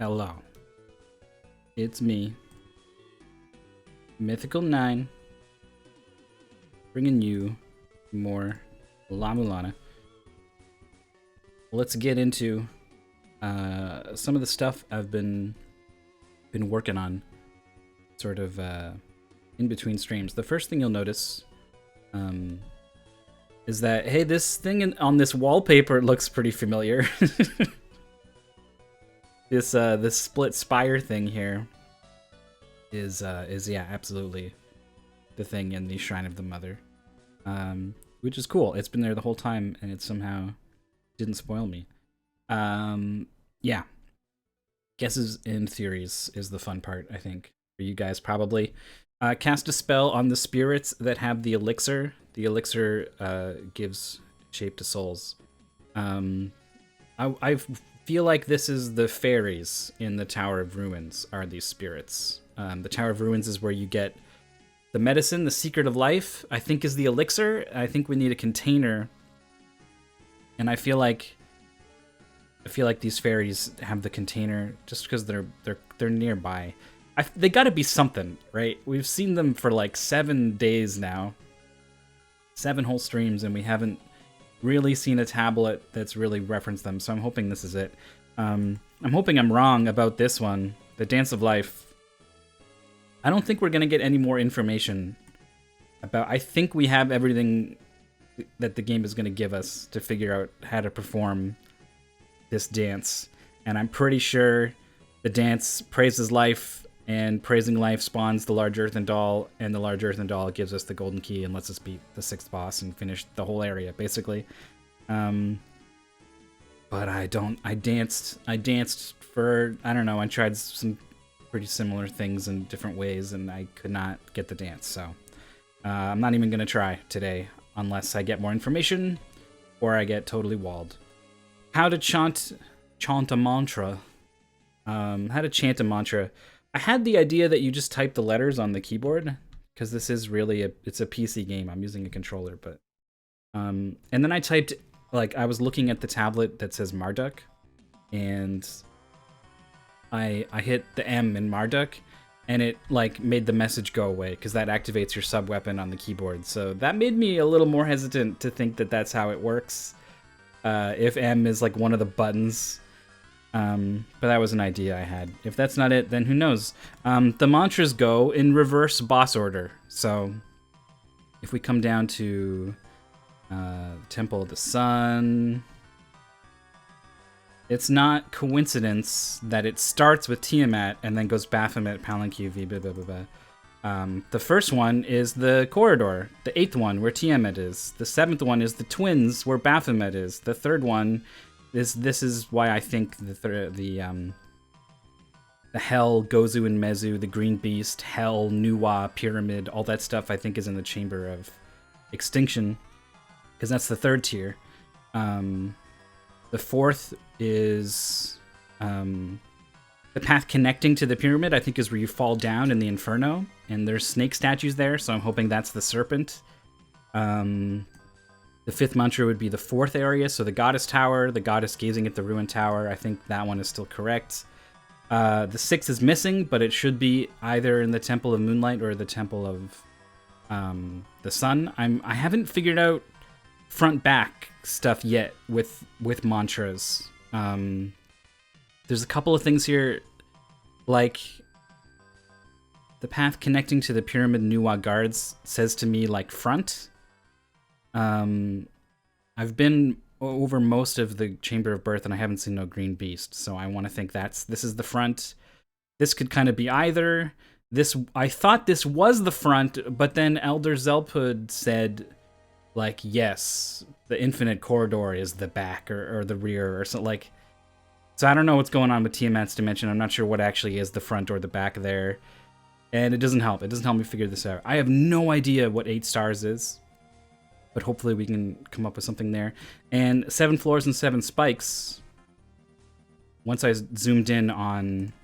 Hello. It's me, Mythical 9, bringing you more Lu-Mulana. Let's get into some of the stuff I've been working on, sort of in between streams. The first thing you'll notice is that, hey, this thing on this wallpaper looks pretty familiar. This split spire thing here is yeah, absolutely the thing in the Shrine of the Mother, which is cool. It's been there the whole time, and it somehow didn't spoil me. Yeah, guesses and theories is the fun part, I think, for you guys probably. Cast a spell on the spirits that have the elixir. The elixir gives shape to souls. I feel like this is the fairies in the Tower of Ruins are these spirits. The Tower of Ruins is where you get the medicine, the secret of life, I think is the elixir. I think we need a container. And I feel like these fairies have the container just because they're nearby. They got to be something, right? We've seen them for like 7 days now. 7 whole streams, and we haven't really seen a tablet that's really referenced them, so I'm hoping this is it. I'm hoping I'm wrong about this one, the Dance of Life. I don't think we're going to get any more information about... I think we have everything that the game is going to give us to figure out how to perform this dance, and I'm pretty sure the dance praises life, and praising life spawns the large earthen doll, and the large earthen doll gives us the golden key and lets us beat the 6th boss and finish the whole area, basically. But I danced for, I don't know, I tried some pretty similar things in different ways, and I could not get the dance, so I'm not even going to try today, unless I get more information, or I get totally walled. How to chant a mantra. How to chant a mantra. I had the idea that you just type the letters on the keyboard, because this is really it's a PC game. I'm using a controller, but and then I typed, like, I was looking at the tablet that says Marduk, and I hit the M in Marduk, and it like made the message go away because that activates your sub weapon on the keyboard. So that made me a little more hesitant to think that that's how it works. If M is like one of the buttons. But that was an idea I had. If that's not it, then who knows? The mantras go in reverse boss order. So if we come down to Temple of the Sun, it's not coincidence that it starts with Tiamat and then goes Baphomet, Palanque, V, blah, blah, blah, blah. The first one is the corridor. The 8th one, where Tiamat is. The 7th one is the twins, where Baphomet is. The 3rd one... This is why I think the Hell, Gozu and Mezu, the Green Beast, Hell, Nuwa, Pyramid, all that stuff I think is in the Chamber of Extinction, because that's the 3rd tier. The 4th is the path connecting to the pyramid, I think is where you fall down in the Inferno, and there's snake statues there, so I'm hoping that's the serpent. The 5th mantra would be the 4th area, so the Goddess Tower, the Goddess gazing at the Ruined Tower. I think that one is still correct. The 6th is missing, but it should be either in the Temple of Moonlight or the Temple of the Sun. I haven't figured out front-back stuff yet with mantras. There's a couple of things here, like the path connecting to the Pyramid Nuwa Guards says to me like front. I've been over most of the Chamber of Birth and I haven't seen no Green Beast, so I want to think this is the front. This could kind of be either. I thought this was the front, but then Elder Zelpud said, like, yes, the Infinite Corridor is the back or the rear or something like. So I don't know what's going on with Tiamat's Dimension. I'm not sure what actually is the front or the back there, and it doesn't help. It doesn't help me figure this out. I have no idea what 8 stars is, but hopefully we can come up with something there. And 7 floors and 7 spikes. Once I zoomed in on...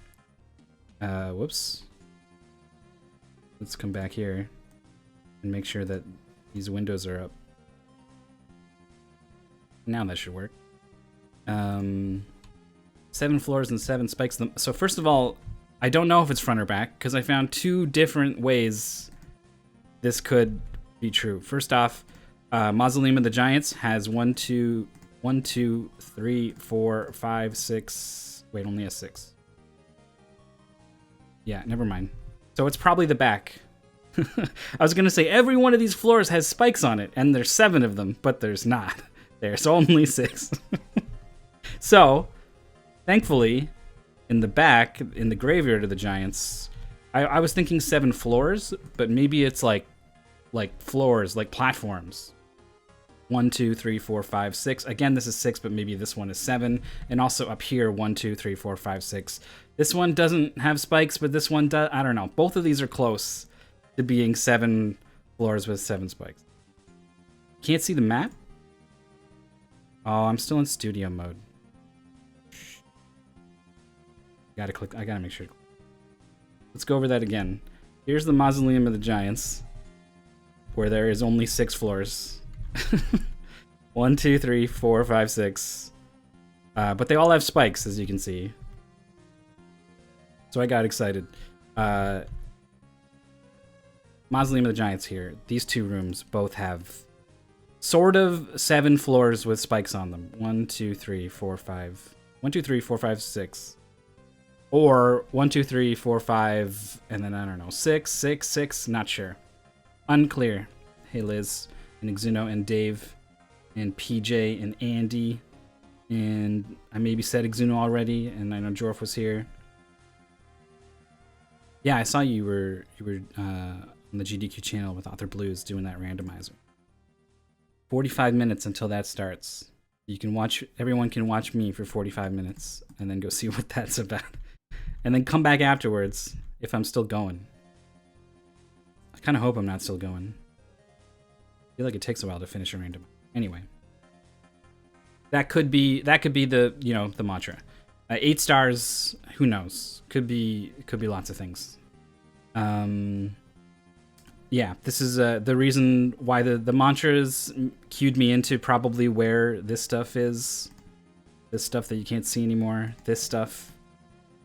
whoops. Let's come back here and make sure that these windows are up. Now that should work. 7 floors and 7 spikes. So first of all, I don't know if it's front or back because I found 2 different ways this could be true. First off, Mausoleum of the Giants has 1, 2, 3, 4, 5, 6. Wait, only has 6. Yeah, never mind. So it's probably the back. I was gonna say every one of these floors has spikes on it, and there's 7 of them, but there's not. There's only 6. So, thankfully, in the back, in the graveyard of the Giants, I was thinking 7 floors, but maybe it's like floors, like platforms. 1, 2, 3, 4, 5, 6. Again, this is 6, but maybe this one is 7. And also up here, 1, 2, 3, 4, 5, 6. This one doesn't have spikes, but this one does. I don't know. Both of these are close to being 7 floors with 7 spikes. Can't see the map? Oh, I'm still in studio mode. Gotta click. I gotta make sure. Let's go over that again. Here's the Mausoleum of the Giants, where there is only 6 floors. 1, 2, 3, 4, 5, 6. But they all have spikes, as you can see. So I got excited. Mausoleum of the Giants here. These 2 rooms both have sort of 7 floors with spikes on them. 1, 2, 3, 4, 5. 1, 2, 3, 4, 5, 6. Or 1, 2, 3, 4, 5, and then I don't know, 6, 6, 6. Not sure. Unclear. Hey Liz, and Exuno, and Dave, and PJ, and Andy, and I maybe said Exuno already, and I know Jorf was here. Yeah, I saw you were on the GDQ channel with Author Blues doing that randomizer. 45 minutes until that starts. You can watch. Everyone can watch me for 45 minutes and then go see what that's about, and then come back afterwards if I'm still going. I kind of hope I'm not still going. I feel like it takes a while to finish a random. Anyway, that could be the the mantra. 8 stars. Who knows? Could be lots of things. Yeah, this is the reason why the mantras cued me into probably where this stuff is. This stuff that you can't see anymore. This stuff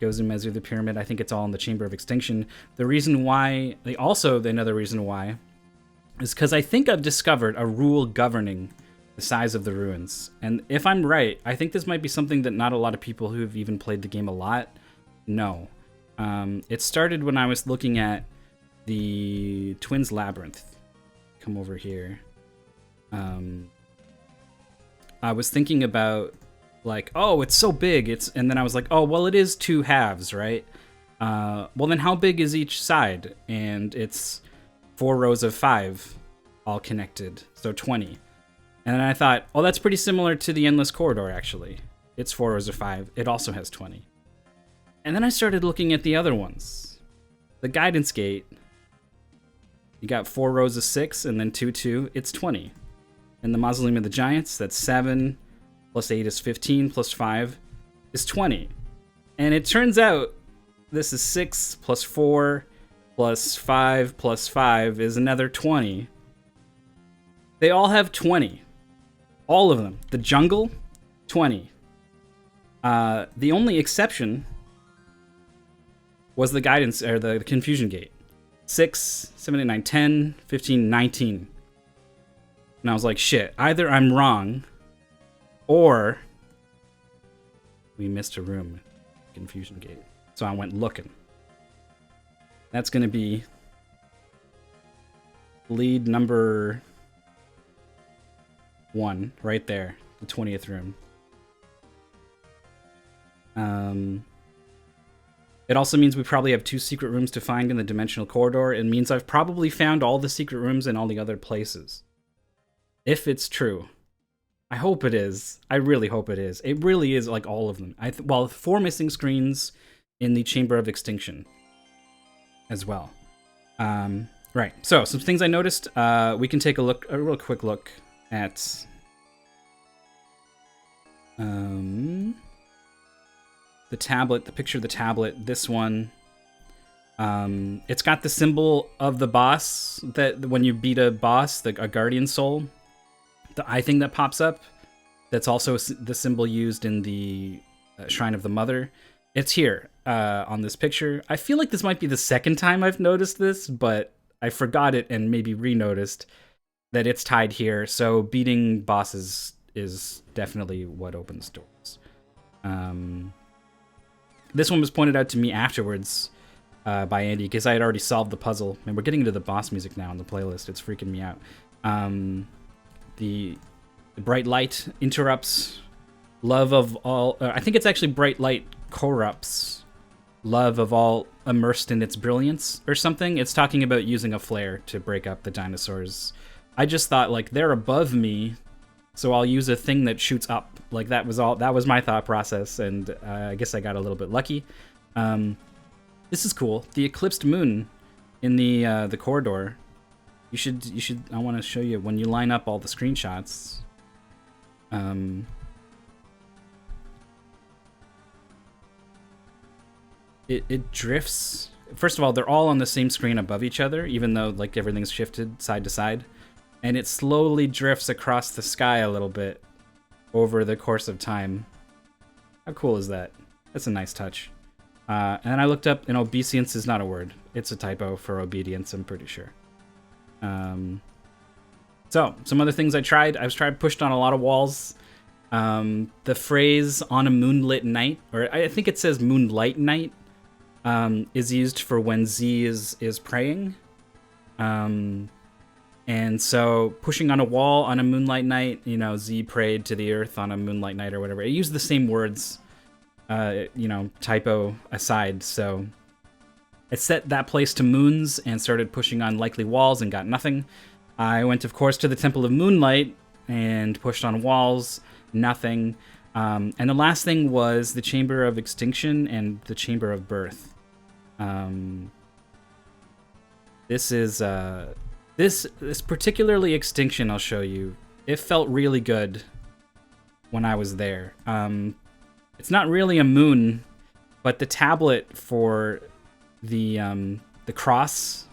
goes in Measure the Pyramid. I think it's all in the Chamber of Extinction. The reason why, another reason why, is because I think I've discovered a rule governing the size of the ruins. And if I'm right, I think this might be something that not a lot of people who have even played the game a lot know. It started when I was looking at the Twins Labyrinth. Come over here. I was thinking about, like, oh, it's so big. And then I was like, oh, well, it is 2 halves, right? Well, then how big is each side? And it's 4 rows of 5 all connected, so 20. And then I thought, oh, that's pretty similar to the Endless Corridor, actually. It's 4 rows of 5. It also has 20. And then I started looking at the other ones. The Guidance Gate, you got 4 rows of 6 and then 2, 2. It's 20. And the Mausoleum of the Giants, that's 7 plus 8 is 15 plus 5 is 20. And it turns out this is 6 plus 4 plus 5 plus 5 is another 20. They all have 20. All of them. The Jungle, 20. The only exception was the Guidance, or the Confusion Gate. 6, 7, 8, 9, 10, 15, 19. And I was like, shit, either I'm wrong, or we missed a room. Confusion Gate. So I went looking. That's going to be lead number 1, right there. The 20th room. It also means we probably have 2 secret rooms to find in the Dimensional Corridor. It means I've probably found all the secret rooms in all the other places. If it's true. I hope it is. I really hope it is. It really is, like, all of them. Well, 4 missing screens in the Chamber of Extinction as well. Right. So, some things I noticed. We can take a real quick look at the tablet, the picture of the tablet. This one, it's got the symbol of the boss, that when you beat a boss, a guardian soul, the eye thing that pops up. That's also the symbol used in the Shrine of the Mother. It's here on this picture. I feel like this might be the second time I've noticed this, but I forgot it and maybe re-noticed that it's tied here. So beating bosses is definitely what opens doors. This one was pointed out to me afterwards by Andy because I had already solved the puzzle. And we're getting into the boss music now on the playlist. It's freaking me out. The bright light interrupts love of all. I think it's actually bright light corrupts love of all immersed in its brilliance or something. It's talking about using a flare to break up the dinosaurs. I just thought, like, they're above me, so I'll use a thing that shoots up. Like, that was my thought process, and I guess I got a little bit lucky. This is cool. The eclipsed moon in the corridor. You should. I want to show you when you line up all the screenshots. It drifts. First of all, they're all on the same screen above each other, even though like everything's shifted side to side, and it slowly drifts across the sky a little bit over the course of time. How cool is that? That's a nice touch. And I looked up, and obeisance is not a word. It's a typo for obedience, I'm pretty sure. So, some other things I tried. Pushed on a lot of walls. The phrase "on a moonlit night," or I think it says "moonlight night," is used for when Z is praying. And so, pushing on a wall on a moonlight night, you know, Z prayed to the earth on a moonlight night or whatever. It used the same words, you know, typo aside. So, I set that place to moons and started pushing on likely walls and got nothing. I went, of course, to the Temple of Moonlight and pushed on walls, nothing. And the last thing was the Chamber of Extinction and the Chamber of Birth. This is this particularly Extinction I'll show you. It felt really good when I was there. It's not really a moon, but the tablet for the cross,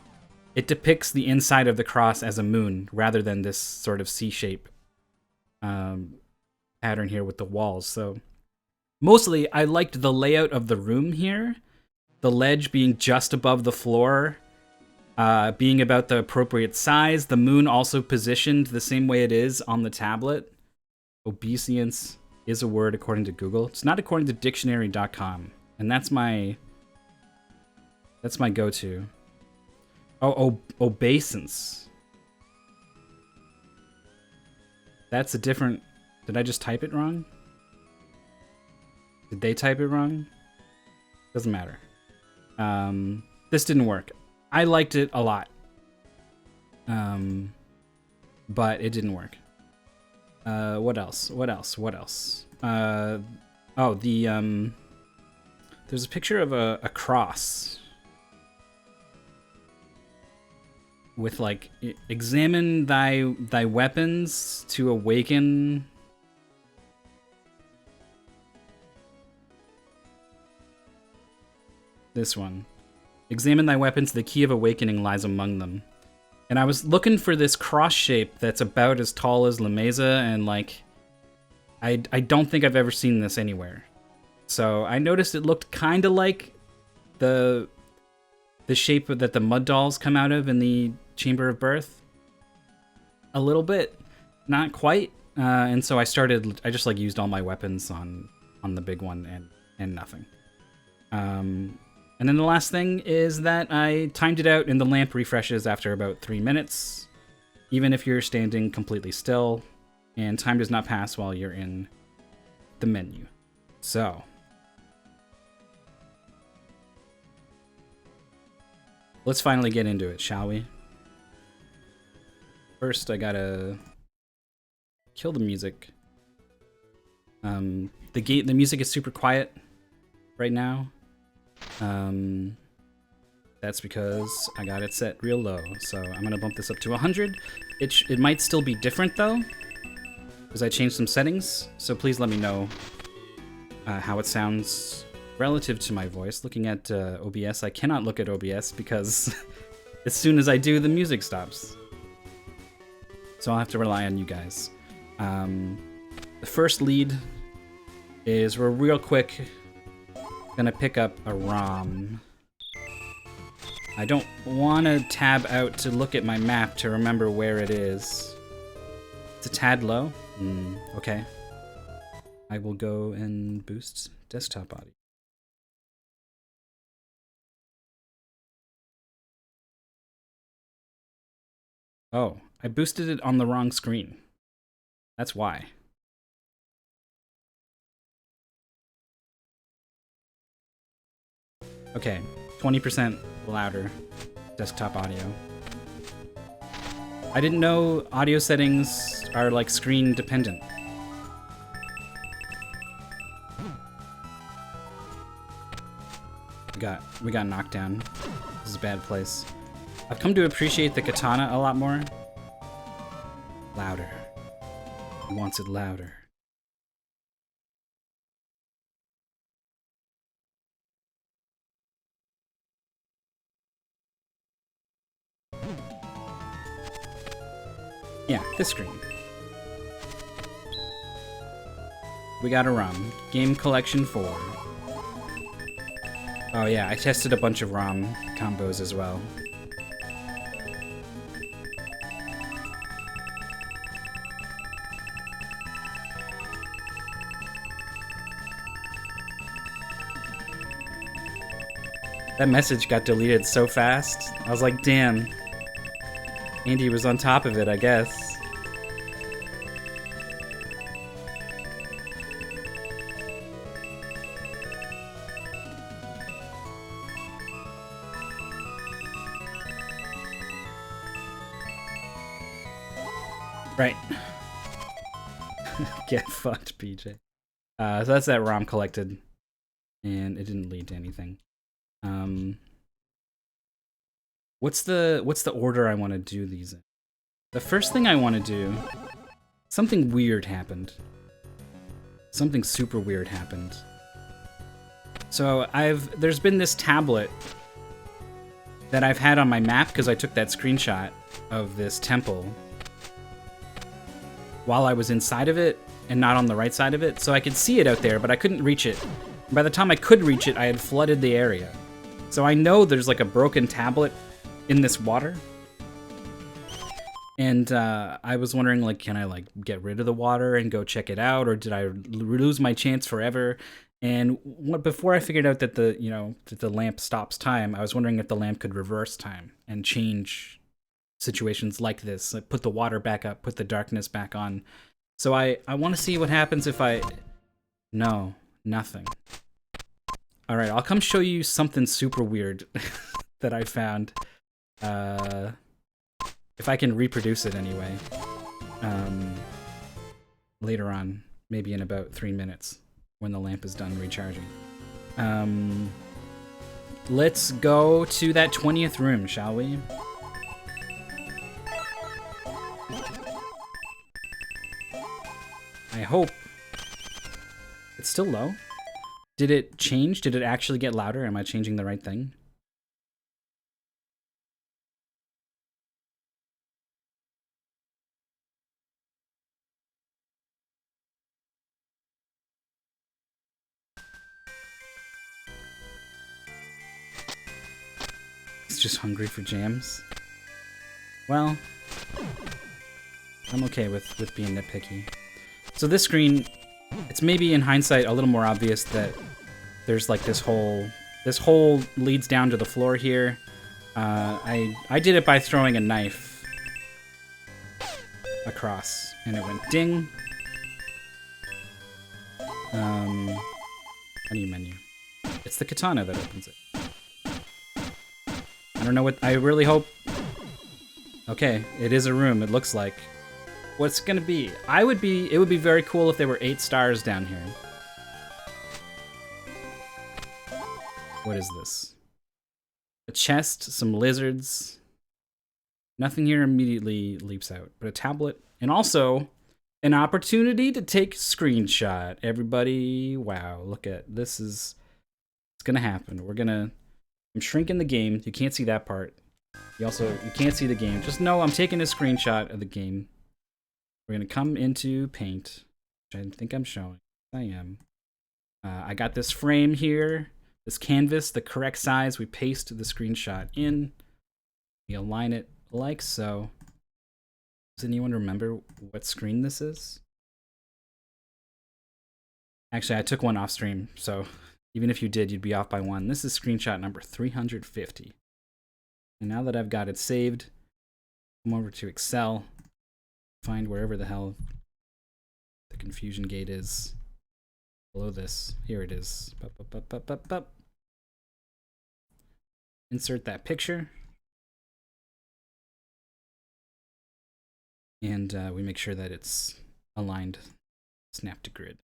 it depicts the inside of the cross as a moon rather than this sort of C-shape pattern here with the walls. So mostly I liked the layout of the room here, the ledge being just above the floor, being about the appropriate size, the moon also positioned the same way it is on the tablet. Obeisance is a word according to Google. It's not according to dictionary.com, and that's my go-to. Oh, obeisance. That's a different... Did I just type it wrong? Did they type it wrong? Doesn't matter. This didn't work. I liked it a lot. But it didn't work. What else? Oh, there's a picture of a cross. With like, examine thy weapons to awaken. This one. Examine thy weapons, the key of awakening lies among them. And I was looking for this cross shape that's about as tall as La Mesa, and like, I don't think I've ever seen this anywhere. So I noticed it looked kind of like the shape that the mud dolls come out of in the Chamber of Birth. A little bit, not quite. And so I just like used all my weapons on the big one and nothing. And then the last thing is that I timed it out and the lamp refreshes after about 3 minutes, even if you're standing completely still, and time does not pass while you're in the menu. So, let's finally get into it, shall we? First, I gotta kill the music. The music is super quiet right now. That's because I got it set real low. So I'm gonna bump this up to 100. It might still be different though, because I changed some settings. So please let me know how it sounds relative to my voice. Looking at OBS, I cannot look at OBS because as soon as I do, the music stops. So I'll have to rely on you guys. The first lead is we're real quick gonna pick up a ROM. I don't want to tab out to look at my map to remember where it is. It's a tad low? Okay. I will go and boost desktop audio. Oh, I boosted it on the wrong screen. That's why. Okay, 20% louder desktop audio. I didn't know audio settings are like screen dependent. We got knocked down. This is a bad place. I've come to appreciate the katana a lot more. Louder. He wants it louder. Yeah, this screen. We got a ROM. Game Collection 4. Oh yeah, I tested a bunch of ROM combos as well. That message got deleted so fast. I was like, damn. Andy was on top of it, I guess. Right. Get fucked, PJ. So that's that ROM collected. And it didn't lead to anything. What's the order I want to do these in? The first thing I want to do, something weird happened. Something super weird happened. So there's been this tablet that I've had on my map because I took that screenshot of this temple while I was inside of it and not on the right side of it. So I could see it out there, but I couldn't reach it. By the time I could reach it, I had flooded the area. So I know there's like a broken tablet in this water. And I was wondering, like, can I like get rid of the water and go check it out, or did I lose my chance forever? And before I figured out that the lamp stops time, I was wondering if the lamp could reverse time and change situations like this, like put the water back up, put the darkness back on. So I want to see what happens if I... No, nothing. All right, I'll come show you something super weird that I found. If I can reproduce it anyway. Later on, maybe in about 3 minutes, when the lamp is done recharging. Let's go to that 20th room, shall we? I hope. It's still low. Did it change? Did it actually get louder? Am I changing the right thing? It's just hungry for jams. Well, I'm okay with being nitpicky. So this screen, it's maybe in hindsight a little more obvious that there's like this hole. This hole leads down to the floor here. I did it by throwing a knife across, and it went ding. Menu. It's the katana that opens it. I don't know what... I really hope... Okay, it is a room, it looks like. What's it gonna be? It would be very cool if there were 8 stars down here. What is this? A chest, some lizards. Nothing here immediately leaps out, but a tablet. And also, an opportunity to take a screenshot. Everybody, wow, look at this. It's gonna happen. I'm shrinking the game. You can't see that part. You can't see the game. Just know I'm taking a screenshot of the game. We're gonna come into Paint, which I think I'm showing. I am. I got this frame here, this canvas, the correct size. We paste the screenshot in. We align it like so. Does anyone remember what screen this is? Actually, I took one off stream, so even if you did, you'd be off by one. This is screenshot number 350. And now that I've got it saved, come over to Excel, find wherever the hell the confusion gate is. Below this. Here it is. Insert that picture. And we make sure that it's aligned, snap to grid.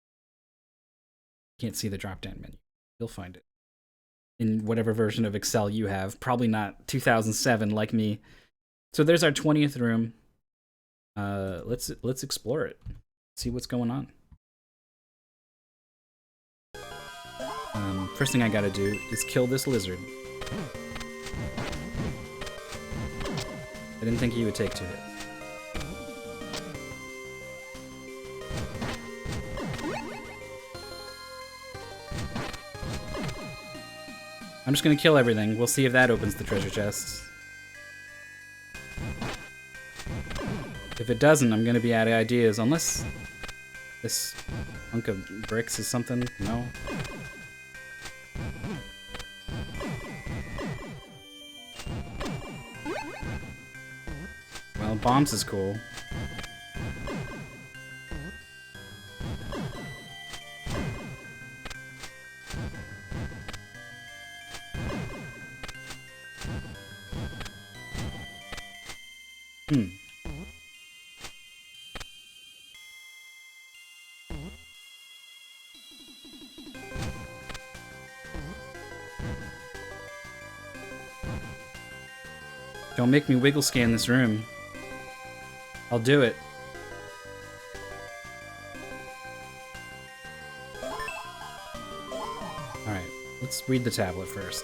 Can't see the drop-down menu. You'll find it in whatever version of Excel you have. Probably not 2007 like me. So there's our 20th room. Let's explore it. See what's going on. First thing I gotta do is kill this lizard. I didn't think he would take 2 hits. I'm just gonna kill everything. We'll see if that opens the treasure chests. If it doesn't, I'm gonna be out of ideas. Unless this hunk of bricks is something. No. Well, bombs is cool. Don't make me wiggle scan this room. I'll do it. Alright, let's read the tablet first.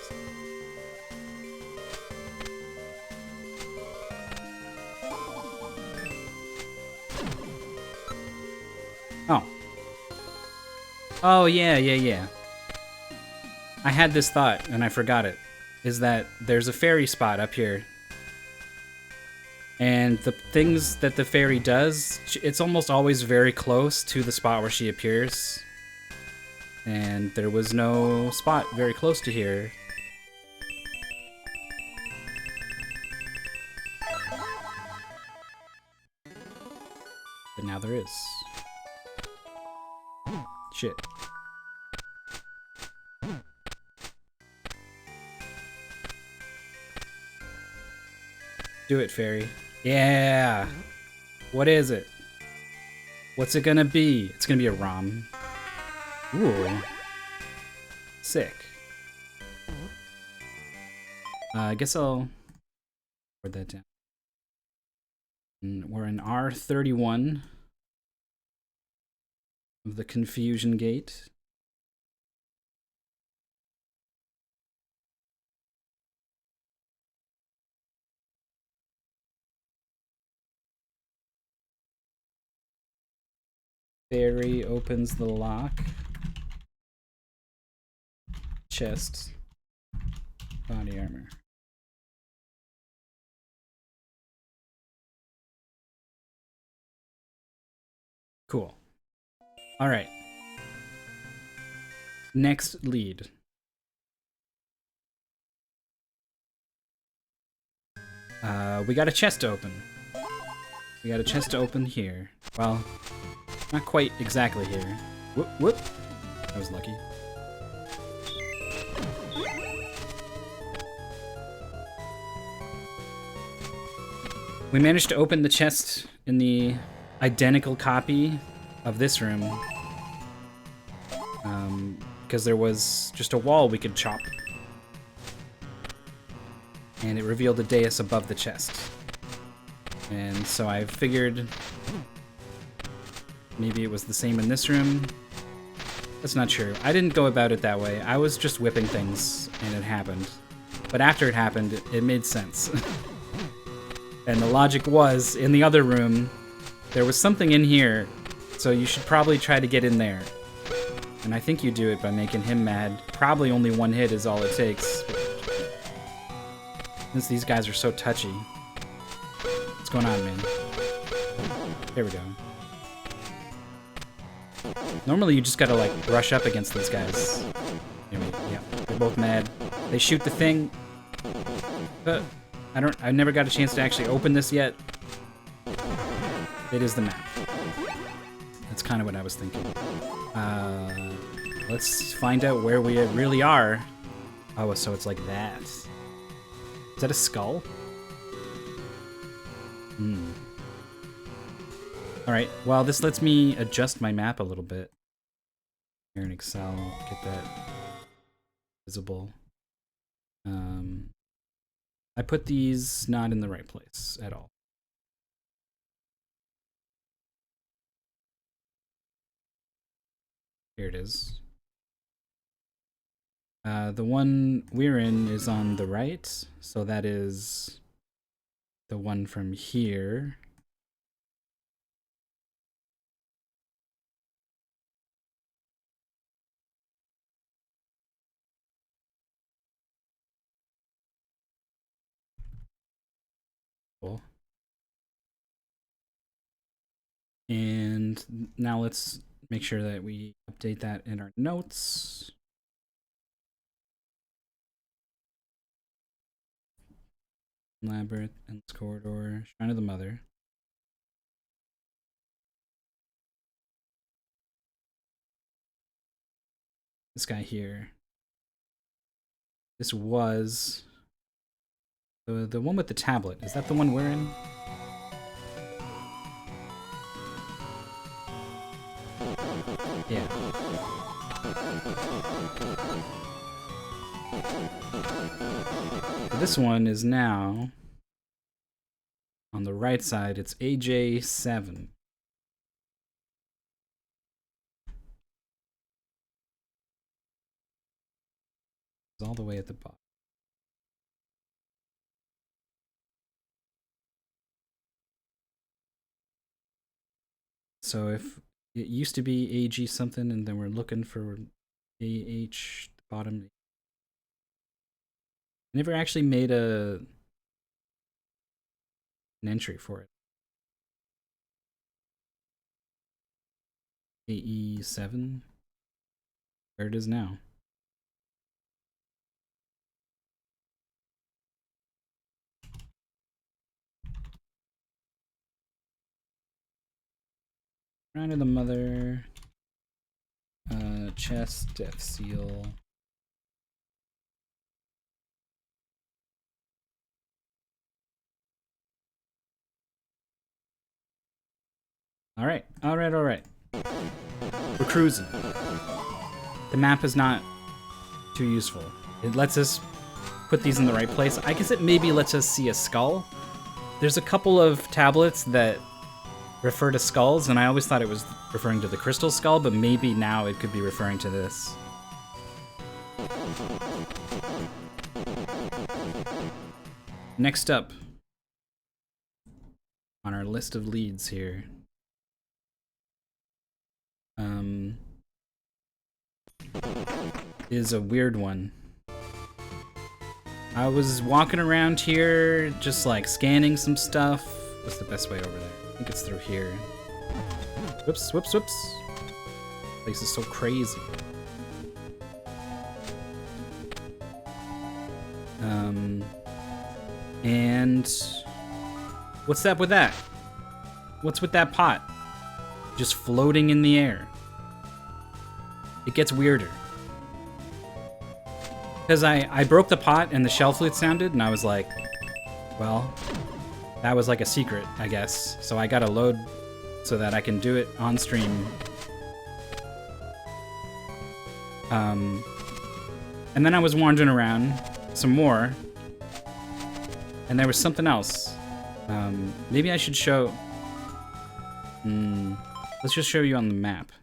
Oh. Oh, yeah. I had this thought, and I forgot it. Is that there's a fairy spot up here. And the things that the fairy does, it's almost always very close to the spot where she appears. And there was no spot very close to here. But now there is. Shit. Do it, fairy. Yeah! What is it? What's it gonna be? It's gonna be a ROM. Ooh. Sick. I guess I'll word that down. We're in R31 of the confusion gate. Fairy opens the lock. Chest. Body armor. Cool. Alright. Next lead. We got a chest to open. We got a chest to open here. Well, not quite exactly here. Whoop, whoop. I was lucky. We managed to open the chest in the identical copy of this room. Because there was just a wall we could chop. And it revealed a dais above the chest. And so I figured maybe it was the same in this room. That's not true. I didn't go about it that way. I was just whipping things and it happened. But after it happened, it made sense. And the logic was, in the other room, there was something in here, so you should probably try to get in there. And I think you do it by making him mad. Probably only one hit is all it takes. Since these guys are so touchy. What's going on, man? There we go. Normally you just gotta like brush up against these guys. Anyway, yeah, they're both mad. They shoot the thing. But I never got a chance to actually open this yet. It is the map. That's kind of what I was thinking. Let's find out where we really are. Oh, so it's like that. Is that a skull? Hmm. Alright, well, this lets me adjust my map a little bit. Here in Excel, get that visible. I put these not in the right place at all. Here it is. The one we're in is on the right, so that is the one from here. Cool. And now let's make sure that we update that in our notes. Labyrinth, Endless Corridor, Shrine of the Mother. This guy here. This was the one with the tablet. Is that the one we're in? Yeah. This one is now on the right side. It's AJ7. It's all the way at the bottom. So if it used to be AG something and then we're looking for AH bottom. I never actually made an entry for it. AE7. There it is now. Shrine of the Mother. Chest, Death Seal. Alright, alright. We're cruising. The map is not too useful. It lets us put these in the right place. I guess it maybe lets us see a skull. There's a couple of tablets that refer to skulls, and I always thought it was referring to the crystal skull, but maybe now it could be referring to this. Next up on our list of leads here. Is a weird one. I was walking around here just like scanning some stuff. What's the best way over there? I think it's through here. Whoops. Place is so crazy. And what's up with that? What's with that pot? Just floating in the air. It gets weirder. Because I broke the pot and the shell flute sounded, and I was like, well, that was like a secret, I guess. So I gotta load so that I can do it on stream. And then I was wandering around some more, and there was something else. Maybe I should show... let's just show you on the map.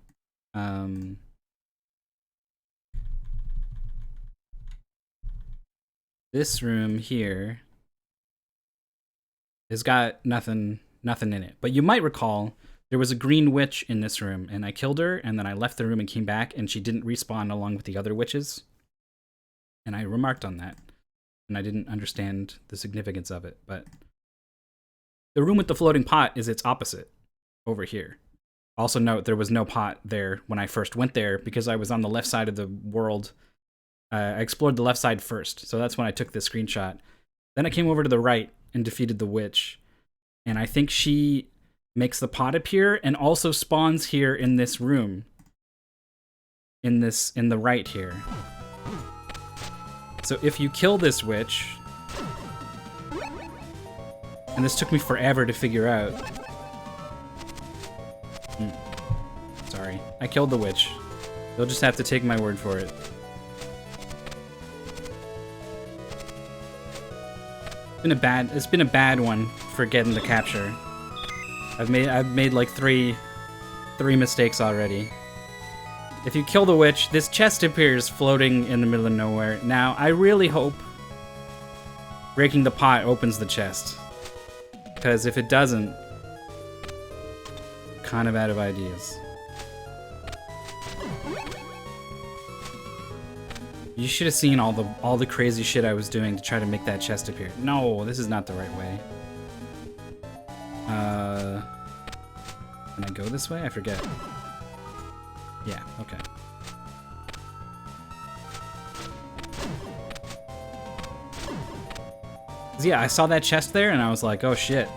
This room here has got nothing in it. But you might recall There was a green witch in this room, and I killed her, and then I left the room and came back, and she didn't respawn along with the other witches. And I remarked on that, and I didn't understand the significance of it, but the room with the floating pot is its opposite, over here. Also note, there was no pot there when I first went there, because I was on the left side of the world. I explored the left side first, so that's when I took this screenshot. Then I came over to the right and defeated the witch, and I think she makes the pot appear and also spawns here in this room. In the right here. So if you kill this witch, and this took me forever to figure out. Sorry, I killed the witch. You'll just have to take my word for it. It's been a bad one for getting the capture. I've made like three mistakes already. If you kill the witch, this chest appears floating in the middle of nowhere. Now, I really hope breaking the pot opens the chest. Because if it doesn't, I'm kind of out of ideas. You should have seen all the crazy shit I was doing to try to make that chest appear. No, this is not the right way. Can I go this way? I forget. Yeah, okay. Yeah, I saw that chest there and I was like, oh shit.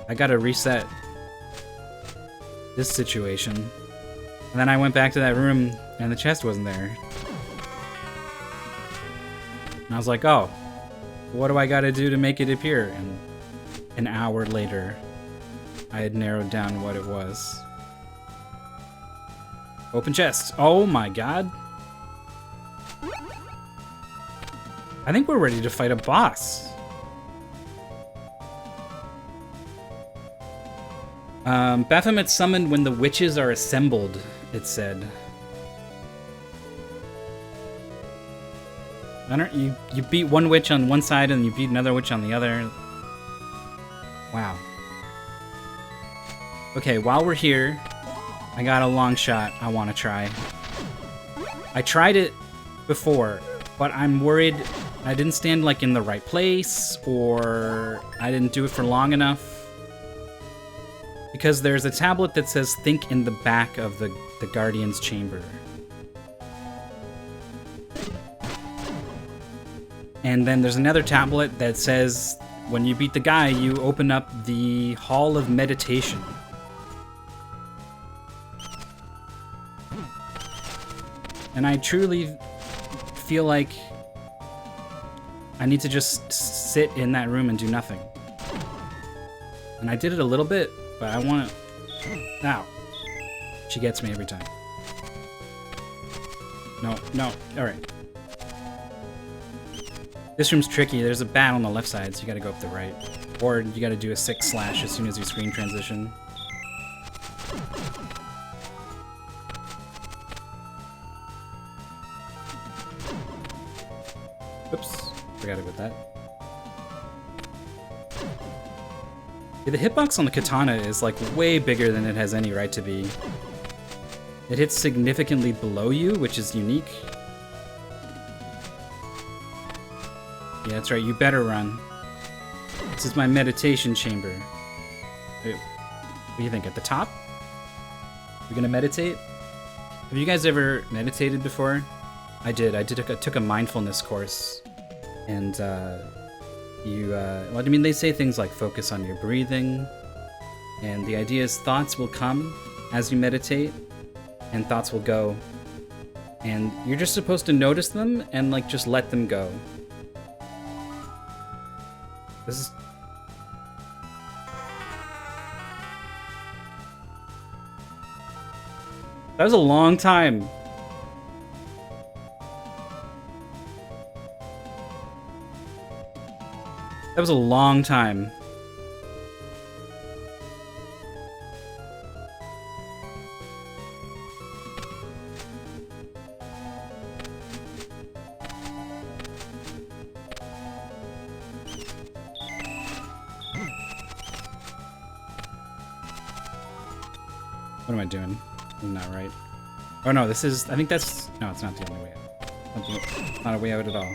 I gotta reset this situation. And then I went back to that room and the chest wasn't there. And I was like, oh, what do I gotta do to make it appear? And an hour later, I had narrowed down what it was. Open chest. Oh my god. I think we're ready to fight a boss. Baphomet's summoned when the witches are assembled, it said. I don't, you beat one witch on one side and you beat another witch on the other. Wow. Okay, while we're here, I got a long shot I want to try. I tried it before, but I'm worried I didn't stand like in the right place, or I didn't do it for long enough. Because there's a tablet that says think in the back of the Guardian's chamber. And then there's another tablet that says when you beat the guy, you open up the Hall of Meditation. And I truly feel like I need to just sit in that room and do nothing. And I did it a little bit, but I want to... Ow. She gets me every time. No, no, alright. This room's tricky. There's a bat on the left side, so you gotta go up the right. Or you gotta do a 6/ as soon as you screen transition. Oops, forgot about that. Yeah, the hitbox on the katana is like way bigger than it has any right to be. It hits significantly below you, which is unique. Yeah, that's right, you better run. This is my meditation chamber. Wait, what do you think, at the top? We're gonna meditate? Have you guys ever meditated before? I did. I took a mindfulness course, and well, I mean, they say things like focus on your breathing, and the idea is thoughts will come as you meditate, and thoughts will go, and you're just supposed to notice them and like just let them go. This is... That was a long time. That was a long time. What am I doing? I'm not right. Oh no, this is... I think that's... No, it's not the only way out. Not a way out at all.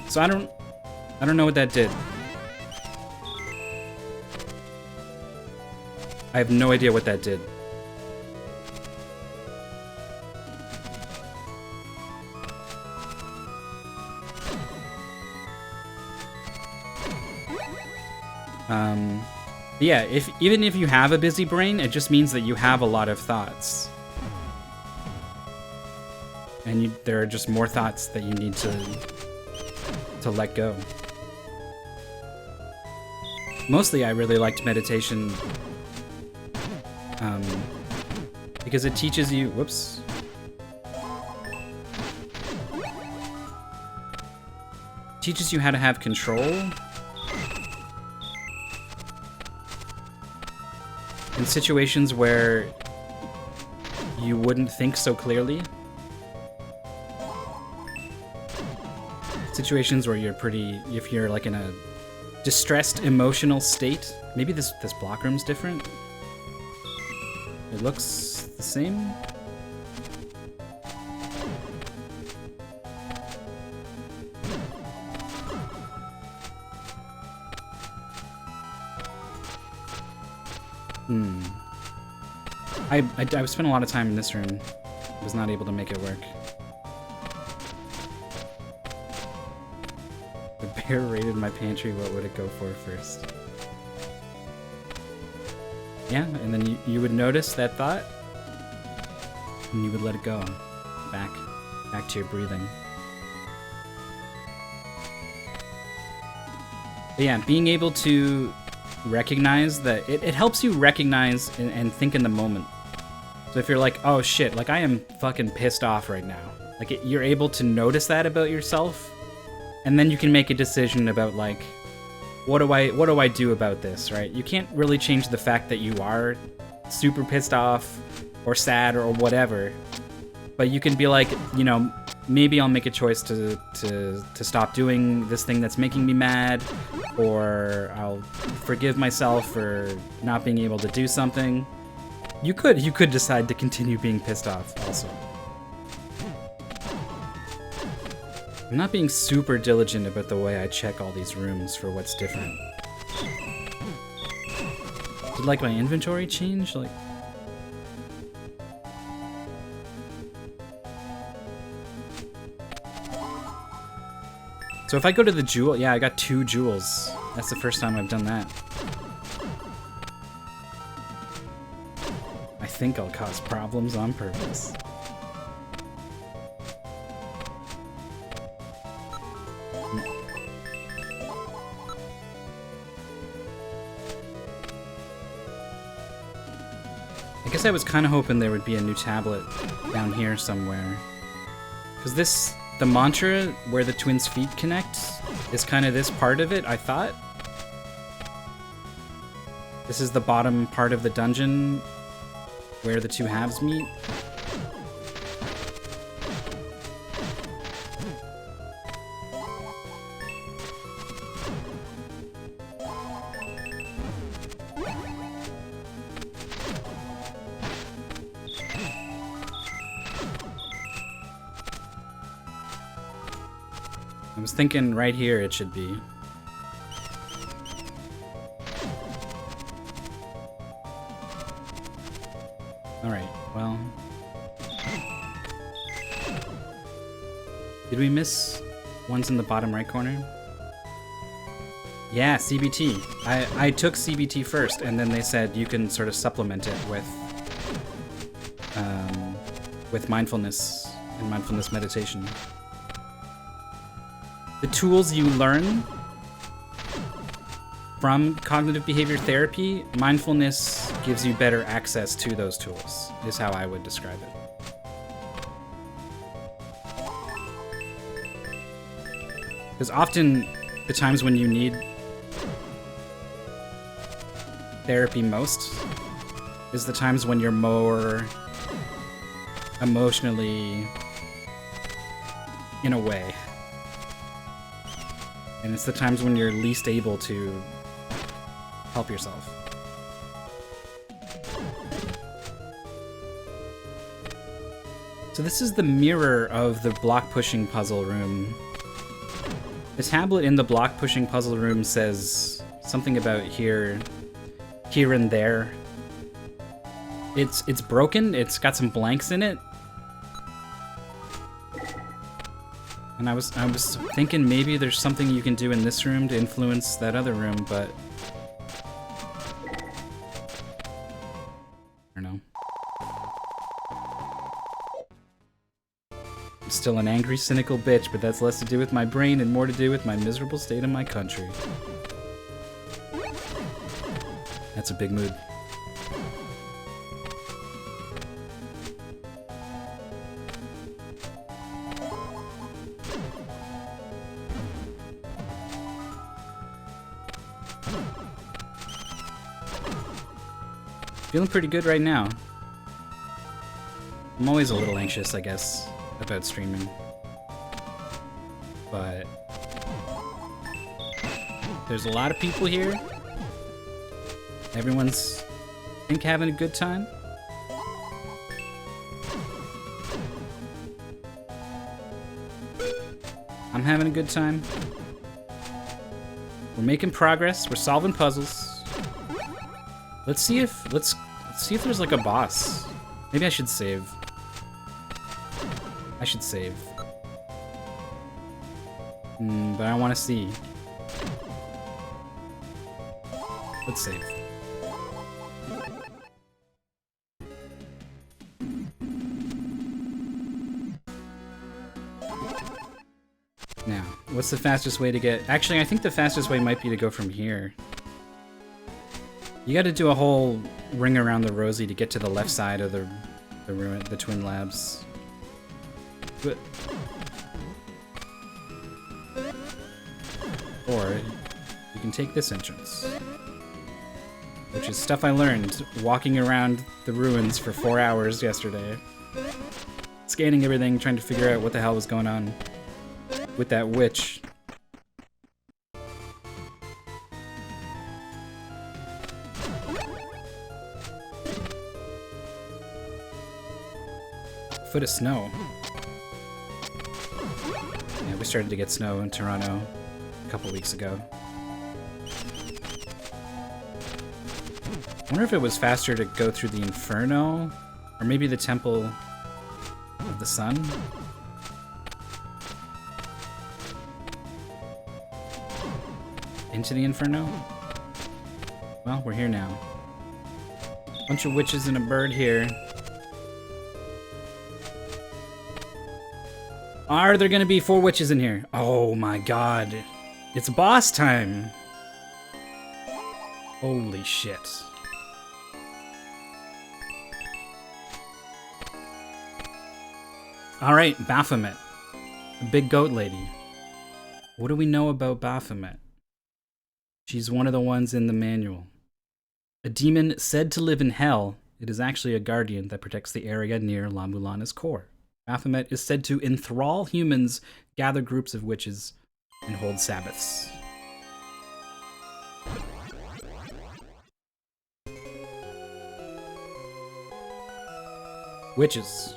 So I don't know what that did. I have no idea what that did. Yeah, even if you have a busy brain, it just means that you have a lot of thoughts. And there are just more thoughts that you need to let go. Mostly I really liked meditation because it teaches you, whoops. Teaches you how to have control in situations where you wouldn't think so clearly. Situations where if you're like in a distressed emotional state. Maybe this block room's different. It looks the same. I spent a lot of time in this room. Was not able to make it work. The bear raided my pantry. What would it go for first? Yeah, and then you would notice that thought, and you would let it go. Back to your breathing. But yeah, being able to recognize that it helps you recognize and think in the moment. So if you're like, oh shit, like I am fucking pissed off right now, like you're able to notice that about yourself, and then you can make a decision about like, what do I do about this, right? You can't really change the fact that you are super pissed off or sad or whatever, but you can be like, you know, maybe I'll make a choice to stop doing this thing that's making me mad, or I'll forgive myself for not being able to do something. You could decide to continue being pissed off also. I'm not being super diligent about the way I check all these rooms for what's different. Did like my inventory change? Like, so if I go to the jewel, yeah, I got 2 jewels. That's the first time I've done that. I think I'll cause problems on purpose. I guess I was kind of hoping there would be a new tablet down here somewhere. Because the mantra where the twins' feet connect is kind of this part of it, I thought. This is the bottom part of the dungeon where the 2 halves meet. I was thinking right here it should be. Alright, well... Did we miss ones in the bottom right corner? Yeah, CBT. I took CBT first, and then they said you can sort of supplement it with mindfulness and mindfulness meditation. The tools you learn from cognitive behavior therapy, mindfulness gives you better access to those tools, is how I would describe it. Because often the times when you need therapy most is the times when you're more emotionally in a way. And it's the times when you're least able to help yourself. So this is the mirror of the block-pushing puzzle room. The tablet in the block-pushing puzzle room says something about here and there. It's broken, it's got some blanks in it. And I was thinking maybe there's something you can do in this room to influence that other room, but I don't know. I'm still an angry, cynical bitch, but that's less to do with my brain and more to do with my miserable state in my country. That's a big mood. Feeling pretty good right now. I'm always a little anxious, I guess, about streaming. But there's a lot of people here. Everyone's, I think, having a good time. I'm having a good time. We're making progress. We're solving puzzles. Let's see if there's like a boss. Maybe I should save. I should save. But I want to see. Let's save. Now, what's the fastest way to get... Actually, I think the fastest way might be to go from here. You gotta do a whole ring around the Rosie to get to the left side of the ruin, the Twin Labs. But... Or, you can take this entrance. Which is stuff I learned walking around the ruins for 4 hours yesterday. Scanning everything, trying to figure out what the hell was going on with that witch. Foot of snow. Yeah, we started to get snow in Toronto a couple weeks ago. I wonder if it was faster to go through the Inferno, or maybe the Temple of the Sun. Into the Inferno? Well, we're here now. Bunch of witches and a bird here. Are there gonna be 4 witches in here? Oh my god. It's boss time! Holy shit. Alright, Baphomet. The big goat lady. What do we know about Baphomet? She's one of the ones in the manual. A demon said to live in hell, it is actually a guardian that protects the area near Lu-Mulana's core. Baphomet is said to enthrall humans, gather groups of witches, and hold Sabbaths. Witches.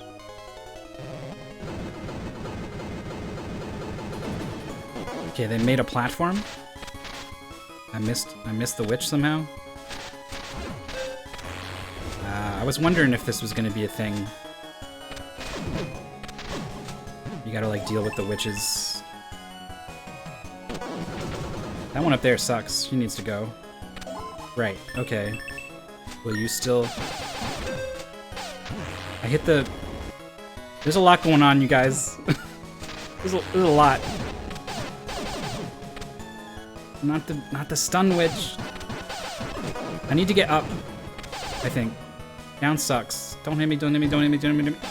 Okay, they made a platform. I missed the witch somehow. I was wondering if this was going to be a thing. You gotta, like, deal with the witches. That one up there sucks. She needs to go. Right, okay. Will you still... I hit the... There's a lot going on, you guys. there's a lot. Not the stun witch. I need to get up, I think. Down sucks. Don't hit me, don't hit me, don't hit me, don't hit me, don't hit me.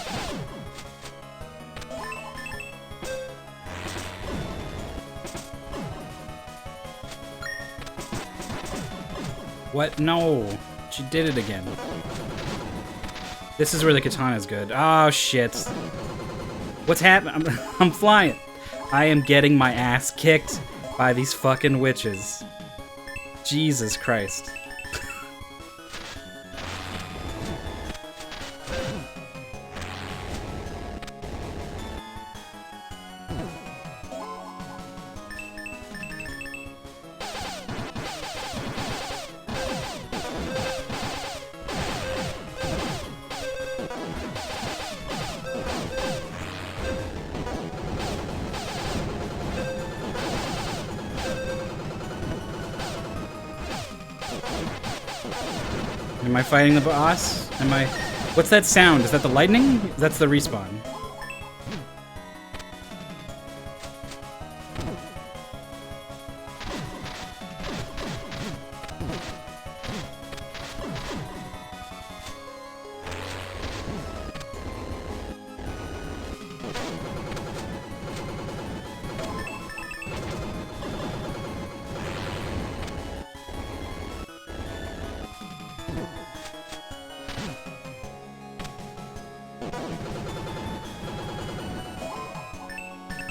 What? No. She did it again. This is where the katana's good. Oh, shit. What's happening? I'm flying. I am getting my ass kicked by these fucking witches. Jesus Christ. Am I fighting the boss? Am I... What's that sound? Is that the lightning? That's the respawn.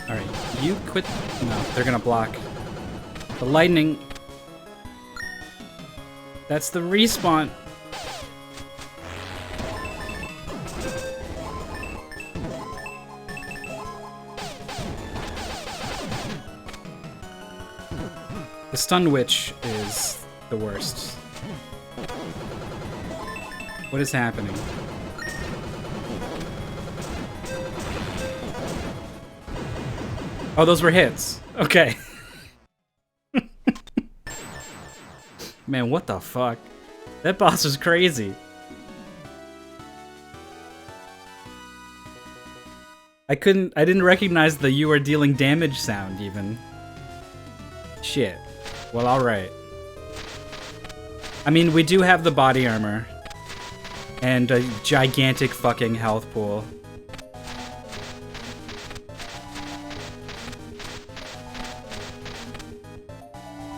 Alright, you quit... No, they're gonna block. The lightning... That's the respawn! The stun witch is the worst. What is happening? Oh, those were hits. Okay. Man, what the fuck? That boss was crazy. I didn't recognize the "you are dealing damage" sound even. Shit. Well, alright. I mean, we do have the body armor. And a gigantic fucking health pool.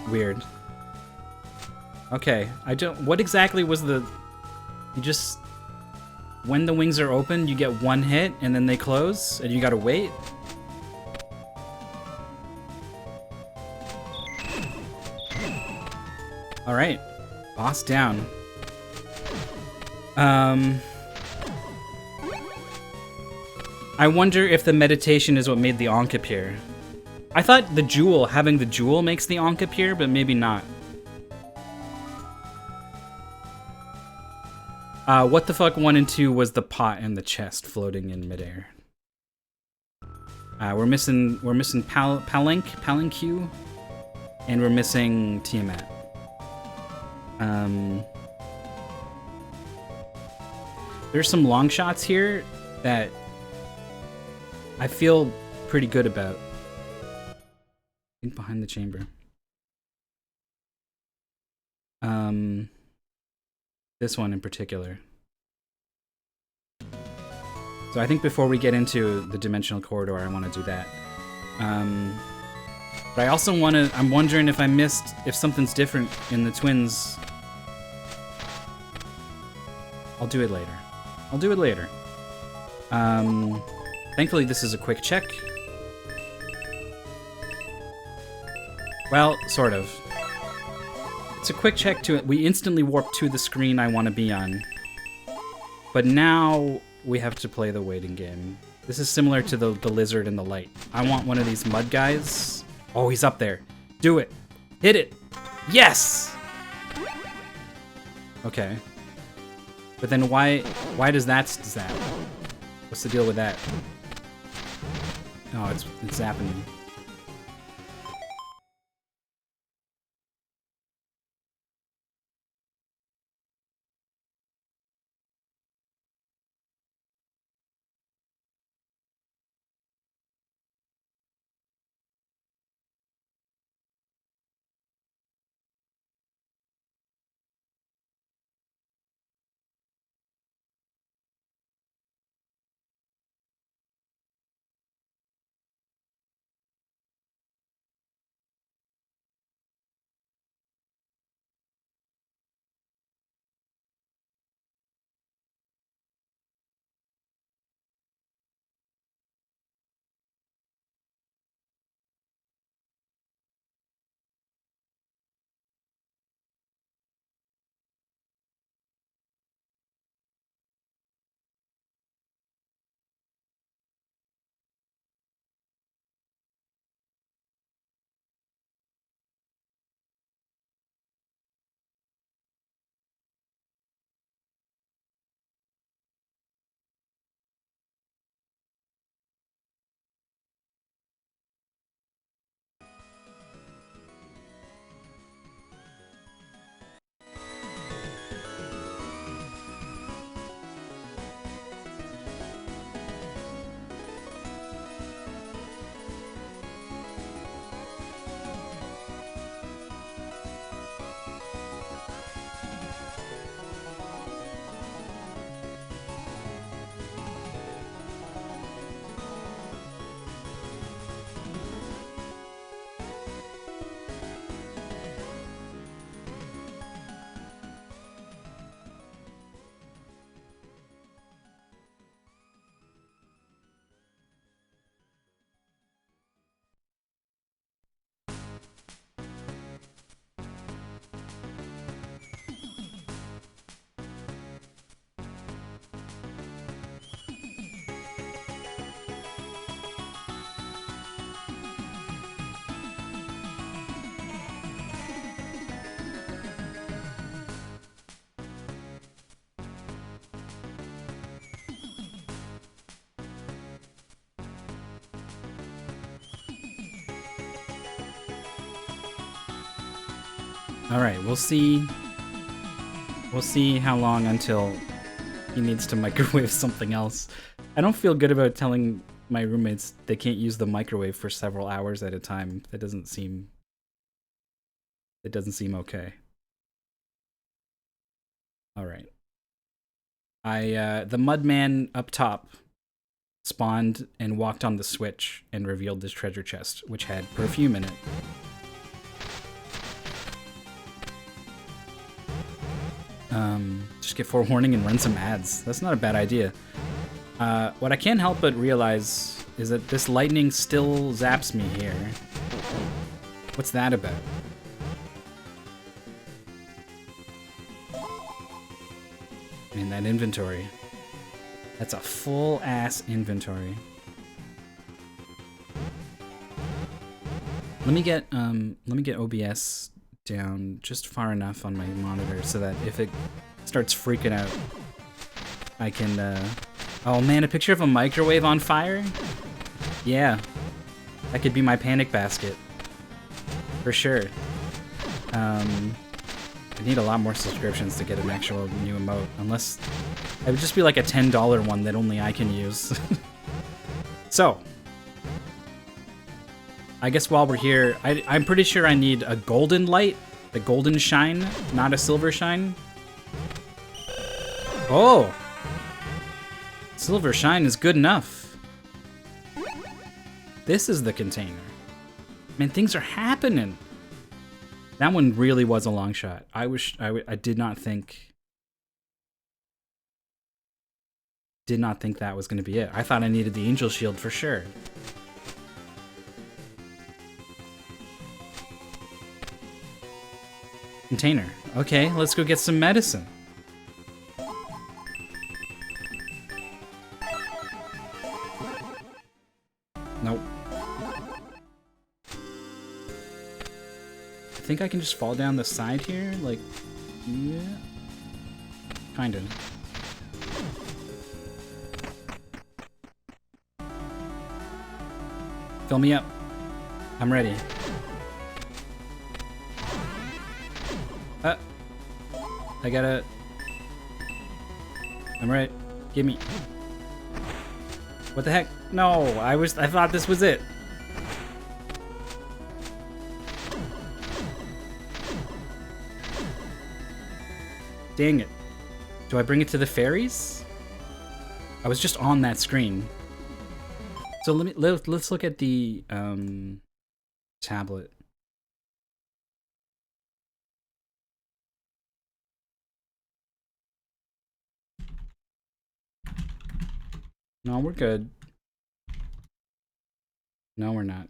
Weird. Okay, what exactly was the... You just... When the wings are open, you get one hit, and then they close, and you gotta wait? Alright. Boss down. I wonder if the meditation is what made the Ankh appear. I thought the jewel, having the jewel makes the Ankh appear, but maybe not. What the fuck 1 and 2 was the pot and the chest floating in midair. We're missing Palanque, and we're missing Tiamat. There's some long shots here that I feel pretty good about. I think behind the chamber. This one in particular. So I think before we get into the dimensional corridor, I want to do that. But I also want to... I'm wondering if I missed... If something's different in the twins. I'll do it later. I'll do it later. Thankfully, this is a quick check. Well, sort of. It's a quick check to it. We instantly warp to the screen I want to be on. But now we have to play the waiting game. This is similar to the lizard and the light. I want one of these mud guys. Oh, he's up there. Do it. Hit it. Yes! Okay. But then why does that zap? What's the deal with that? Oh, it's zapping me. All right, we'll see. We'll see how long until he needs to microwave something else. I don't feel good about telling my roommates they can't use the microwave for several hours at a time. That doesn't seem. It doesn't seem okay. All right. The Mudman up top spawned and walked on the switch and revealed this treasure chest, which had perfume in it. Just get forewarning and run some ads. That's not a bad idea. What I can't help but realize is that this lightning still zaps me here. What's that about? And that inventory. That's a full-ass inventory. Let me get OBS down just far enough on my monitor so that if it starts freaking out, I can, Oh man, a picture of a microwave on fire? Yeah. That could be my panic basket. For sure. I need a lot more subscriptions to get an actual new emote, unless it would just be like a $10 one that only I can use. So, I guess while we're here, I'm pretty sure I need a golden light, the golden shine, not a silver shine. Oh! Silver shine is good enough. This is the container. Man, things are happening. That one really was a long shot. I did not think that was going to be it. I thought I needed the angel shield for sure. Container. Okay, let's go get some medicine. Nope. I think I can just fall down the side here, like, yeah. Kinda. Fill me up. I'm ready. I gotta... I'm right. Gimme. What the heck? No, I thought this was it. Dang it. Do I bring it to the fairies? I was just on that screen. So let's look at the tablet. No, we're good. No, we're not.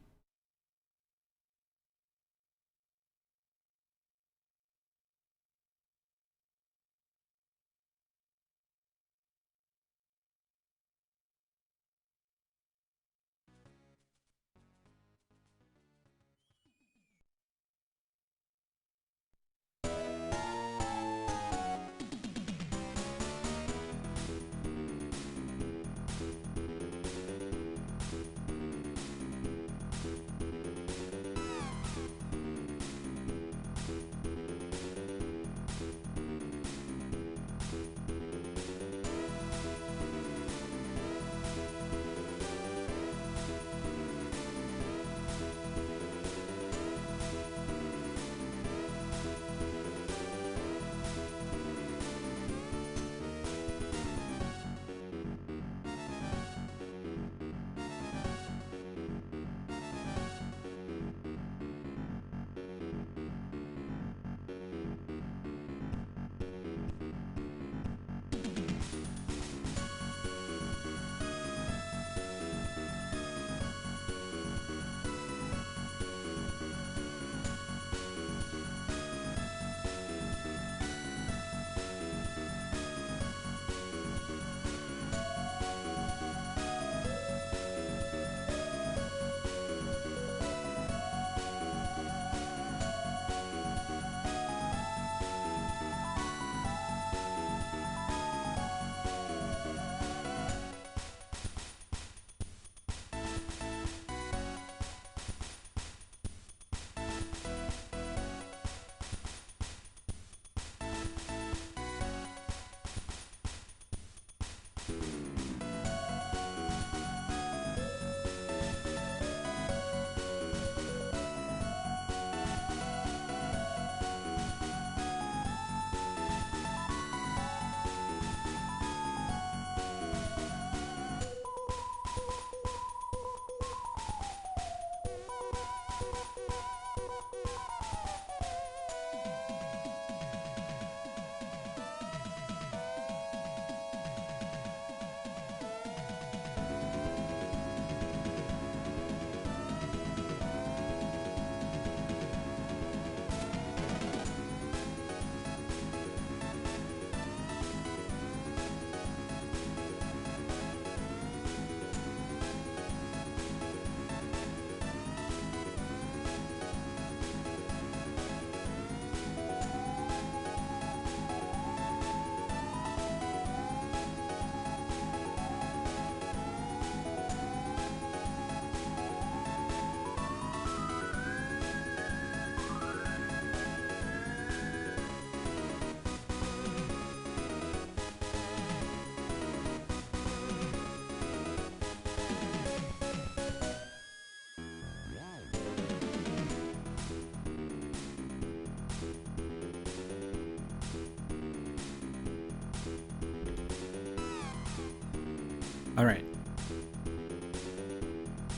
All right.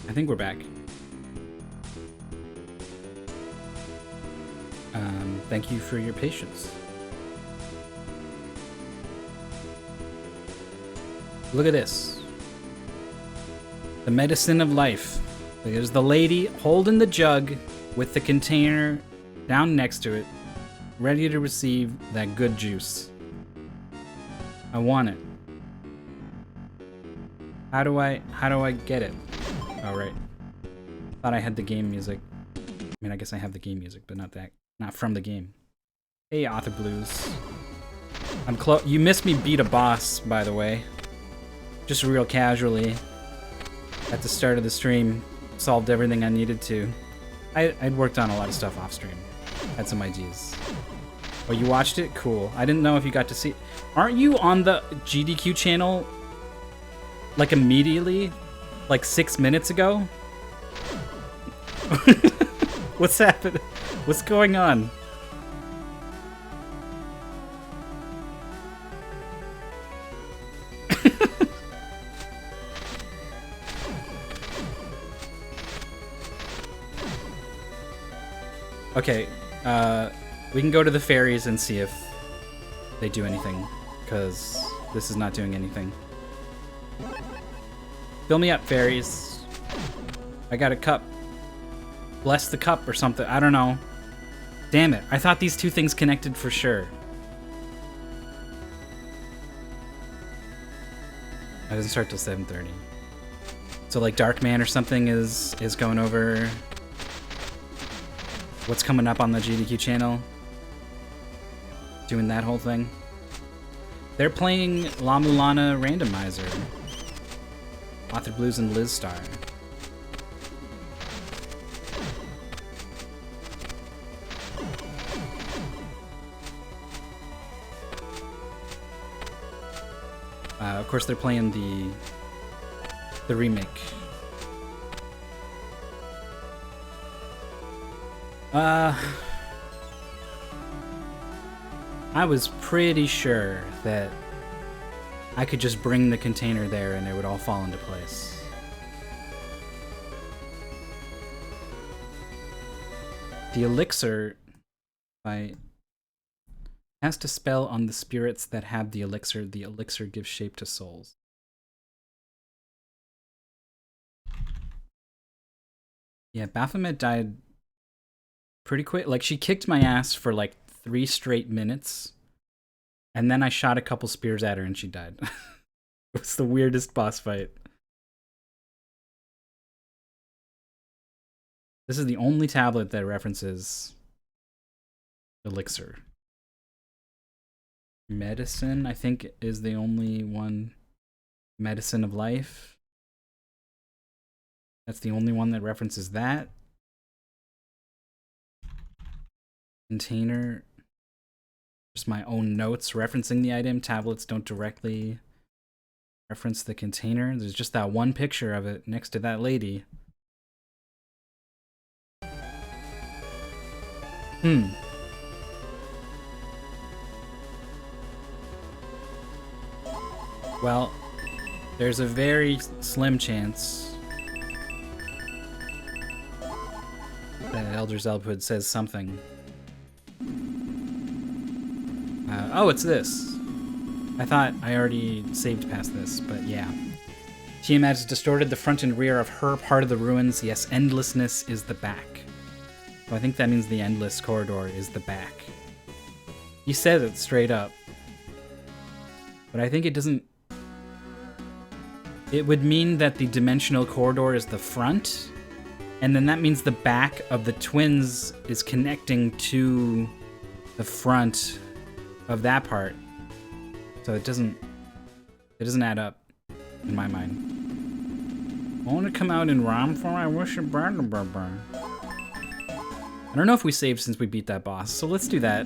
I think we're back. Thank you for your patience. Look at this. The medicine of life. There's the lady holding the jug with the container down next to it, ready to receive that good juice. I want it. How do I get it? Oh, right. Thought I had the game music. I mean, I guess I have the game music, but not from the game. Hey, Author Blues. I'm close. You missed me beat a boss, by the way. Just real casually. At the start of the stream, solved everything I needed to. I'd worked on a lot of stuff off stream. Had some ideas. Oh, you watched it? Cool. I didn't know if you got to see. Aren't you on the GDQ channel? Like immediately? Like 6 minutes ago? What's happening? What's going on? Okay, we can go to the fairies and see if they do anything, because this is not doing anything. Fill me up, fairies. I got a cup. Bless the cup or something. I don't know. Damn it. I thought these two things connected for sure. It doesn't start till 7:30. So like Darkman or something is going over what's coming up on the GDQ channel. Doing that whole thing. They're playing Lu-Mulana Randomizer. Author Blues and Liz Star. Of course, they're playing the remake. I was pretty sure that I could just bring the container there and it would all fall into place. The elixir has to spell on the spirits that have the elixir gives shape to souls. Yeah, Baphomet died pretty quick. Like, she kicked my ass for like 3 straight minutes, and then I shot a couple spears at her and she died. It was the weirdest boss fight. This is the only tablet that references elixir. Medicine, I think, is the only one. Medicine of life. That's the only one that references that. Container. Just my own notes referencing the item. Tablets don't directly reference the container. There's just that one picture of it next to that lady. Well, there's a very slim chance that Elder Zelphood says something. Oh, it's this. I thought I already saved past this, but yeah. Tiamat has distorted the front and rear of her part of the ruins. Yes, endlessness is the back. So I think that means the endless corridor is the back. He said it straight up. But I think it doesn't... It would mean that the dimensional corridor is the front, and then that means the back of the twins is connecting to the front of that part. So it doesn't add up in my mind. I want to come out in ROM for I wish it burned. I don't know if we saved since we beat that boss, so let's do that.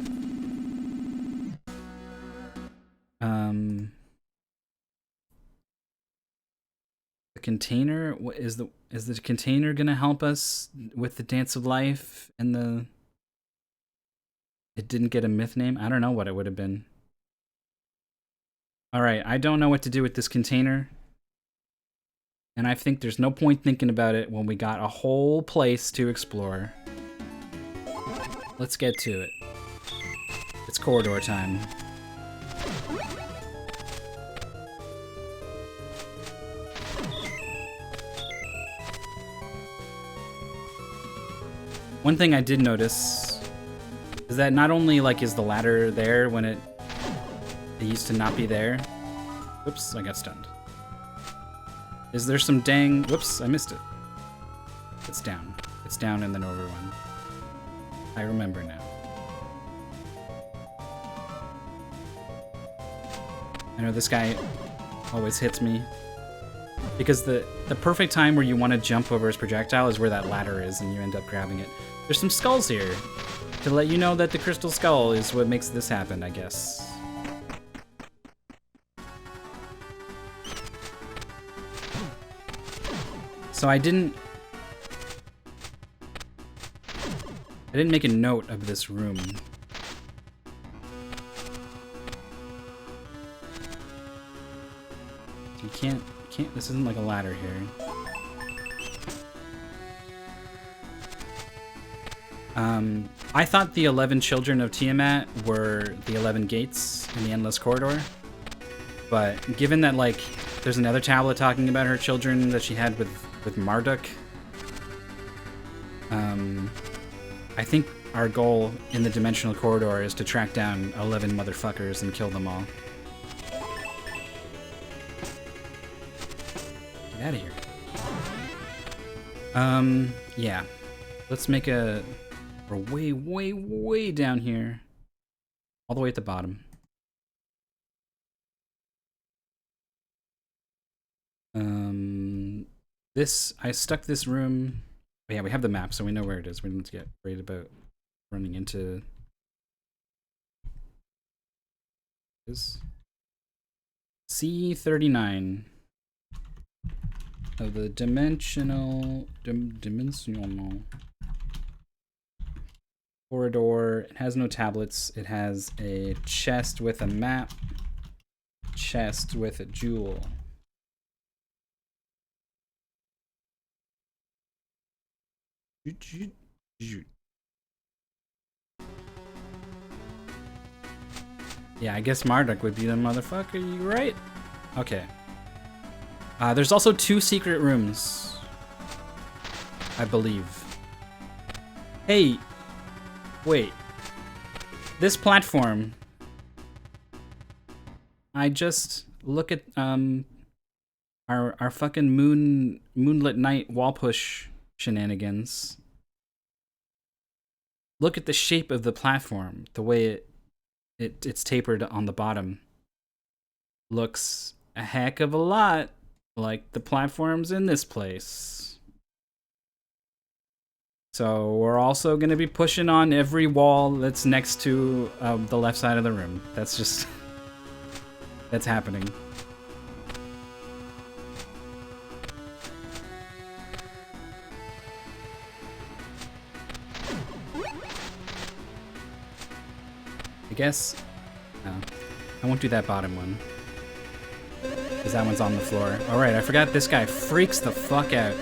The container, what is the container gonna help us with the Dance of Life and the... It didn't get a myth name? I don't know what it would have been. Alright, I don't know what to do with this container. And I think there's no point thinking about it when we got a whole place to explore. Let's get to it. It's corridor time. One thing I did notice is that not only like is the ladder there when it used to not be there. Whoops, I got stunned. Is there some dang... Whoops, I missed it. It's down. It's down and then over one. I remember now. I know this guy always hits me. Because the perfect time where you want to jump over his projectile is where that ladder is and you end up grabbing it. There's some skulls here to let you know that the crystal skull is what makes this happen, I guess. So I didn't make a note of this room. You can't, this isn't like a ladder here. I thought the 11 children of Tiamat were the 11 gates in the Endless Corridor. But given that, like, there's another tablet talking about her children that she had with Marduk, I think our goal in the Dimensional Corridor is to track down 11 motherfuckers and kill them all. Get out of here. Yeah. Let's make a... We're way, way, way down here. All the way at the bottom. I stuck this room... Oh, yeah, we have the map, so we know where it is. We don't need to get worried about running into... This C39 of the dimensional corridor. It has no tablets. It has a chest with a map, chest with a jewel. Yeah, I guess Marduk would be the motherfucker, you right? Okay. There's also 2 secret rooms, I believe. Hey, wait. This platform. I just look at our fucking moonlit night wall push shenanigans. Look at the shape of the platform, the way it's tapered on the bottom. Looks a heck of a lot like the platforms in this place. So we're also going to be pushing on every wall that's next to the left side of the room. That's just... that's happening. I guess... No. I won't do that bottom one. Because that one's on the floor. Alright, I forgot this guy freaks the fuck out.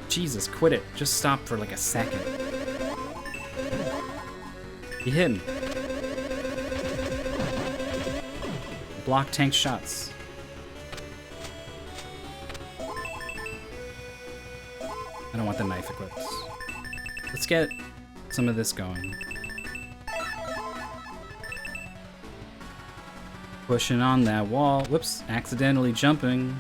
Jesus, quit it. Just stop for like a second. He hit him. Block tank shots. I don't want the knife equipped. Let's get some of this going. Pushing on that wall. Whoops, accidentally jumping.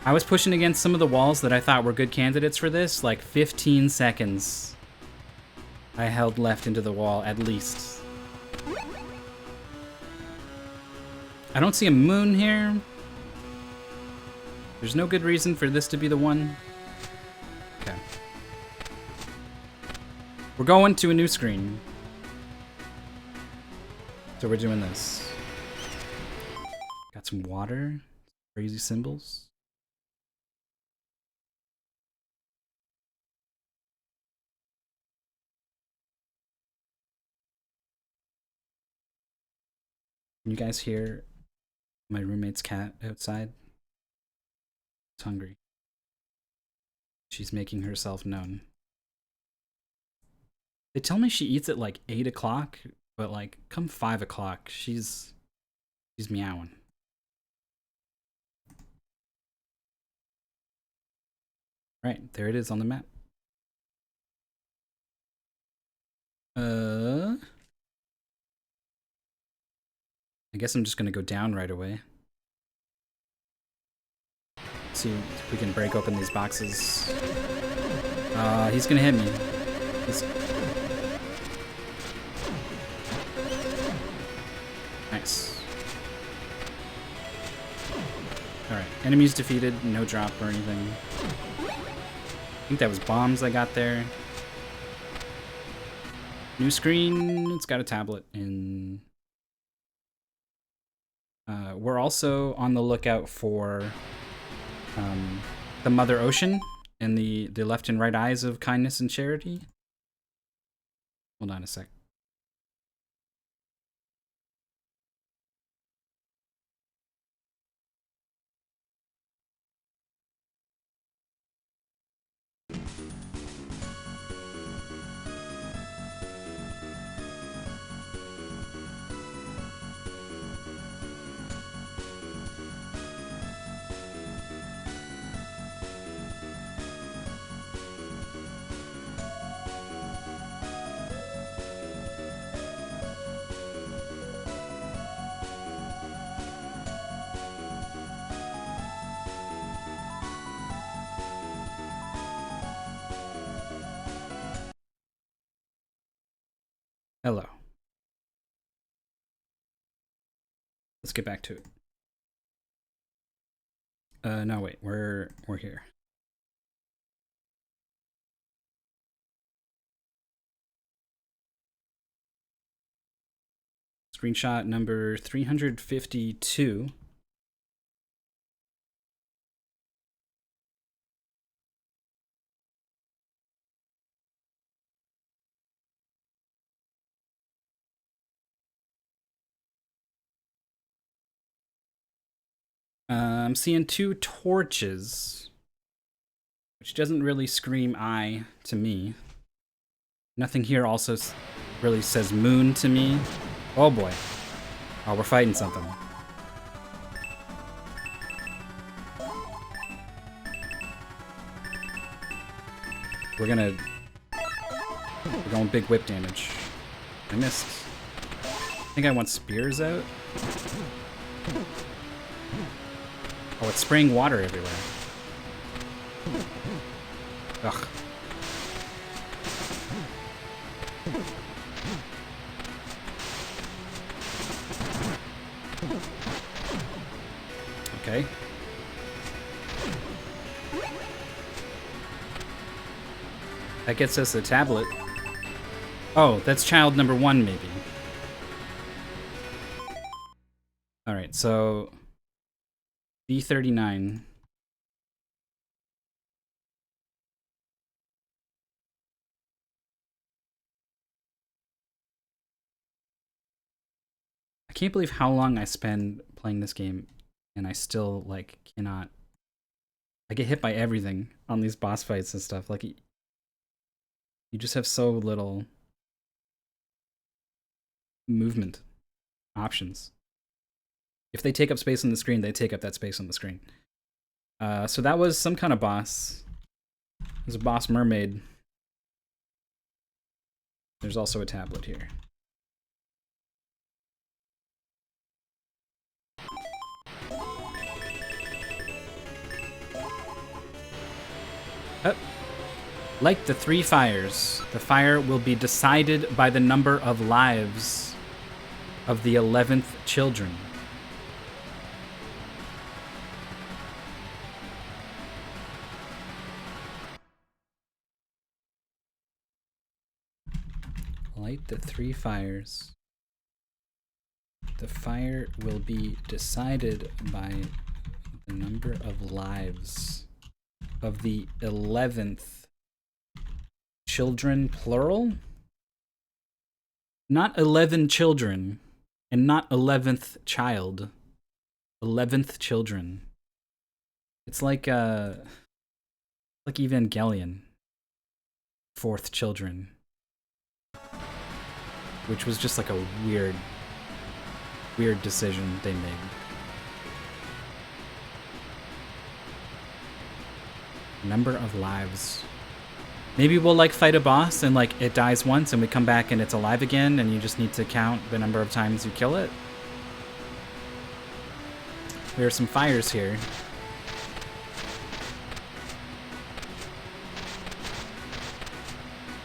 I was pushing against some of the walls that I thought were good candidates for this, like 15 seconds. I held left into the wall, at least. I don't see a moon here. There's no good reason for this to be the one. Okay. We're going to a new screen. So we're doing this. Got some water. Crazy symbols. Can you guys hear my roommate's cat outside? It's hungry. She's making herself known. They tell me she eats at like 8 o'clock, but like come 5 o'clock, she's meowing. Right, there it is on the map. I guess I'm just gonna go down right away. See if we can break open these boxes. He's gonna hit me. Nice. Alright, enemies defeated, no drop or anything. I think that was bombs I got there. New screen, it's got a tablet in. We're also on the lookout for the Mother Ocean and the left and right eyes of kindness and charity. Hold on a sec. Hello. Let's get back to it. No, wait, we're here. Screenshot number 352. I'm seeing 2 torches, which doesn't really scream eye to me. Nothing here also really says moon to me. Oh boy. Oh, we're fighting something. We're going big whip damage. I missed. I think I want spears out. Oh, it's spraying water everywhere. Ugh. Okay. That gets us a tablet. Oh, that's child number 1, maybe. Alright, so B39. I can't believe how long I spend playing this game and I still like cannot. I get hit by everything on these boss fights and stuff. Like you just have so little movement options. If they take up space on the screen, they take up that space on the screen. So that was some kind of boss. There's a boss mermaid. There's also a tablet here. Like the 3 fires, the fire will be decided by the number of lives of the 11th children. Light the 3 fires. The fire will be decided by the number of lives of the 11th children, plural? Not 11 children And not 11th child. 11th children. It's like Evangelion. 4th children. Which was just like a weird decision they made. Number of lives. Maybe we'll like fight a boss and like it dies once and we come back and it's alive again and you just need to count the number of times you kill it. There are some fires here.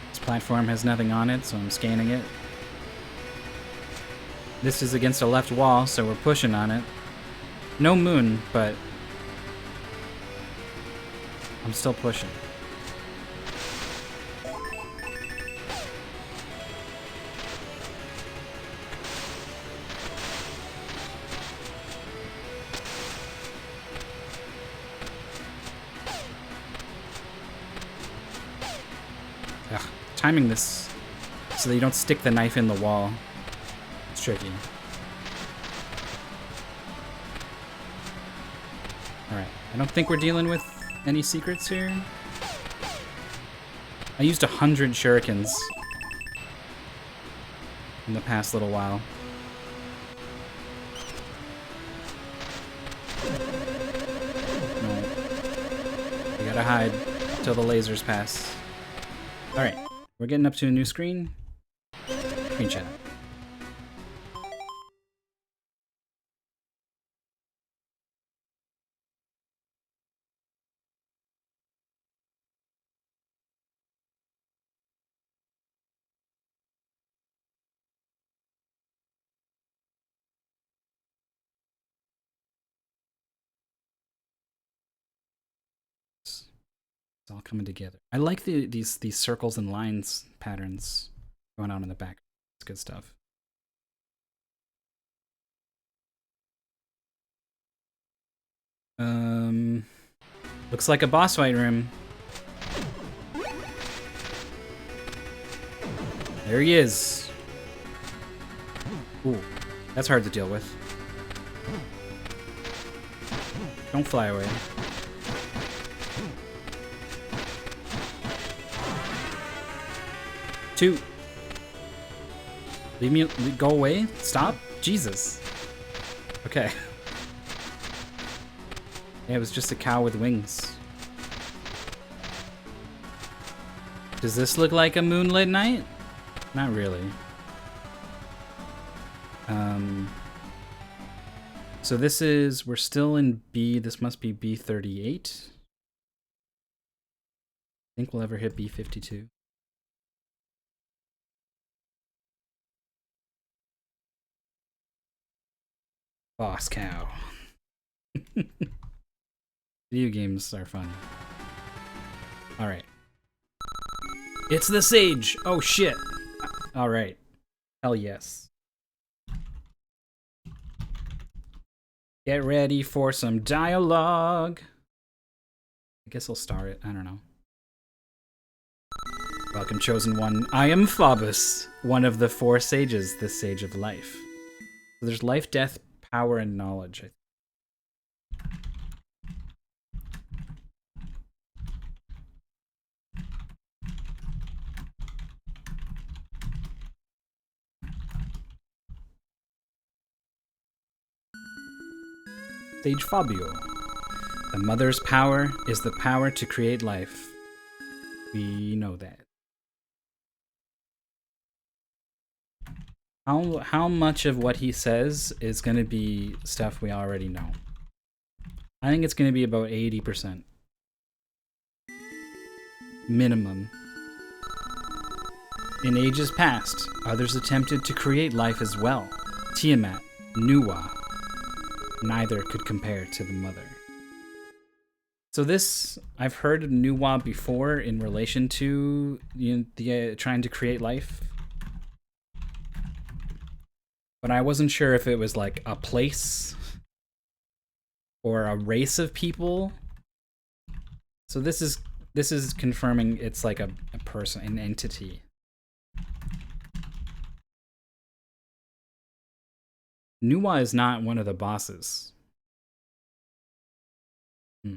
This platform has nothing on it, so I'm scanning it. This is against a left wall, so we're pushing on it. No moon, but I'm still pushing. Ugh, timing this so that you don't stick the knife in the wall. It's tricky. Alright, I don't think we're dealing with any secrets here. I used 100 shurikens in the past little while. No. We gotta hide till the lasers pass. Alright, we're getting up to a new screen. Screenshot. It's all coming together. I like these circles and lines patterns going on in the back. It's good stuff. Looks like a boss fight room. There he is. Ooh, that's hard to deal with. Don't fly away. Two. Leave me. Go away. Stop. Jesus. Okay. Yeah, it was just a cow with wings. Does this look like a moonlit night? Not really. So this is, we're still in B, this must be B38. Think we'll ever hit B52. Boss cow. Video games are fun. Alright. It's the sage! Oh shit! Alright. Hell yes. Get ready for some dialogue. I guess I'll start it. I don't know. Welcome, Chosen One. I am Phobos, one of the 4 sages, the Sage of Life. So there's life, death, power, and knowledge. Sage Fabio. The mother's power is the power to create life. We know that. How much of what he says is going to be stuff we already know? I think it's going to be about 80%. Minimum. In ages past, others attempted to create life as well. Tiamat, Nuwa. Neither could compare to the mother. So this, I've heard of Nuwa before in relation to the trying to create life. But I wasn't sure if it was like a place or a race of people. So this is confirming it's like a person, an entity. Nuwa is not one of the bosses. Hmm.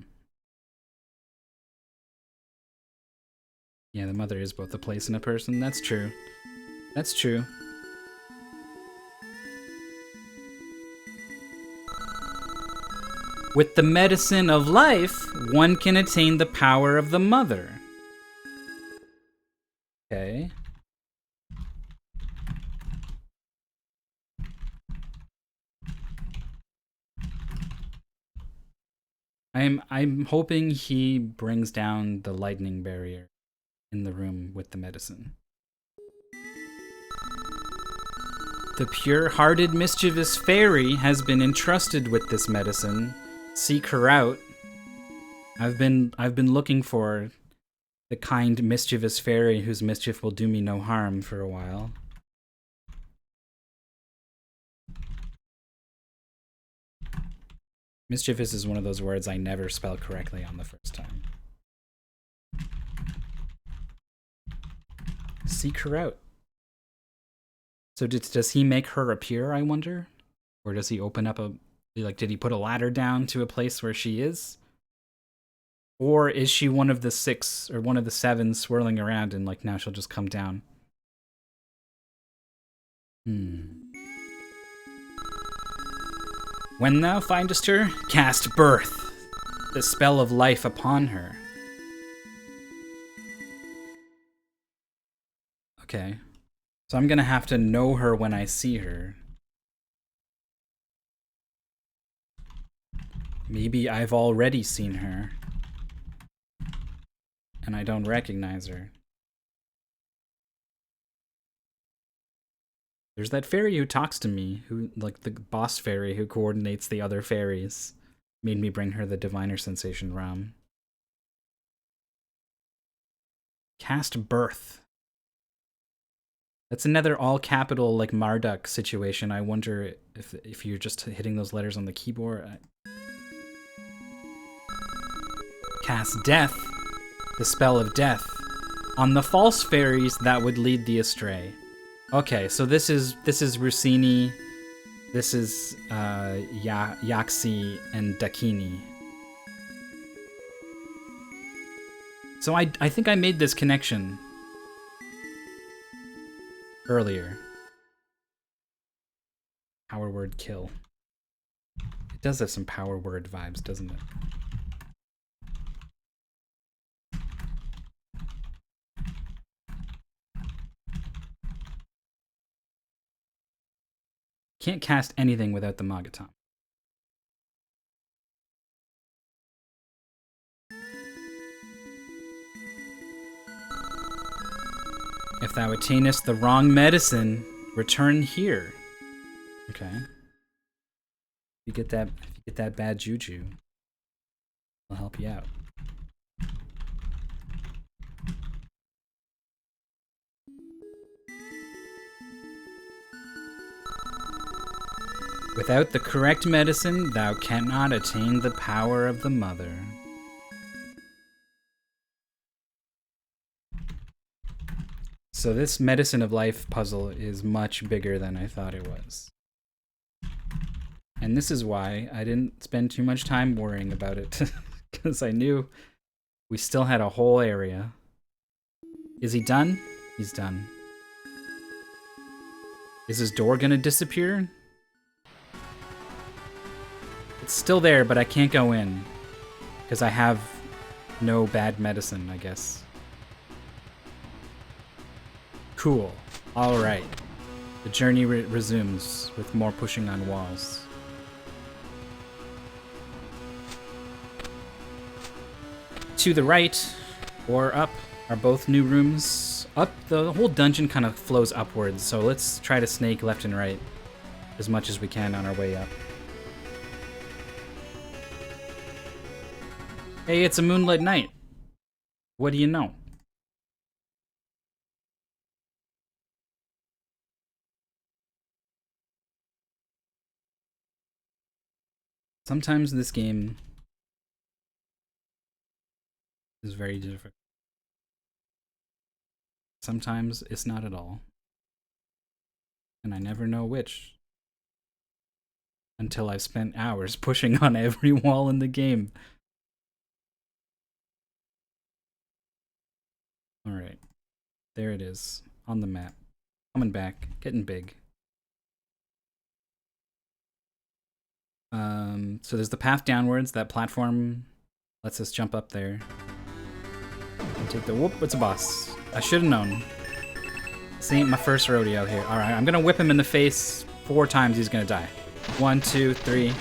Yeah, the mother is both a place and a person. That's true. That's true. With the medicine of life, one can attain the power of the mother. Okay. I'm hoping he brings down the lightning barrier in the room with the medicine. The pure-hearted mischievous fairy has been entrusted with this medicine. Seek her out. I've been looking for the kind mischievous fairy whose mischief will do me no harm for a while. Mischievous is one of those words I never spell correctly on the first time. Seek her out. So does he make her appear, I wonder? Or does he open up a... Like, did he put a ladder down to a place where she is? Or is she one of the 6 or one of the 7 swirling around and, like, now she'll just come down? When thou findest her, cast birth, the spell of life upon her. Okay. So I'm gonna have to know her when I see her. Maybe I've already seen her. And I don't recognize her. There's that fairy who talks to me, who, like, the boss fairy who coordinates the other fairies. Made me bring her the diviner sensation realm. Cast birth. That's another all capital, like, Marduk situation. I wonder if you're just hitting those letters on the keyboard. Cast death, the spell of death, on the false fairies that would lead thee astray. Okay, so this is Rossini, this is Yaxi and Dakini. So I think I made this connection earlier. Power word kill. It does have some power word vibes, doesn't it? Can't cast anything without the Magaton. If thou attainest the wrong medicine, return here. Okay. If you get that bad juju, I'll help you out. Without the correct medicine, thou cannot attain the power of the mother. So this medicine of life puzzle is much bigger than I thought it was. And this is why I didn't spend too much time worrying about it, because I knew we still had a whole area. Is he done? He's done. Is his door gonna disappear? It's still there, but I can't go in. Because I have no bad medicine, I guess. Cool. Alright. The journey resumes with more pushing on walls. To the right, or up, are both new rooms. Up, the whole dungeon kind of flows upwards, so let's try to snake left and right as much as we can on our way up. Hey, it's a moonlit night. What do you know? Sometimes this game is very difficult. Sometimes it's not at all. And I never know which. until I've spent hours pushing on every wall in the game. Alright. There it is. On the map. Coming back. Getting big. So there's the path downwards. That platform lets us jump up there. And take the whoop. It's a boss. I should have known. This ain't my first rodeo here. Alright, I'm gonna whip him in the face 4 times. He's gonna die. 1, 2, 3.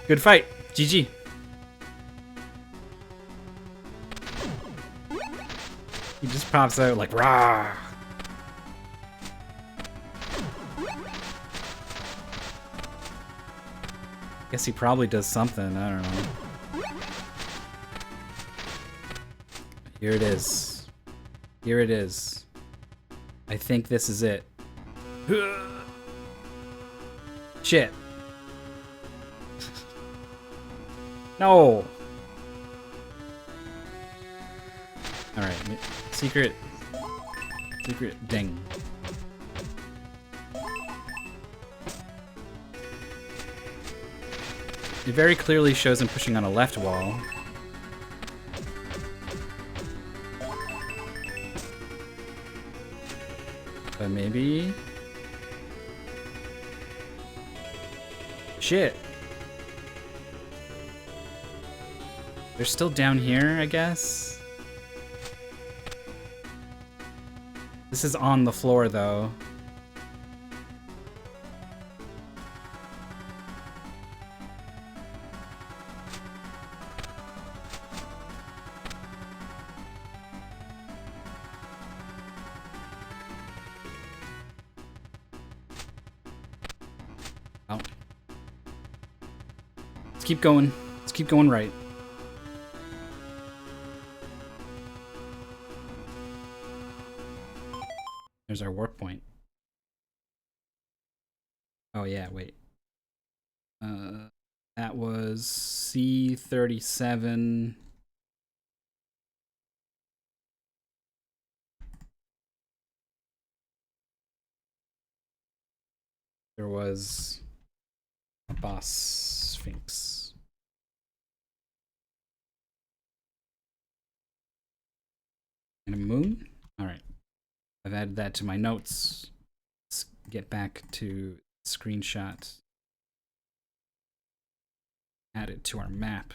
Good fight. GG. He just pops out like, rah! Guess he probably does something, I don't know. Here it is. Here it is. I think this is it. Shit. No! Alright, secret ding. It very clearly shows him pushing on a left wall. But maybe... Shit. They're still down here, I guess? This is on the floor, though. Oh. Let's keep going. Let's keep going right. There's our warp point. Oh yeah, wait. That was C37. There was a boss sphinx. And a moon? Alright. I've added that to my notes. Let's get back to screenshot. Add it to our map.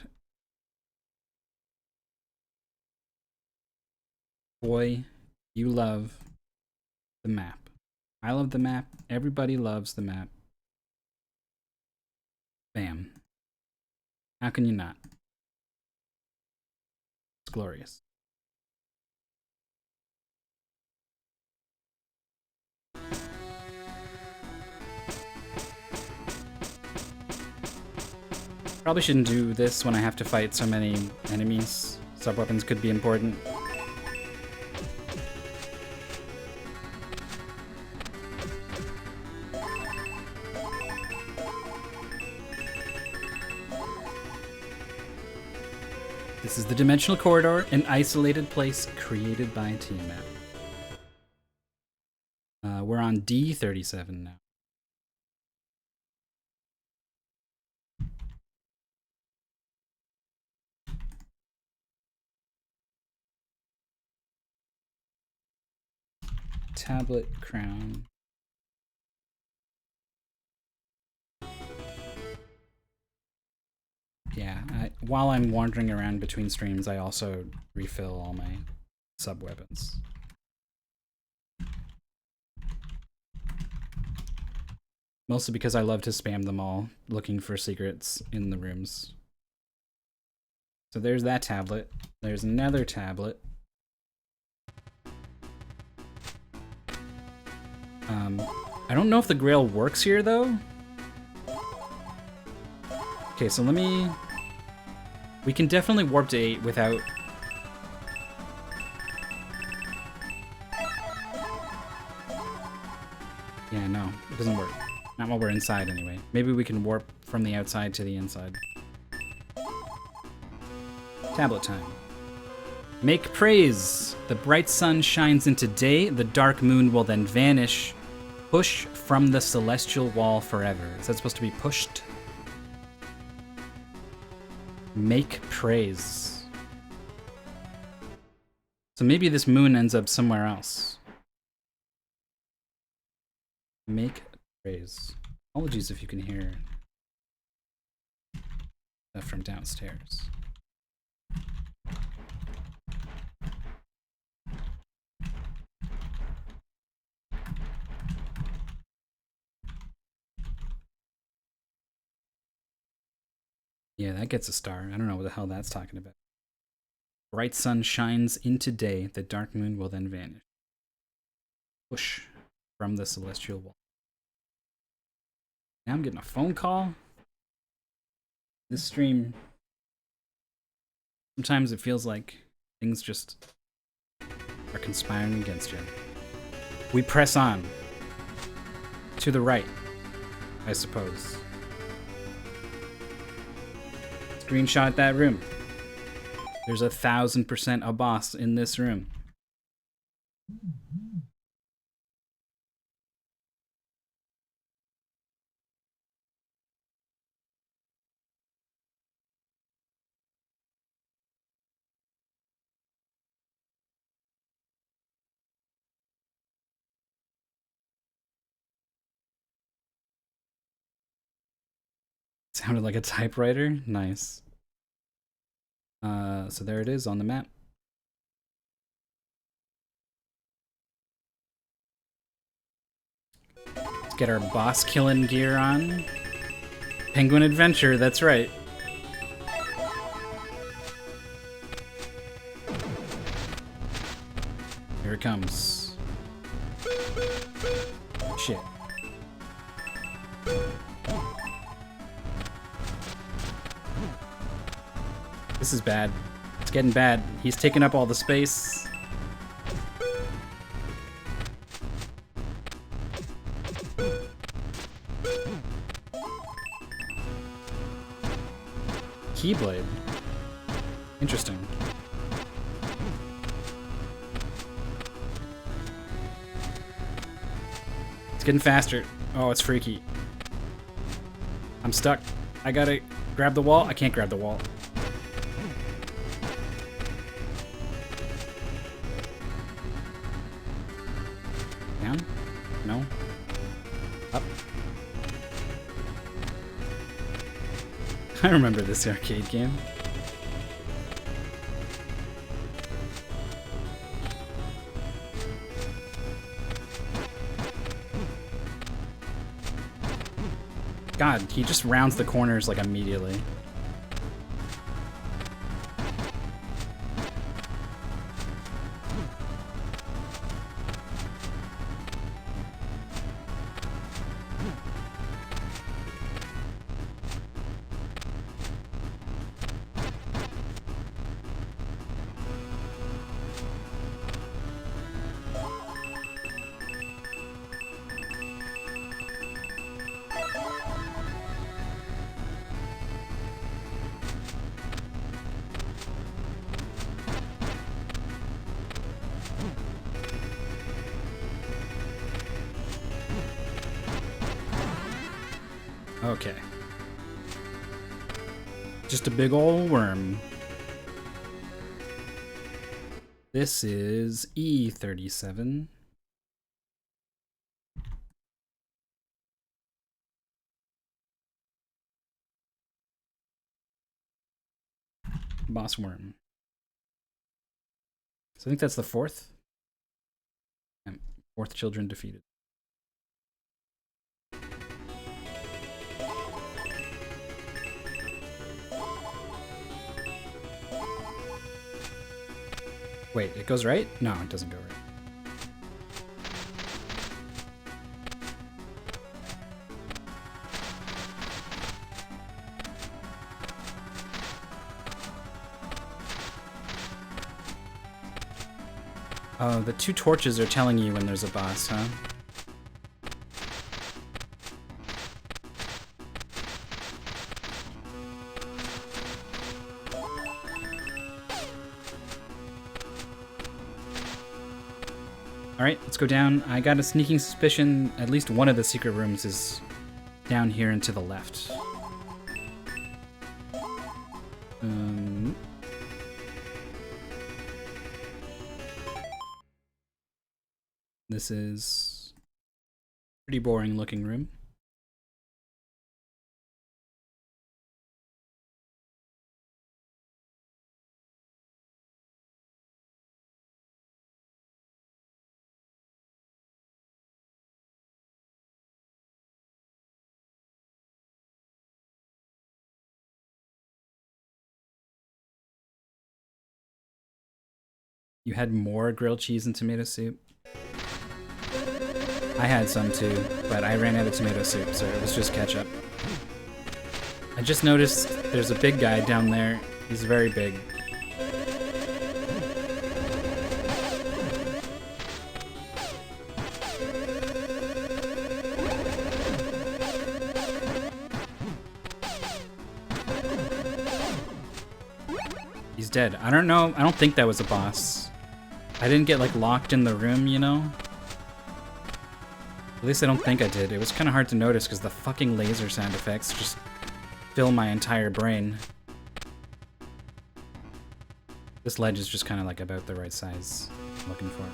Boy, you love the map. I love the map. Everybody loves the map. Bam. How can you not? It's glorious. Probably shouldn't do this when I have to fight so many enemies. Sub-weapons could be important. This is the Dimensional Corridor, an isolated place created by Tiamat. We're on D37 now. Tablet crown. Yeah, while I'm wandering around between streams, I also refill all my sub-weapons. Mostly because I love to spam them all, looking for secrets in the rooms. So there's that tablet. There's another tablet. I don't know if the Grail works here, though. Okay, so let me... We can definitely warp to 8 without... Yeah, no, it doesn't work. Not while we're inside, anyway. Maybe we can warp from the outside to the inside. Tablet time. Make praise. The bright sun shines into day, the dark moon will then vanish. Push from the celestial wall forever. Is that supposed to be pushed? Make praise. So maybe this moon ends up somewhere else. Make praise. Apologies if you can hear stuff from downstairs. Yeah, that gets a star. I don't know what the hell that's talking about. Bright sun shines into day, the dark moon will then vanish. Push from the celestial wall. Now I'm getting a phone call. This stream, sometimes it feels like things just are conspiring against you. We press on. To the right, I suppose. Screenshot that room. There's 1000% a boss in this room. Sounded like a typewriter. Nice. So there it is on the map. Let's get our boss killing gear on. Penguin Adventure, that's right. Here it comes. Shit. This is bad. It's getting bad. He's taking up all the space. Keyblade. Interesting. It's getting faster. Oh, it's freaky. I'm stuck. I gotta grab the wall. I can't grab the wall. Down? No. Up. I remember this arcade game. God, he just rounds the corners like immediately. Okay. Just a big old worm. This is E37. Boss worm. So I think that's the fourth. And fourth children defeated. Wait, it goes right? No, it doesn't go right. Oh, the two torches are telling you when there's a boss, huh? Alright, let's go down. I got a sneaking suspicion at least one of the secret rooms is down here and to the left. This is a pretty boring looking room. You had more grilled cheese and tomato soup? I had some too, but I ran out of tomato soup, so it was just ketchup. I just noticed there's a big guy down there. He's very big. He's dead. I don't know. I don't think that was a boss. I didn't get like locked in the room, you know? At least I don't think I did. It was kind of hard to notice because the fucking laser sound effects just fill my entire brain. This ledge is just kind of like about the right size I'm looking for.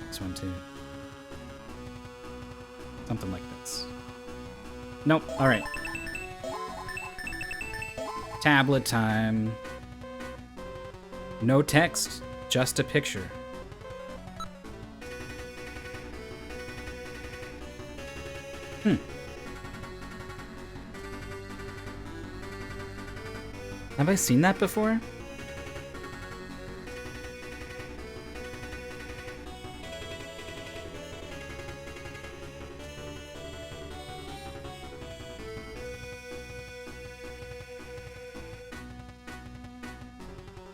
This one too. Something like this. Nope. Alright. Tablet time. No text, just a picture. Have I seen that before?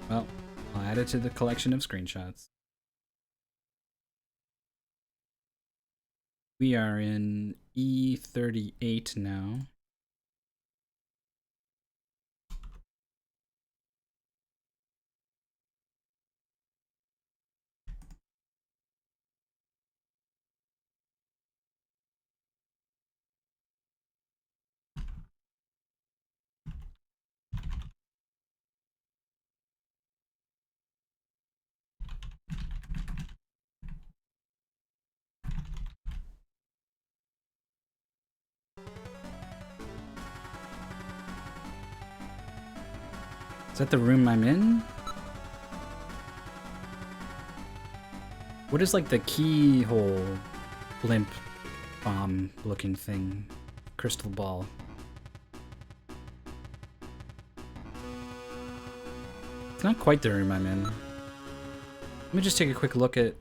Well, I'll add it to the collection of screenshots. We are in E38 now. Is that the room I'm in? What is like the keyhole blimp bomb looking thing? Crystal ball. It's not quite the room I'm in. Let me just take a quick look at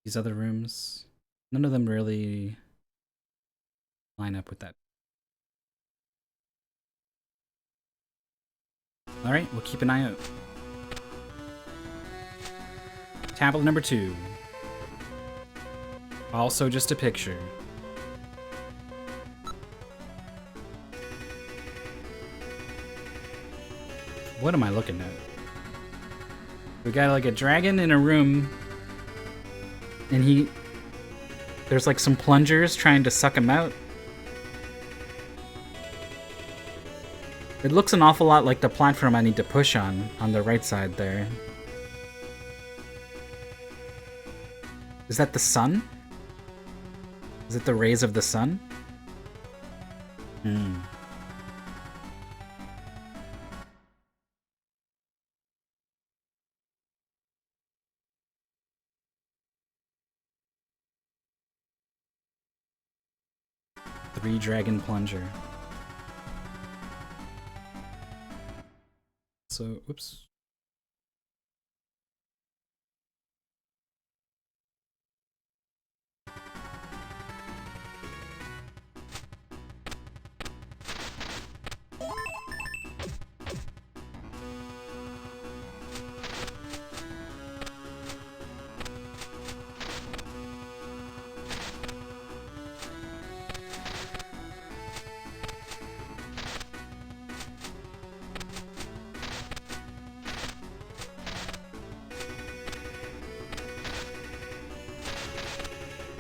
these other rooms. None of them really line up with that. Alright, we'll keep an eye out. Tablet number 2. Also just a picture. What am I looking at? We got like a dragon in a room, and there's like some plungers trying to suck him out. It looks an awful lot like the platform I need to push on the right side there. Is that the sun? Is it the rays of the sun? Hmm. Three dragon plunger. So, oops.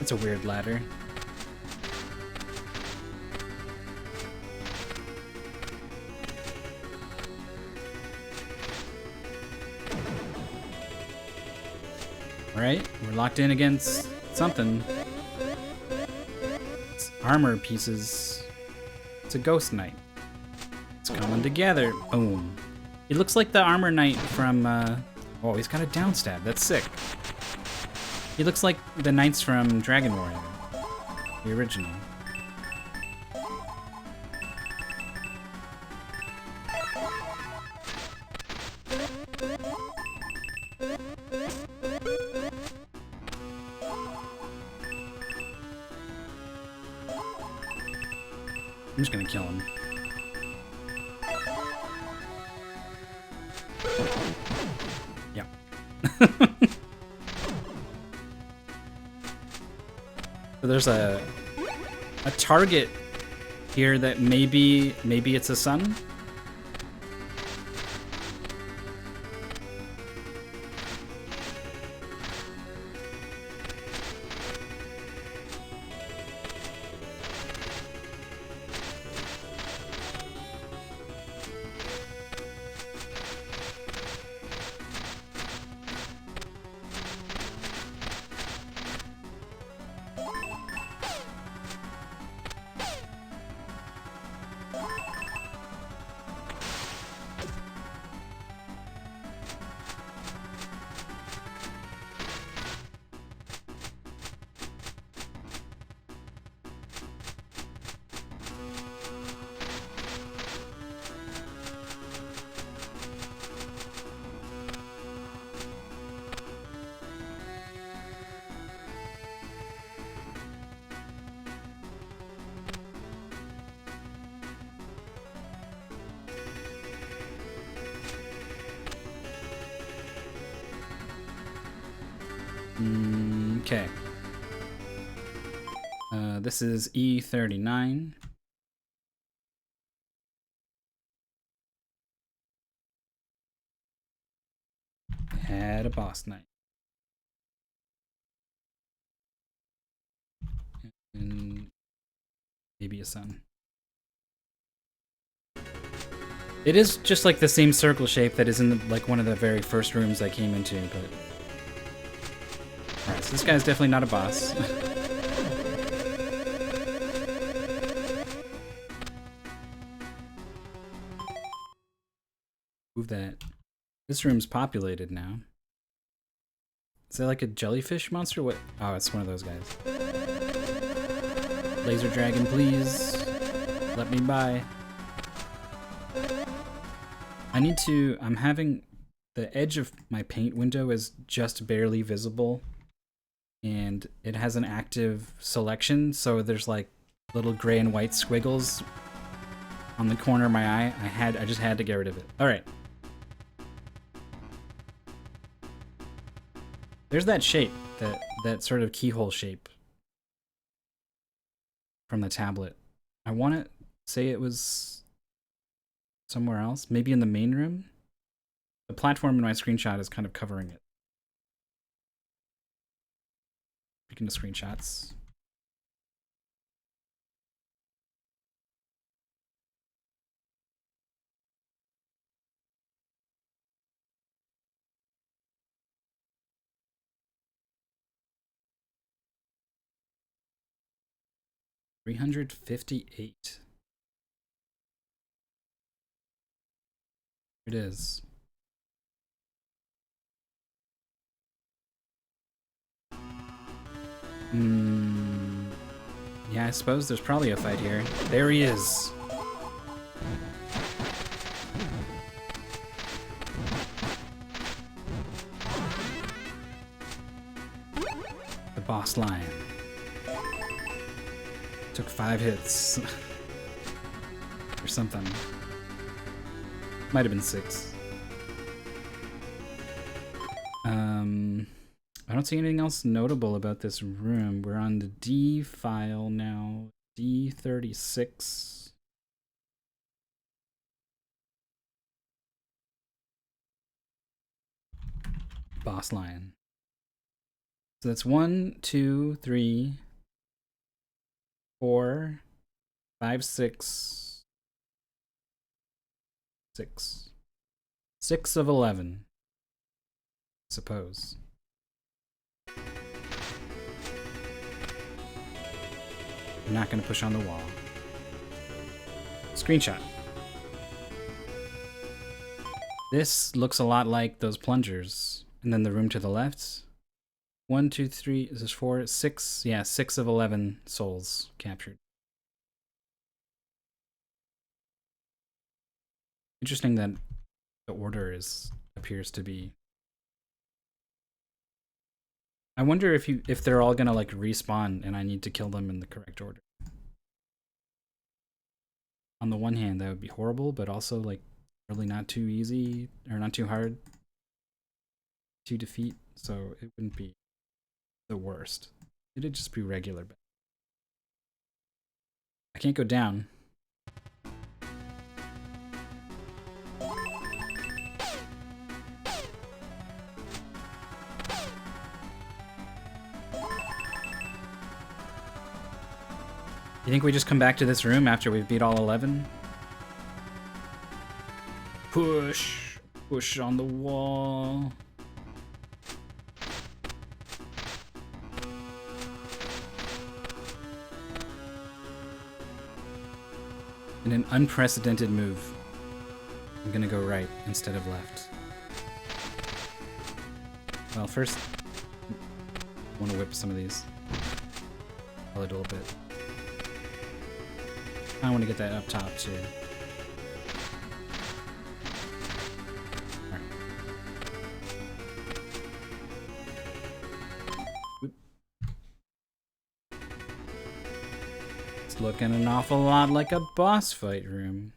It's a weird ladder. Alright, we're locked in against something. It's armor pieces. It's a ghost knight. It's coming together. Boom. He looks like the armor knight from, oh, he's got a downstab. That's sick. He looks like the knights from Dragon Warrior. The original. I'm just gonna kill him. Yeah. So there's a target here that maybe it's a sun. Okay. This is E39. Had a boss knight. And maybe a sun. It is just like the same circle shape that is in the, like one of the very first rooms I came into, but... Alright, so this guy's definitely not a boss. Move that. This room's populated now. Is that like a jellyfish monster? What? Oh, it's one of those guys. Laser dragon, please. Let me by. I need to... I'm having... The edge of my paint window is just barely visible. And it has an active selection, so there's like little gray and white squiggles on the corner of my eye. I just had to get rid of it. Alright. There's that shape, that sort of keyhole shape from the tablet. I want to say it was somewhere else, maybe in the main room. The platform in my screenshot is kind of covering it. Speaking of screenshots. $358. It is. Yeah, I suppose there's probably a fight here. There he is. The boss lion. Took 5 hits. Or something. Might have been 6. I don't see anything else notable about this room. We're on the D file now. D36. Boss lion. So that's 1, 2, 3, 4, 5, 6, 6. 6 of 11, I suppose. I'm not going to push on the wall. Screenshot. This looks a lot like those plungers. And then the room to the left. 1, 2, 3, is this 4, 6? Yeah, 6 of 11 souls captured. Interesting that the order appears to be. I wonder if they're all gonna like respawn and I need to kill them in the correct order. On the one hand, that would be horrible, but also like really not too easy or not too hard to defeat, so it wouldn't be the worst. It'd just be regular. I can't go down. You think we just come back to this room after we've beat all 11? Push! Push on the wall. In an unprecedented move, I'm gonna go right instead of left. Well, first, I want to whip some of these. A little bit. I want to get that up top too. Right. It's looking an awful lot like a boss fight room.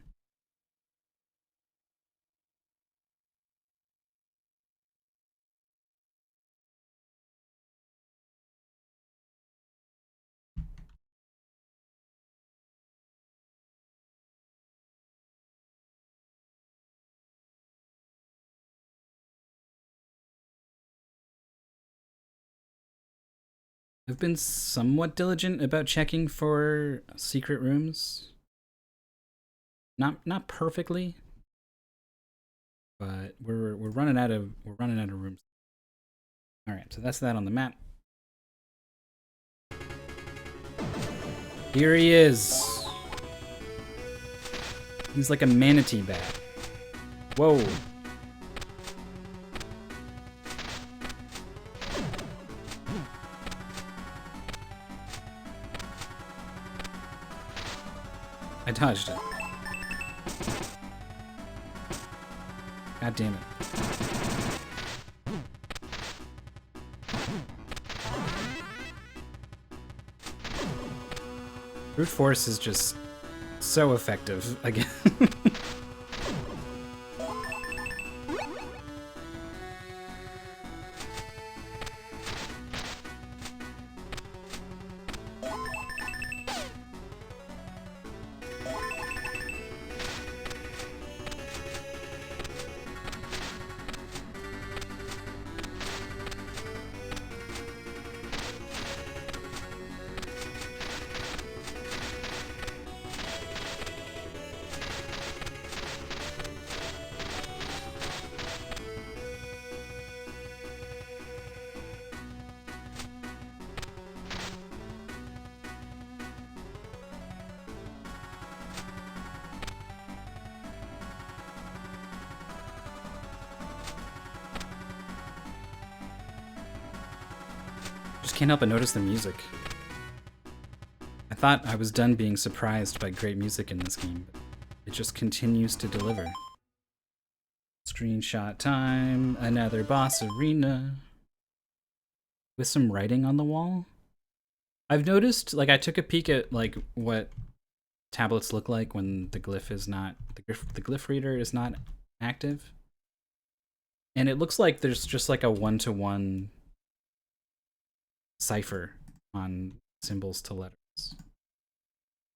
I've been somewhat diligent about checking for secret rooms. Not perfectly, but we're running out of rooms. All right, so that's that on the map. Here he is. He's like a manatee bat. Whoa. I dodged it. God damn it. Brute force is just so effective again. Just can't help but notice the music. I thought I was done being surprised by great music in this game, but it just continues to deliver. Screenshot time, another boss arena. With some writing on the wall. I've noticed, like, I took a peek at, like, what tablets look like when the glyph is not, the glyph reader is not active. And it looks like there's just like a one-to-one cipher on symbols to letters.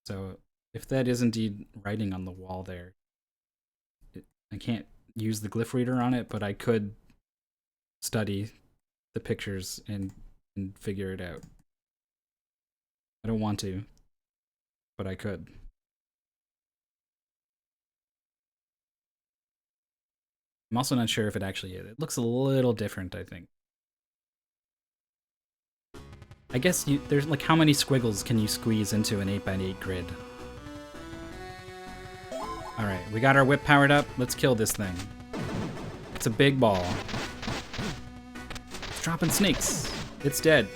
So if that is indeed writing on the wall there, I can't use the glyph reader on it, but I could study the pictures and and figure it out. I don't want to, but I could. I'm also not sure if it actually is. It looks a little different, I think. I guess there's like, how many squiggles can you squeeze into an 8x8 grid? Alright, we got our whip powered up. Let's kill this thing. It's a big ball. It's dropping snakes. It's dead.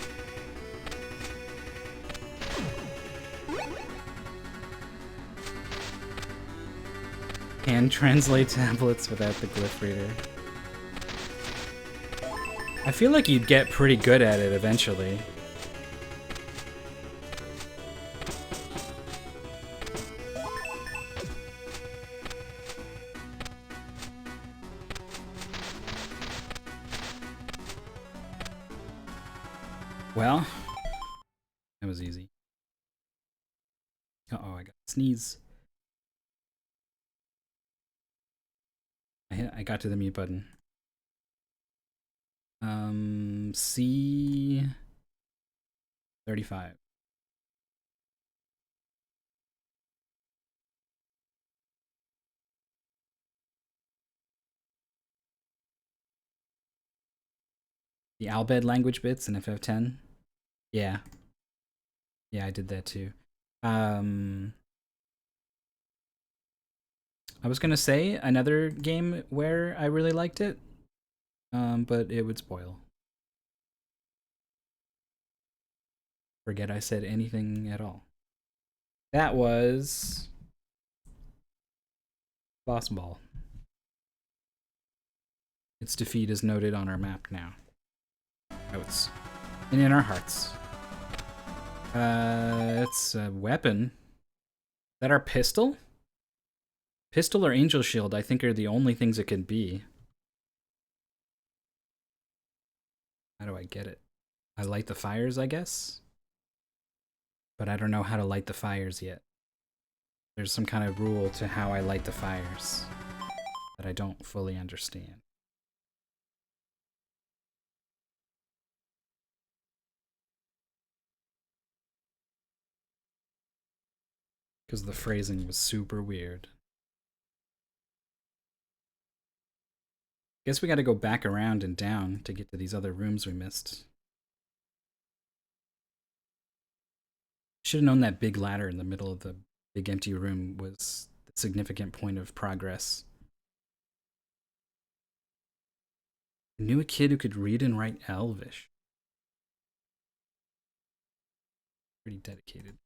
Can translate tablets without the glyph reader. I feel like you'd get pretty good at it eventually. Well, that was easy. Uh-oh, I got to sneeze. I got to the mute button. C 35. The Albed language bits in FF10. Yeah. Yeah, I did that too. I was gonna say another game where I really liked it, but it would spoil. Forget I said anything at all. That was Boss Ball. Its defeat is noted on our map now. Notes. And in our hearts. It's a weapon. Is that our pistol? Pistol or Angel Shield, I think, are the only things it can be. How do I get it? I light the fires, I guess? But I don't know how to light the fires yet. There's some kind of rule to how I light the fires that I don't fully understand. Because the phrasing was super weird. Guess we gotta go back around and down to get to these other rooms we missed. Should have known that big ladder in the middle of the big empty room was a significant point of progress. I knew a kid who could read and write Elvish. Pretty dedicated.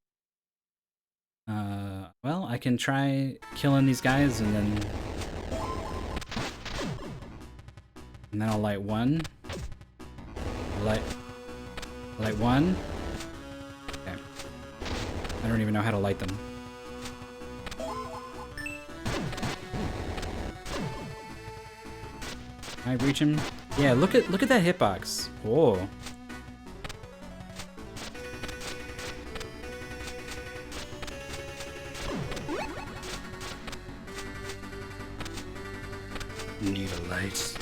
Well, I can try killing these guys and then I'll light one. Light one. Okay. I don't even know how to light them. Can I reach him? Yeah, look at that hitbox. Whoa. Need a light.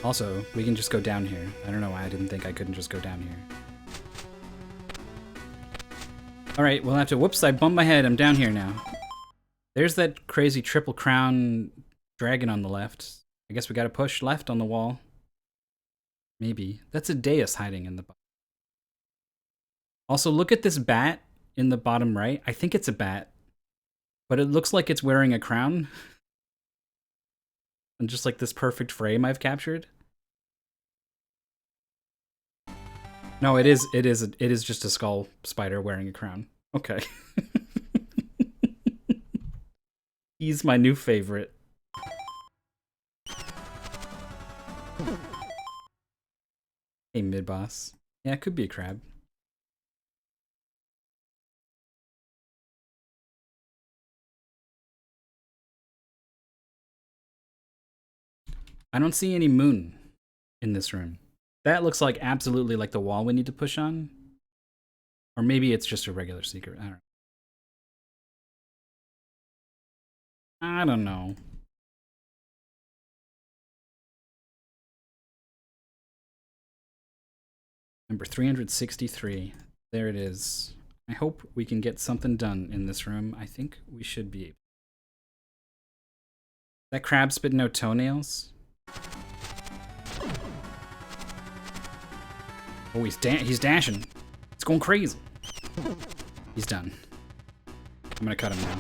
Also, we can just go down here. I don't know why I didn't think I couldn't just go down here. Alright, we'll have to... Whoops, I bumped my head. I'm down here now. There's that crazy triple crown dragon on the left. I guess we gotta push left on the wall. Maybe. That's a dais hiding in the bottom. Also, look at this bat in the bottom right. I think it's a bat. But it looks like it's wearing a crown. And just like this perfect frame I've captured. No, it is just a skull spider wearing a crown. Okay. He's my new favorite. Hey, mid-boss. Yeah, it could be a crab. I don't see any moon in this room. That looks like absolutely like the wall we need to push on. Or maybe it's just a regular secret. I don't know. I don't know. Number 363. There it is. I hope we can get something done in this room. I think we should be. That crab spit no toenails? Oh, he's dashing. It's going crazy. He's done. I'm gonna cut him now.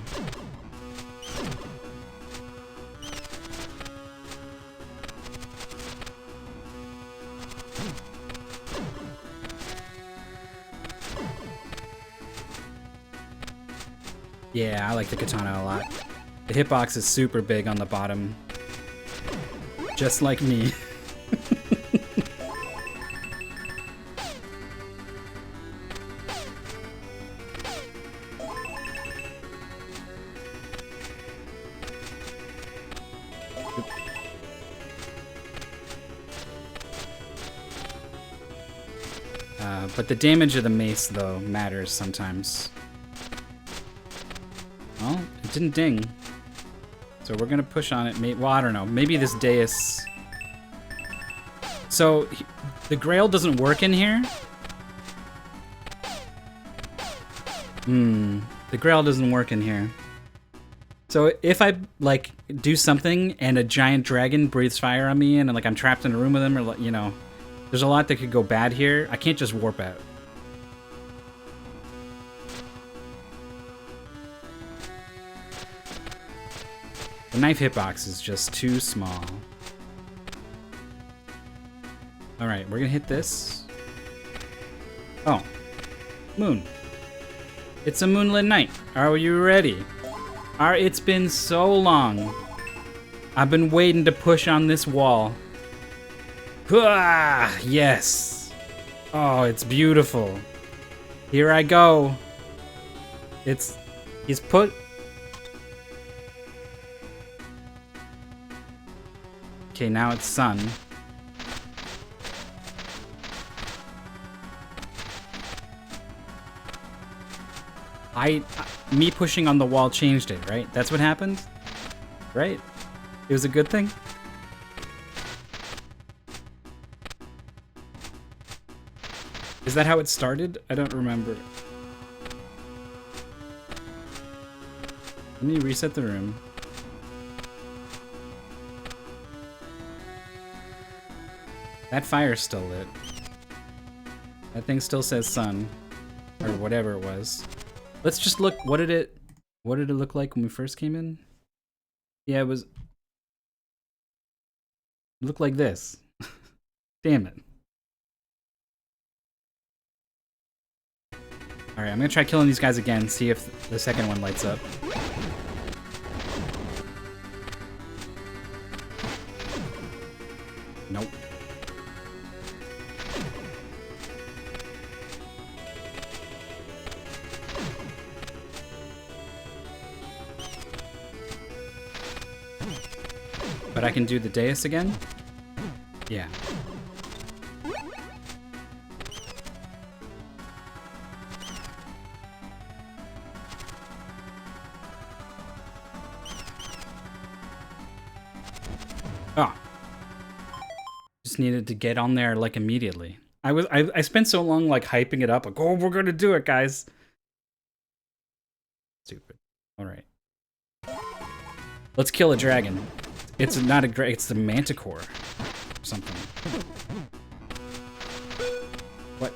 Yeah, I like the katana a lot. The hitbox is super big on the bottom. Just like me. But the damage of the mace, though, matters sometimes. Well, it didn't ding. So we're gonna push on it. Well, I don't know. Maybe this dais... So, the Grail doesn't work in here? The Grail doesn't work in here. So if I, like, do something and a giant dragon breathes fire on me and, like, I'm trapped in a room with him, or, you know... There's a lot that could go bad here. I can't just warp out. The knife hitbox is just too small. Alright, we're gonna hit this. Oh. Moon. It's a moonlit night. Are you ready? It's been so long. I've been waiting to push on this wall. Ah, yes. Oh, it's beautiful. Here I go. He's put... Okay, now it's sun. Me pushing on the wall changed it, right? That's what happened? Right? It was a good thing? Is that how it started? I don't remember. Let me reset the room. That fire's still lit. That thing still says sun. Or whatever it was. Let's just look, what did it look like when we first came in? Yeah, it looked like this. Damn it. Alright, I'm gonna try killing these guys again, see if the second one lights up. Nope. But I can do the dais again? Yeah. Oh. Just needed to get on there, like, immediately. I spent so long, like, hyping it up, like, oh, we're gonna do it, guys. Stupid. Alright. Let's kill a dragon. It's not a it's the manticore. Or something. What?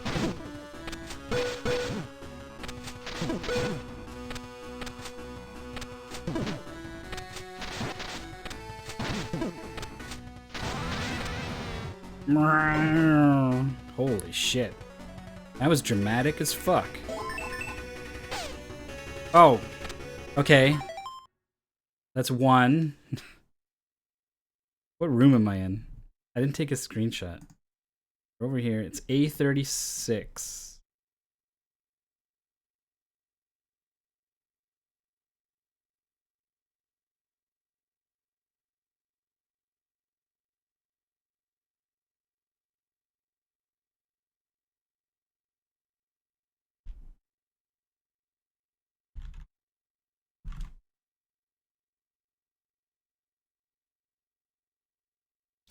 Holy shit. That was dramatic as fuck. Oh. Okay. That's one. What room am I in? I didn't take a screenshot. Over here, it's A36.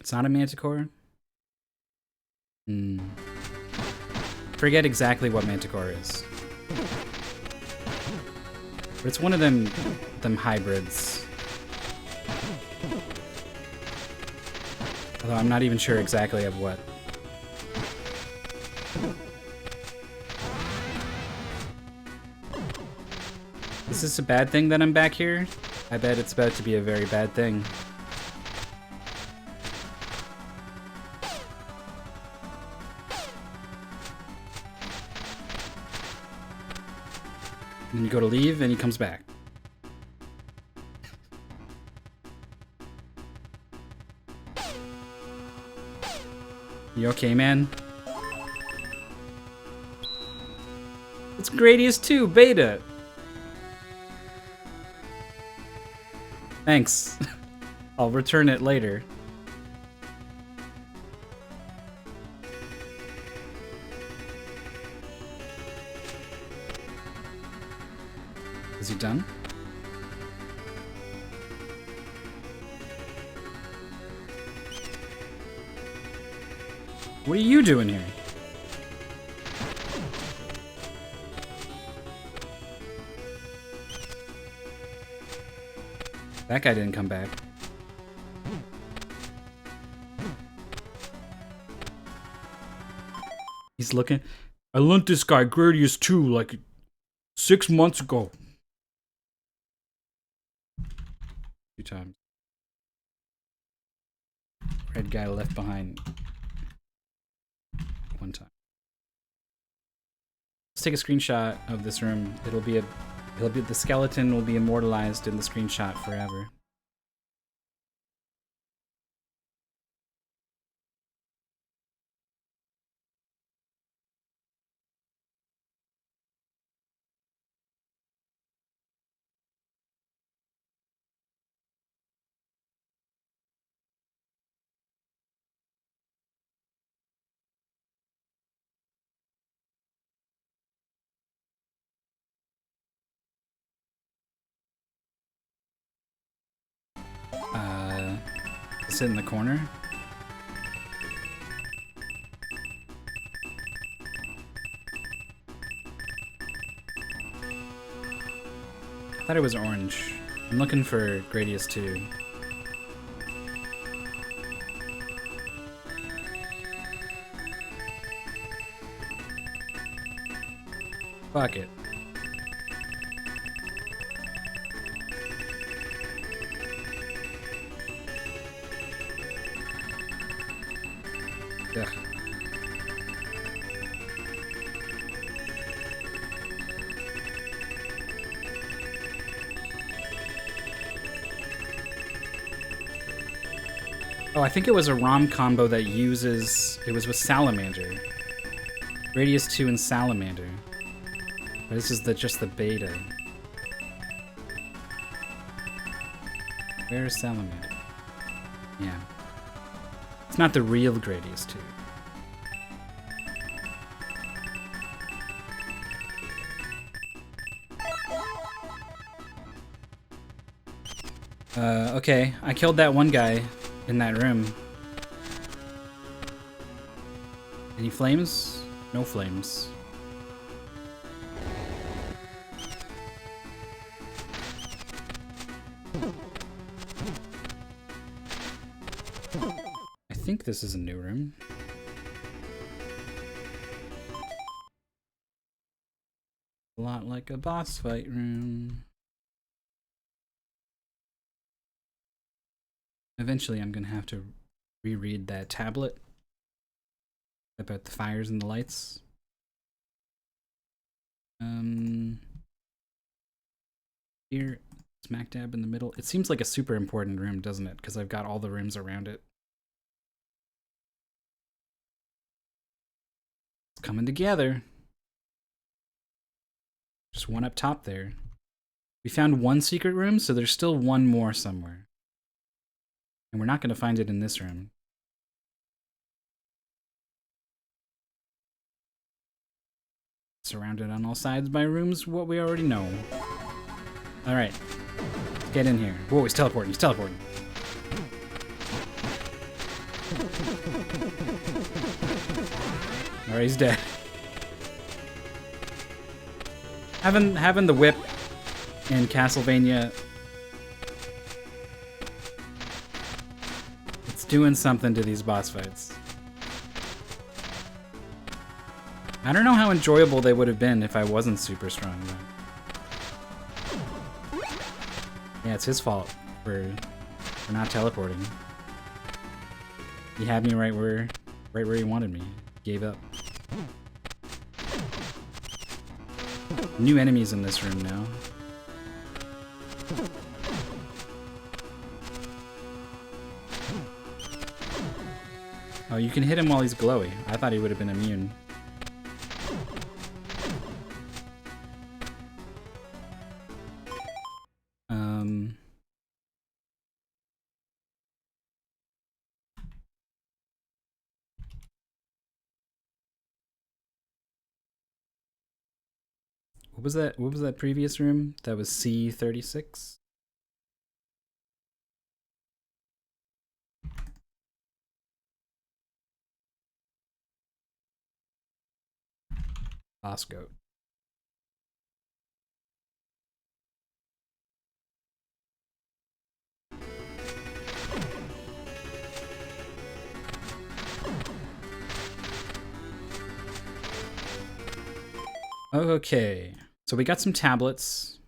It's not a manticore? Forget exactly what manticore is. But it's one of them hybrids. Although I'm not even sure exactly of what. Is this a bad thing that I'm back here? I bet it's about to be a very bad thing. And you go to leave, and he comes back. You okay, man? It's Gradius 2 Beta! Thanks. I'll return it later. Is he done? What are you doing here? That guy didn't come back. He's looking. I lent this guy Gradius 2 like 6 months ago. 2 times. Red guy left behind. 1 time. Let's take a screenshot of this room. The skeleton will be immortalized in the screenshot forever. Sit in the corner. I thought it was orange. I'm looking for Gradius 2. Fuck it. Ugh. Oh, I think it was a ROM combo that uses... It was with Salamander. Gradius 2 and Salamander. But this is just the beta. Where is Salamander? Yeah. It's not the real Gradius 2. Okay. I killed that one guy in that room. Any flames? No flames. I think this is a new room. A lot like a boss fight room. Eventually I'm gonna have to reread that tablet about the fires and the lights. Here, smack dab in the middle. It seems like a super important room, doesn't it? Because I've got all the rooms around it. It's coming together. Just one up top there. We found one secret room, so there's still one more somewhere. And we're not going to find it in this room. Surrounded on all sides by rooms, what we already know. Alright. Let's get in here. Whoa, he's teleporting, he's teleporting. Alright, he's dead. Having the whip in Castlevania, it's doing something to these boss fights. I don't know how enjoyable they would have been if I wasn't super strong, though. Yeah, it's his fault for not teleporting. He had me right where he wanted me. Gave up. New enemies in this room now. Oh, you can hit him while he's glowy. I thought he would have been immune. What was that? What was that previous room? That was C36? Boss goat. Okay, so we got some tablets.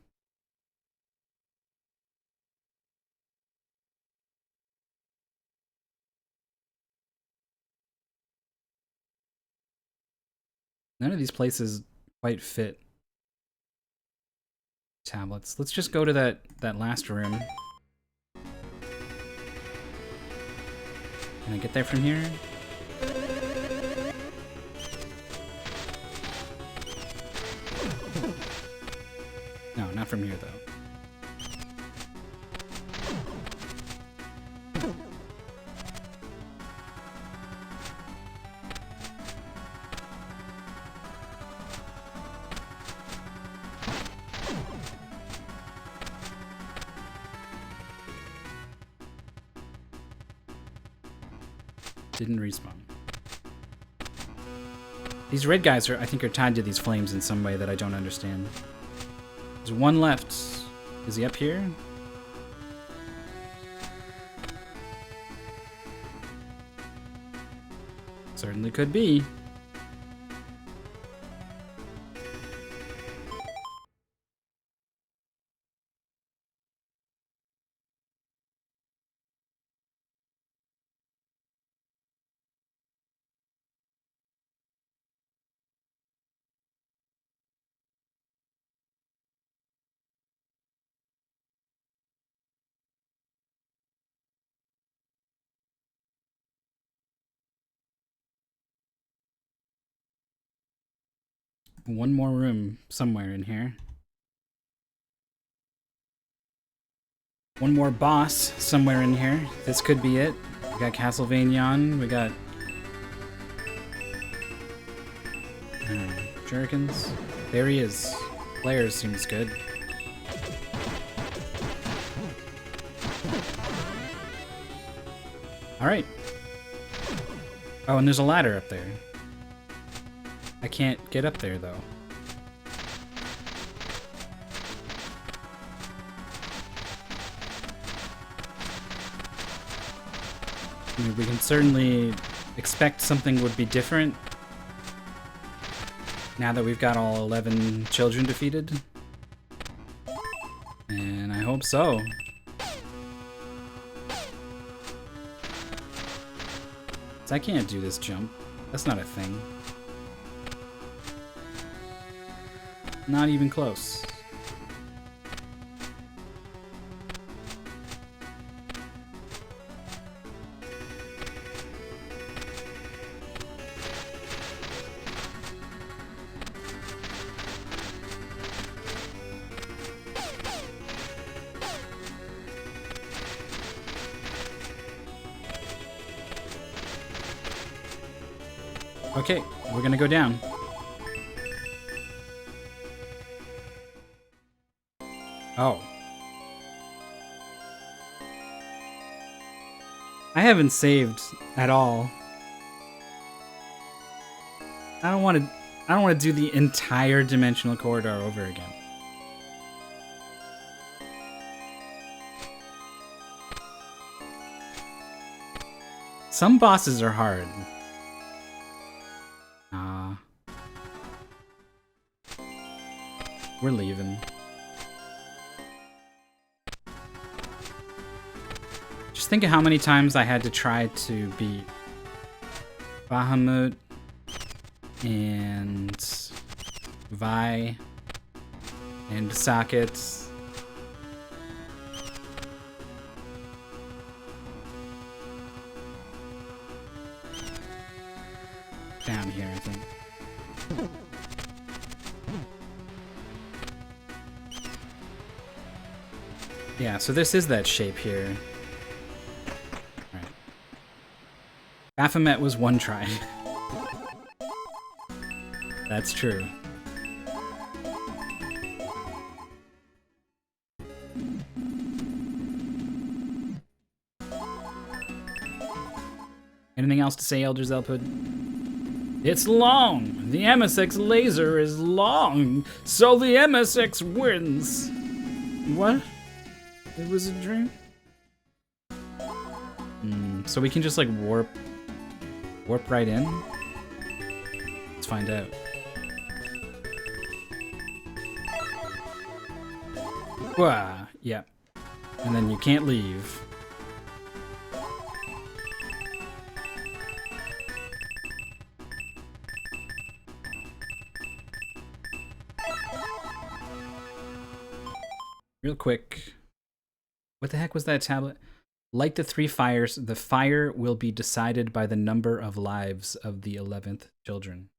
None of these places quite fit tablets. Let's just go to that last room. Can I get there from here? No, not from here, though. Didn't respawn. These red guys I think are tied to these flames in some way that I don't understand. There's one left. Is he up here? Certainly could be. One more room somewhere in here. One more boss somewhere in here. This could be it. We got Castlevania. We got Jerkins. There he is. Players seems good. Alright. Oh, and there's a ladder up there. I can't get up there, though. I mean, we can certainly expect something would be different now that we've got all 11 children defeated. And I hope so. I can't do this jump. That's not a thing. Not even close. Okay, we're gonna go down. Oh. I haven't saved at all. I don't want to do the entire dimensional corridor over again. Some bosses are hard. We're leaving. Just think of how many times I had to try to beat Bahamut and Vi and Sockets. Down here, I think. Yeah, so this is that shape here. Alright. Baphomet was one try. That's true. Anything else to say, Elder Zelpud? It's long! The MSX laser is long! So the MSX wins! What? It was a dream? So we can just like warp right in? Let's find out. Wah, yeah. And then you can't leave. Real quick. What the heck was that tablet? Like the three fires, the fire will be decided by the number of lives of the 11th children.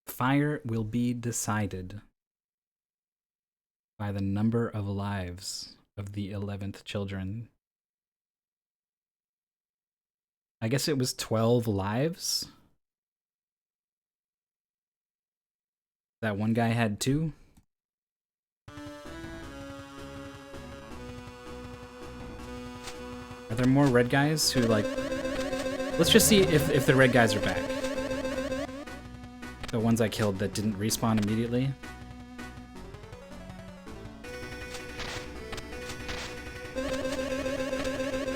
Fire will be decided by the number of lives of the 11th children. I guess it was 12 lives? That one guy had 2? Are there more red guys who, like... Let's just see if the red guys are back. The ones I killed that didn't respawn immediately.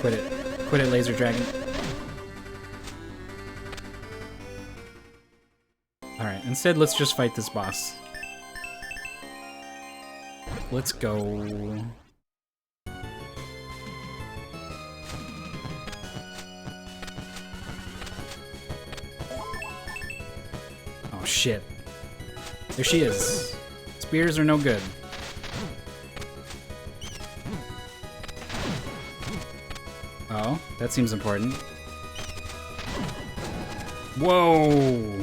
Quit it. Quit it, Laser Dragon. Alright, instead let's just fight this boss. Let's go. Oh shit. There she is. Spears are no good. Oh, that seems important. Whoa!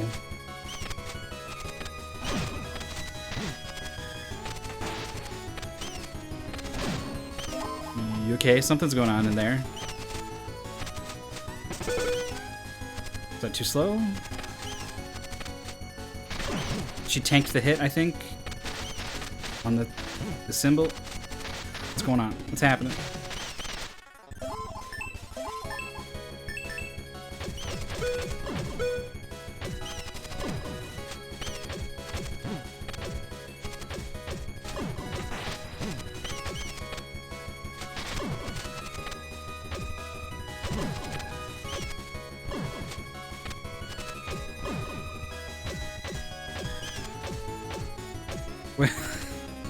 You okay? Something's going on in there. Is that too slow? She tanked the hit, I think. On the symbol. What's going on? What's happening?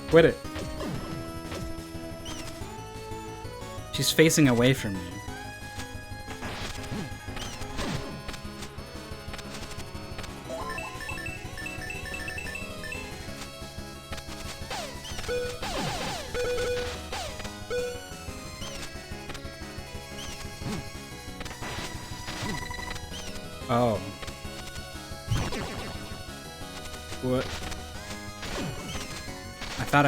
Quit it. She's facing away from me. Oh. What? I thought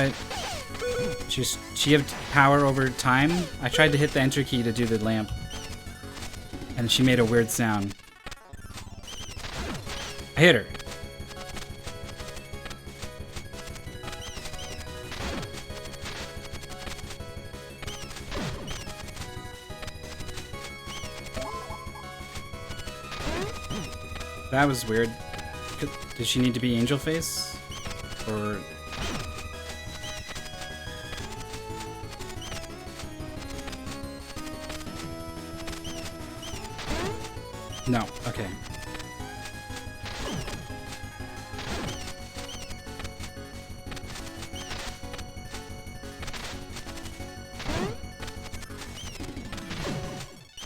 she had power over time. I tried to hit the enter key to do the lamp, and she made a weird sound. I hit her. That was weird. Did she need to be angel face? Or... No, okay.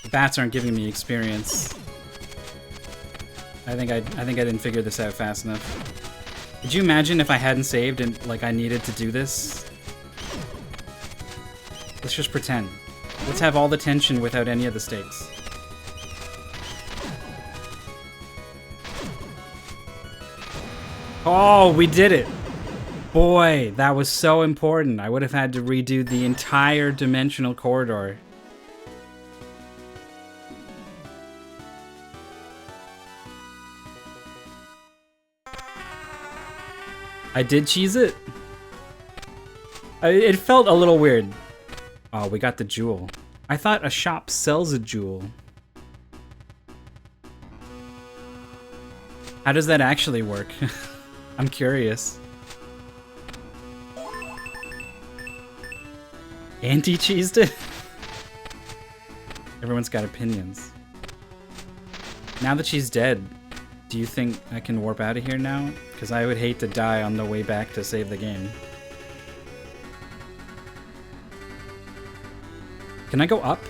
The bats aren't giving me experience. I think I didn't figure this out fast enough. Could you imagine if I hadn't saved and like I needed to do this? Let's just pretend. Let's have all the tension without any of the stakes. Oh, we did it! Boy, that was so important. I would have had to redo the entire dimensional corridor. I did cheese it. It felt a little weird. Oh, we got the jewel. I thought a shop sells a jewel. How does that actually work? I'm curious. Anti-cheesed it? Everyone's got opinions. Now that she's dead, do you think I can warp out of here now? Because I would hate to die on the way back to save the game. Can I go up?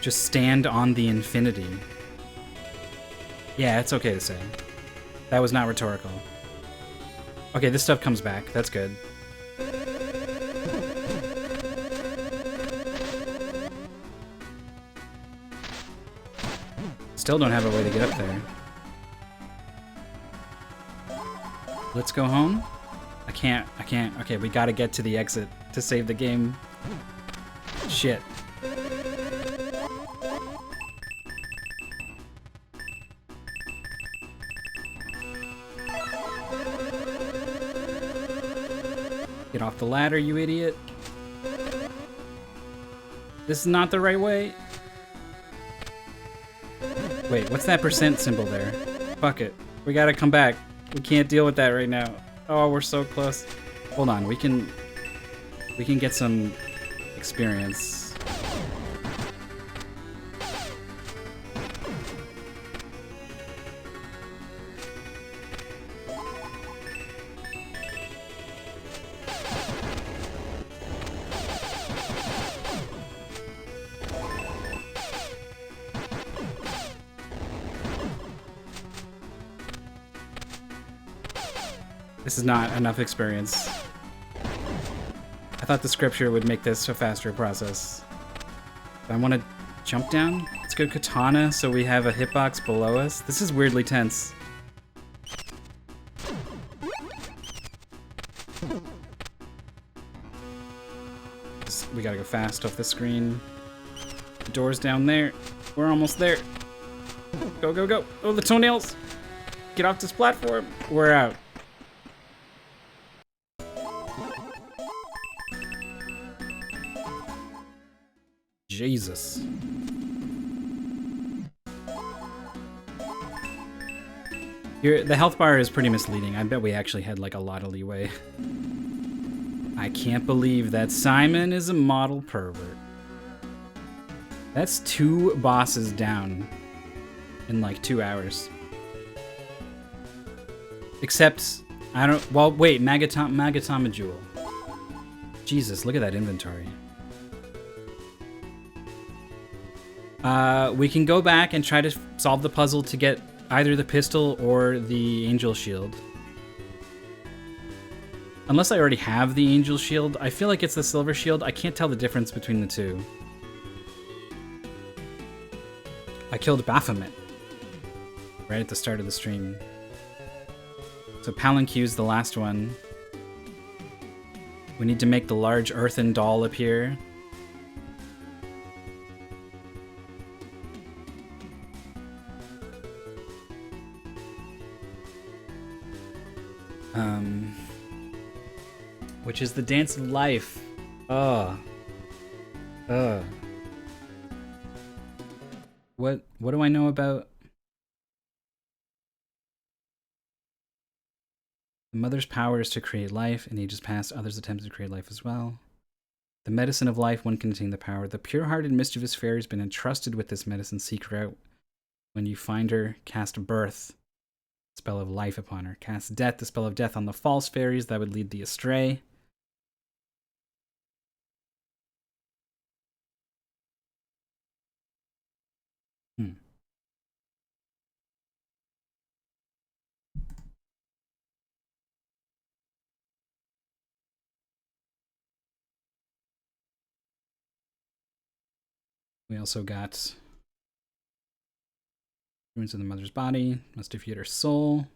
Just stand on the infinity. Yeah, it's okay to say. That was not rhetorical. Okay, this stuff comes back. That's good. Still don't have a way to get up there. Let's go home. I can't. Okay, we gotta get to the exit to save the game. Shit. Get off the ladder, you idiot. This is not the right way. Wait, what's that % symbol there? Fuck it. We gotta come back. We can't deal with that right now. Oh, we're so close. Hold on, we can get some experience. This is not enough experience. I thought the scripture would make this a faster process. I want to jump down. Let's go katana so we have a hitbox below us. This is weirdly tense. We gotta go fast off the screen. The door's down there. We're almost there. Go, go, go. Oh, the toenails. Get off this platform. We're out. Jesus. The health bar is pretty misleading. I bet we actually had like a lot of leeway. I can't believe that Simon is a model pervert. That's 2 bosses down in like 2 hours. Except, I don't, well, wait, Magatama Jewel. Jesus, look at that inventory. We can go back and try to solve the puzzle to get either the pistol or the angel shield. Unless I already have the angel shield. I feel like it's the silver shield. I can't tell the difference between the two. I killed Baphomet right at the start of the stream. So Palanque's the last one. We need to make the large earthen doll appear. Which is the dance of life. What do I know about the mother's power is to create life, in ages past others attempted to create life as well. The medicine of life, one containing the power. The pure-hearted mischievous fairy has been entrusted with this medicine. Seek her out. When you find her, cast birth, spell of life upon her. Cast death, the spell of death on the false fairies that would lead thee astray. We also got ruins of the mother's body. Must defeat her soul.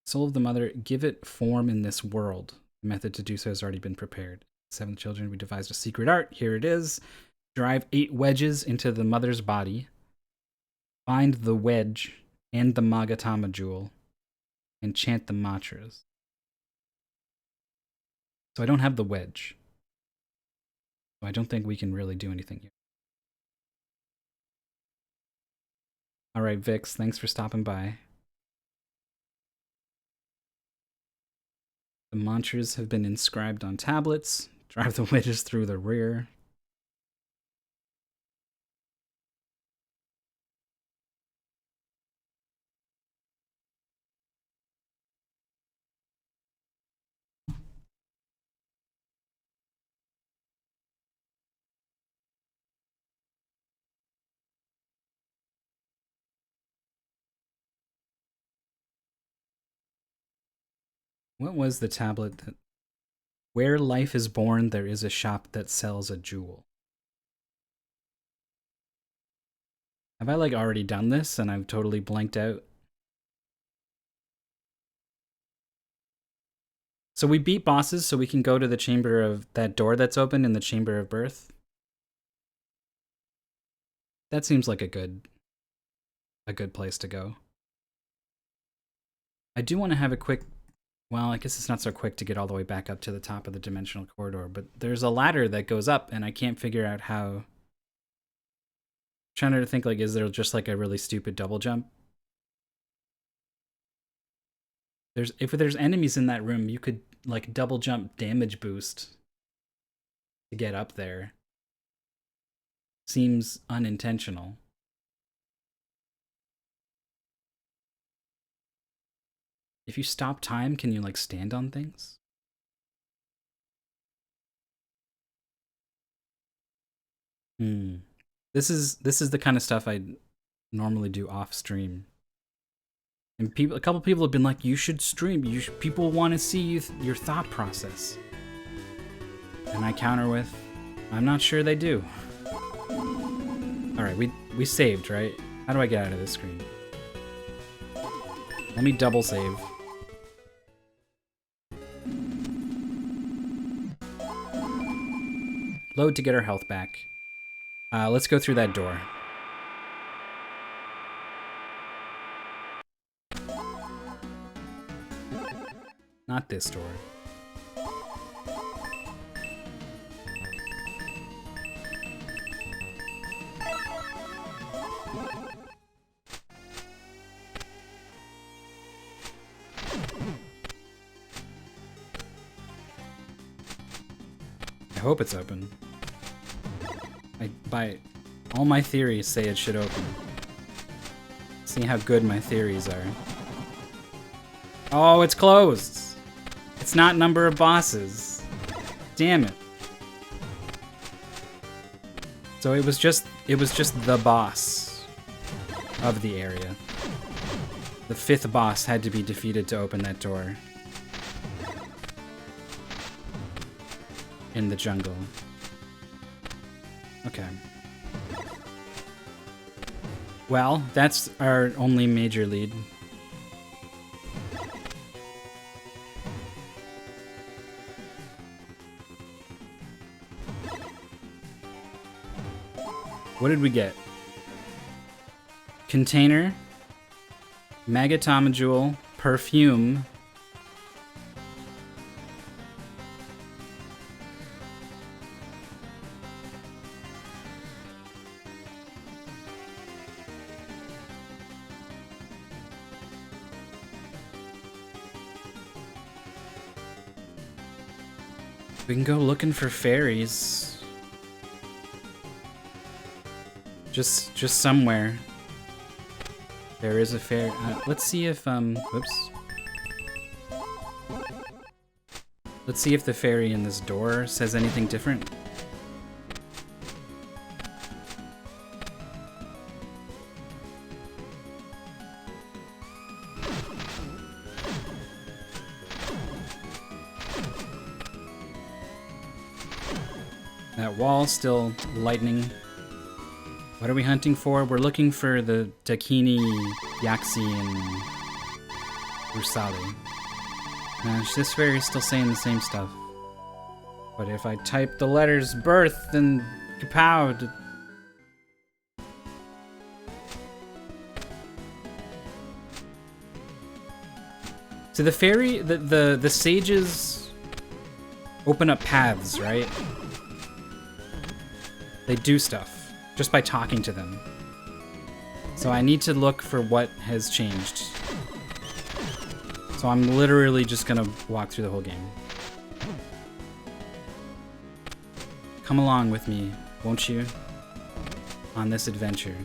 Soul of the mother, give it form in this world. The method to do so has already been prepared. 7 children, we devised a secret art. Here it is. Drive 8 wedges into the mother's body. Find the wedge and the Magatama jewel. And chant the mantras. So I don't have the wedge. So I don't think we can really do anything here. Alright, Vix, thanks for stopping by. The mantras have been inscribed on tablets. Drive the wedges through the rear. What was the tablet that... Where life is born, there is a shop that sells a jewel. Have I, like, already done this and I've totally blanked out? So we beat bosses, so we can go to the chamber of... that door that's open in the chamber of birth. That seems like a good place to go. I do want to have a quick... Well, I guess it's not so quick to get all the way back up to the top of the dimensional corridor, but there's a ladder that goes up, and I can't figure out how... I'm trying to think, like, is there just, like, a really stupid double jump? If there's enemies in that room, you could, like, double jump damage boost to get up there. Seems unintentional. If you stop time, can you, like, stand on things? This is the kind of stuff I normally do off stream. And a couple people have been like, you should stream. People want to see your thought process. And I counter with, I'm not sure they do. Alright, we saved, right? How do I get out of this screen? Let me double save. Load to get our health back. Let's go through that door. Not this door. I hope it's open. By all my theories say it should open. See how good my theories are. Oh, it's closed! It's not number of bosses. Damn it. So it was just the boss of the area. The 5th boss had to be defeated to open that door. In the jungle. Okay. Well, that's our only major lead. What did we get? Container, Magatama Jewel, perfume, We can go looking for fairies. Just somewhere. There is a fairy. Let's see if whoops. Let's see if the fairy in this door says anything different. That wall still lightning. What are we hunting for? We're looking for the Dakini, Yaxi, and Rusali. This fairy's still saying the same stuff. But if I type the letters birth, then kapow. So the fairy, the sages open up paths, right? They do stuff just by talking to them. So I need to look for what has changed. So I'm literally just gonna walk through the whole game. Come along with me, won't you? On this adventure.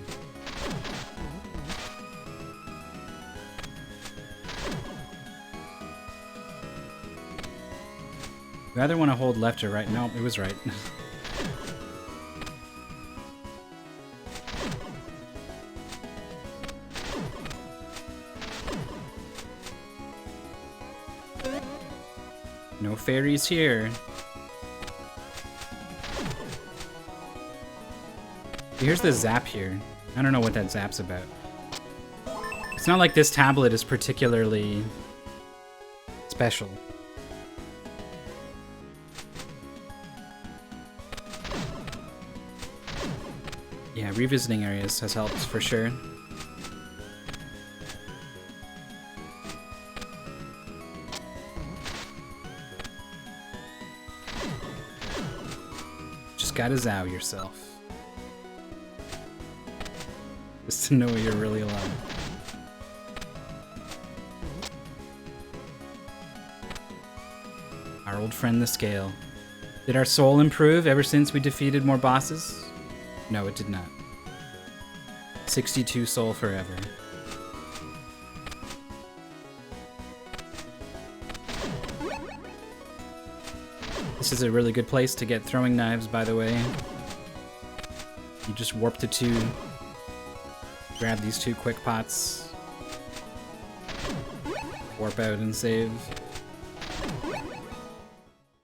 You either want to hold left or right. No, it was right. No fairies here. Here's the zap here. I don't know what that zap's about. It's not like this tablet is particularly special. Yeah, revisiting areas has helped for sure. Just gotta zow yourself. Just to know you're really alive. Our old friend the scale. Did our soul improve ever since we defeated more bosses? No, it did not. 62 soul forever. This is a really good place to get throwing knives, by the way. You just warp to 2. Grab these 2 quick pots. Warp out and save.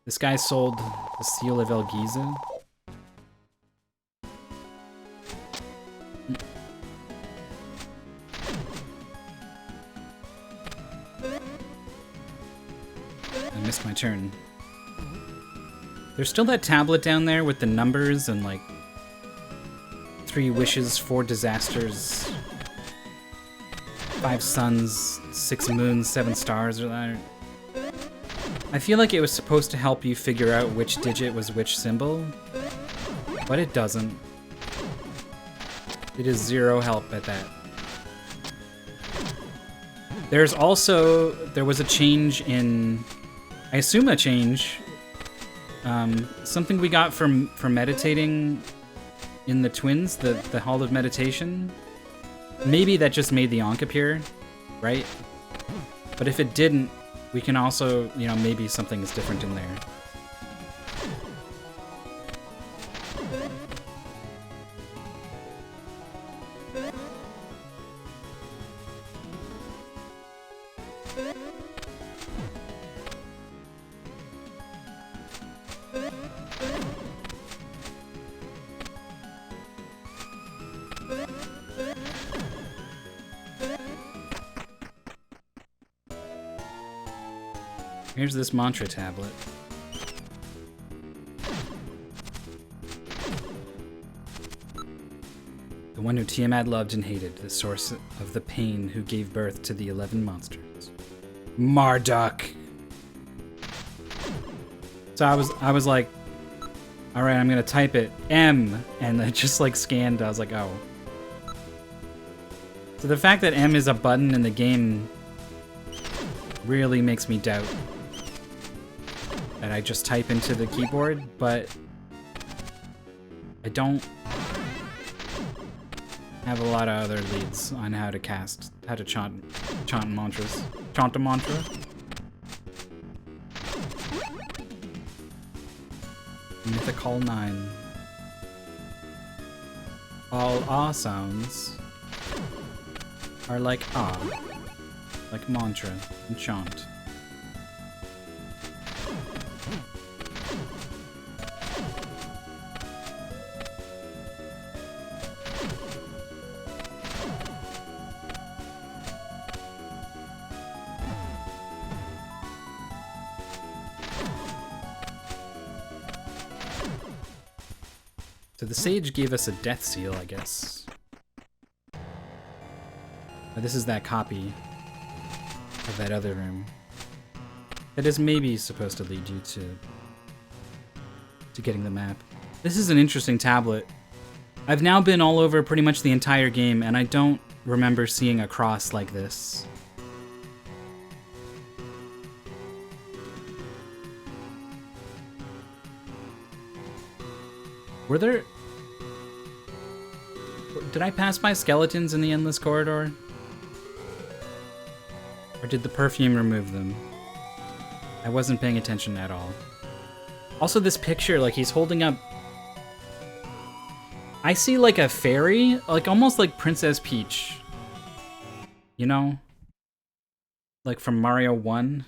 This guy sold the Seal of El Giza. I missed my turn. There's still that tablet down there with the numbers and like 3 wishes, 4 disasters, 5 suns, 6 moons, 7 stars, or that. I feel like it was supposed to help you figure out which digit was which symbol, but it doesn't. It is 0 help at that. There was a change in, I assume a change, something we got from meditating in the Twins, the Hall of Meditation. Maybe that just made the Ankh appear, right? But if it didn't, we can also, you know, maybe something is different in there. Here's this mantra tablet. The one who Tiamat loved and hated, the source of the pain who gave birth to the 11 monsters. Marduk! So I was like, alright, I'm gonna type it, M, and it just like scanned, I was like, oh. So the fact that M is a button in the game really makes me doubt. that I just type into the keyboard, but I don't have a lot of other leads on how to chant mantras. Chant a mantra. Mythical 9. All ah sounds are like ah, like mantra and chant. So the sage gave us a death seal, I guess. But this is that copy of that other room. That is maybe supposed to lead you to getting the map. This is an interesting tablet. I've now been all over pretty much the entire game, and I don't remember seeing a cross like this. Were there... Did I pass by skeletons in the Endless Corridor? Or did the perfume remove them? I wasn't paying attention at all. Also, this picture, like, he's holding up... I see, like, a fairy, like, almost like Princess Peach. You know? Like from Mario 1.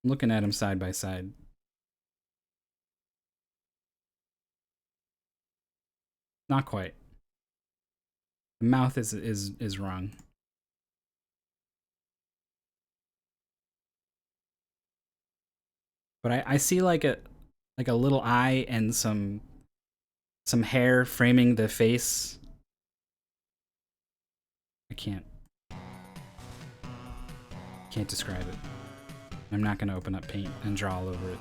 I'm looking at him side by side. Not quite. The mouth is wrong. But I see like a little eye and some hair framing the face. I can't describe it. I'm not gonna open up paint and draw all over it.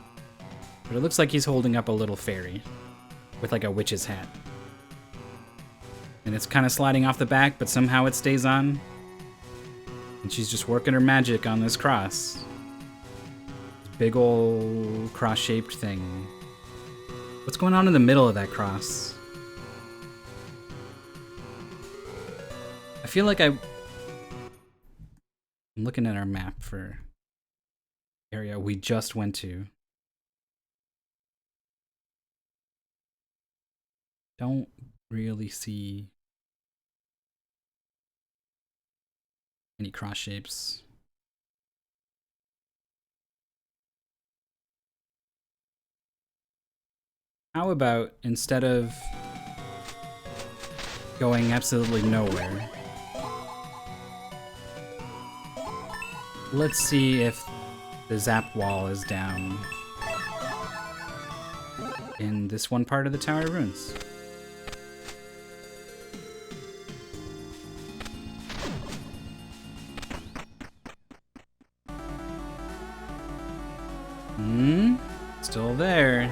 But it looks like he's holding up a little fairy with like a witch's hat. And it's kind of sliding off the back, but somehow it stays on. And she's just working her magic on this cross. This big ol' cross-shaped thing. What's going on in the middle of that cross? I feel like I'm looking at our map for area we just went to. Don't really see any cross shapes. How about instead of going absolutely nowhere, let's see if the zap wall is down in this one part of the Tower of Ruins. Still there.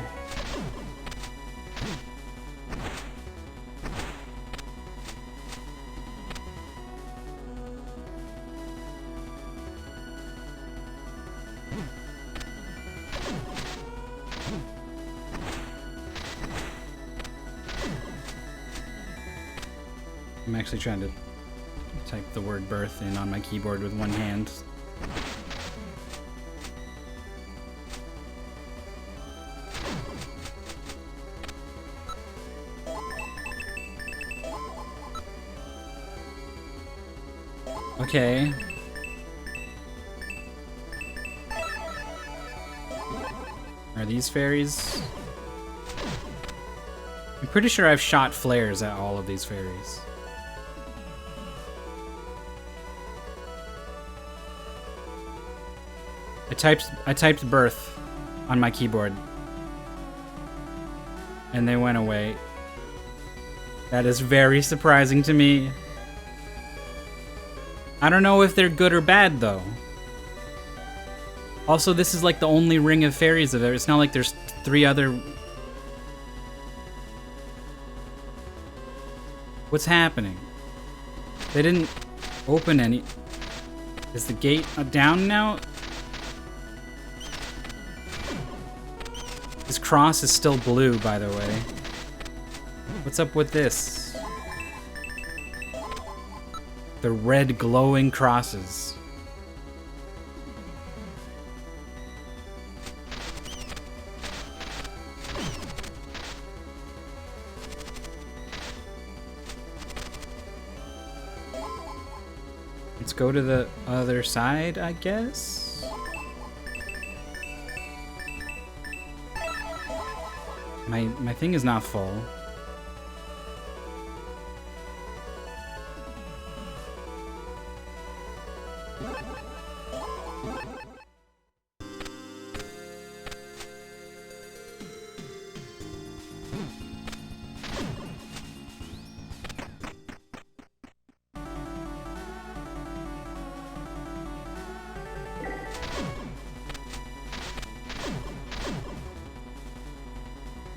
I'm actually trying to type the word birth in on my keyboard with one hand. Okay. Are these fairies? I'm pretty sure I've shot flares at all of these fairies. I typed birth on my keyboard. And they went away. That is very surprising to me. I don't know if they're good or bad, though. Also, this is like the only ring of fairies of it. It's not like there's 3 other... What's happening? They didn't open any... Is the gate down now? This cross is still blue, by the way. What's up with this? The red glowing crosses. Let's go to the other side, I guess? My thing is not full.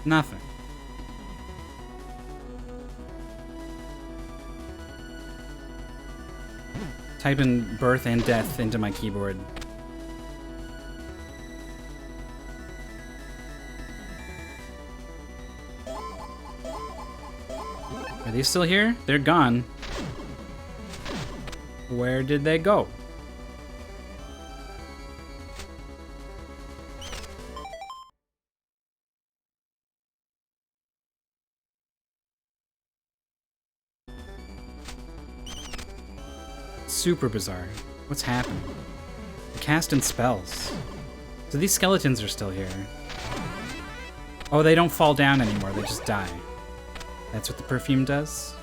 Nothing. Type in birth and death into my keyboard. Are they still here? They're gone. Where did they go? Super bizarre. What's happening? They're casting spells. So these skeletons are still here. Oh, they don't fall down anymore, they just die. That's what the perfume does?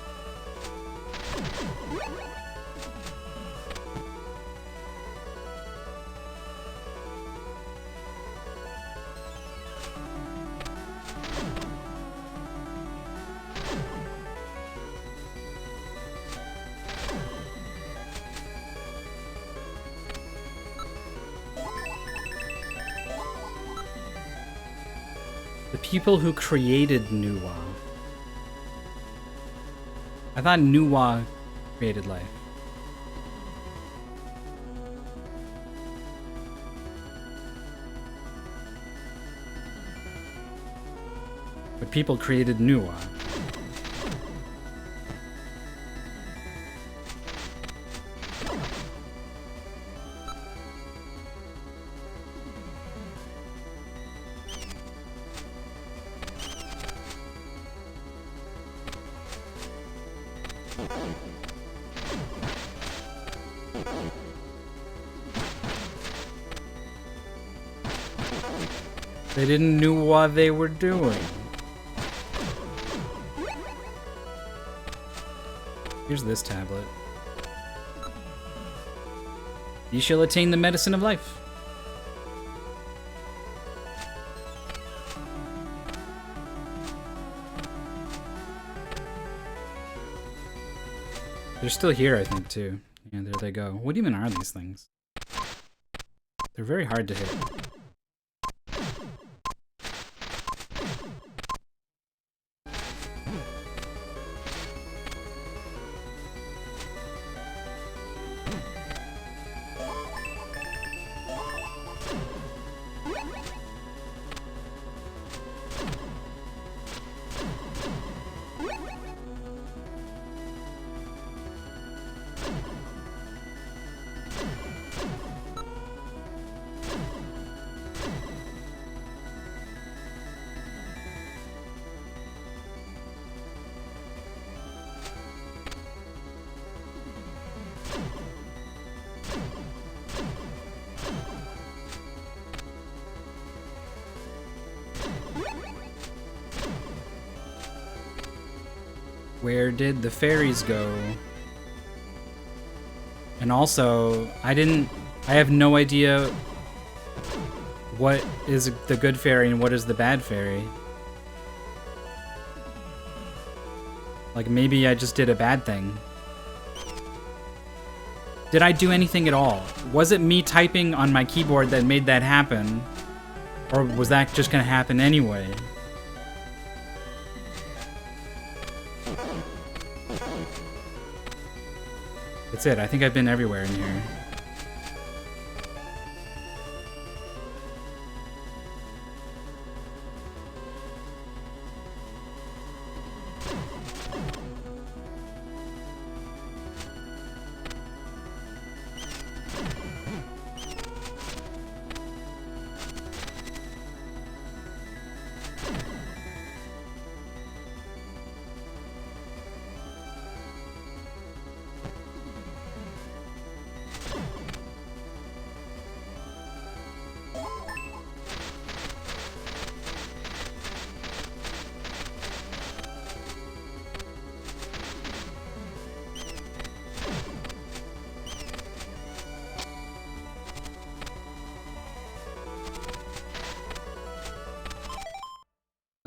The people who created Nuwa. I thought Nuwa created life. But people created Nuwa. They didn't know what they were doing. Here's this tablet. You shall attain the medicine of life. They're still here, I think, too. Yeah, there they go. What even are these things? They're very hard to hit. Where did the fairies go? And also, I have no idea what is the good fairy and what is the bad fairy. Like, maybe I just did a bad thing. Did I do anything at all? Was it me typing on my keyboard that made that happen? Or was that just gonna happen anyway? That's it. I think I've been everywhere in here.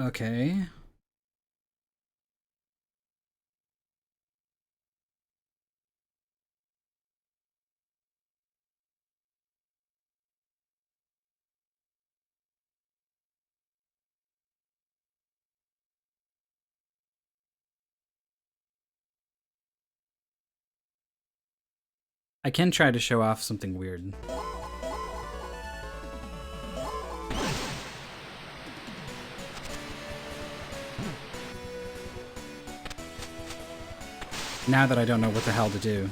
Okay. I can try to show off something weird. Now that I don't know what the hell to do.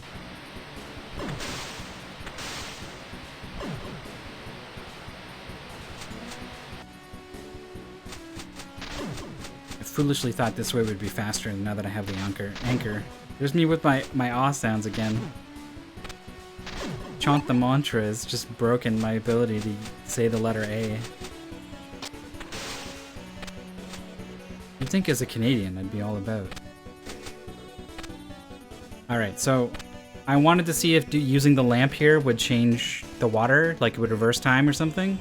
I foolishly thought this way would be faster now that I have the anchor. There's me with my aw sounds again. Chant the mantra has just broken my ability to say the letter A. You'd think as a Canadian I'd be all about. Alright, so I wanted to see if using the lamp here would change the water, like it would reverse time or something,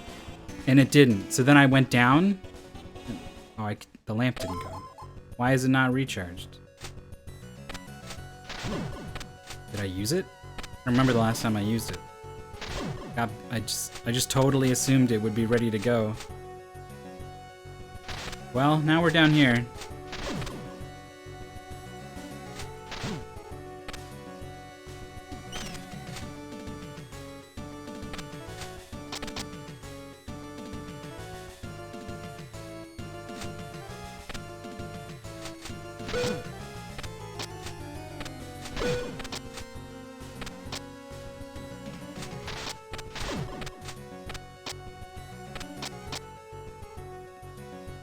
and it didn't. So then I went down. Oh, the lamp didn't go. Why is it not recharged? Did I use it? I remember the last time I used it. I just totally assumed it would be ready to go. Well, now we're down here.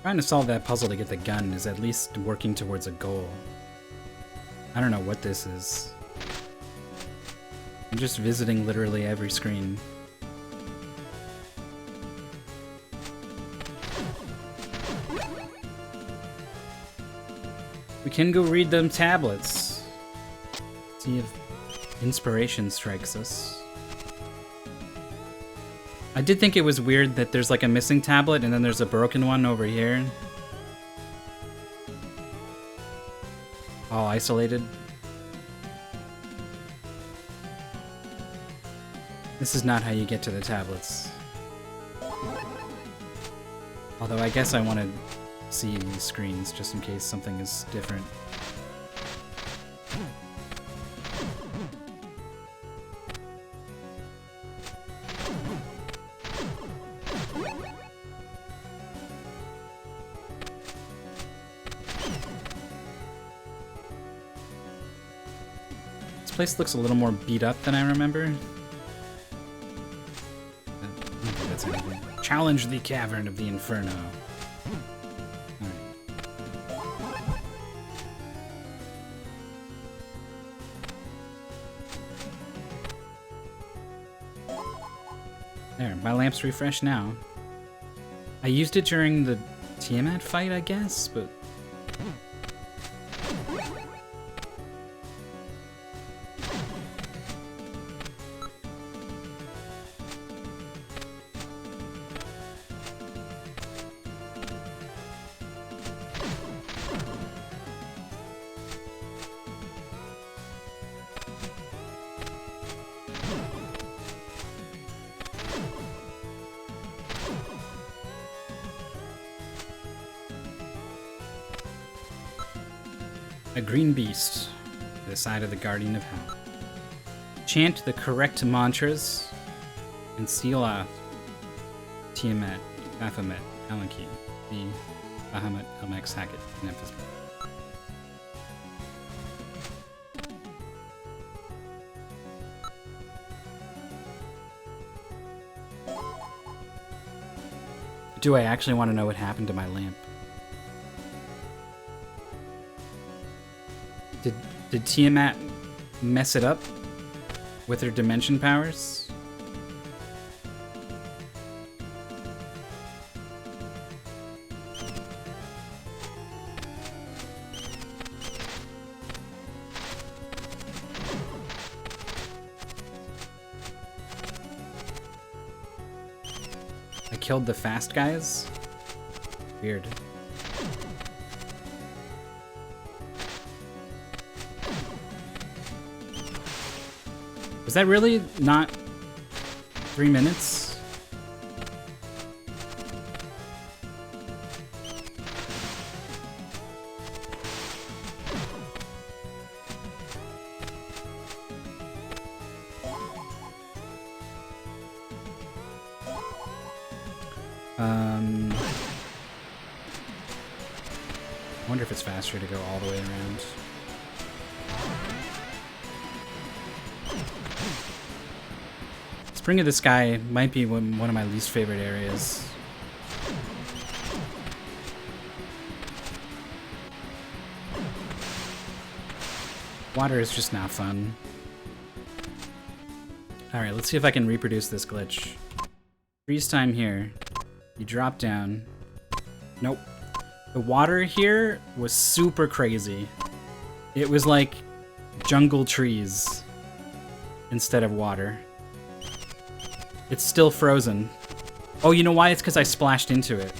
Trying to solve that puzzle to get the gun is at least working towards a goal. I don't know what this is. I'm just visiting literally every screen. We can go read them tablets. See if inspiration strikes us. I did think it was weird that there's like a missing tablet and then there's a broken one over here. All isolated. This is not how you get to the tablets. Although I guess I want to see these screens just in case something is different. This place looks a little more beat up than I remember. I don't think that's anything. Challenge the cavern of the Inferno. There, my lamp's refreshed now. I used it during the Tiamat fight, I guess, but... A green beast by the side of the Guardian of Hell. Chant the correct mantras and seal off Tiamat, Baphomet, Alanki, the Bahamut, Elmex, Hackett, and Memphis. Do I actually want to know what happened to my lamp? Did Tiamat mess it up with her dimension powers? I killed the fast guys? Weird. Was that really not 3 minutes? I wonder if it's faster to go all the way around. Spring of the Sky might be one of my least favorite areas. Water is just not fun. Alright, let's see if I can reproduce this glitch. Freeze time here. You drop down. Nope. The water here was super crazy. It was like jungle trees instead of water. It's still frozen. Oh, you know why? It's because I splashed into it.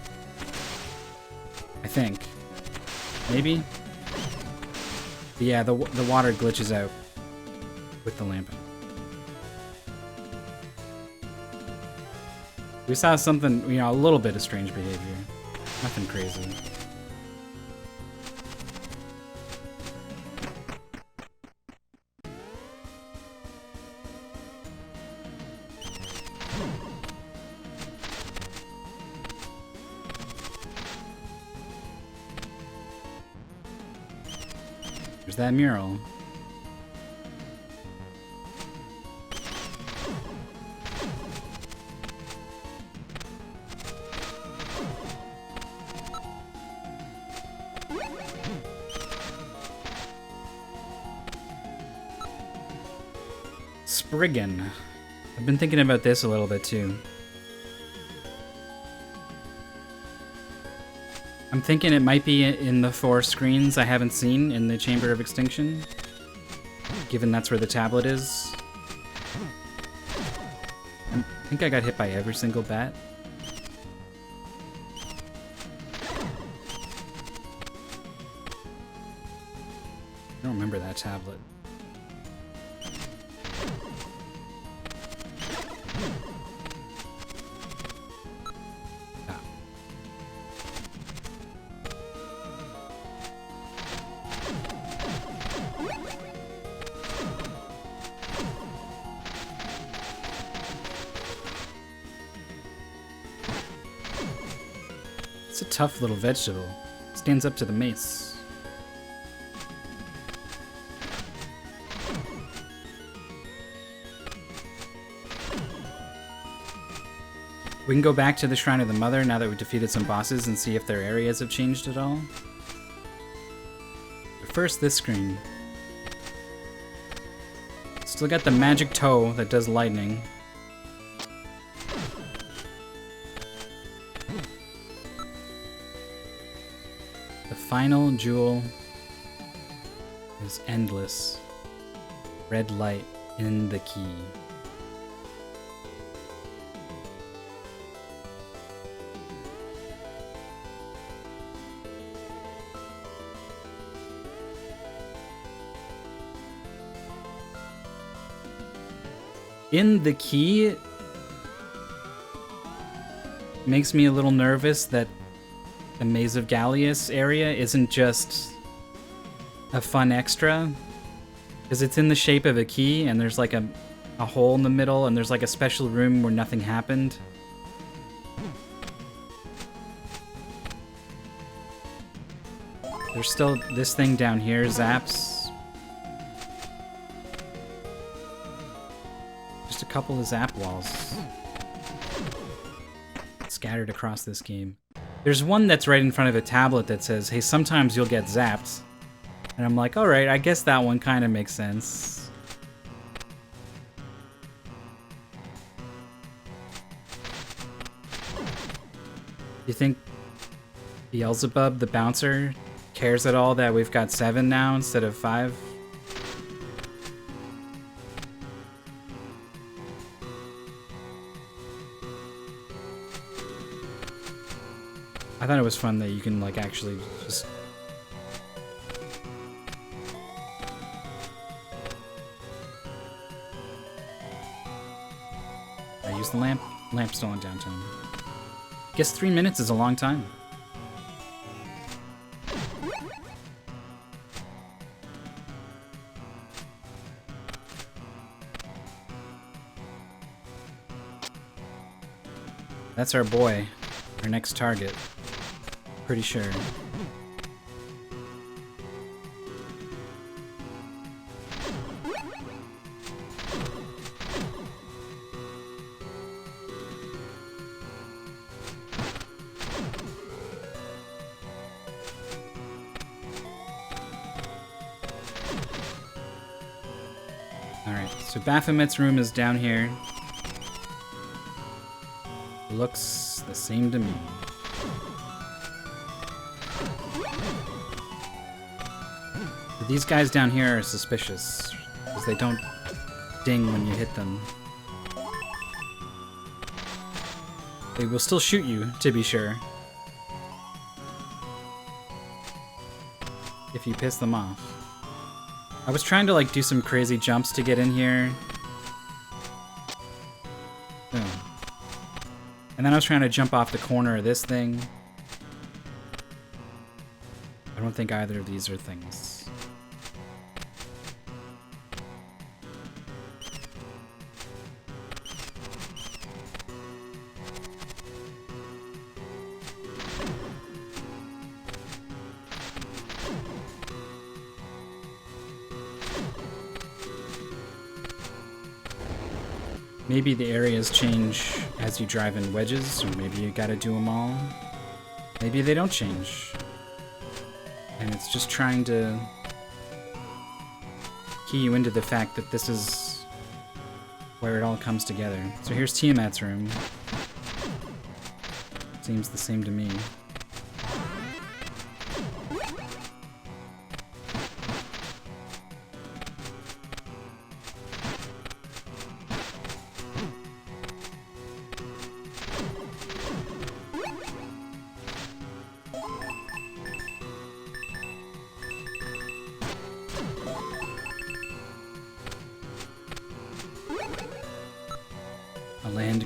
I think. Maybe? But yeah, the water glitches out with the lamp. We saw something, you know, a little bit of strange behavior. Nothing crazy. There's that mural. Spriggan. I've been thinking about this a little bit too. I'm thinking it might be in the 4 screens I haven't seen in the Chamber of Extinction, given that's where the tablet is. I think I got hit by every single bat. I don't remember that tablet. It's a tough little vegetable. Stands up to the mace. We can go back to the Shrine of the Mother now that we've defeated some bosses and see if their areas have changed at all. But first, this screen. Still got the magic toe that does lightning. The final jewel is endless. Red light in the key. In the key makes me a little nervous that the Maze of Gallius area isn't just a fun extra, because it's in the shape of a key, and there's like a hole in the middle, and there's like a special room where nothing happened. There's still this thing down here, zaps. Just a couple of zap walls scattered across this game. There's one that's right in front of a tablet that says, hey, sometimes you'll get zapped. And I'm like, alright, I guess that one kind of makes sense. You think Beelzebub, the bouncer, cares at all that we've got 7 now instead of 5? I thought it was fun that you can, like, actually just... I use the lamp. Lamp's still on downtown. Guess 3 minutes is a long time. That's our boy. Our next target. Pretty sure. Alright, so Baphomet's room is down here. Looks the same to me. But these guys down here are suspicious, because they don't ding when you hit them. They will still shoot you, to be sure, if you piss them off. I was trying to, like, do some crazy jumps to get in here. Boom. And then I was trying to jump off the corner of this thing. I don't think either of these are things. Maybe the areas change as you drive in wedges, or maybe you gotta do them all. Maybe they don't change. And it's just trying to key you into the fact that this is where it all comes together. So here's Tiamat's room. Seems the same to me.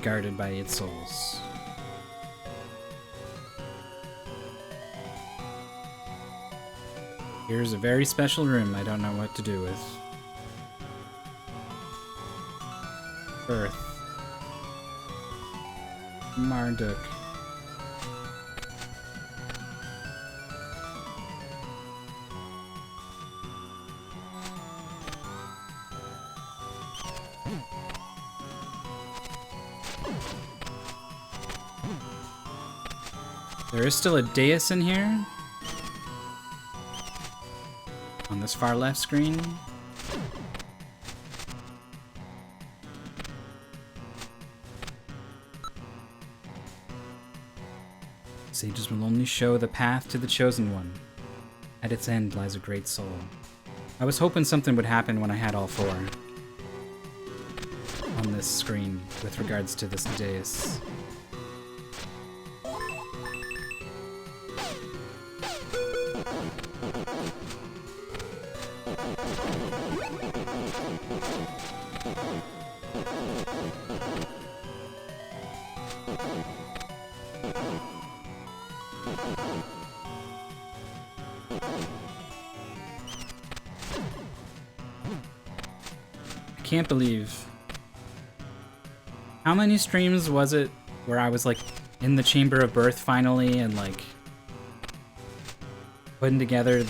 Guarded by its souls. Here's a very special room I don't know what to do with. Earth. Marduk. There is still a dais in here. On this far left screen. Sages will only show the path to the chosen one. At its end lies a great soul. I was hoping something would happen when I had all 4 on this screen with regards to this dais. can't believe... How many streams was it where I was, like, in the Chamber of Birth finally and, like, putting together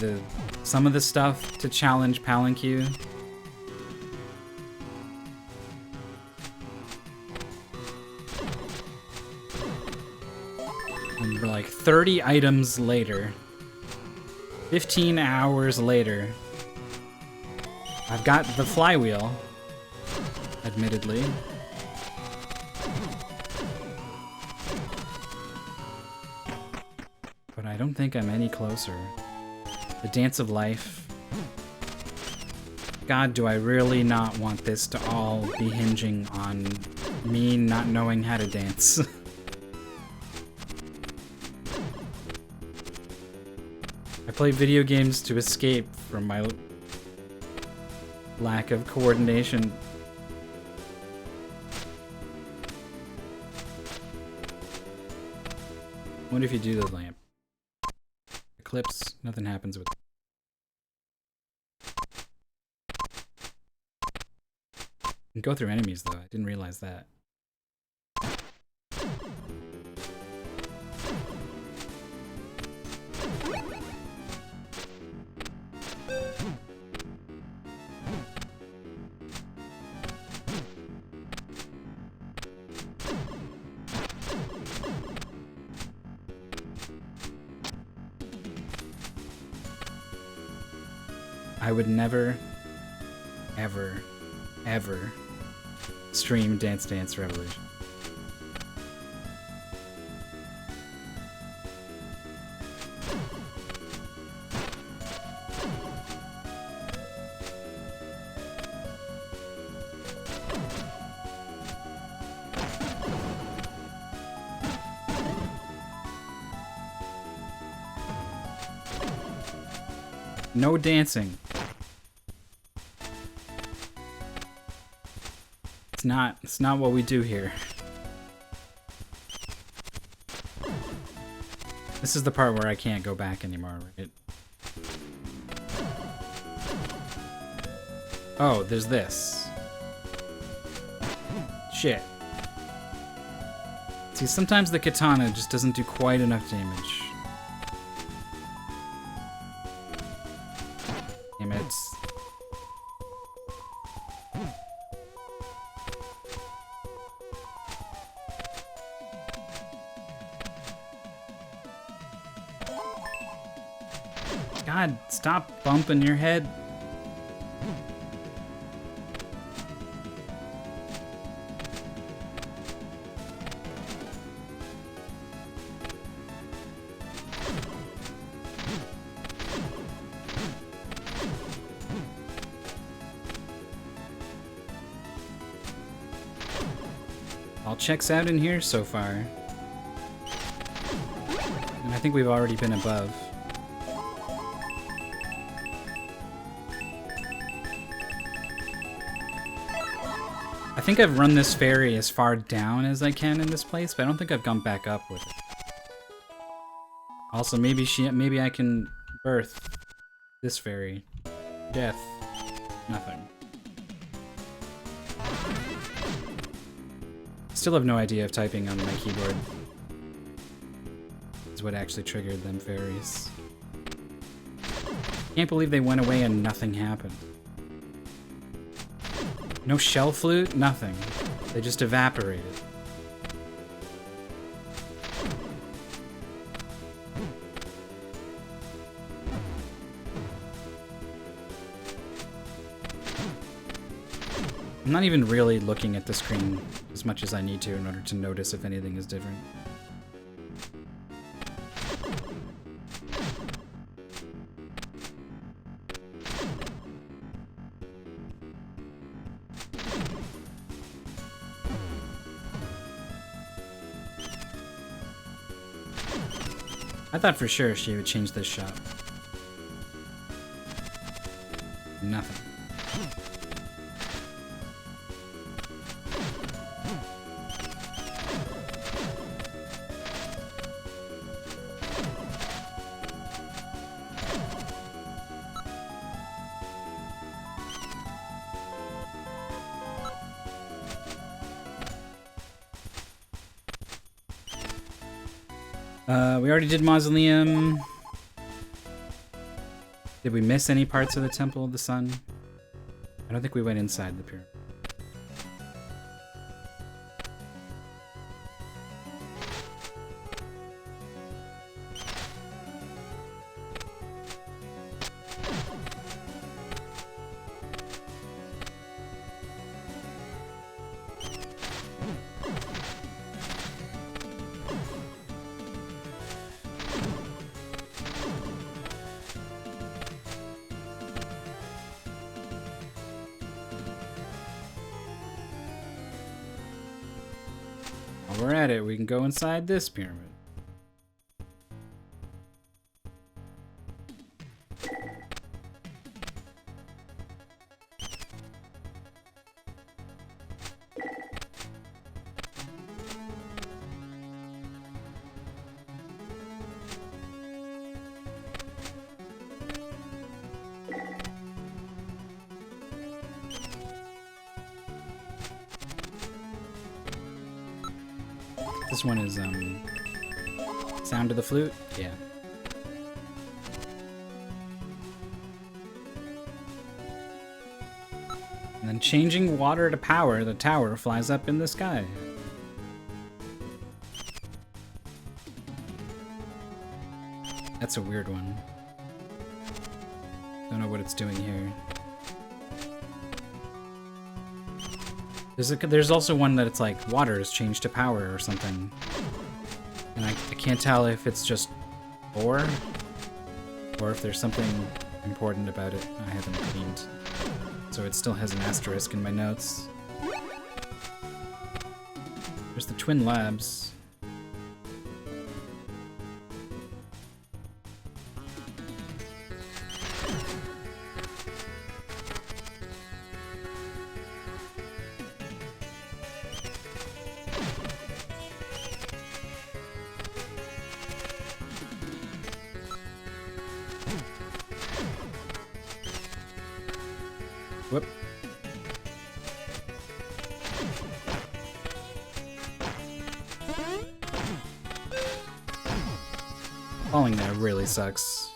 some of the stuff to challenge Palanque? And we're like 30 items later, 15 hours later, I've got the flywheel, admittedly. But I don't think I'm any closer. The Dance of Life. God, do I really not want this to all be hinging on me not knowing how to dance. I play video games to escape from my lack of coordination. What if you do the lamp? Eclipse, nothing happens with it. You can go through enemies though, I didn't realize that. I would never, ever, ever stream Dance Dance Revolution. No dancing. It's not what we do here. This is the part where I can't go back anymore, right? Oh, there's this. Shit. See, sometimes the katana just doesn't do quite enough damage. Damn it. God, stop bumping your head. All checks out in here so far. And I think we've already been above. I think I've run this fairy as far down as I can in this place, but I don't think I've gone back up with it. Also, maybe I can birth this fairy. Death. Nothing. Still have no idea if typing on my keyboard is what actually triggered them fairies. Can't believe they went away and nothing happened. No shell flute? Nothing. They just evaporated. I'm not even really looking at the screen as much as I need to in order to notice if anything is different. I thought for sure she would change this shop. Nothing. We already did Mausoleum. Did we miss any parts of the Temple of the Sun? I don't think we went inside the pyramid. While we're at it, we can go inside this pyramid. This one is, Sound of the Flute? Yeah. And then changing water to power, the tower flies up in the sky. That's a weird one. Don't know what it's doing here. There's also one that it's like water is changed to power or something. And I can't tell if it's just or if there's something important about it I haven't cleaned. So it still has an asterisk in my notes. There's the Twin Labs. Whoop. Falling there really sucks.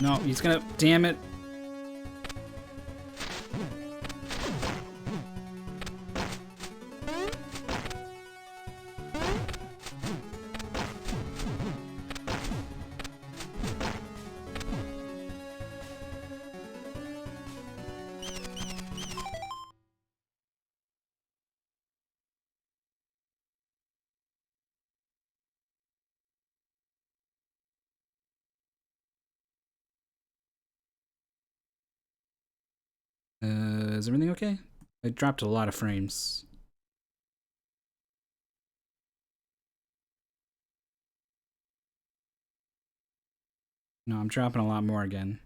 No, he's gonna... Damn it. Is everything okay? I dropped a lot of frames. No, I'm dropping a lot more again.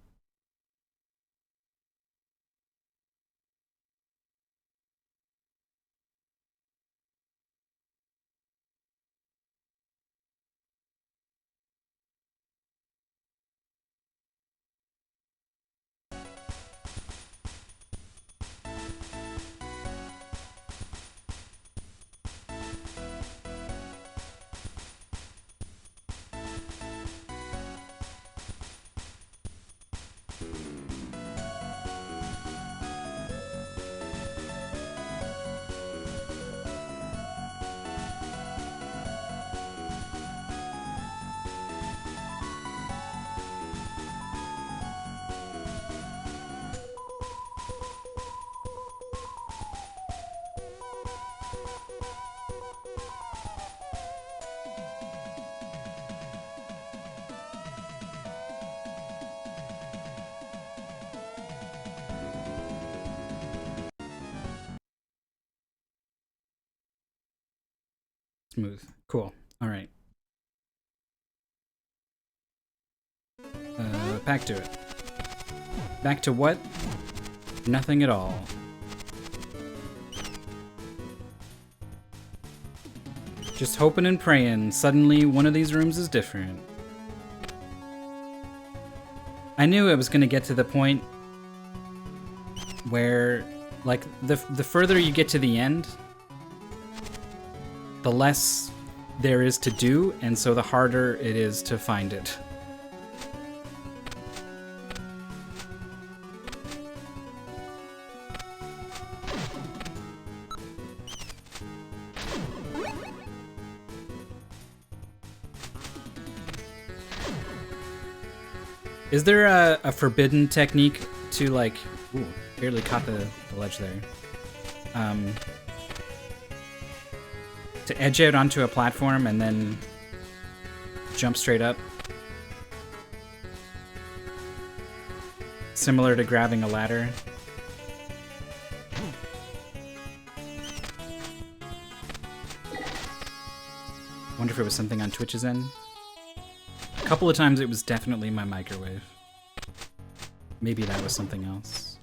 Smooth. Cool. All right. Back to it. Back to what? Nothing at all. Just hoping and praying. Suddenly, one of these rooms is different. I knew it was going to get to the point where, like, the further you get to the end, the less there is to do, and so the harder it is to find it. Is there a forbidden technique to, like... Ooh, barely caught the ledge there. To edge out onto a platform and then jump straight up? Similar to grabbing a ladder? Wonder if it was something on Twitch's end? A couple of times it was definitely my microwave. Maybe that was something else.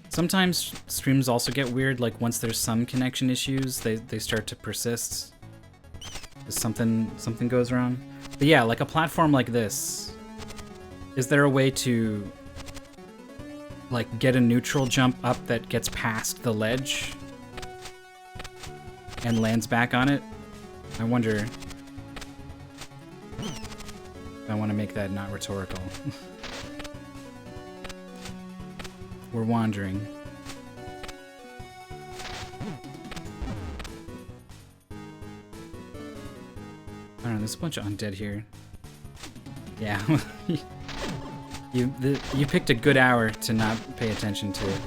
Sometimes streams also get weird, like once there's some connection issues, they start to persist. Something goes wrong. But yeah, like a platform like this, is there a way to like get a neutral jump up that gets past the ledge and lands back on it? I wonder if I want to make that not rhetorical. We're wandering. I don't know, there's a bunch of undead here. Yeah. You picked a good hour to not pay attention to it.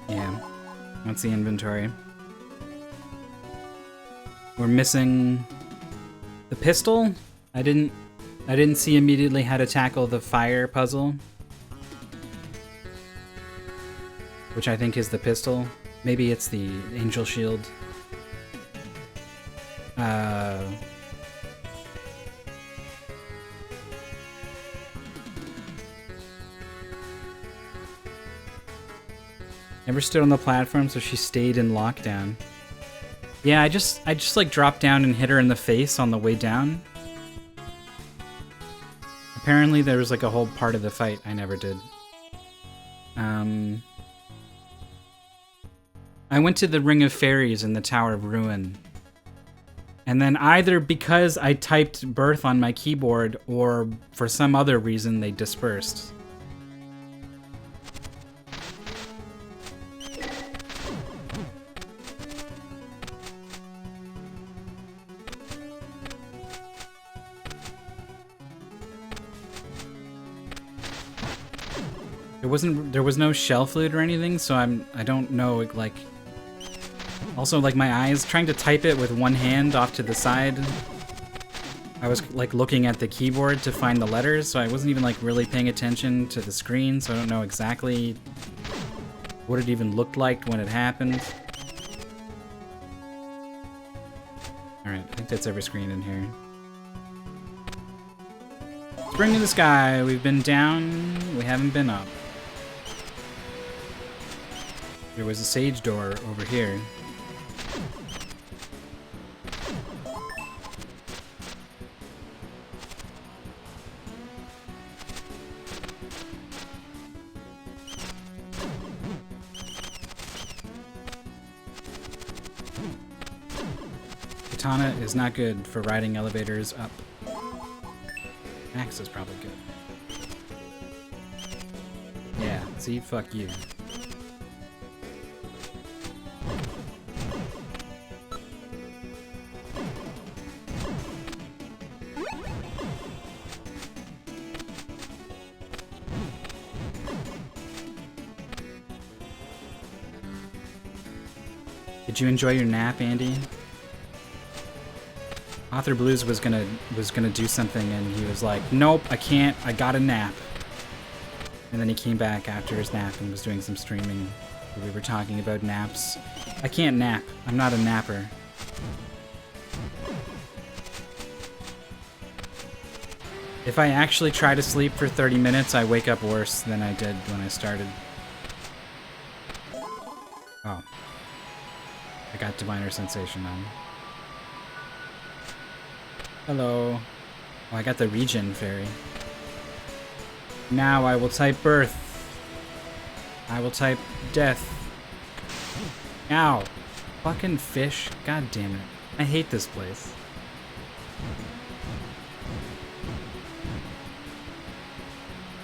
Yeah, that's the inventory. We're missing the pistol. I didn't see immediately how to tackle the fire puzzle, which I think is the pistol. Maybe it's the angel shield. Never stood on the platform, so she stayed in lockdown. Yeah, I just like dropped down and hit her in the face on the way down. Apparently there was like a whole part of the fight I never did. I went to the Ring of Fairies in the Tower of Ruin. And then either because I typed birth on my keyboard or for some other reason they dispersed. There was no shelf lid or anything, so I don't know, like... Also, like, my eyes, trying to type it with one hand off to the side, I was, like, looking at the keyboard to find the letters, so I wasn't even, like, really paying attention to the screen, so I don't know exactly what it even looked like when it happened. Alright, I think that's every screen in here. Spring in the sky, we've been down, we haven't been up. There was a sage door over here. Katana is not good for riding elevators up. Axe is probably good. Yeah, see? Fuck you. Did you enjoy your nap, Andy? Author Blues was gonna do something and he was like, nope, I can't, I got a nap. And then he came back after his nap and was doing some streaming where we were talking about naps. I can't nap. I'm not a napper. If I actually try to sleep for 30 minutes, I wake up worse than I did when I started. Oh. I got Diviner Sensation on. Hello. Oh, I got the Regen Fairy. Now I will type birth. I will type death. Ow. Fucking fish. God damn it. I hate this place.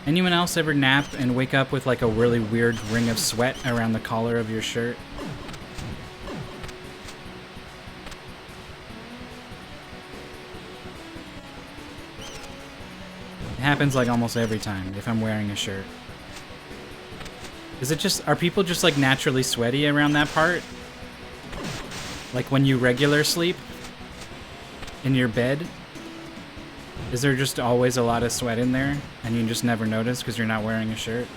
Anyone else ever nap and wake up with like a really weird ring of sweat around the collar of your shirt? It happens like almost every time if I'm wearing a shirt. Is it just, are people just like naturally sweaty around that part? Like when you regular sleep in your bed? Is there just always a lot of sweat in there and you just never notice because you're not wearing a shirt?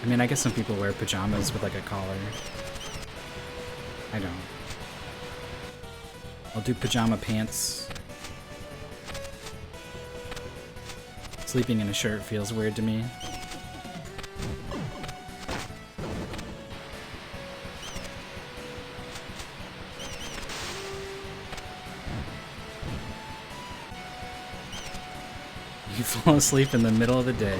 I mean, I guess some people wear pajamas with like a collar. I don't. I'll do pajama pants. Sleeping in a shirt feels weird to me. You fall asleep in the middle of the day.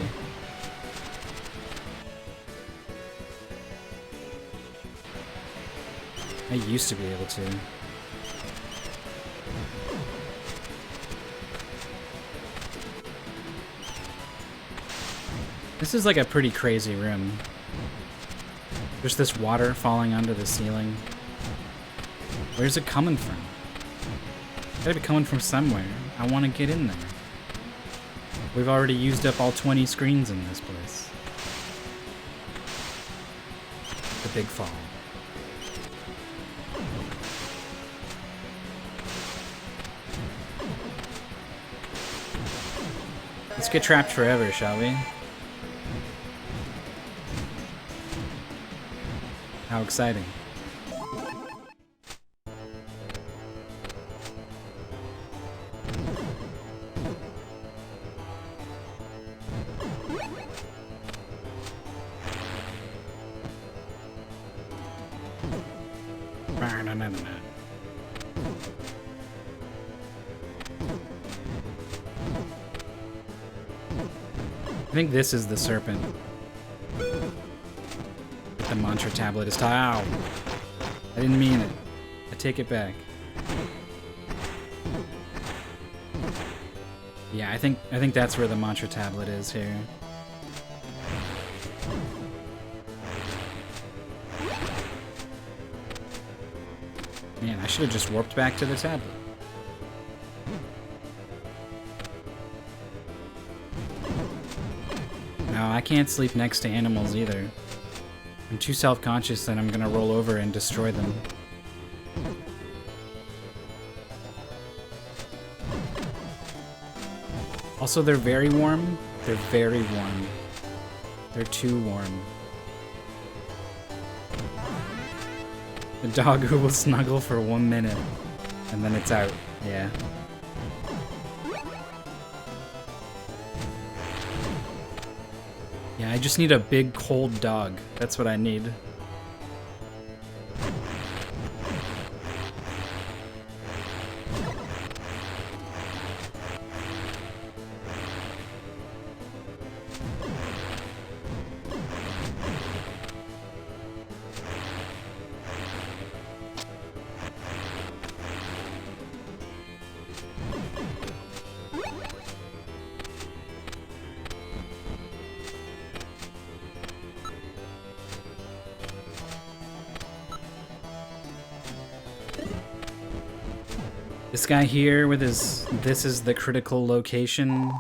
I used to be able to. This is like a pretty crazy room. There's this water falling onto the ceiling. Where's it coming from? It's gotta be coming from somewhere. I want to get in there. We've already used up all 20 screens in this place. The big fall. Let's get trapped forever, shall we? How exciting. I think this is the serpent. The mantra tablet is ow! I didn't mean it. I take it back. Yeah, I think that's where the mantra tablet is here. Man, I should have just warped back to the tablet. No, I can't sleep next to animals either. I'm too self-conscious that I'm gonna roll over and destroy them. Also, they're very warm. They're very warm. They're too warm. The dog who will snuggle for 1 minute, and then it's out. Yeah. Yeah, I just need a big, cold dog. That's what I need. This guy here with his, this is the critical location.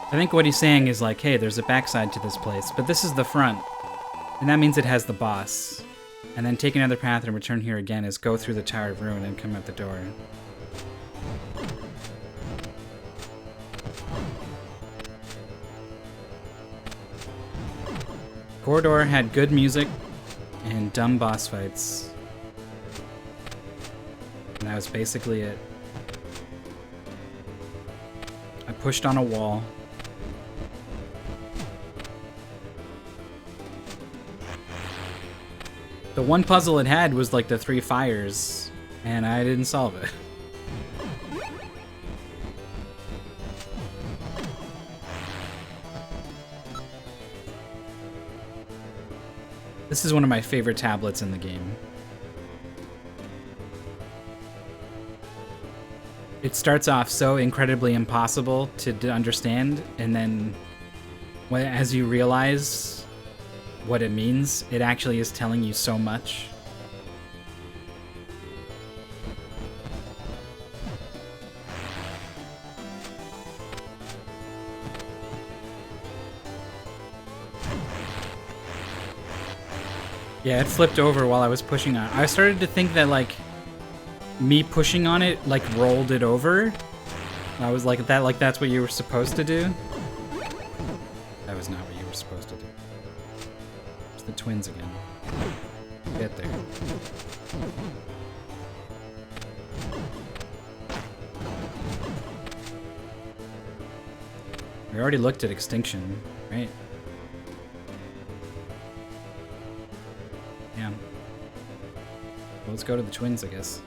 I think what he's saying is like, hey, there's a backside to this place, but this is the front. And that means it has the boss. And then take another path and return here again is go through the Tower of Ruin and come out the door. Corridor had good music and dumb boss fights. And That was basically it. I pushed on a wall. The one puzzle it had was like the 3 fires, and I didn't solve it. This is one of my favorite tablets in the game. It starts off so incredibly impossible to understand, and then as you realize what it means, it actually is telling you so much. Yeah, it flipped over while I was pushing on it. I started to think that, like, me pushing on it, like, rolled it over. I was like, that's what you were supposed to do? That was not what you were supposed to do. It's the twins again. Get there. We already looked at extinction, right? Yeah. Well, let's go to the twins, I guess.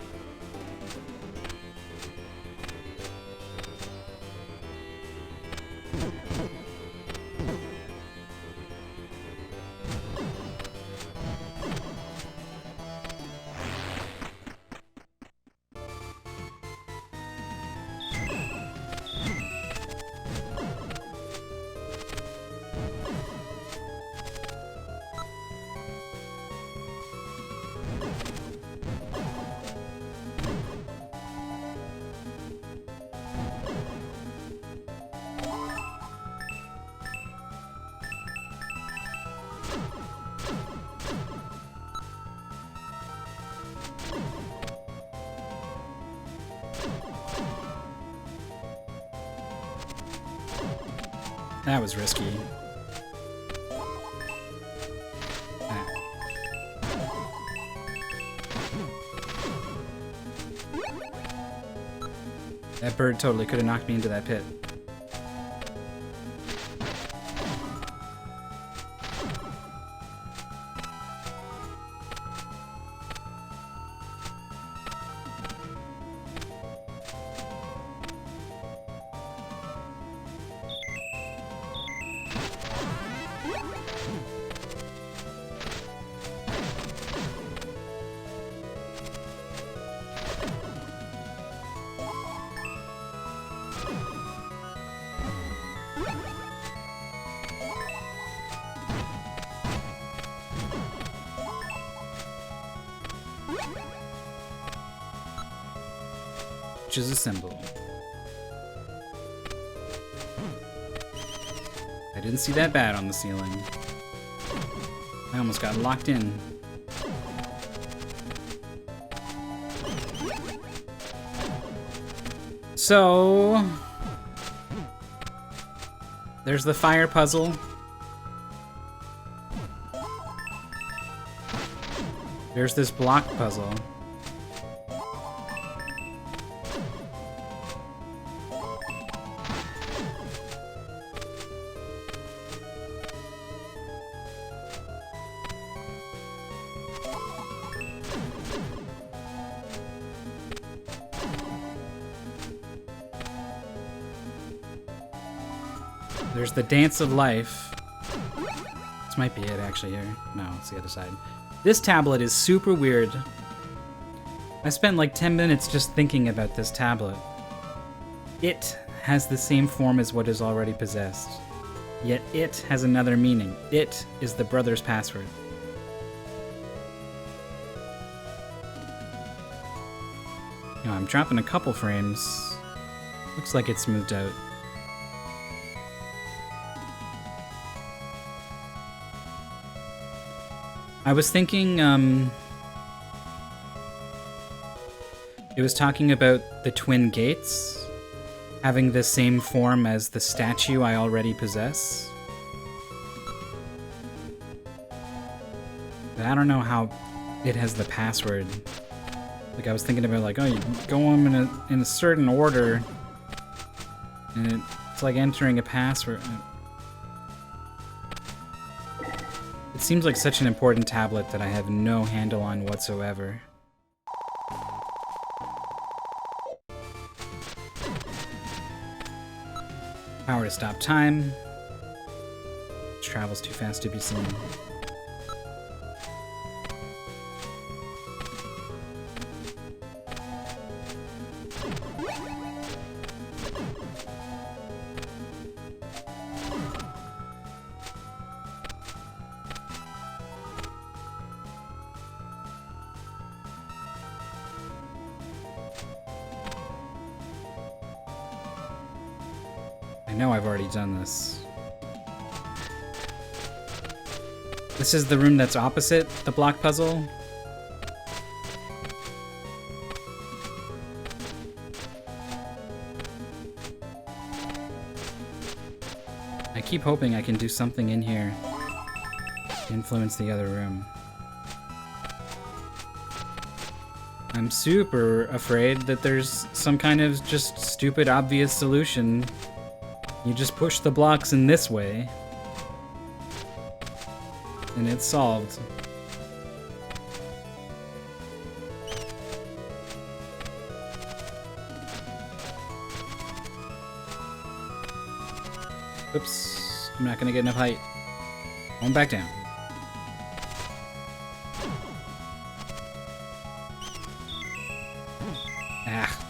That was risky. That bird totally could have knocked me into that pit. Which is a symbol. I didn't see that bat on the ceiling. I almost got locked in. So there's the fire puzzle. There's this block puzzle. There's the Dance of Life. This might be it, actually, here. No, it's the other side. This tablet is super weird. I spent like 10 minutes just thinking about this tablet. It has the same form as what is already possessed. Yet it has another meaning. It is the brother's password. You know, I'm dropping a couple frames. Looks like it's smoothed out. I was thinking, it was talking about the twin gates having the same form as the statue I already possess. But I don't know how it has the password. Like I was thinking about like, oh, you go them in a certain order, and it's like entering a password. It seems like such an important tablet that I have no handle on whatsoever. Power to stop time. Travels too fast to be seen. I know I've already done this. This is the room that's opposite the block puzzle. I keep hoping I can do something in here to influence the other room. I'm super afraid that there's some kind of just stupid obvious solution. You just push the blocks in this way, and it's solved. Oops, I'm not gonna get enough height. Going back down. Ah.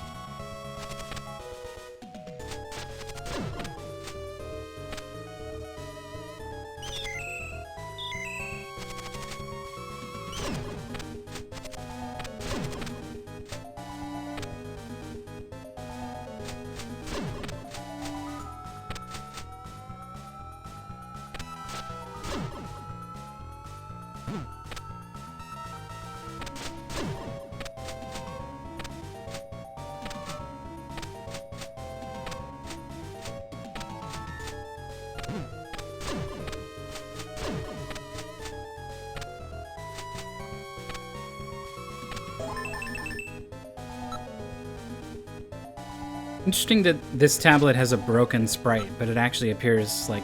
Interesting that this tablet has a broken sprite, but it actually appears like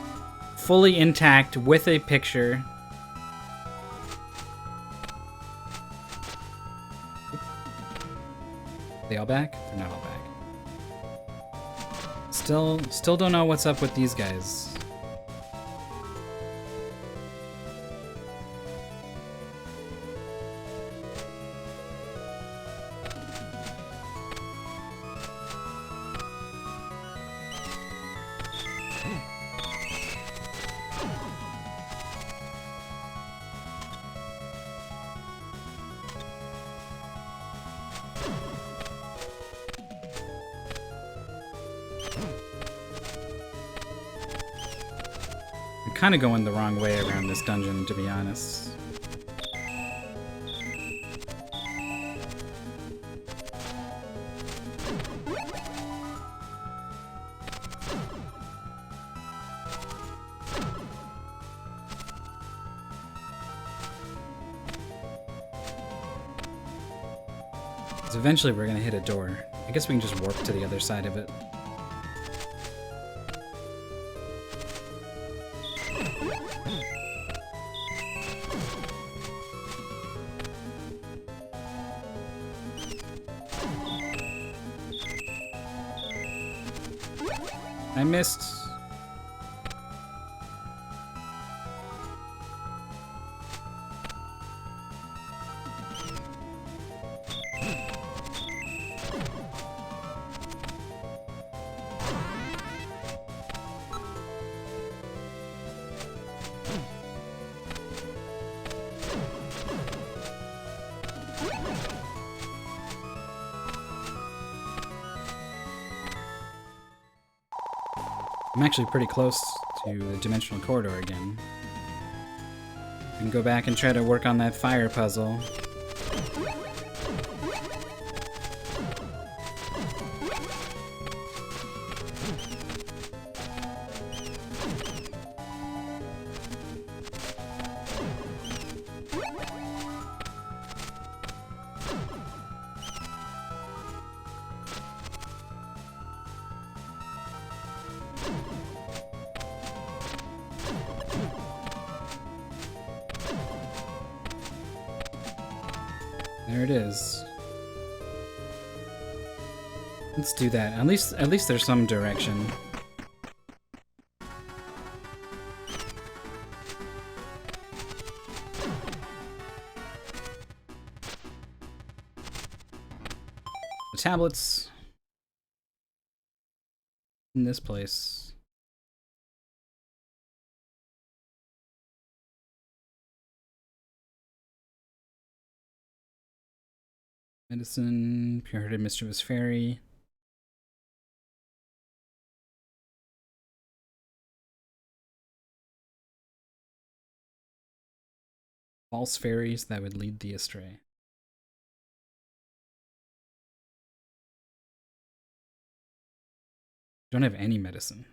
fully intact with a picture. Are they all back? They're not all back. Still don't know what's up with these guys. Kind of going the wrong way around this dungeon, to be honest. So eventually we're gonna hit a door. I guess we can just warp to the other side of it. I missed. I'm actually pretty close to the dimensional corridor again. We can go back and try to work on that fire puzzle. There it is. Let's do that. At least there's some direction. The tablets in this place. Medicine, pure-hearted mischievous fairy. False fairies that would lead thee astray. Don't have any medicine.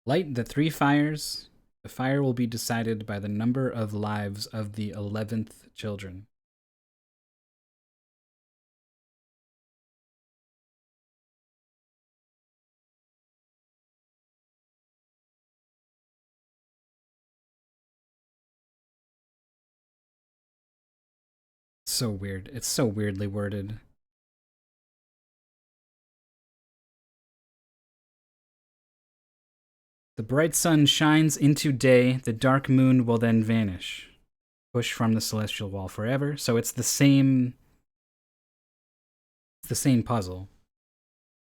Light the 3 fires. The fire will be decided by the number of lives of the 11th children. So weird. It's so weirdly worded. The bright sun shines into day, the dark moon will then vanish. Push from the celestial wall forever. So it's the same puzzle.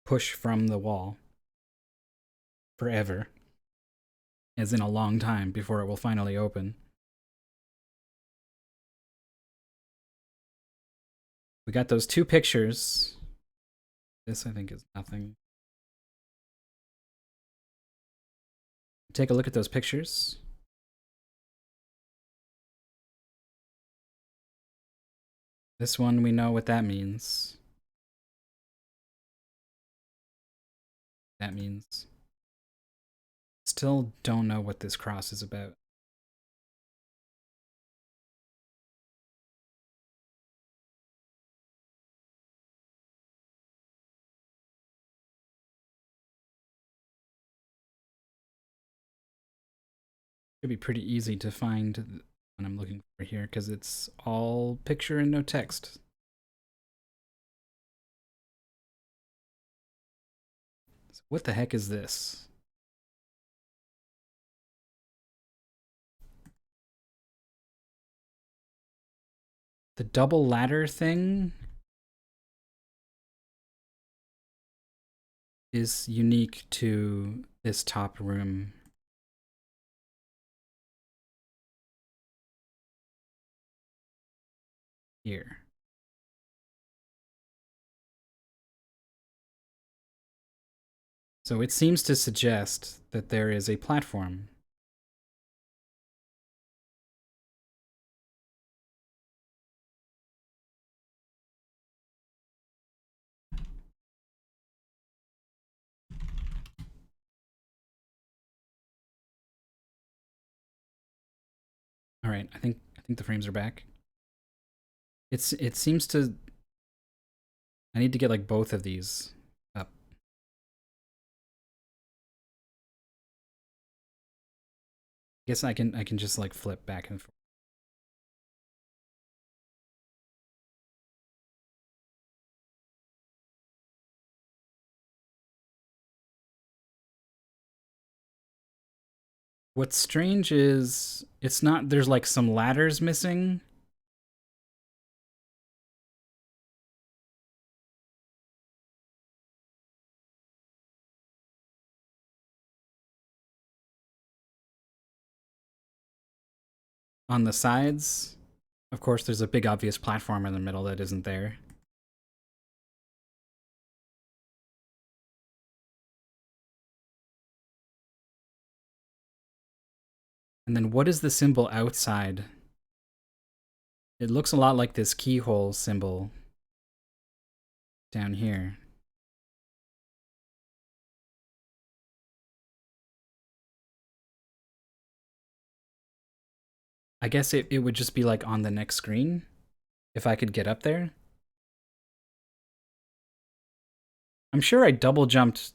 Push from the wall forever. As in a long time before it will finally open. We got those 2 pictures. This, I think, is nothing. Take a look at those pictures. This one, we know what that means. That means. Still don't know what this cross is about. Should be pretty easy to find when I'm looking for here because it's all picture and no text. So what the heck is this? The double ladder thing is unique to this top room. Here. So it seems to suggest that there is a platform. All right, I think the frames are back. It seems to. I need to get like both of these up. I guess I can just like flip back and forth. What's strange is it's not. There's like some ladders missing. On the sides. Of course, there's a big obvious platform in the middle that isn't there. And then what is the symbol outside? It looks a lot like this keyhole symbol down here. I guess it would just be like on the next screen if I could get up there. I'm sure I double jumped.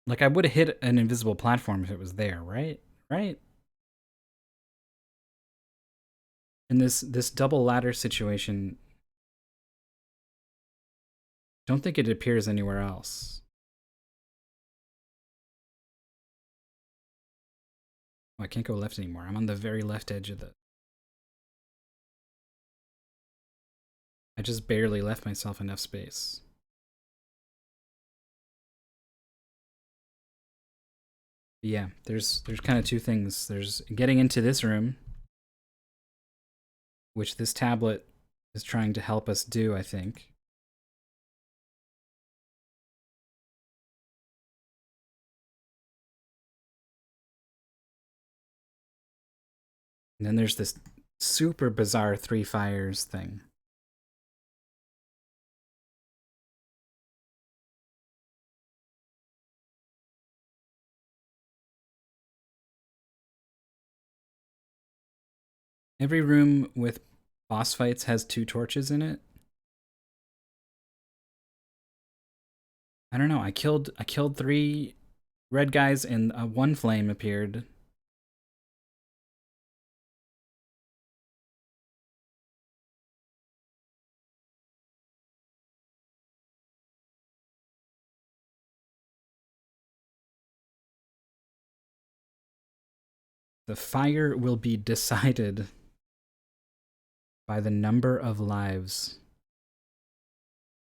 Like I would have hit an invisible platform if it was there, right? Right? In this double ladder situation, don't think it appears anywhere else. Oh, I can't go left anymore. I'm on the very left edge of the... I just barely left myself enough space. But yeah, there's kind of two things. There's getting into this room, which this tablet is trying to help us do, I think. And then there's this super bizarre three fires thing. Every room with boss fights has 2 torches in it. I don't know. I killed 3 red guys and 1 flame appeared. The fire will be decided by the number of lives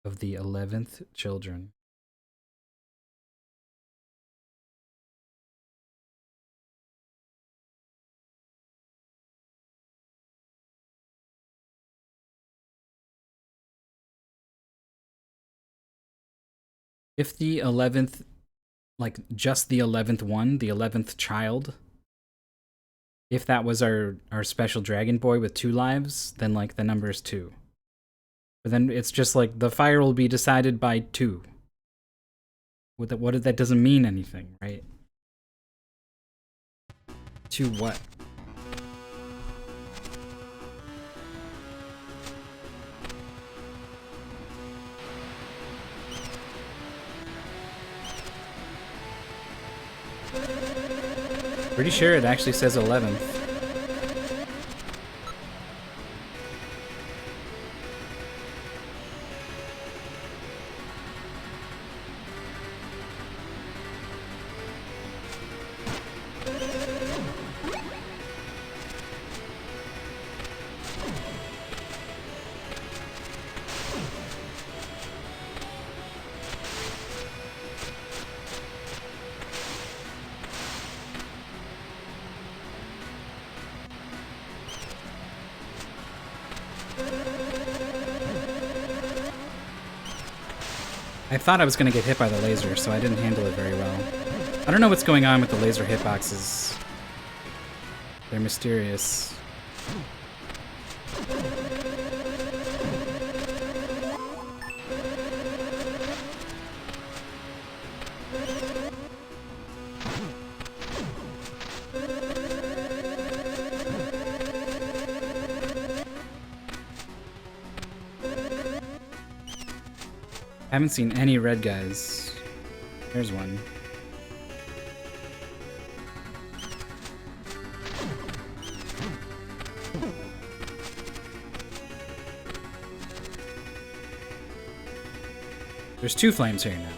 of the 11th children. If the 11th, like just the 11th one, the 11th child, if that was our special dragon boy with 2 lives, then like the number is 2. But then it's just like the fire will be decided by 2. That doesn't mean anything, right? 2 what? Pretty sure it actually says 11th. I thought I was going to get hit by the laser, so I didn't handle it very well. I don't know what's going on with the laser hitboxes. They're mysterious. I haven't seen any red guys. There's one. There's 2 flames here now.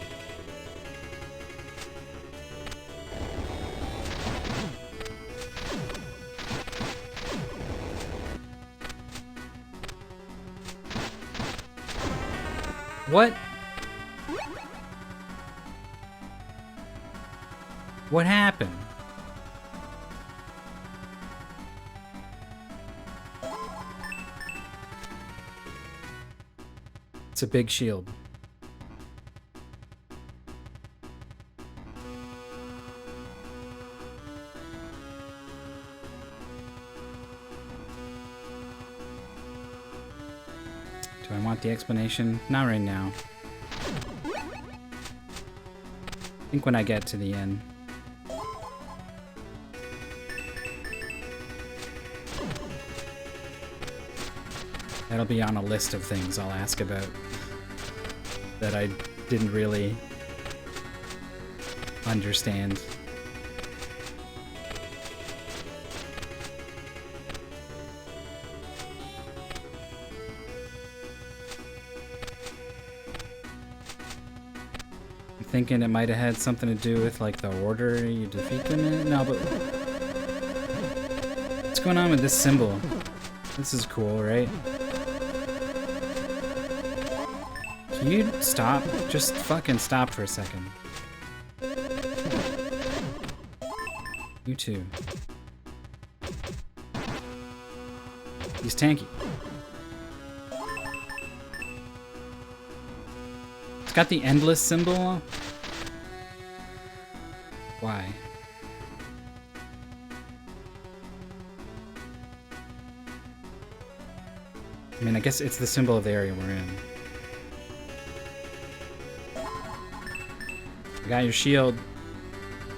What? What happened? It's a big shield. Do I want the explanation? Not right now. I think when I get to the end. That'll be on a list of things I'll ask about that I didn't really understand. I'm thinking it might have had something to do with like the order you defeat them in. No, but what's going on with this symbol? This is cool, right? Can you stop? Just fucking stop for a second. You too. He's tanky. It's got the endless symbol. Why? I mean, I guess it's the symbol of the area we're in. You got your shield.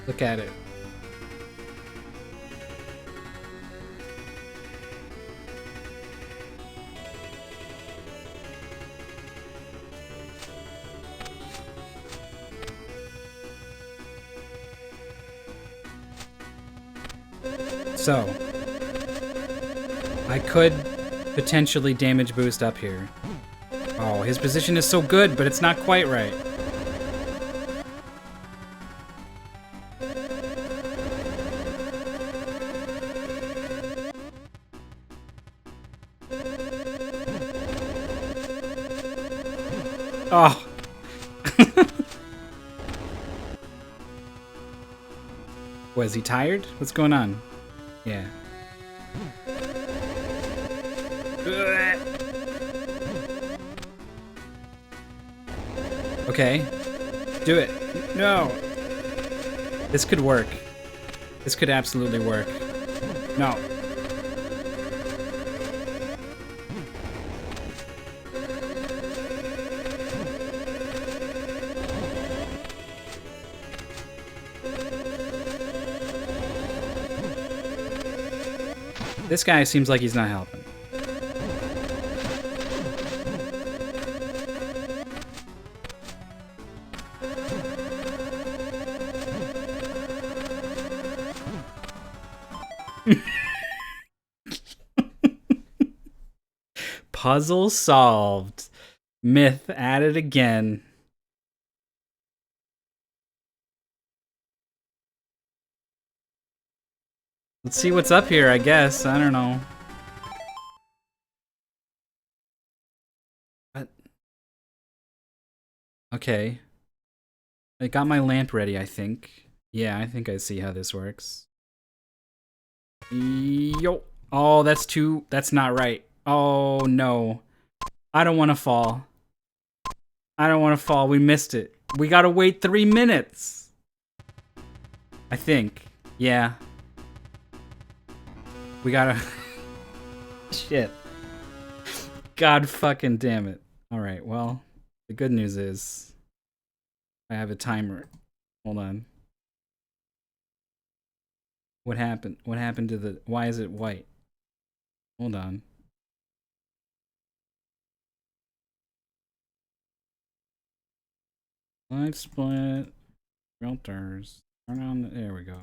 Look at it. So, I could potentially damage boost up here. Oh, his position is so good, but it's not quite right. Oh. Was he tired? What's going on? Yeah. Okay. Do it. No. This could work. This could absolutely work. No. This guy seems like he's not helping. Puzzle solved. Myth at it again. Let's see what's up here, I guess. I don't know. What? Okay. I got my lamp ready, I think. Yeah, I think I see how this works. Yo. Oh, that's not right. Oh, no. I don't want to fall. I don't want to fall. We missed it. We gotta wait 3 minutes. I think. Yeah. We gotta... Shit. God fucking damn it. Alright, well, the good news is I have a timer. Hold on. What happened? What happened to the... Why is it white? Hold on. Live split. Filters. Turn on the... There we go.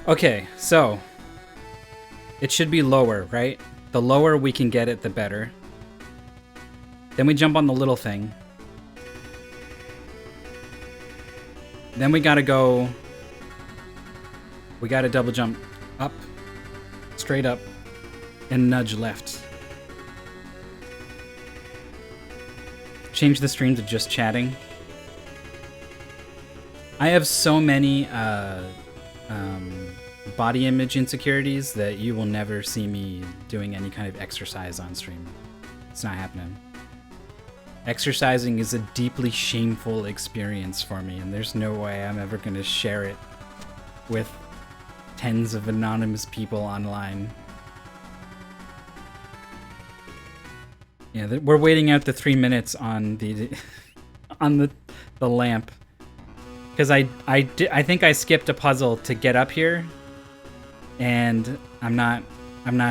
Okay, so it should be lower, right? The lower we can get it, the better. Then we jump on the little thing. Then we gotta go... We gotta double jump up, straight up, and nudge left. Change the stream to just chatting. I have so many body image insecurities that you will never see me doing any kind of exercise on stream. It's not happening. Exercising is a deeply shameful experience for me, and there's no way I'm ever going to share it with tens of anonymous people online. Yeah, we're waiting out the 3 minutes on the on the lamp. Because I think I skipped a puzzle to get up here, and I'm not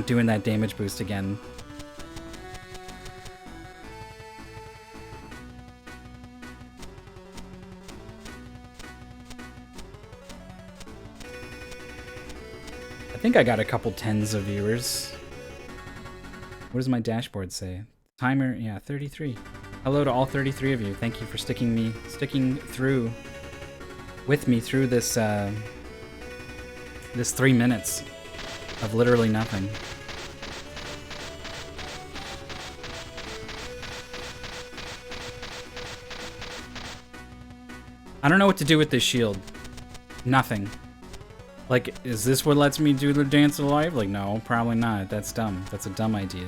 doing that damage boost again. think I got a couple tens of viewers. What does my dashboard say? Timer, yeah, 33. Hello to all 33 of you. Thank you for sticking through with me through this this 3 minutes of literally nothing. I don't know what to do with this shield. Nothing. Like, is this what lets me do the dance of life? Like, no, probably not. That's dumb. That's a dumb idea.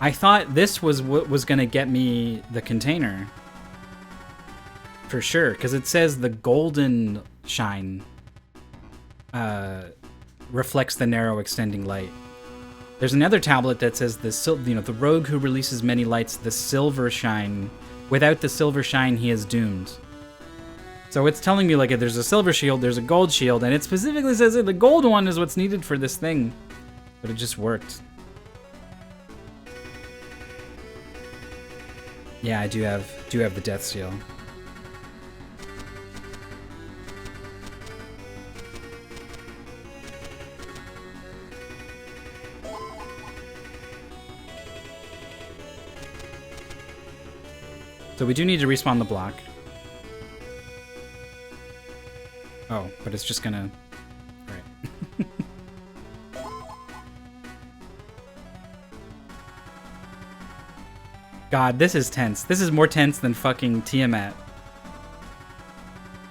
I thought this was what was gonna get me the container. For sure, because it says the golden shine reflects the narrow extending light. There's another tablet that says the rogue who releases many lights, the silver shine. Without the silver shine, he is doomed. So it's telling me, like, if there's a silver shield, there's a gold shield, and it specifically says that the gold one is what's needed for this thing. But it just worked. Yeah, I do have the death seal. So we do need to respawn the block. Oh, but it's just gonna... Right. God, this is tense. This is more tense than fucking Tiamat.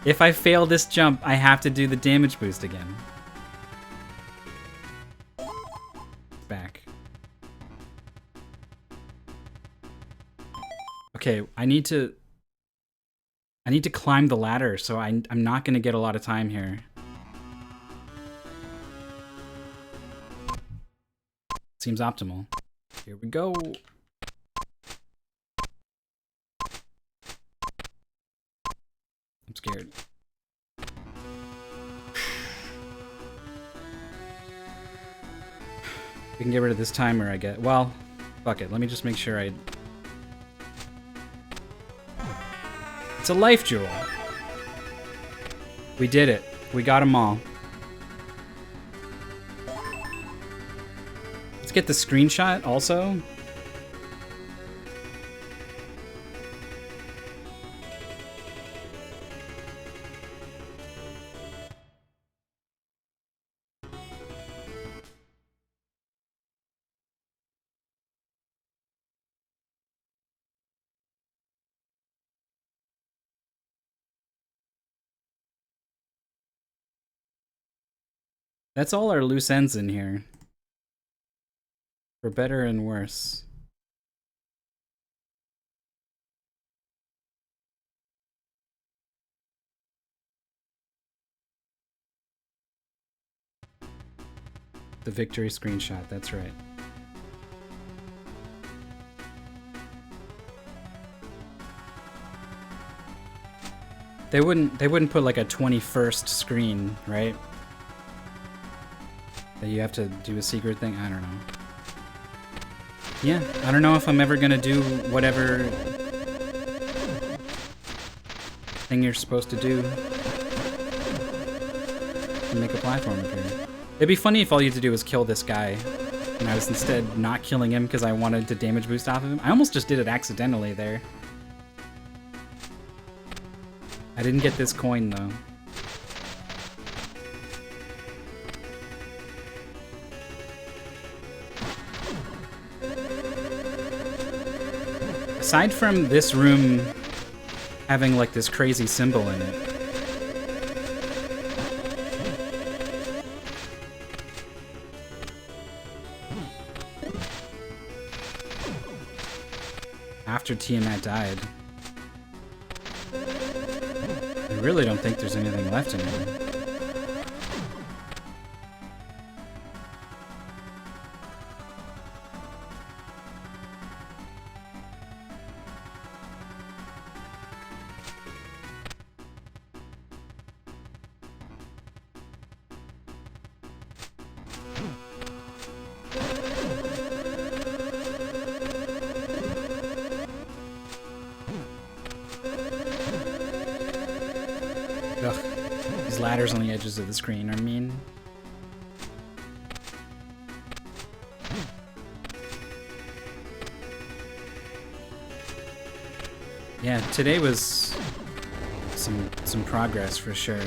If I fail this jump, I have to do the damage boost again. Back. Okay, I need to climb the ladder, so I'm not gonna get a lot of time here. Seems optimal. Here we go. I'm scared. We can get rid of this timer, I guess. Well, fuck it. Let me just make sure I... It's a life jewel. We did it. We got them all. Let's get the screenshot also. That's all our loose ends in here. For better and worse. The victory screenshot, that's right. They wouldn't put like a 21st screen, right? That you have to do a secret thing? I don't know. Yeah, I don't know if I'm ever gonna do whatever thing you're supposed to do to make a platform appear. It'd be funny if all you had to do was kill this guy, and I was instead not killing him because I wanted to damage boost off of him. I almost just did it accidentally there. I didn't get this coin though. Aside from this room having like this crazy symbol in it, after Tiamat died, I really don't think there's anything left in here. Ugh, these ladders on the edges of the screen are mean. Yeah, today was some progress for sure.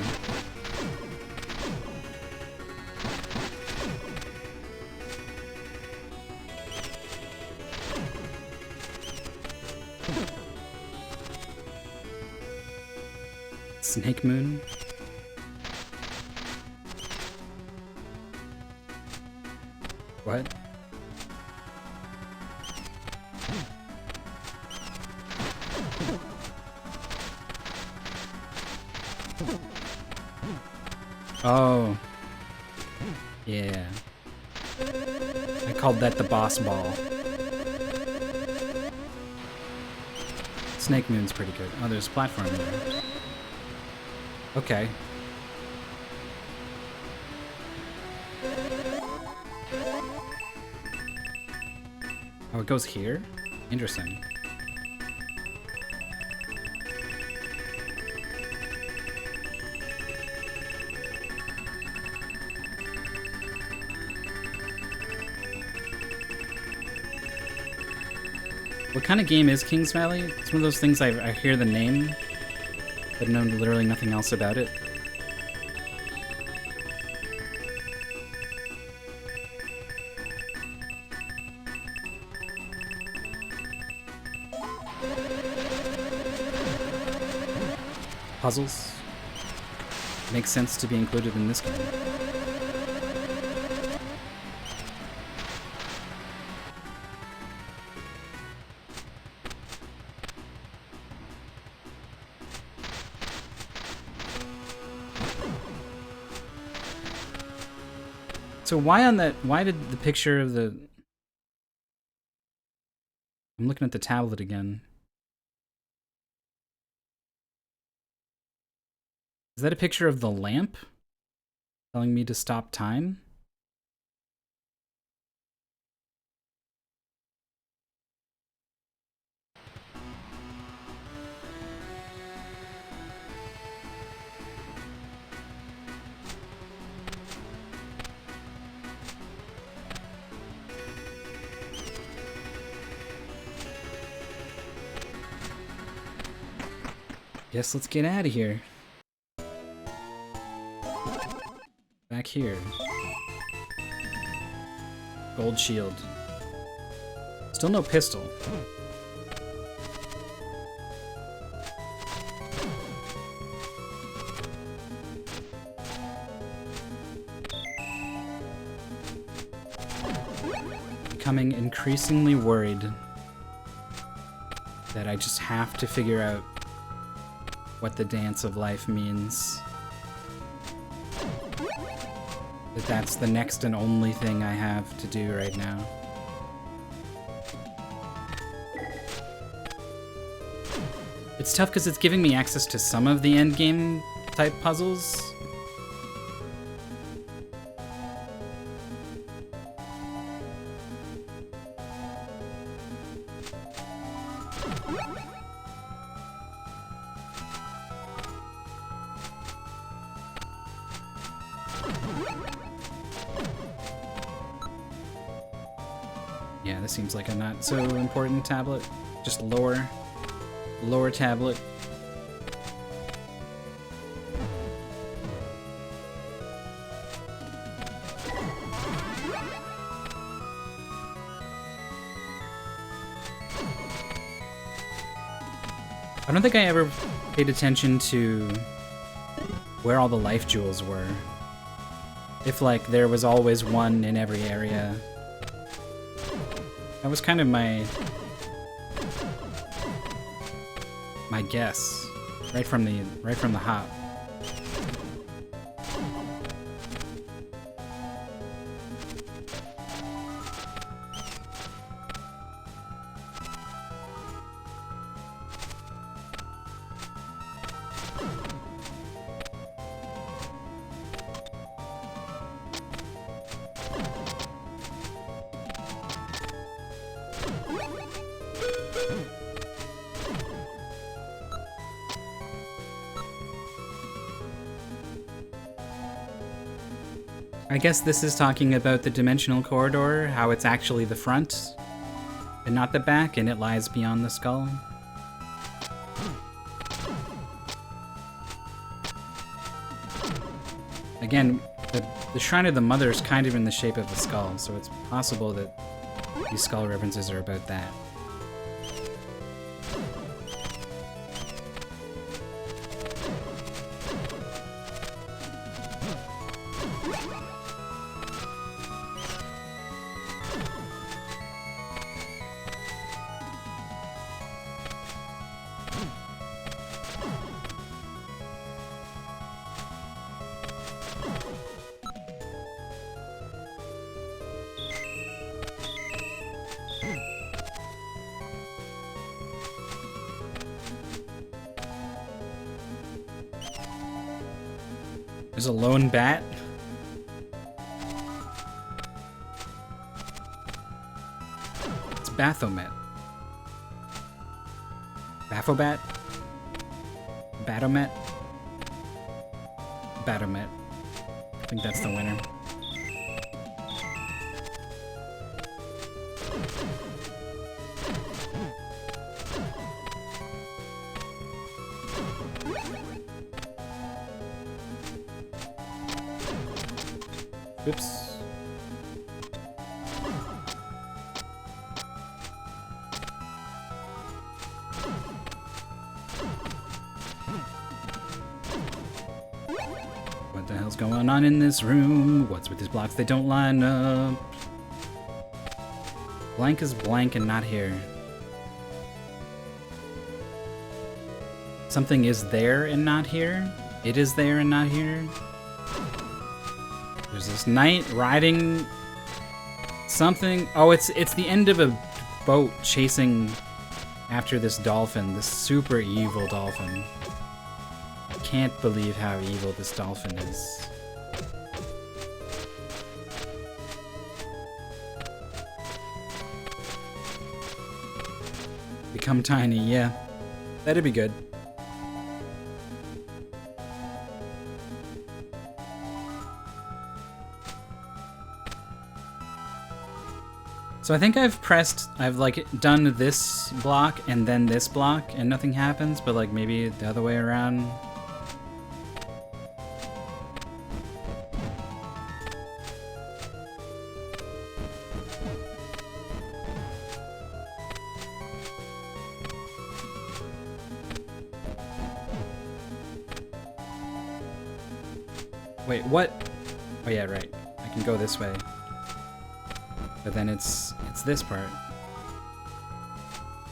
Snake Moon. What? Oh. Yeah. I called that the boss ball. Snake Moon's pretty good. Oh, there's a platform there. Okay. Oh, it goes here? Interesting. What kind of game is King's Valley? It's one of those things I hear the name, but know literally nothing else about it. Puzzles makes sense to be included in this game. So why did the picture of the... I'm looking at the tablet again. Is that a picture of the lamp? Telling me to stop time? Guess let's get out of here. Back here. Gold shield. Still no pistol. Becoming increasingly worried that I just have to figure out what the dance of life means. That's the next and only thing I have to do right now. It's tough because it's giving me access to some of the endgame type puzzles. Yeah, this seems like a not so important tablet. Just lower tablet. I don't think I ever paid attention to where all the life jewels were. If, like, there was always one in every area. That was kind of my guess, right from the hop. I guess this is talking about the dimensional corridor, how it's actually the front and not the back, and it lies beyond the skull. Again, the Shrine of the Mother is kind of in the shape of a skull, so it's possible that these skull references are about that. There's a lone bat. It's Baphomet. Baphobat? Batomet? Batomet. I think that's the winner. Oops. What the hell's going on in this room? What's with these blocks? They don't line up. Blank is blank and not here. Something is there and not here? It is there and not here? There's this knight riding something. Oh, it's the end of a boat chasing after this dolphin, this super evil dolphin. I can't believe how evil this dolphin is. Become tiny, yeah. That'd be good. So I think I've like done this block and then this block and nothing happens, but like maybe the other way around. Wait, what? Oh yeah, right. I can go this way. But then it's this part.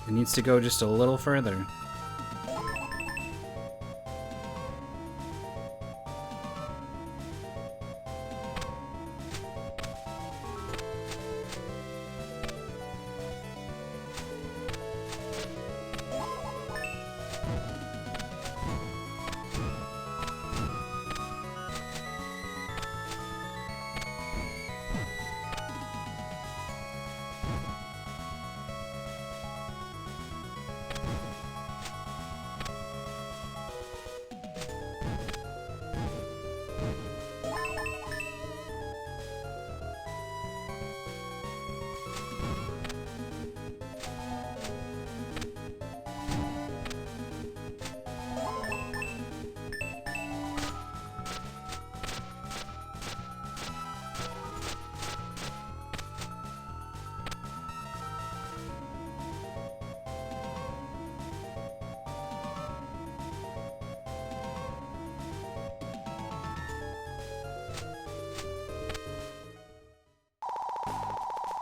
It needs to go just a little further.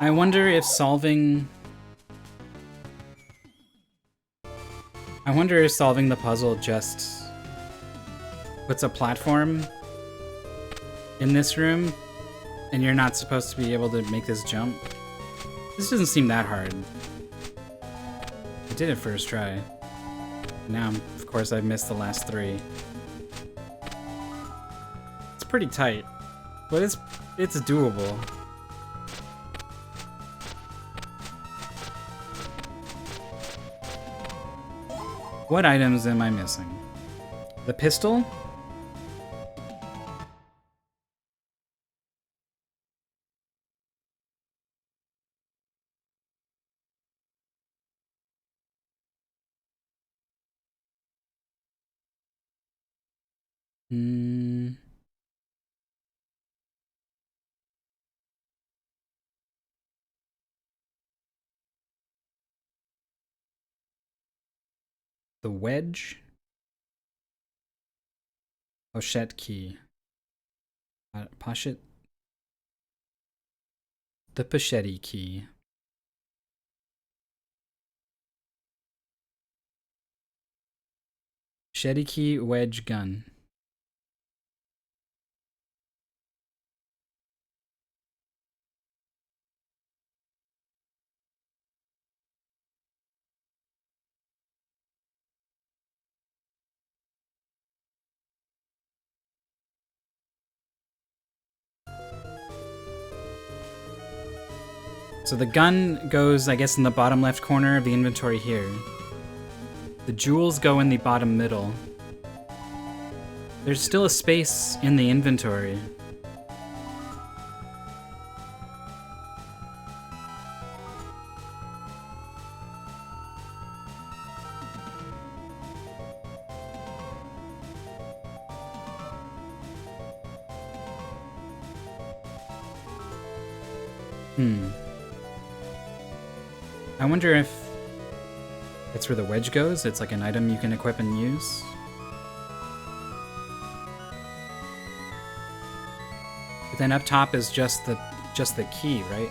I wonder if solving the puzzle just puts a platform in this room and you're not supposed to be able to make this jump. This doesn't seem that hard. I did it first try. Now, of course, I've missed the last three. It's pretty tight, but it's doable. What items am I missing? The pistol? The wedge. Pochette key. Pochette. The pochette key. Pochette key wedge gun. So the gun goes, I guess, in the bottom left corner of the inventory here. The jewels go in the bottom middle. There's still a space in the inventory. I wonder if that's where the wedge goes. It's like an item you can equip and use. But then up top is just the key, right?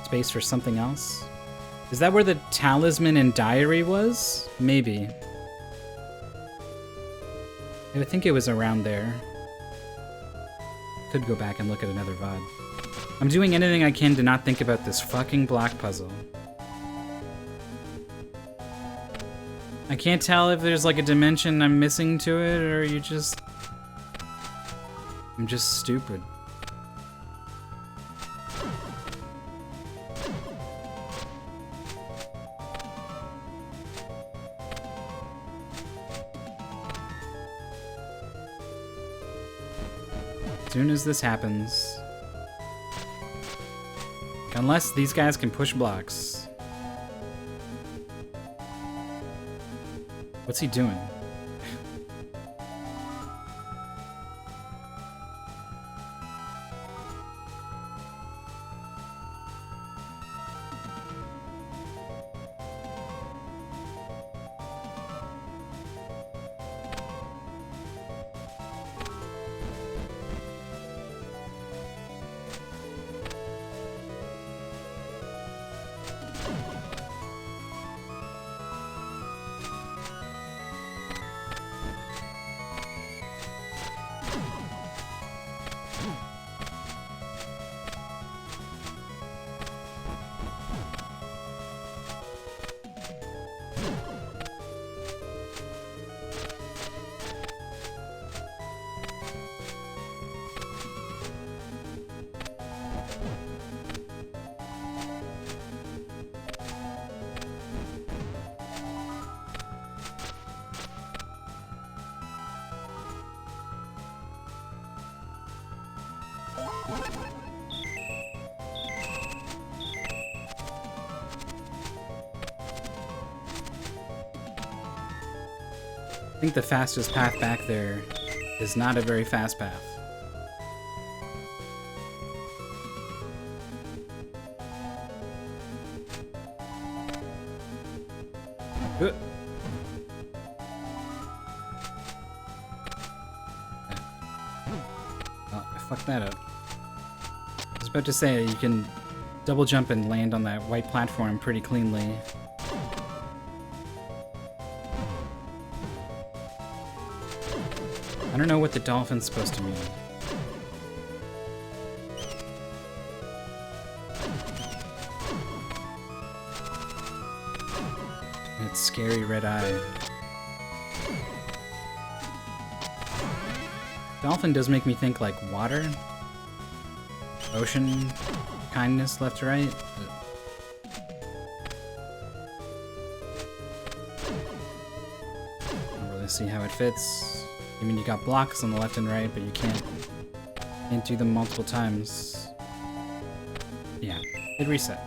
Space for something else. Is that where the talisman and diary was? Maybe. I think it was around there. Could go back and look at another VOD. I'm doing anything I can to not think about this fucking block puzzle. I can't tell if there's like a dimension I'm missing to it, or you just... I'm just stupid. As soon as this happens... Unless these guys can push blocks. What's he doing? I think the fastest path back there is not a very fast path. Oh, I fucked that up. I was about to say you can double jump and land on that white platform pretty cleanly. I don't know what the dolphin's supposed to mean. Its scary red eye. Dolphin does make me think like water. Ocean kindness left to right. I don't really see how it fits. I mean, you got blocks on the left and right, but you can't do them multiple times. Yeah, it reset.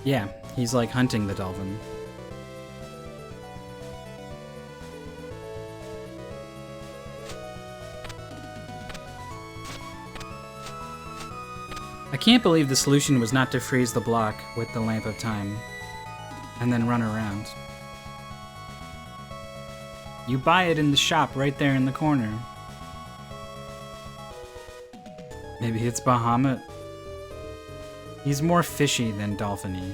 Yeah, he's like hunting the dolphin. I can't believe the solution was not to freeze the block with the Lamp of Time and then run around. You buy it in the shop right there in the corner. Maybe it's Bahamut. He's more fishy than dolphiny.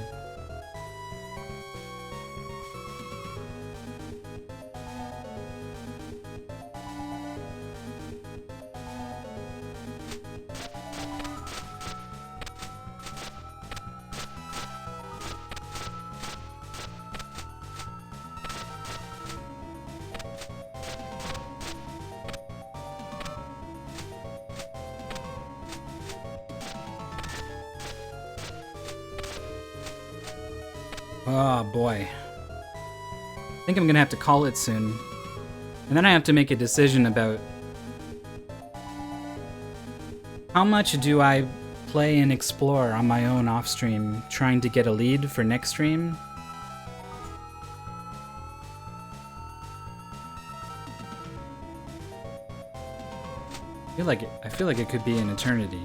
Oh boy. I think I'm gonna have to call it soon. And then I have to make a decision about how much do I play and explore on my own off stream, trying to get a lead for next stream. I feel like it could be an eternity.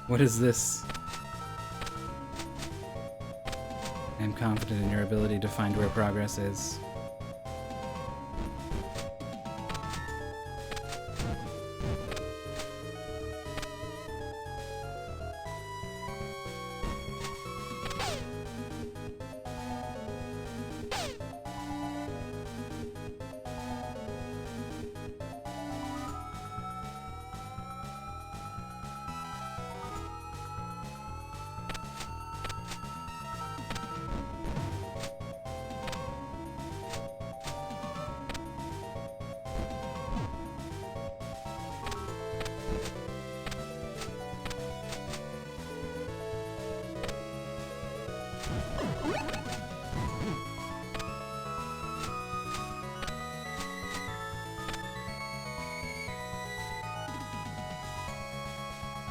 What is this? I am confident in your ability to find where progress is.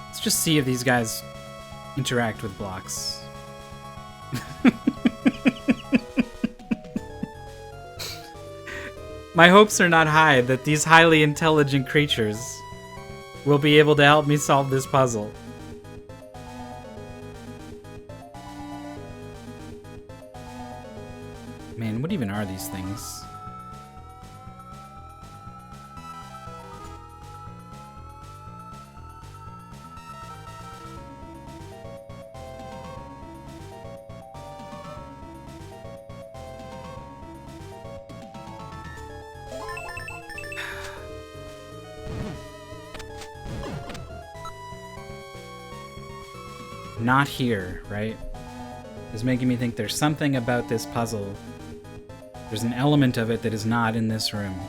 Let's just see if these guys interact with blocks. My hopes are not high that these highly intelligent creatures will be able to help me solve this puzzle. Man, what even are these things? Not here, right? Is making me think there's something about this puzzle. There's an element of it that is not in this room.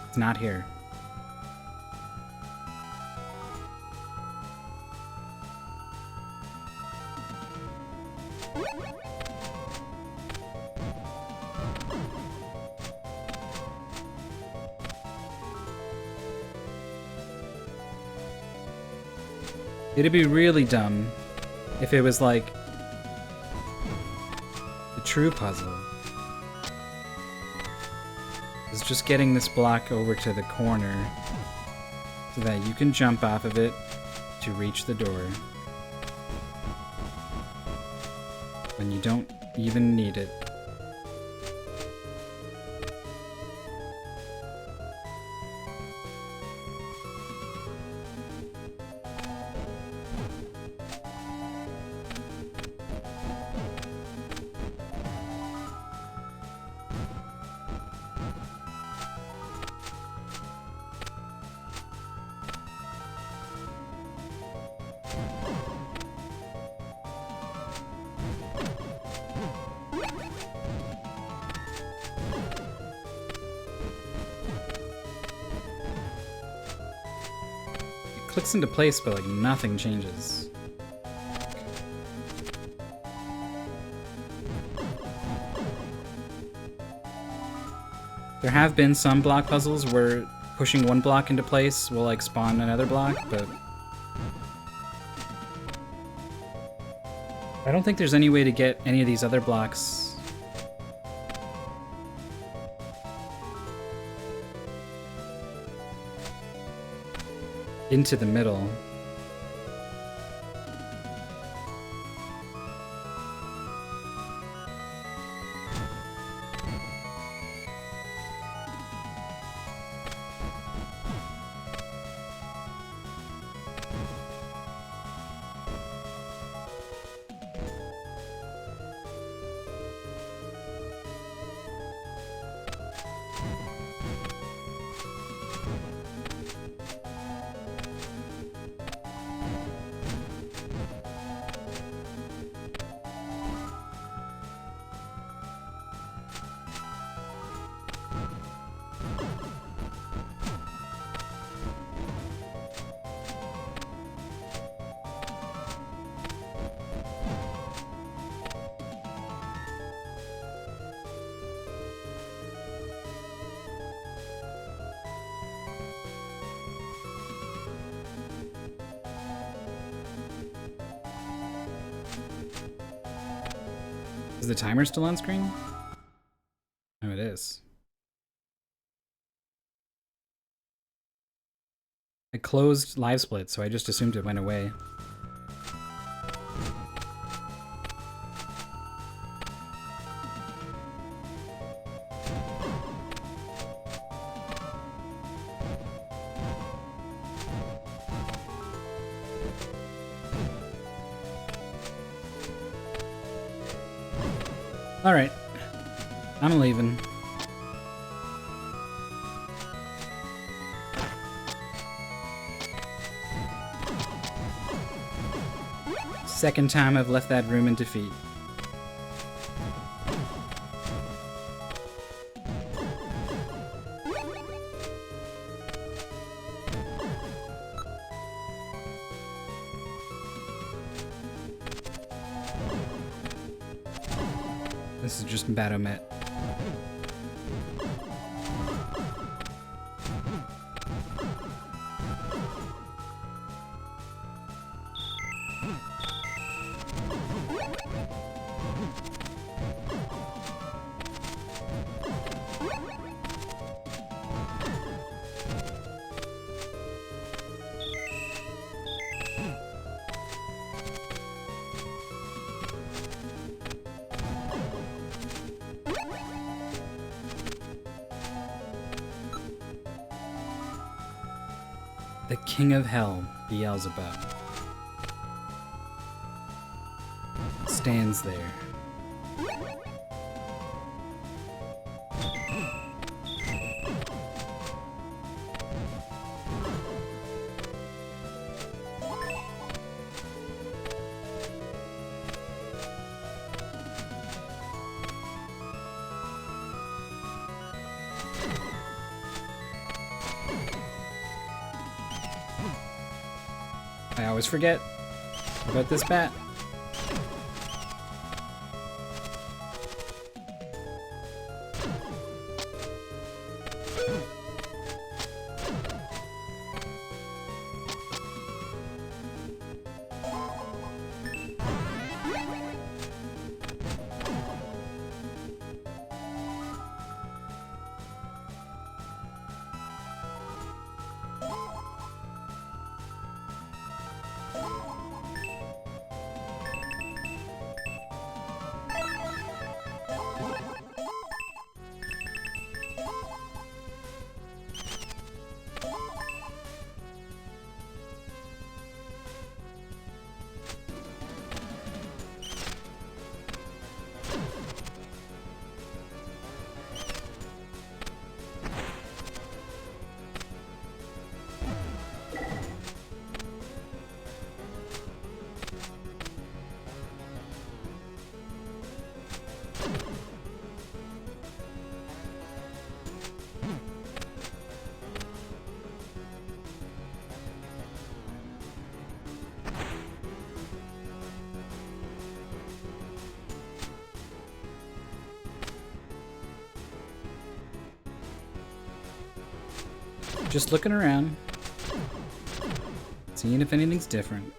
It's not here. It'd be really dumb if it was like the true puzzle is just getting this block over to the corner so that you can jump off of it to reach the door when you don't even need it. clicks into place, but like nothing changes. There have been some block puzzles where pushing one block into place will like spawn another block, but I don't think there's any way to get any of these other blocks into the middle. Is the timer still on screen? Oh, it is. I closed Live Split, so I just assumed it went away. Alright. I'm leaving. Second time I've left that room in defeat. This is just Badomet. The King of Hell, Beelzebub, stands there. I always forget about this bat. Just looking around. Seeing if anything's different.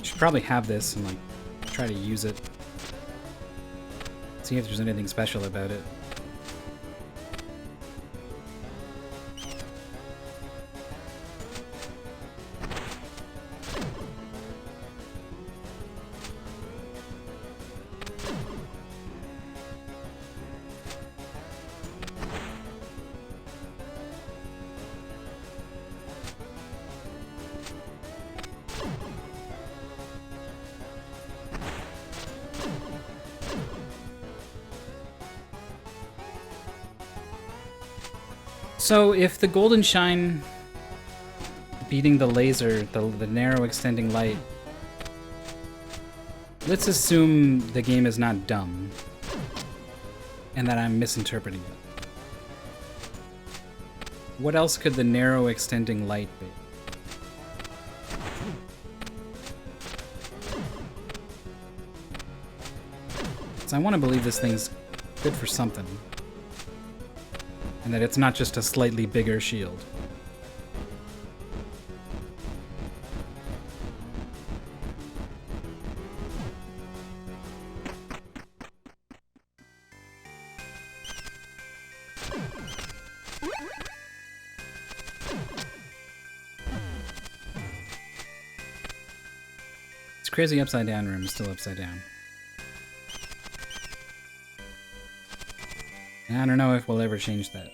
Should probably have this and like try to use it. See if there's anything special about it. So if the golden shine beating the laser, the narrow extending light, let's assume the game is not dumb and that I'm misinterpreting it. What else could the narrow extending light be? So I want to believe this thing's good for something. And that it's not just a slightly bigger shield. This crazy upside down room is still upside down. And I don't know if we'll ever change that.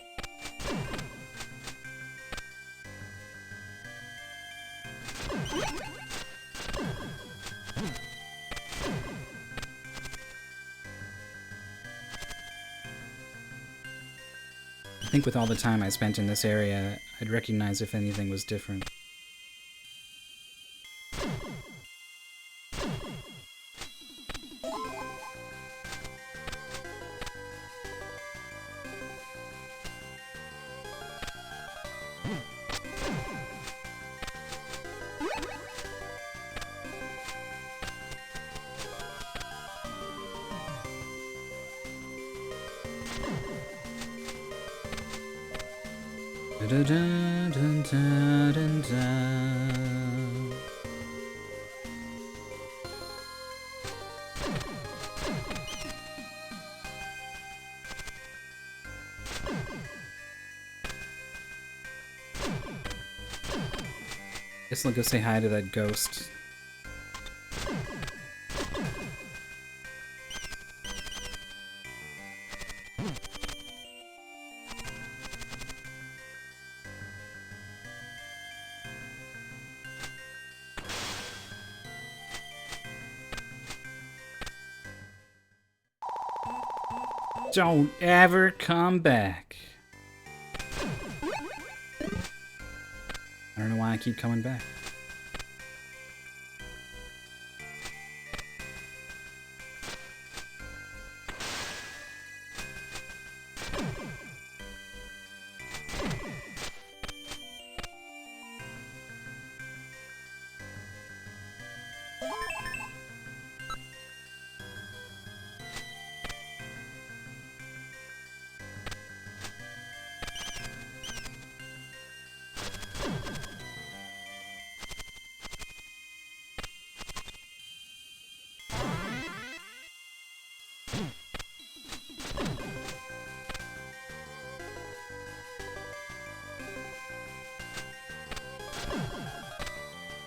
I think with all the time I spent in this area, I'd recognize if anything was different. Guess I'll go say hi to that ghost. Don't ever come back. don't know why I keep coming back.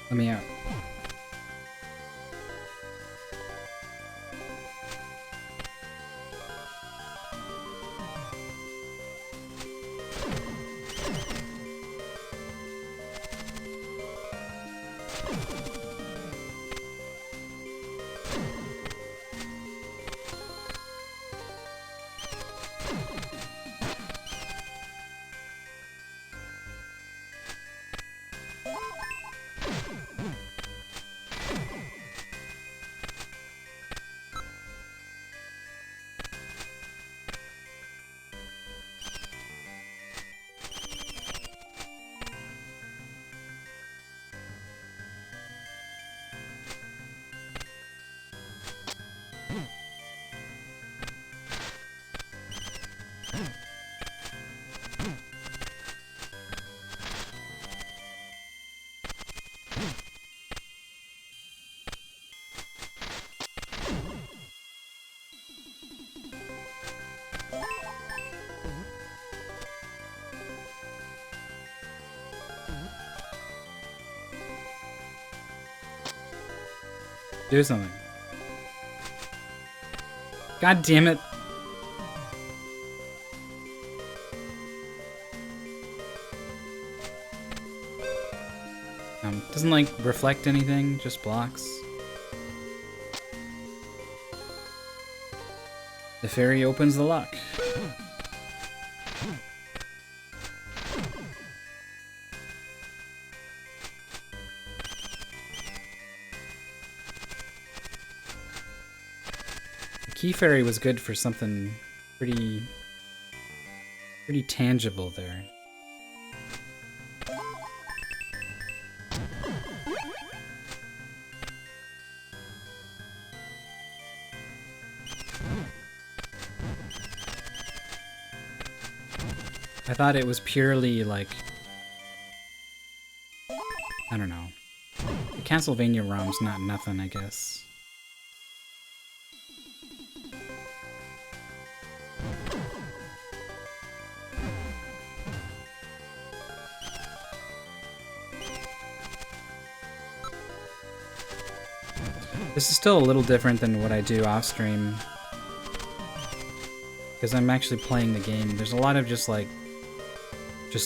Let me out. Do something. God damn it. Doesn't like reflect anything, just blocks. The fairy opens the lock. The key fairy was good for something pretty tangible there. I thought it was purely like, I don't know. The Castlevania ROM's not nothing, I guess. This is still a little different than what I do off stream, because I'm actually playing the game. There's a lot of just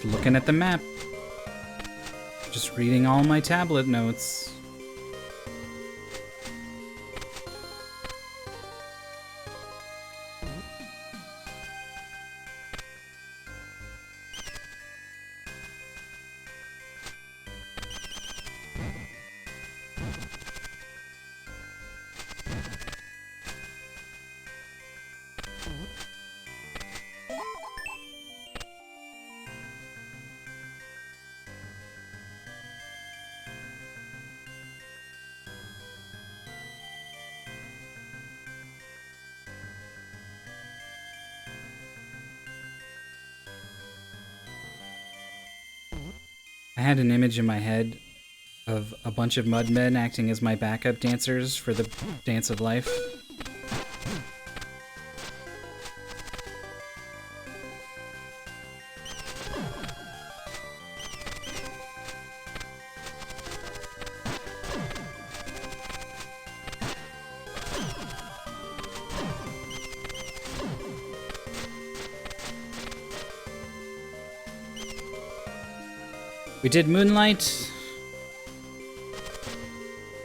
looking at the map, just reading all my tablet notes. I had an image in my head of a bunch of mudmen acting as my backup dancers for the Dance of Life. We did Moonlight.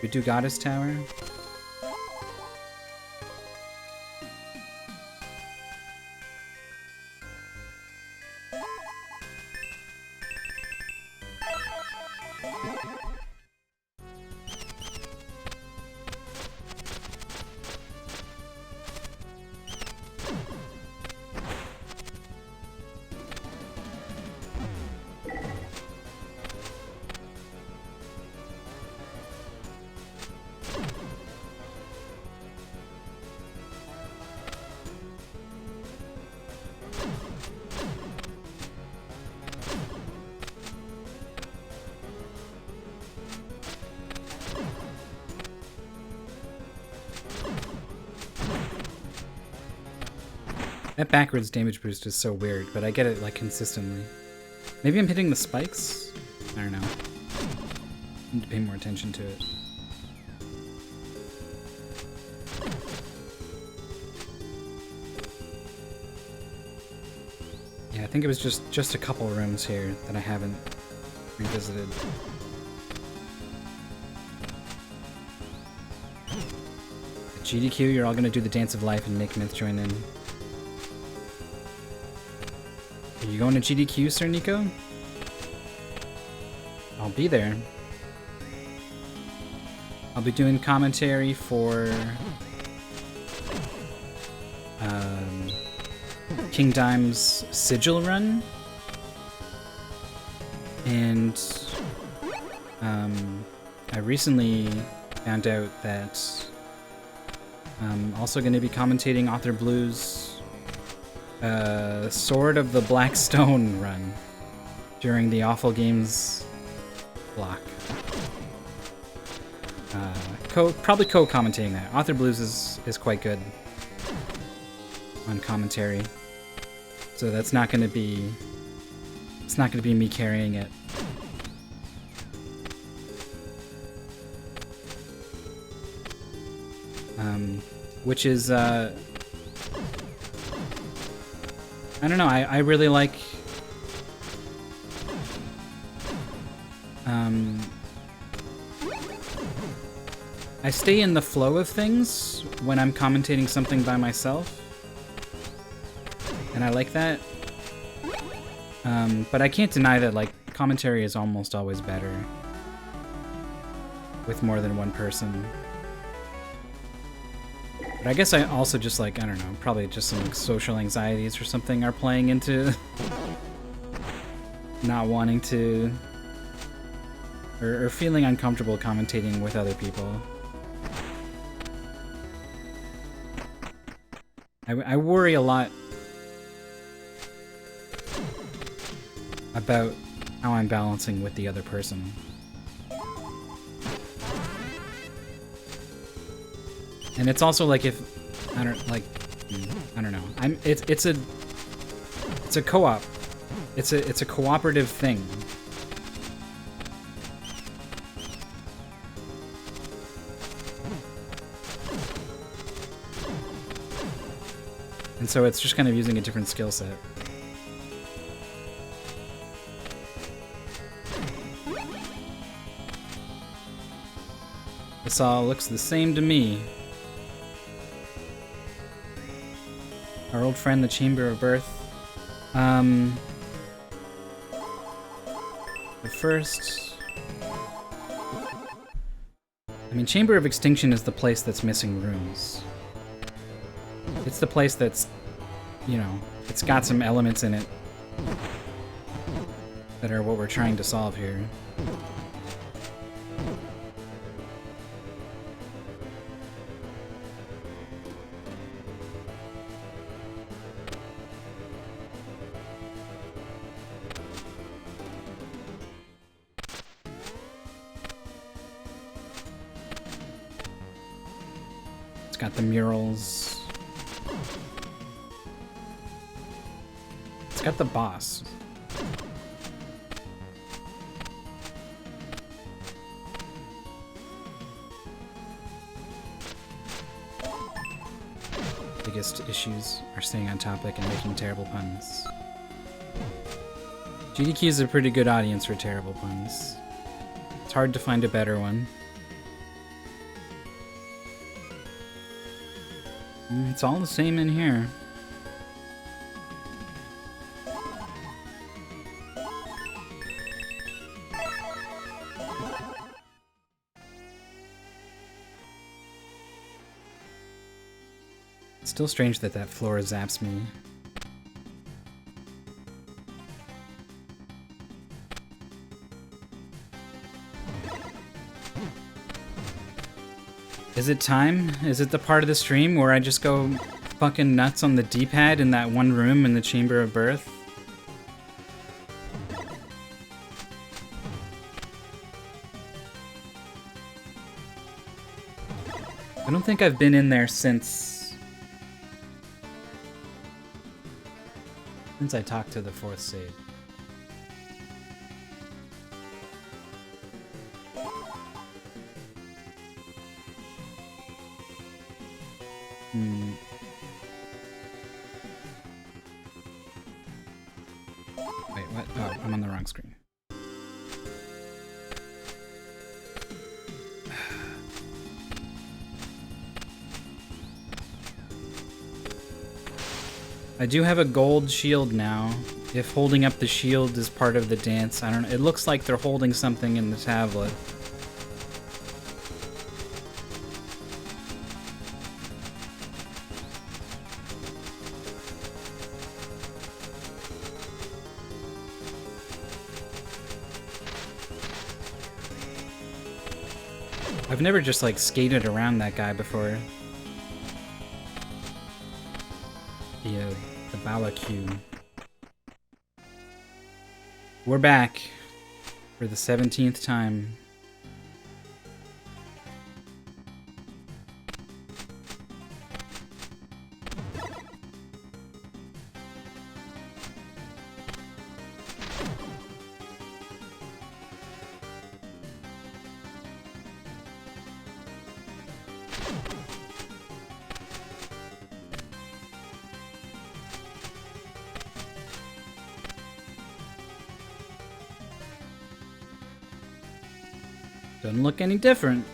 We do Goddess Tower. That backwards damage boost is so weird, but I get it like consistently. Maybe I'm hitting the spikes? I don't know. I need to pay more attention to it. Yeah, I think it was just a couple rooms here that I haven't revisited. At GDQ, you're all gonna do the Dance of Life and make Myth join in. Are you going to GDQ, Sir Nico? I'll be there. I'll be doing commentary for King Dime's Sigil run, and I recently found out that I'm also going to be commentating Author Blue's Sword of the Black Stone run during the Awful Games block. Probably co-commentating that. Author Blues is quite good on commentary, so that's not going to be. It's not going to be me carrying it. Which is I don't know. I really like. I stay in the flow of things when I'm commentating something by myself, and I like that. But I can't deny that, like, commentary is almost always better with more than one person. But I guess I also just, like, I don't know, probably just some like, social anxieties or something are playing into not wanting to, or feeling uncomfortable commentating with other people. I worry a lot about how I'm balancing with the other person. And it's also like if I don't know. It's a co-op. It's a cooperative thing. And so it's just kind of using a different skill set. This all looks the same to me. Our old friend, the Chamber of Birth. But first... I mean, Chamber of Extinction is the place that's missing rooms. It's the place that's, you know, it's got some elements in it that are what we're trying to solve here. It's got the murals. It's got the boss. Biggest issues are staying on topic and making terrible puns. GDQ is a pretty good audience for terrible puns. It's hard to find a better one. It's all the same in here. It's still strange that that floor zaps me. Is it time? Is it the part of the stream where I just go fucking nuts on the D-pad in that one room in the Chamber of Birth? I don't think I've been in there since Since I talked to the fourth sage. Wait, what? Oh, I'm on the wrong screen. I do have a gold shield now. If holding up the shield is part of the dance, I don't know. It looks like they're holding something in the tablet. I've never just like skated around that guy before. The Balacue. We're back for the 17th time. Doesn't look any different.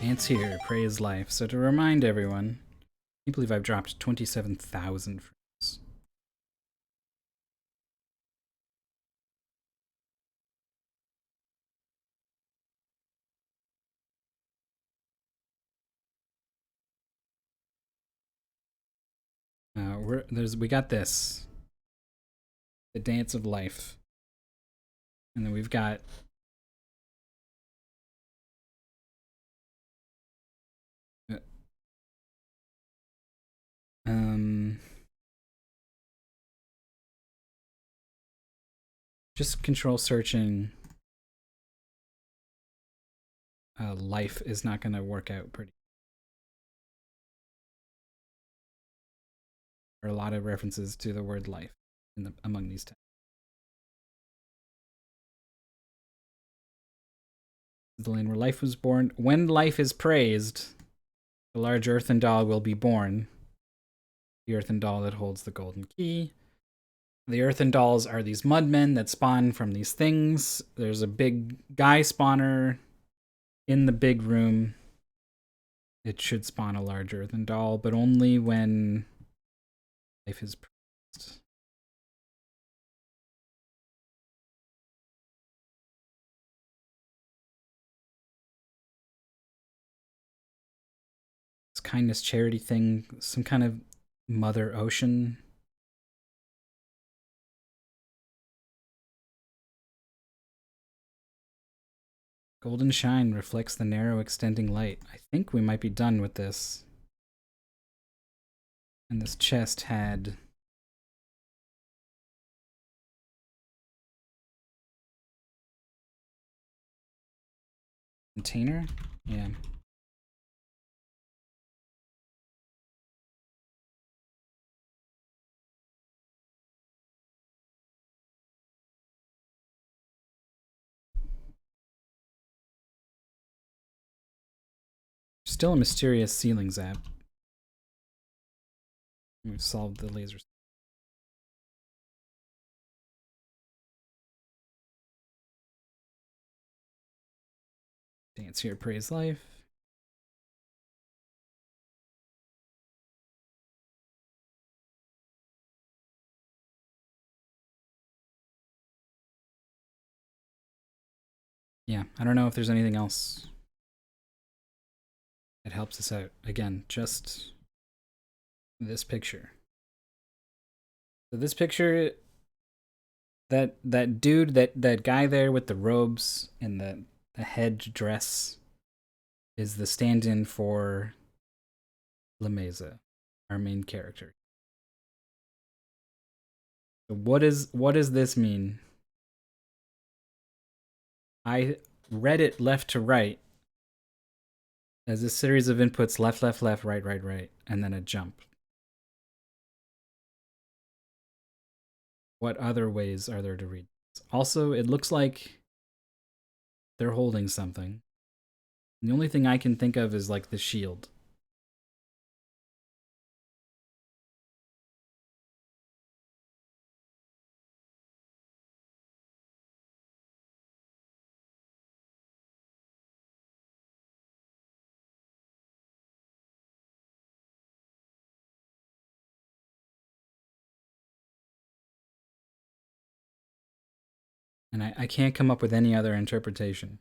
Ants here, praise life. So to remind everyone, I can't believe I've dropped 27,000 frames. We got this. The Dance of Life. And then we've got just control searching. Life is not going to work out pretty. There are a lot of references to the word life among these texts. The land where life was born. When life is praised, the large earthen doll will be born. The earthen doll that holds the golden key. The earthen dolls are these mudmen that spawn from these things. There's a big guy spawner in the big room. It should spawn a large earthen doll, but only when life is praised. This kindness charity thing, some kind of Mother Ocean. Golden shine reflects the narrow extending light. I think we might be done with this. And this chest had container? Yeah. Still a mysterious ceiling zap. We've solved the laser. Dance here, praise life. Yeah, I don't know if there's anything else that helps us out. Again, just this picture. So this picture, that dude, that guy there with the robes and the head dress is the stand-in for Lameza, our main character. So what does this mean? I read it left to right as a series of inputs: left, left, left, right, right, right, and then a jump. What other ways are there to read this? Also, it looks like they're holding something. The only thing I can think of is like the shield. And I can't come up with any other interpretation.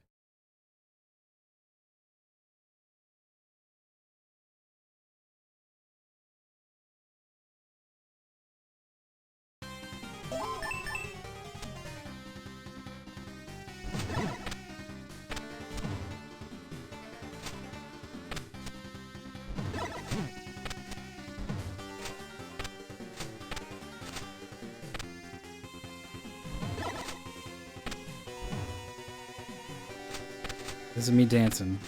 This is me dancing.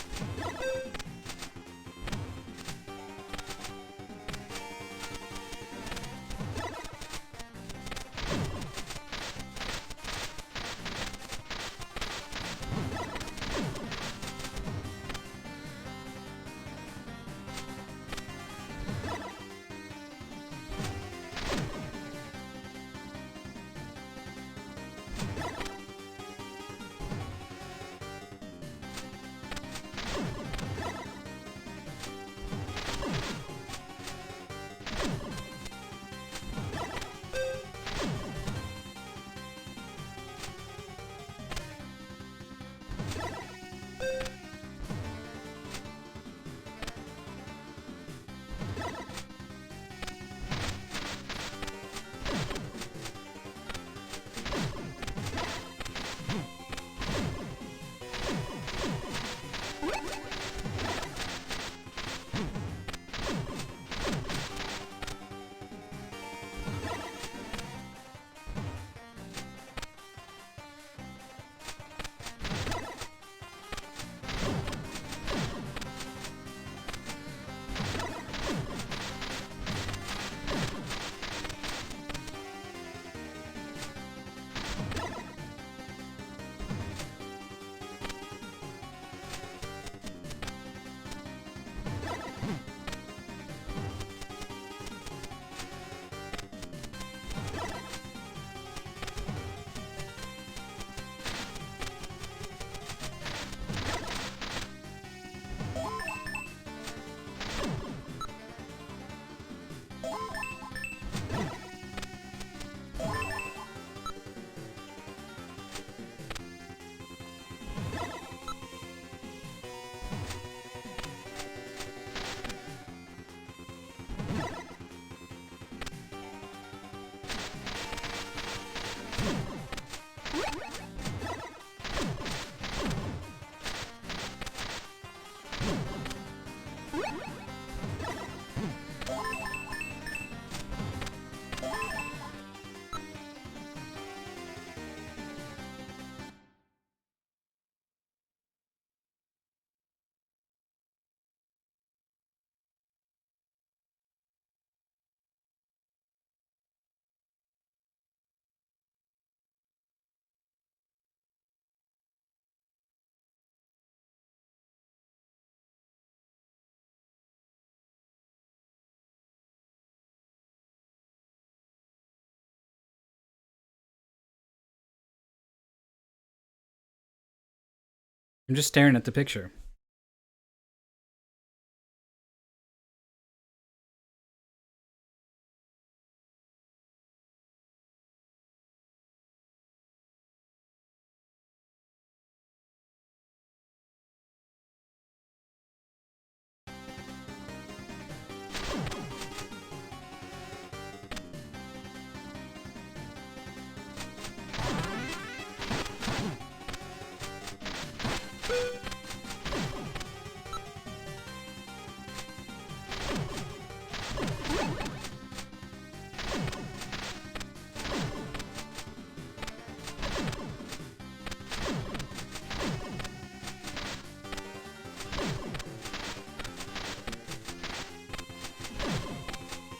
I'm just staring at the picture.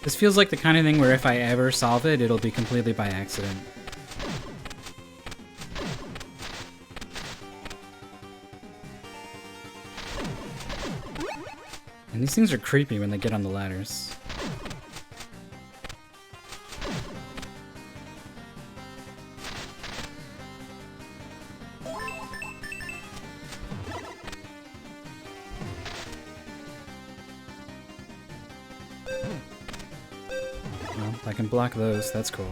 This feels like the kind of thing where if I ever solve it, it'll be completely by accident. And these things are creepy when they get on the ladders. Well, I can block those, that's cool.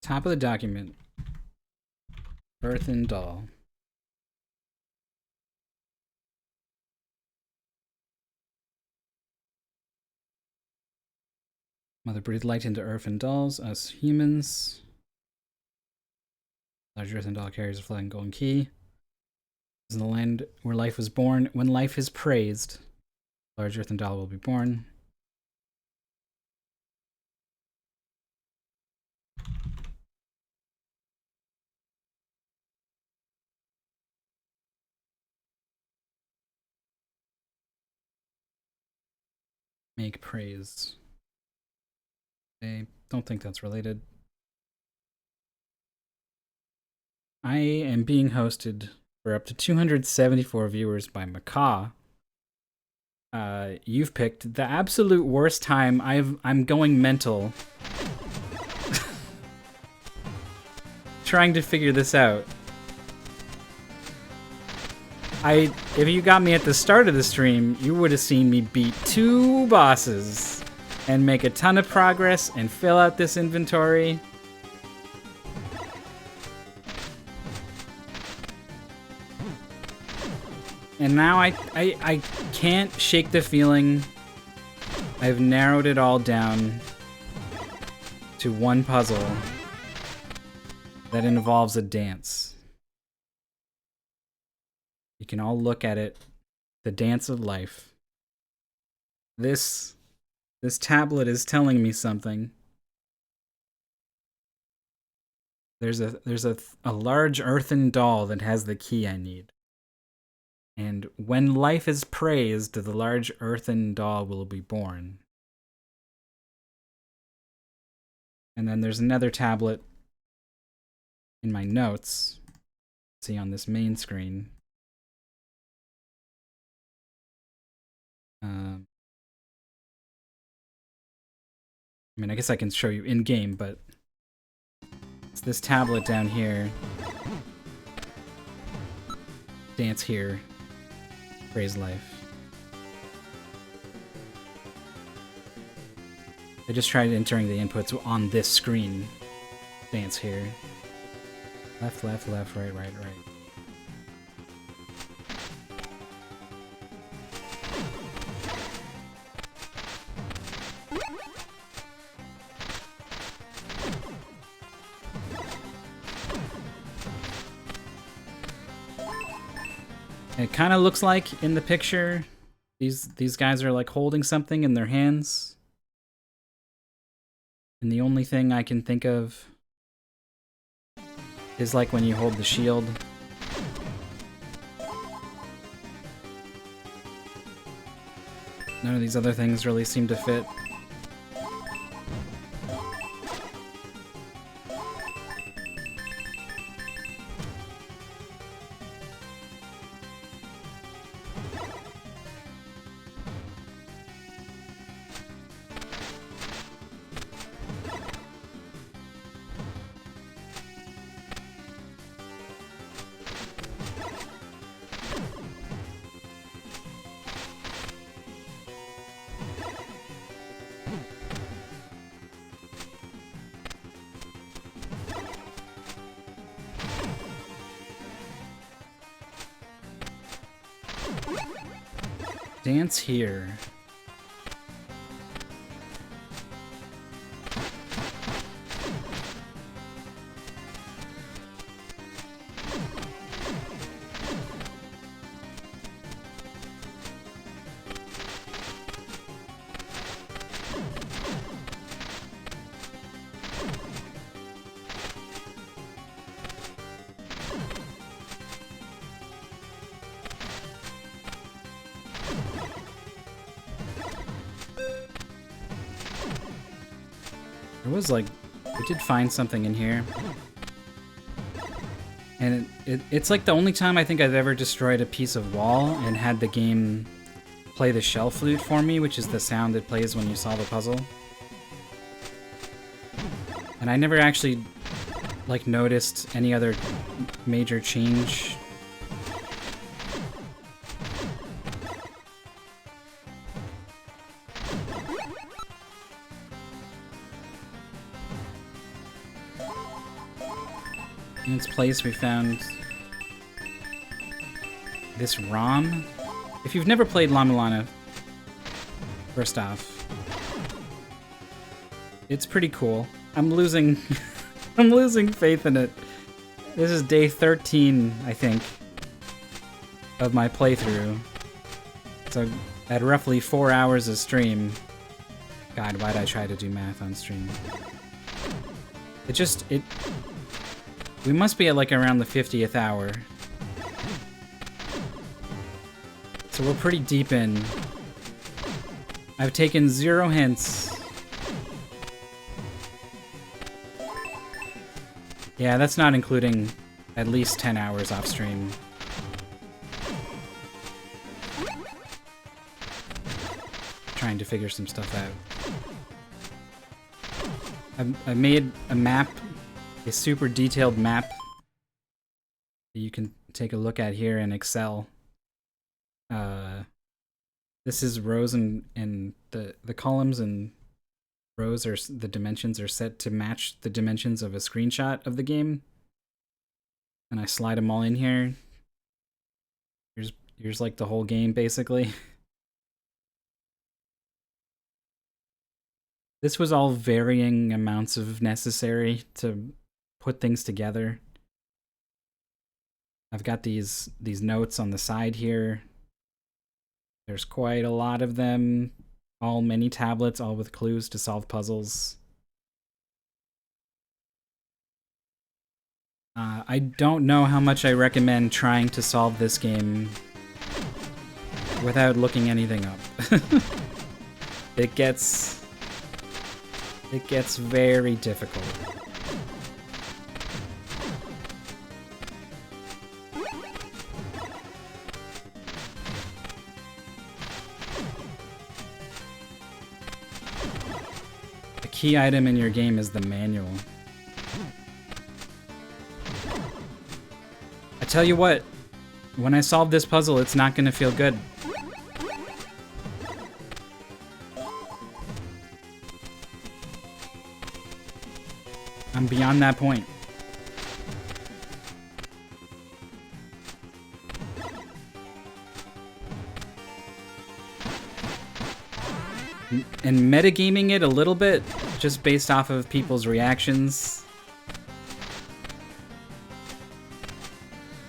Top of the document. Earthen doll. Mother breathed light into earthen dolls, us humans. Large earthen doll carries a flying golden key. In the land where life was born, when life is praised, large earthen doll will be born. Make praise. I don't think that's related. I am being hosted for up to 274 viewers by Macaw. You've picked the absolute worst time. I'm going mental trying to figure this out. If you got me at the start of the stream, you would have seen me beat 2 bosses and make a ton of progress and fill out this inventory. And now I can't shake the feeling I've narrowed it all down to one puzzle that involves a dance. You can all look at it. The dance of life. This tablet is telling me something. There's a large earthen doll that has the key I need. And when life is praised, the large earthen doll will be born. And then there's another tablet in my notes. See on this main screen. I mean, I guess I can show you in game, but it's this tablet down here. Dance here. Praise life. I just tried entering the inputs on this screen. Dance here. Left, left, left, right, right, right. It kind of looks like in the picture, these guys are like holding something in their hands. And the only thing I can think of is like when you hold the shield. None of these other things really seem to fit. Dance here. There was like, we did find something in here. And it's like the only time I think I've ever destroyed a piece of wall and had the game play the shell flute for me, which is the sound it plays when you solve a puzzle. And I never actually like noticed any other major change. In its place, we found this ROM. If you've never played Lu-Mulana, first off, it's pretty cool. I'm losing I'm losing faith in it. This is day 13, I think, of my playthrough. So at roughly 4 hours of stream. God, why'd I try to do math on stream? We must be at like around the 50th hour. So we're pretty deep in. I've taken 0 hints. Yeah, that's not including at least 10 hours off stream. Trying to figure some stuff out. I made a map, a super detailed map that you can take a look at here in Excel. This is rows and the columns and rows are the dimensions are set to match the dimensions of a screenshot of the game. And I slide them all in here. Here's like the whole game basically. This was all varying amounts of necessary to put things together. I've got these notes on the side here. There's quite a lot of them. All mini tablets, all with clues to solve puzzles. I don't know how much I recommend trying to solve this game without looking anything up. It gets very difficult. The key item in your game is the manual. I tell you what, when I solve this puzzle, it's not gonna feel good. I'm beyond that point. And metagaming it a little bit, just based off of people's reactions.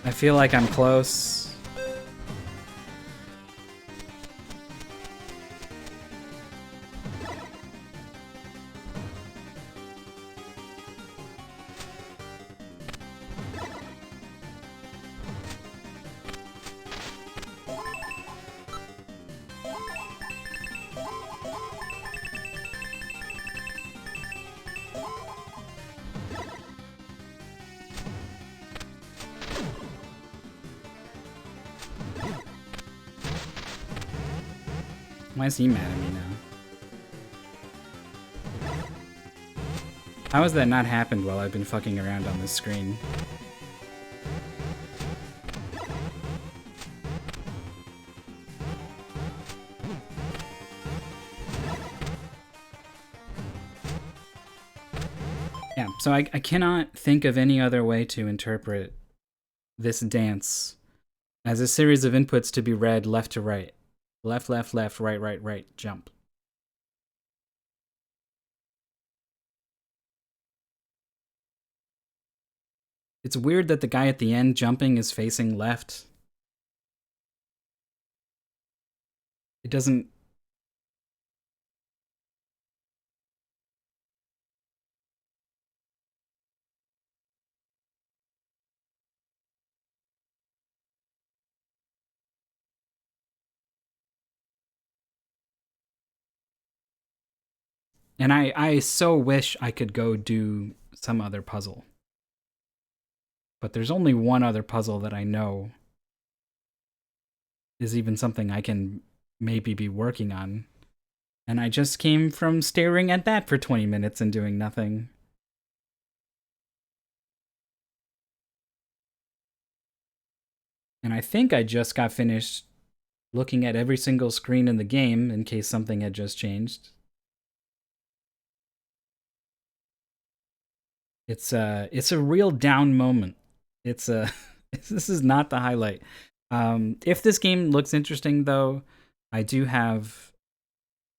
I feel like I'm close. Why is he mad at me now? How has that not happened while I've been fucking around on this screen? Yeah, so I cannot think of any other way to interpret this dance as a series of inputs to be read left to right. Left, left, left, right, right, right, jump. It's weird that the guy at the end jumping is facing left. It doesn't... And I so wish I could go do some other puzzle. But there's only one other puzzle that I know is even something I can maybe be working on. And I just came from staring at that for 20 minutes and doing nothing. And I think I just got finished looking at every single screen in the game in case something had just changed. It's a real down moment. It's this is not the highlight. If this game looks interesting though, I do have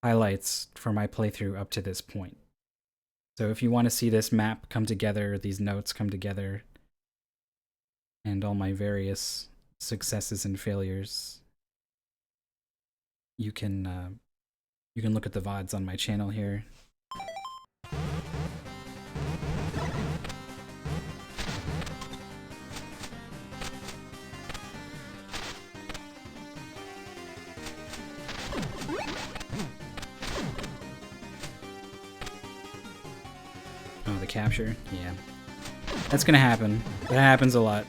highlights for my playthrough up to this point. So if you want to see this map come together, these notes come together, and all my various successes and failures, you can look at the VODs on my channel here. Oh, the capture? Yeah. That's gonna happen. That happens a lot.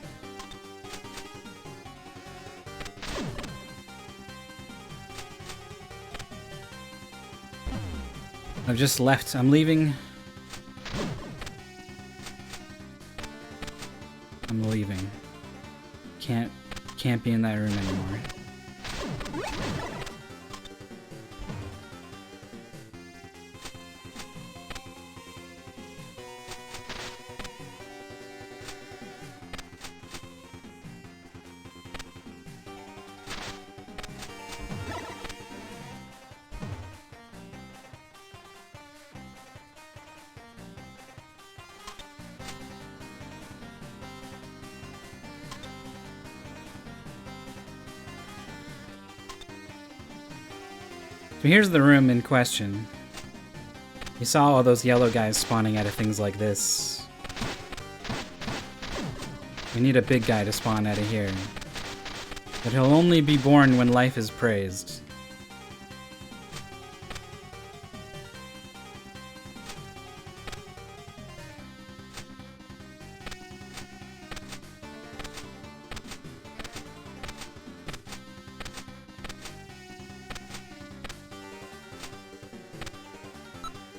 I've just left. I'm leaving. I'm leaving. Can't be in that room anymore. So here's the room in question. You saw all those yellow guys spawning out of things like this. We need a big guy to spawn out of here. But he'll only be born when life is praised.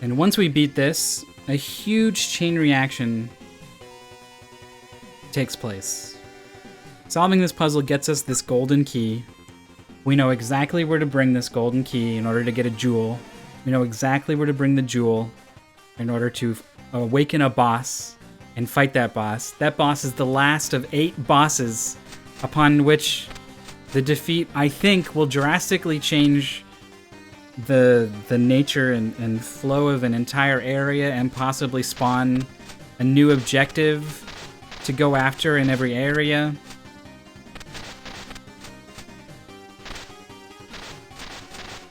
And once we beat this, a huge chain reaction takes place. Solving this puzzle gets us this golden key. We know exactly where to bring this golden key in order to get a jewel. We know exactly where to bring the jewel in order to awaken a boss and fight that boss. That boss is the last of 8 bosses upon which the defeat, I think, will drastically change the nature and flow of an entire area and possibly spawn a new objective to go after in every area.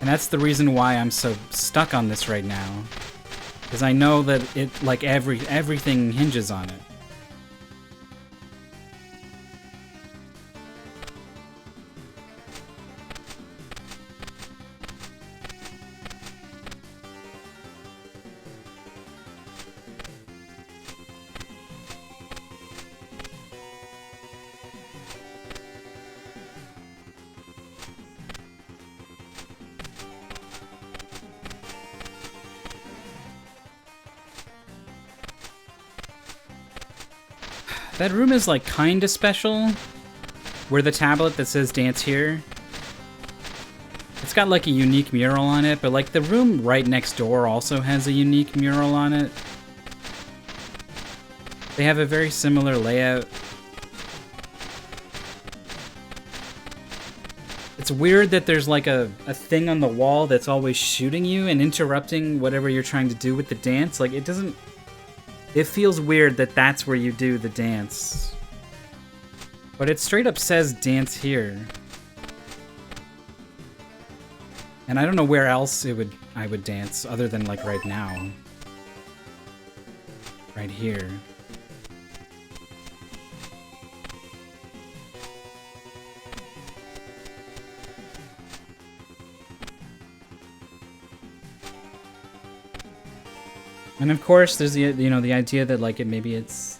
And that's the reason why I'm so stuck on this right now. Because I know that it, like, everything hinges on it. That room is, like, kinda special. Where the tablet that says dance here. It's got, like, a unique mural on it, but, like, the room right next door also has a unique mural on it. They have a very similar layout. It's weird that there's, like, a thing on the wall that's always shooting you and interrupting whatever you're trying to do with the dance. Like, it doesn't... It feels weird that that's where you do the dance. But it straight up says dance here. And I don't know where else I would dance other than, like, right now. Right here. And of course, there's the, you know, the idea that, like, maybe it's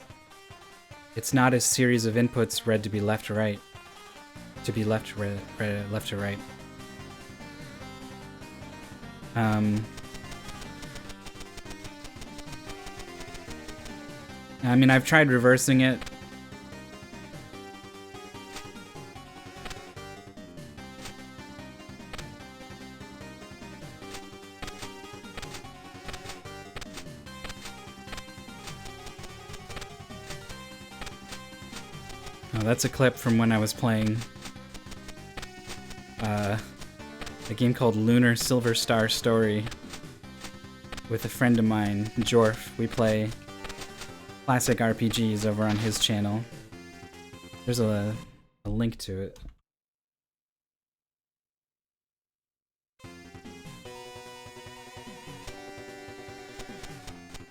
not a series of inputs read to be left to right, to be left to right. I mean, I've tried reversing it. That's a clip from when I was playing a game called Lunar Silver Star Story with a friend of mine, Jorf. We play classic RPGs over on his channel. There's a link to it.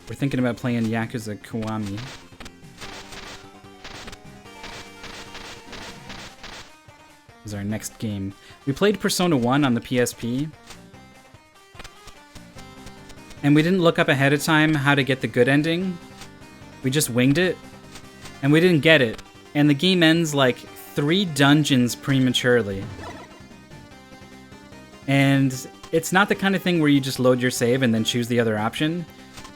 We're thinking about playing Yakuza Kiwami. Is our next game. We played Persona 1 on the PSP. And we didn't look up ahead of time how to get the good ending. We just winged it. And we didn't get it. And the game ends like 3 dungeons prematurely. And it's not the kind of thing where you just load your save and then choose the other option.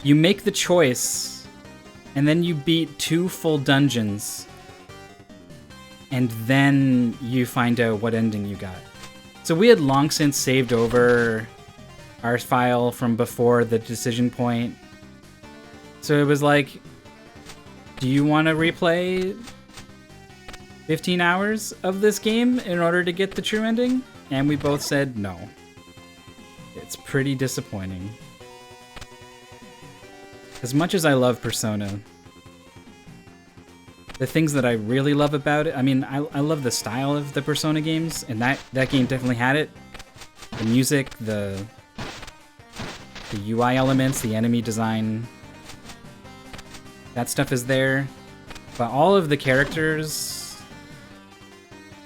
You make the choice, and then you beat 2 full dungeons. And then you find out what ending you got. So we had long since saved over our file from before the decision point. So it was like, do you want to replay 15 hours of this game in order to get the true ending? And we both said no. It's pretty disappointing. As much as I love Persona, the things that I really love about it, I mean, I love the style of the Persona games, and that game definitely had it. The music, the UI elements, the enemy design, that stuff is there. But all of the characters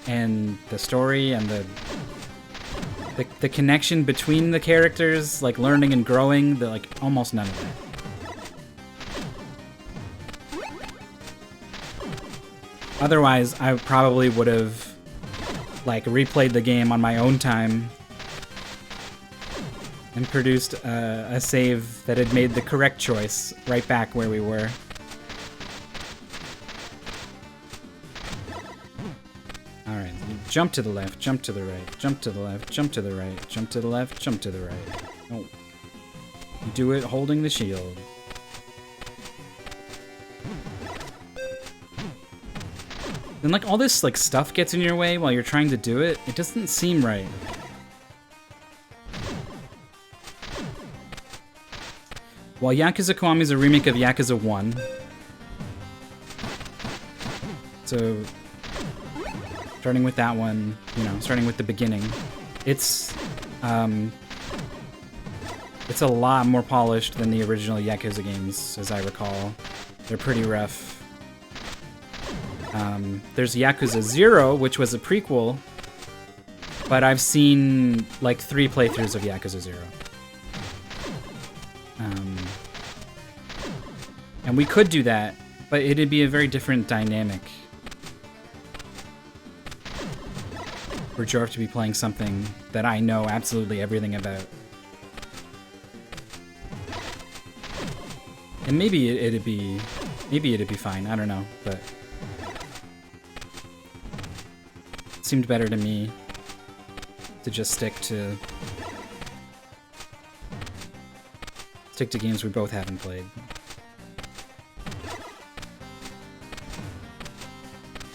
and the story and the connection between the characters, like learning and growing, like almost none of that. Otherwise, I probably would have like replayed the game on my own time and produced a save that had made the correct choice right back where we were. Alright, jump to the left, jump to the right, jump to the left, jump to the right, jump to the left, jump to the right. Oh. You do it holding the shield. Then like all this like stuff gets in your way while you're trying to do it. It doesn't seem right. While Yakuza Kiwami is a remake of Yakuza 1. So starting with that one, you know, starting with the beginning. It's a lot more polished than the original Yakuza games, as I recall. They're pretty rough. There's Yakuza 0, which was a prequel, but I've seen like 3 playthroughs of Yakuza 0. And we could do that, but it'd be a very different dynamic for Jorf to be playing something that I know absolutely everything about. And maybe it'd be fine, I don't know, but it seemed better to me to just stick to games we both haven't played.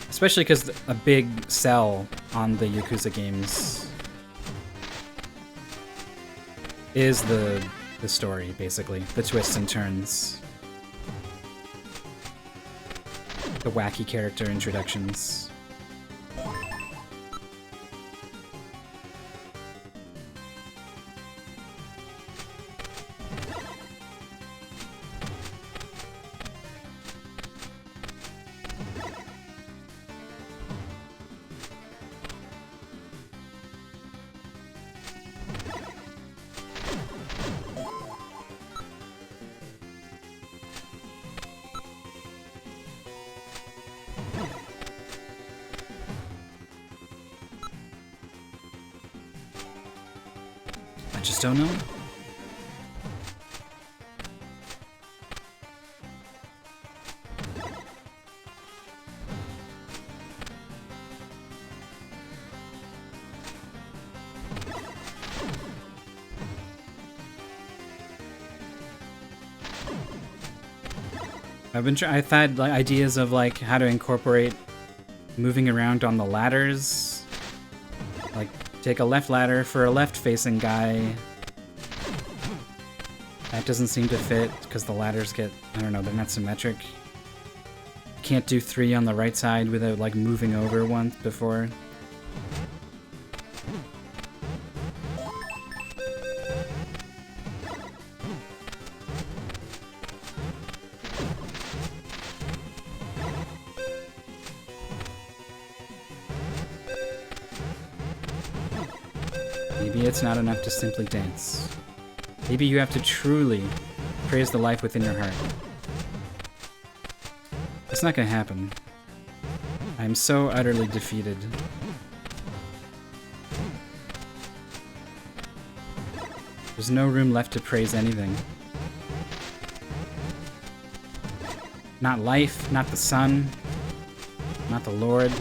Especially because a big sell on the Yakuza games is the story, basically. The twists and turns. The wacky character introductions. I just don't know. I've had like ideas of like how to incorporate moving around on the ladders. Like take a left ladder for a left-facing guy. That doesn't seem to fit because the ladders get, I don't know, they're not symmetric. Can't do 3 on the right side without like moving over once before. Maybe it's not enough to simply dance. Maybe you have to truly praise the life within your heart. It's not gonna happen. I'm so utterly defeated. There's no room left to praise anything. Not life, not the sun, not the Lord.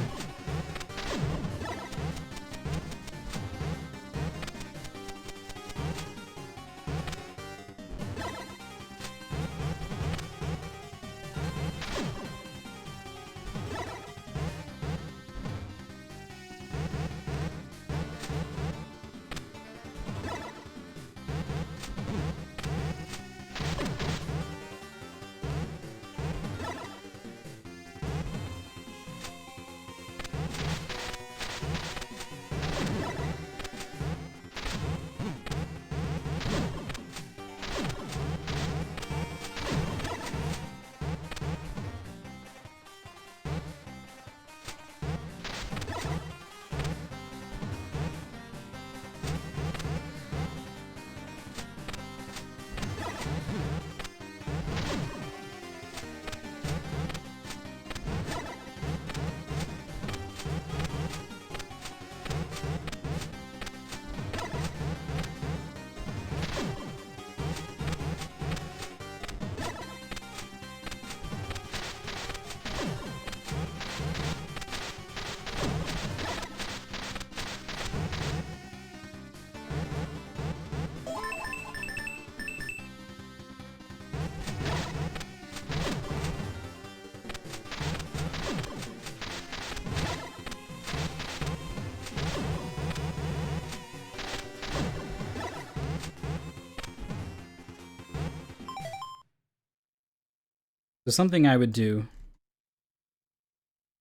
So something I would do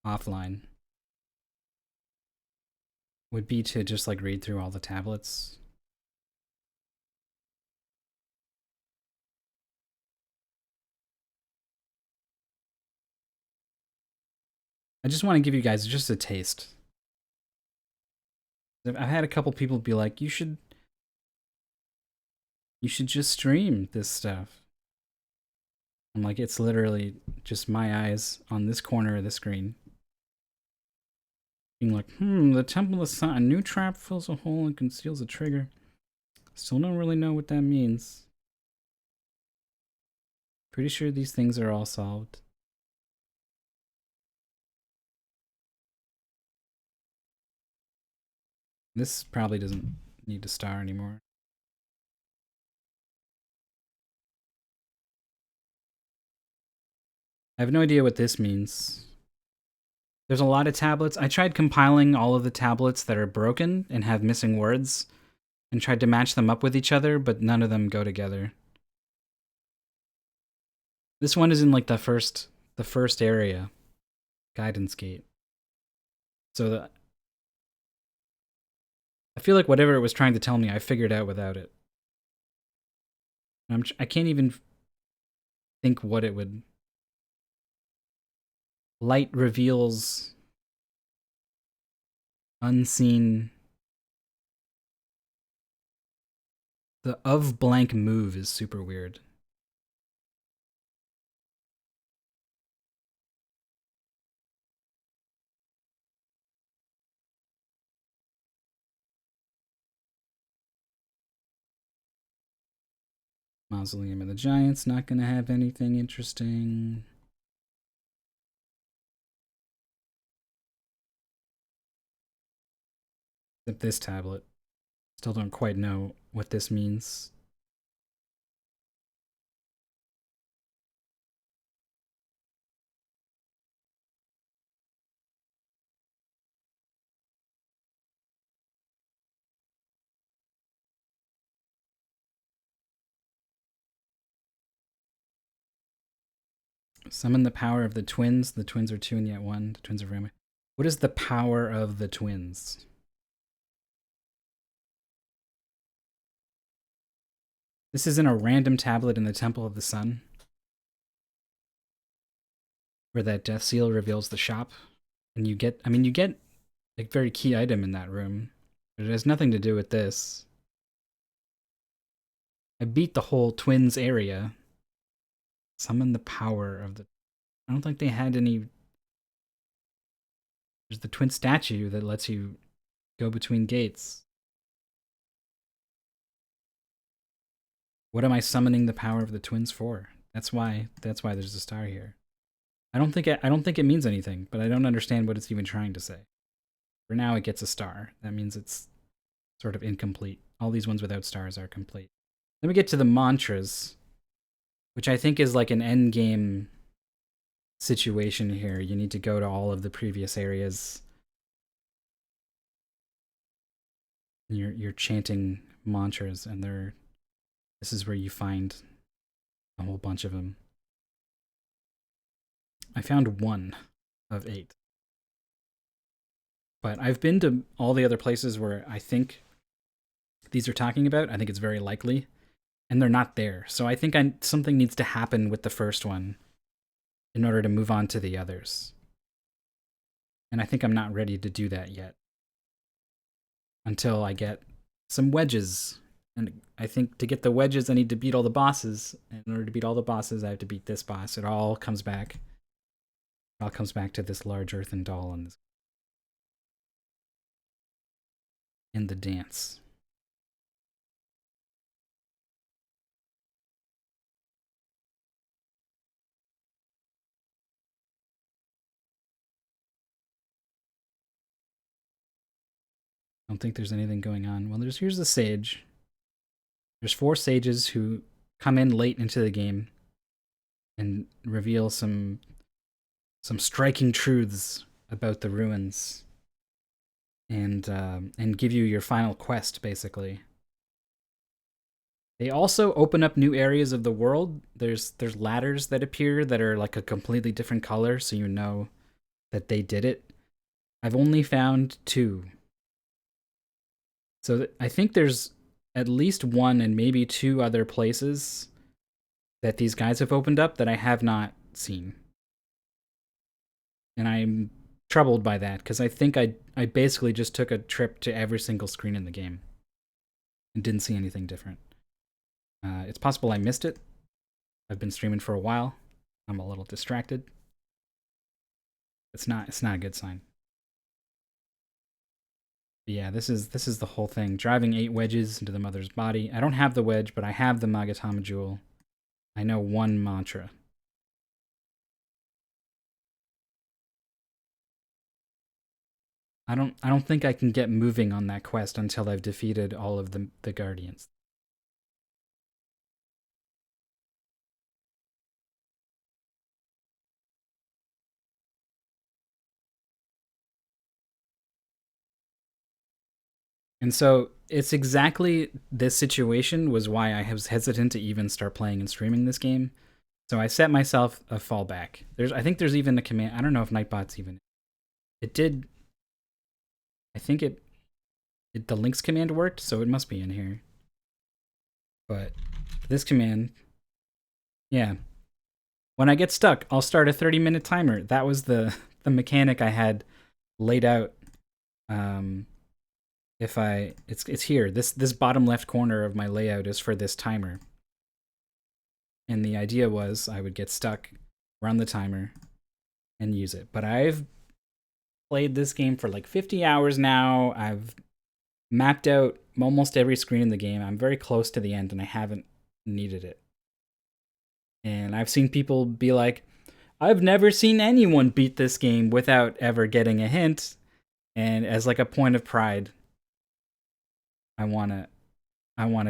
offline would be to just like read through all the tablets. I just want to give you guys just a taste. I've had a couple people be like, you should just stream this stuff. I'm like, it's literally just my eyes on this corner of the screen. Being like, the Temple of Sun, a new trap fills a hole and conceals a trigger. Still don't really know what that means. Pretty sure these things are all solved. This probably doesn't need to star anymore. I have no idea what this means. There's a lot of tablets. I tried compiling all of the tablets that are broken and have missing words and tried to match them up with each other, but none of them go together. This one is in like the first area, guidance gate. So I feel like whatever it was trying to tell me, I figured out without it. I can't even think what it would. Light reveals unseen. The of blank move is super weird. Mausoleum of the Giants, not gonna have anything interesting. Except this tablet. Still don't quite know what this means. Summon the power of the twins. The twins are two and yet one. The twins are Rama. What is the power of the twins? This is in a random tablet in the Temple of the Sun, where that death seal reveals the shop. And you get a very key item in that room. But it has nothing to do with this. I beat the whole twins area. Summon the power of the... I don't think they had any... There's the twin statue that lets you go between gates. What am I summoning the power of the twins for? That's why there's a star here. I don't think it means anything, but I don't understand what it's even trying to say. For now, it gets a star. That means it's sort of incomplete. All these ones without stars are complete. Then we get to the mantras, which I think is like an end game situation here. You need to go to all of the previous areas. You're chanting mantras, and this is where you find a whole bunch of them. I found 1 of 8. But I've been to all the other places where I think these are talking about. I think it's very likely. And they're not there. So I think something needs to happen with the first one in order to move on to the others. And I think I'm not ready to do that yet. Until I get some wedges. And I think to get the wedges, I need to beat all the bosses. And in order to beat all the bosses, I have to beat this boss. It all comes back. It all comes back to this large earthen doll and this. In the dance. I don't think there's anything going on. Well, here's the sage. There's 4 sages who come in late into the game and reveal some striking truths about the ruins, and give you your final quest, basically. They also open up new areas of the world. There's ladders that appear that are like a completely different color, so you know that they did it. I've only found two. So I think there's at least one and maybe two other places that these guys have opened up that I have not seen. And I'm troubled by that because I think I basically just took a trip to every single screen in the game and didn't see anything different. It's possible I missed it. I've been streaming for a while. I'm a little distracted. It's not a good sign. But yeah, this is the whole thing. Driving 8 wedges into the mother's body. I don't have the wedge, but I have the Magatama jewel. I know one mantra. I don't think I can get moving on that quest until I've defeated all of the guardians. And so it's exactly this situation was why I was hesitant to even start playing and streaming this game. So I set myself a fallback. I think there's even a command. I don't know if Nightbot's even. It did. I think the links command worked, so it must be in here. But this command, yeah. When I get stuck, I'll start a 30-minute timer. That was the mechanic I had laid out. Um, if it's here. This bottom left corner of my layout is for this timer. And the idea was I would get stuck, run the timer, and use it. But I've played this game for like 50 hours now. I've mapped out almost every screen in the game. I'm very close to the end, and I haven't needed it. And I've seen people be like, I've never seen anyone beat this game without ever getting a hint. And as like a point of pride, I wanna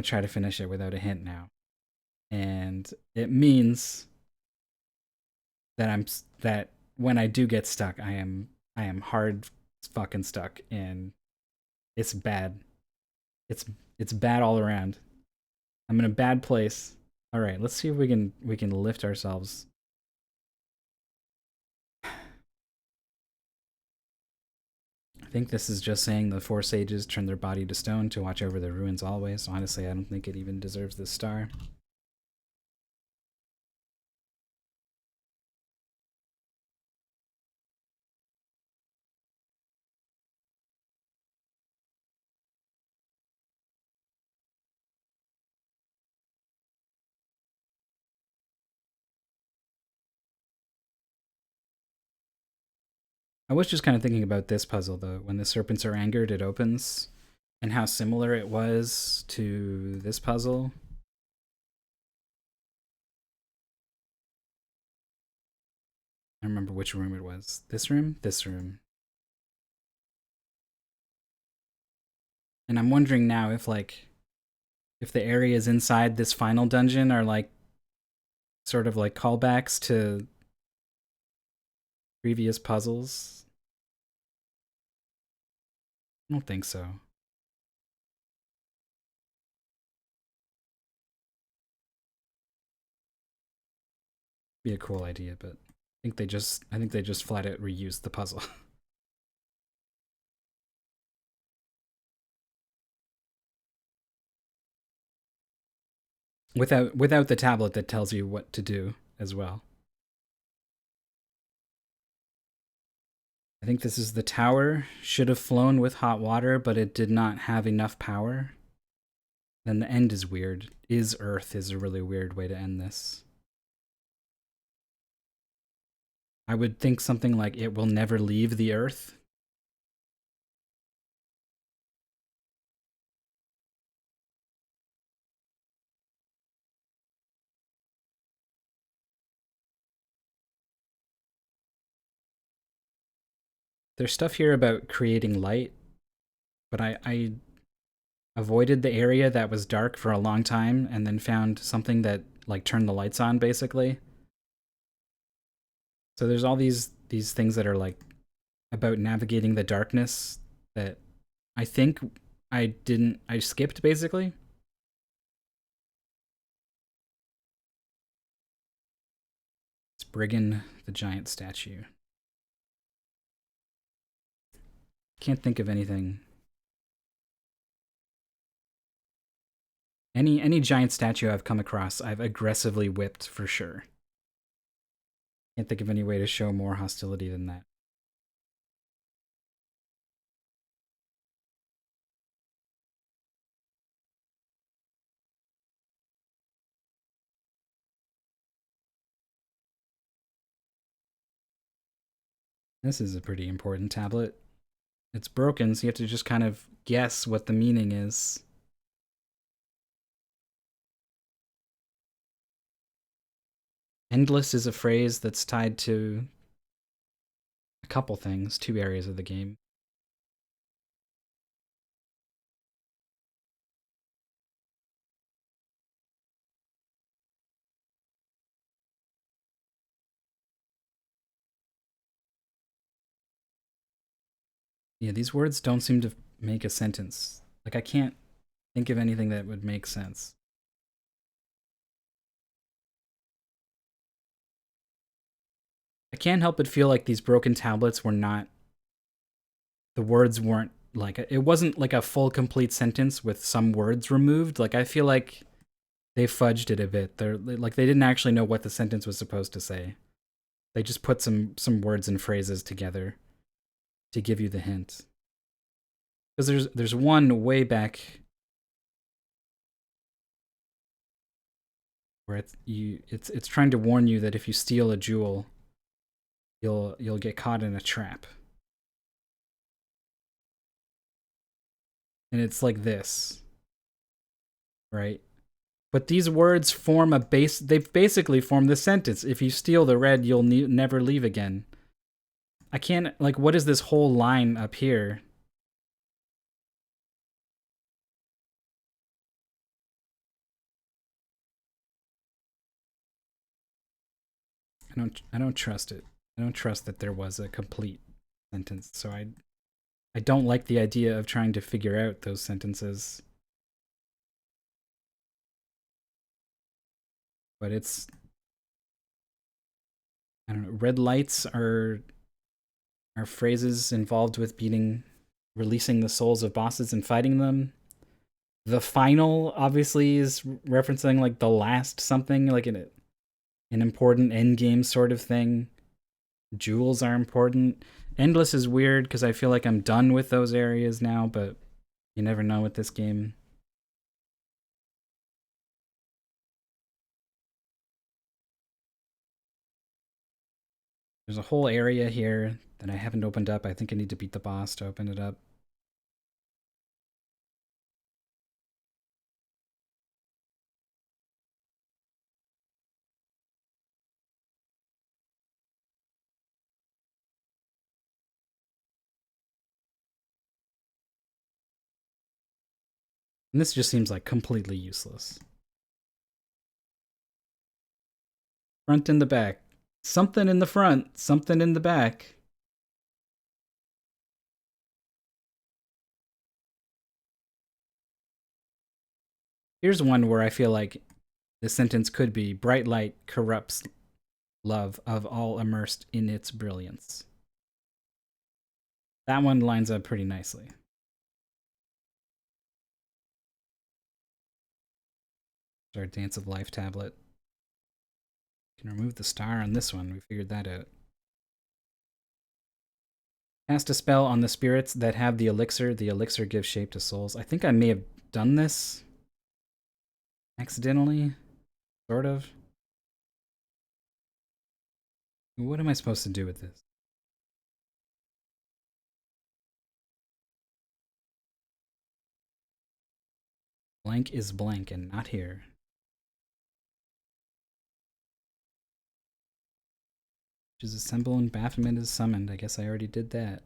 try to finish it without a hint now. And it means that when I do get stuck, I am hard fucking stuck, and it's bad. It's bad all around. I'm in a bad place. All right, let's see if we can lift ourselves. I think this is just saying the four sages turn their body to stone to watch over the ruins always. Honestly, I don't think it even deserves this star. I was just kind of thinking about this puzzle though. When the serpents are angered, it opens, and how similar it was to this puzzle. I remember which room it was. This room? This room. And I'm wondering now if the areas inside this final dungeon are like sort of like callbacks to previous puzzles. I don't think so. Be a cool idea, but I think they just flat out reused the puzzle. without the tablet that tells you what to do as well. I think this is the tower. Should have flown with hot water, but it did not have enough power. Then the end is weird. Is Earth is a really weird way to end this. I would think something like it will never leave the Earth. There's stuff here about creating light, but I avoided the area that was dark for a long time and then found something that like turned the lights on basically. So there's all these things that are like about navigating the darkness that I think I skipped basically. Spriggan the giant statue. Can't think of anything. Any giant statue I've come across, I've aggressively whipped for sure. Can't think of any way to show more hostility than that. This is a pretty important tablet. It's broken, so you have to just kind of guess what the meaning is. Endless is a phrase that's tied to a couple things, 2 areas of the game. Yeah, these words don't seem to make a sentence. Like, I can't think of anything that would make sense. I can't help but feel like these broken tablets were not, the words weren't like, it wasn't like a full complete sentence with some words removed. Like, I feel like they fudged it a bit. They're like, they didn't actually know what the sentence was supposed to say. They just put some words and phrases together to give you the hint. Because there's one way back where it's trying to warn you that if you steal a jewel, you'll get caught in a trap. And it's like this, right? But these words form a base. They basically form the sentence. If you steal the red, you'll never leave again. I can't, like, what is this whole line up here? I don't trust it. I don't trust that there was a complete sentence. So I don't like the idea of trying to figure out those sentences. But it's, I don't know, red lights are phrases involved with releasing the souls of bosses and fighting them. The final obviously is referencing like the last something, like an important end game sort of thing. Jewels are important. Endless is weird because I feel like I'm done with those areas now, but you never know with this game. There's a whole area here that I haven't opened up. I think I need to beat the boss to open it up. And this just seems like completely useless. Front and the back. Something in the front, something in the back. Here's one where I feel like the sentence could be bright light corrupts love of all immersed in its brilliance. That one lines up pretty nicely. Our Dance of Life tablet. Can remove the star on this one. We figured that out. Cast a spell on the spirits that have the elixir. The elixir gives shape to souls. I think I may have done this accidentally, sort of. What am I supposed to do with this? Blank is blank and not here. Which is assemble and Baphomet is summoned. I guess I already did that.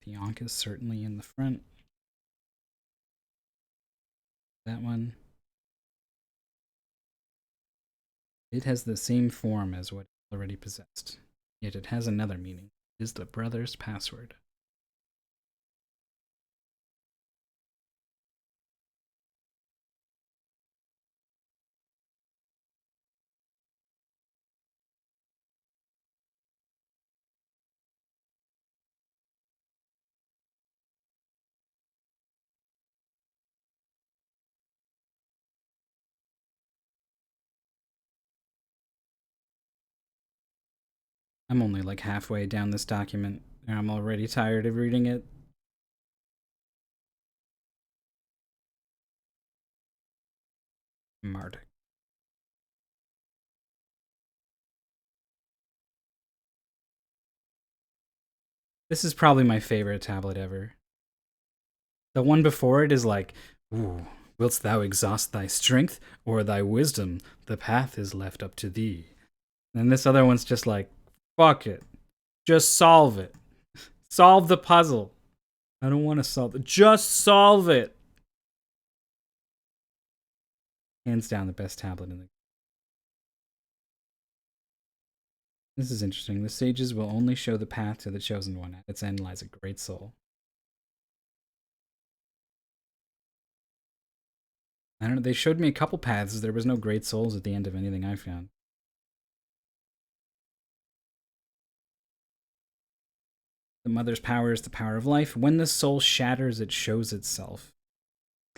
Bianca is certainly in the front. That one. It has the same form as what it already possessed, yet it has another meaning. is the brother's password? I'm only like halfway down this document, and I'm already tired of reading it. Mardic. This is probably my favorite tablet ever. The one before it is like, ooh, wilt thou exhaust thy strength or thy wisdom? The path is left up to thee. And this other one's just like, fuck it. Just solve it. Solve the puzzle. I don't want to solve it. Just solve it. Hands down the best tablet in the. This is interesting. The sages will only show the path to the chosen one. At its end lies a great soul. I don't know. They showed me a couple paths. There was no great souls at the end of anything I found. The mother's power is the power of life. When the soul shatters, it shows itself.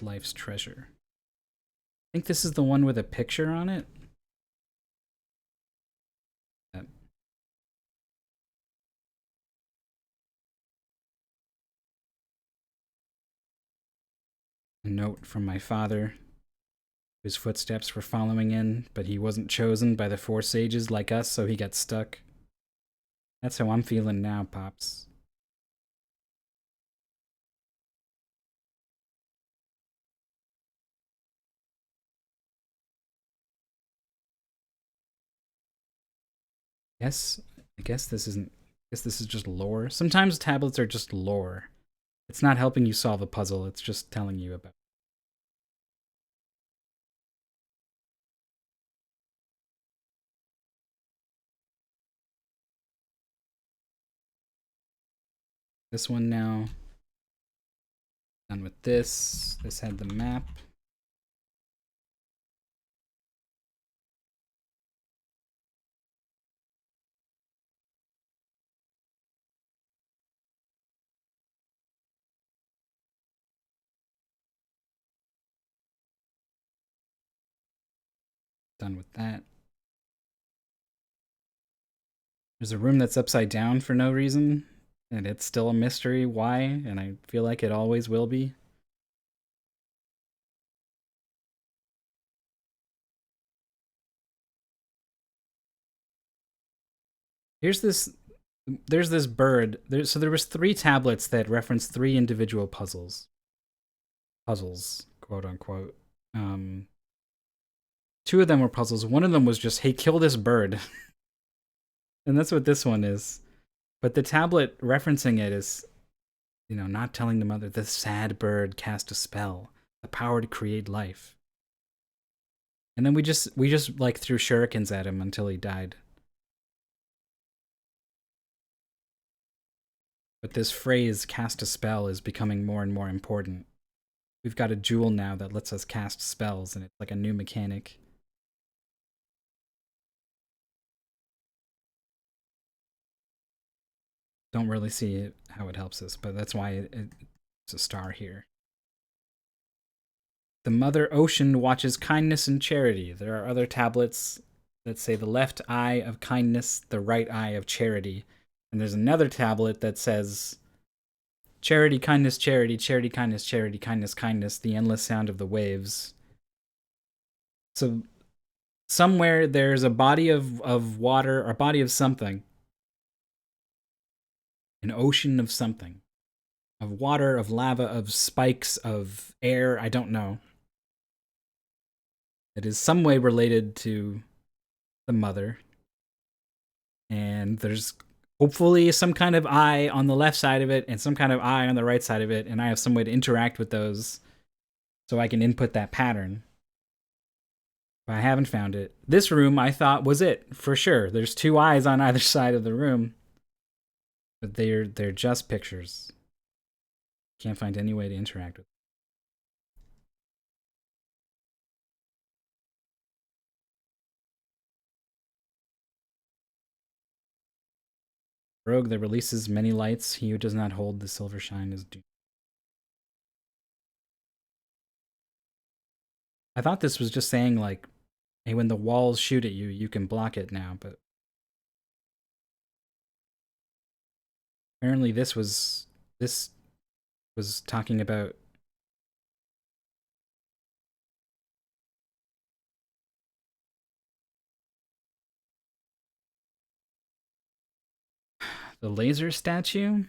Life's treasure. I think this is the one with a picture on it. A note from my father. His footsteps were following in, but he wasn't chosen by the four sages like us, so he got stuck. That's how I'm feeling now, Pops. I guess this isn't. I guess this is just lore. Sometimes tablets are just lore. It's not helping you solve a puzzle. It's just telling you about. This one now. Done with this. This had the map. Done with that. There's a room that's upside down for no reason, and it's still a mystery why, and I feel like it always will be. There's this bird. So there was 3 tablets that referenced 3 individual puzzles, quote unquote. 2 of them were puzzles. One of them was just, hey, kill this bird. And that's what this one is. But the tablet referencing it is, not telling the mother, the sad bird cast a spell, the power to create life. And then we just like threw shurikens at him until he died. But this phrase, cast a spell, is becoming more and more important. We've got a jewel now that lets us cast spells, and it's like a new mechanic. Don't really see how it helps us, but that's why it's a star here. The Mother Ocean watches kindness and charity. There are other tablets that say the left eye of kindness, the right eye of charity. And there's another tablet that says charity, kindness, charity, charity, kindness, charity, kindness, kindness, the endless sound of the waves. So somewhere there's a body of water, or a body of something. An ocean of something. Of water, of lava, of spikes, of air, I don't know. It is some way related to the mother. And there's hopefully some kind of eye on the left side of it and some kind of eye on the right side of it, and I have some way to interact with those so I can input that pattern. But I haven't found it. This room I thought was it, for sure. There's 2 eyes on either side of the room. But they're just pictures. Can't find any way to interact with them. Rogue that releases many lights, he who does not hold the silver shine is doomed. I thought this was just saying, like, hey, when the walls shoot at you, you can block it now, but apparently this was talking about the laser statue.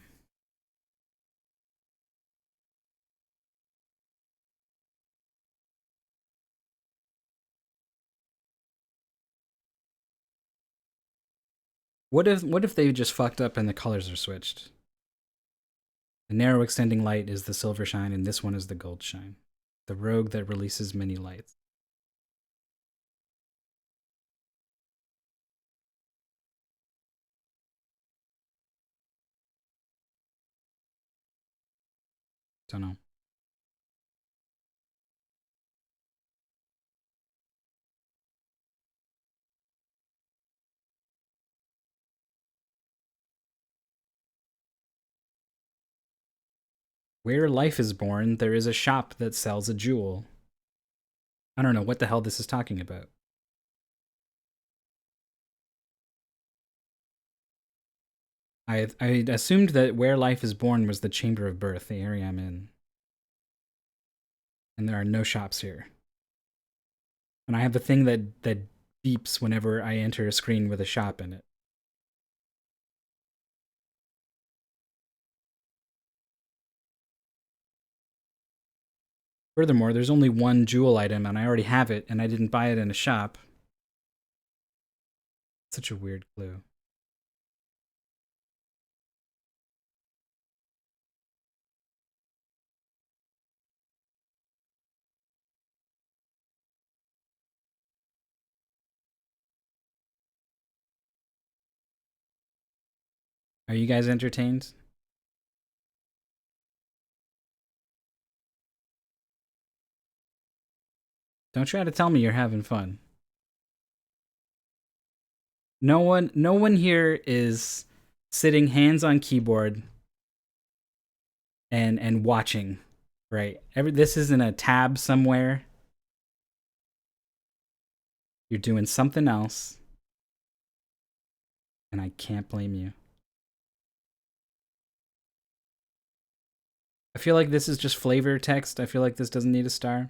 What if they just fucked up and the colors are switched? The narrow extending light is the silver shine, and this one is the gold shine. The rogue that releases many lights. Don't know. Where life is born, there is a shop that sells a jewel. I don't know what the hell this is talking about. I assumed that where life is born was the chamber of birth, the area I'm in. And there are no shops here. And I have a thing that beeps whenever I enter a screen with a shop in it. Furthermore, there's only one jewel item and I already have it and I didn't buy it in a shop. Such a weird clue. Are you guys entertained? Don't try to tell me you're having fun. No one here is sitting hands on keyboard and watching, right? This isn't a tab somewhere. You're doing something else. And I can't blame you. I feel like this is just flavor text. I feel like this doesn't need a star.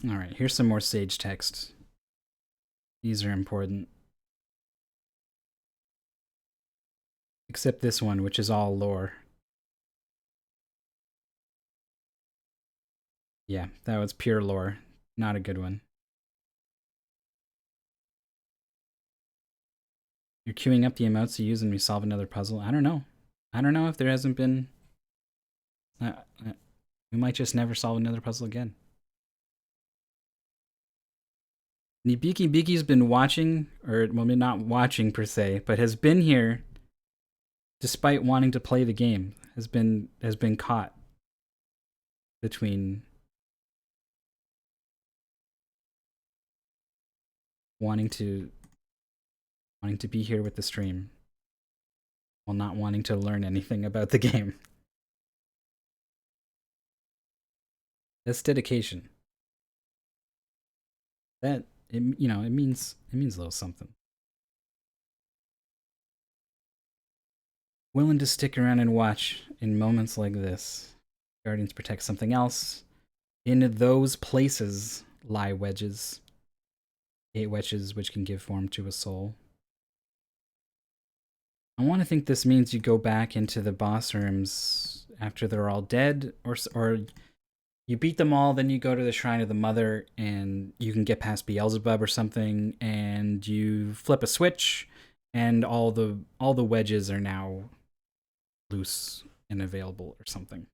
All right, here's some more sage text. These are important. Except this one, which is all lore. Yeah, that was pure lore. Not a good one. You're queuing up the emotes to use when we solve another puzzle? I don't know. I don't know if there hasn't been... we might just never solve another puzzle again. Nibiki Biki's been watching, or well, not watching per se, but has been here despite wanting to play the game. Has been caught between wanting to be here with the stream while not wanting to learn anything about the game. That's dedication. That it means a little something. Willing to stick around and watch in moments like this. Guardians protect something else. In those places lie wedges. 8 wedges which can give form to a soul. I want to think this means you go back into the boss rooms after they're all dead, or you beat them all, then you go to the Shrine of the Mother, and you can get past Beelzebub or something, and you flip a switch, and all the wedges are now loose and available or something.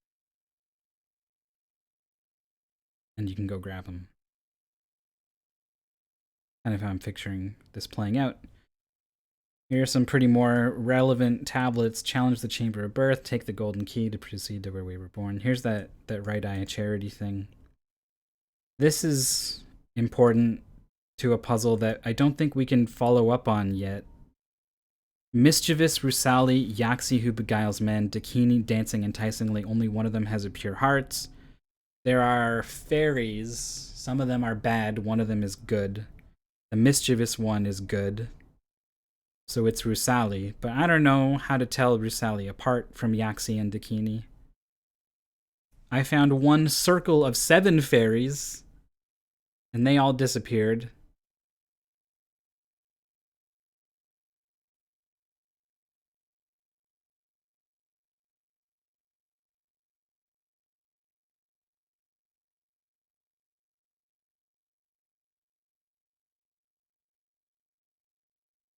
And you can go grab them. Kind of how I'm picturing this playing out. Here are some pretty more relevant tablets. Challenge the Chamber of Birth. Take the golden key to proceed to where we were born. Here's that right eye charity thing. This is important to a puzzle that I don't think we can follow up on yet. Mischievous Rusali, Yaxi who beguiles men, Dakini dancing enticingly, only one of them has a pure heart. There are fairies. Some of them are bad, one of them is good. The mischievous one is good. So it's Rusali, but I don't know how to tell Rusali apart from Yaxi and Dakini. I found one circle of 7 fairies, and they all disappeared.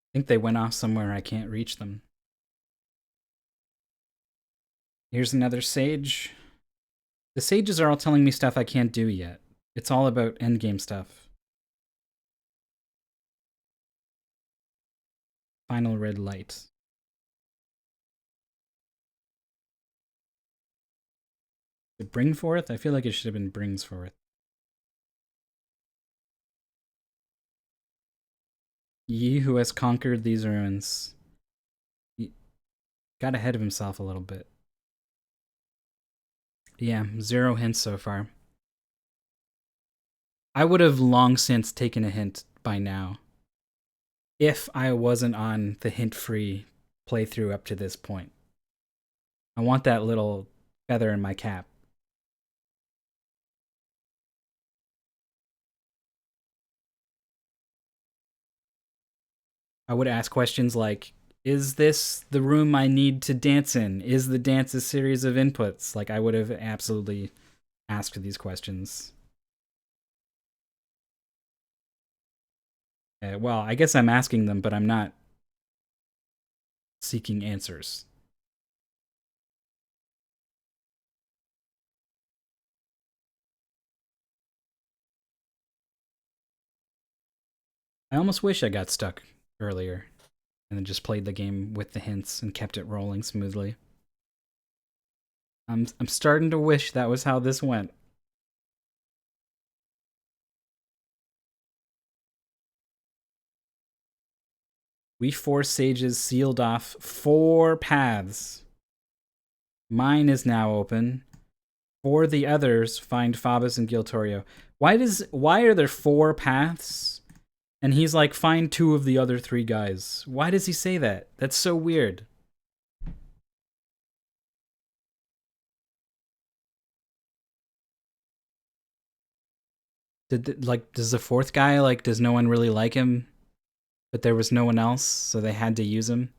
I think they went off somewhere I can't reach them. Here's another sage. The sages are all telling me stuff I can't do yet. It's all about endgame stuff. Final red light. Did bring forth? I feel like it should have been brings forth. Ye who has conquered these ruins. He got ahead of himself a little bit. Yeah, 0 hints so far. I would have long since taken a hint by now if I wasn't on the hint-free playthrough up to this point. I want that little feather in my cap. I would ask questions like, is this the room I need to dance in? Is the dance a series of inputs? Like, I would have absolutely asked these questions. Well, I guess I'm asking them, but I'm not seeking answers. I almost wish I got stuck earlier and then just played the game with the hints and kept it rolling smoothly. I'm starting to wish that was how this went. We 4 sages sealed off 4 paths. Mine is now open. For the others, find Faubus and Giltorio. Why are there 4 paths? And he's like, find 2 of the other 3 guys. Why does he say that? That's so weird. Does the 4th guy, like, does no one really like him? But there was no one else, so they had to use him?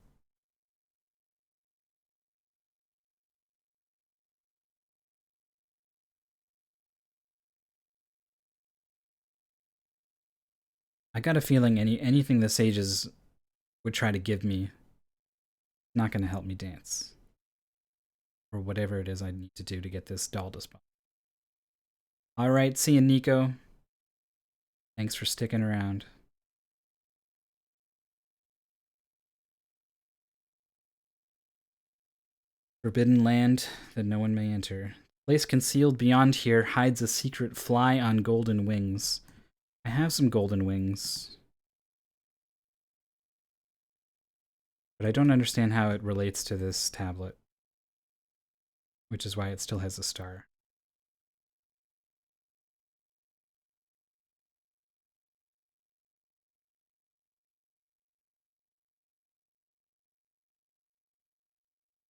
I got a feeling anything the sages would try to give me not going to help me dance. Or whatever it is I need to do to get this doll to spawn. Alright, see you, Nico. Thanks for sticking around. Forbidden land that no one may enter. Place concealed beyond here hides a secret fly on golden wings. I have some golden wings. But I don't understand how it relates to this tablet. Which is why it still has a star.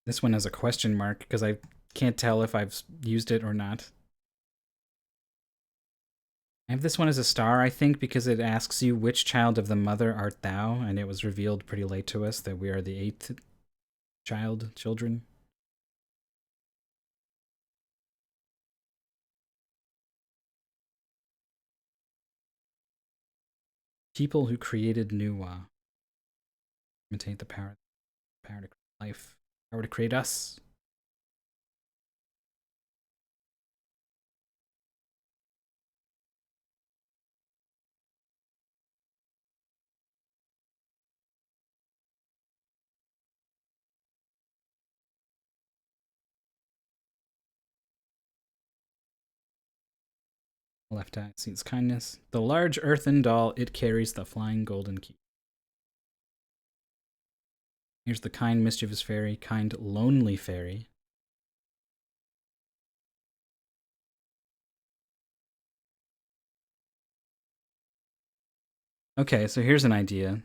This one has a question mark because I can't tell if I've used it or not. I have this one as a star, I think, because it asks you, which child of the mother art thou? And it was revealed pretty late to us that we are the 8th children. People who created Nuwa. Imitate the power to create life. Power to create us. Left eye sees kindness. The large earthen doll, it carries the flying golden key. Here's the kind mischievous fairy, kind lonely fairy. Okay, so here's an idea.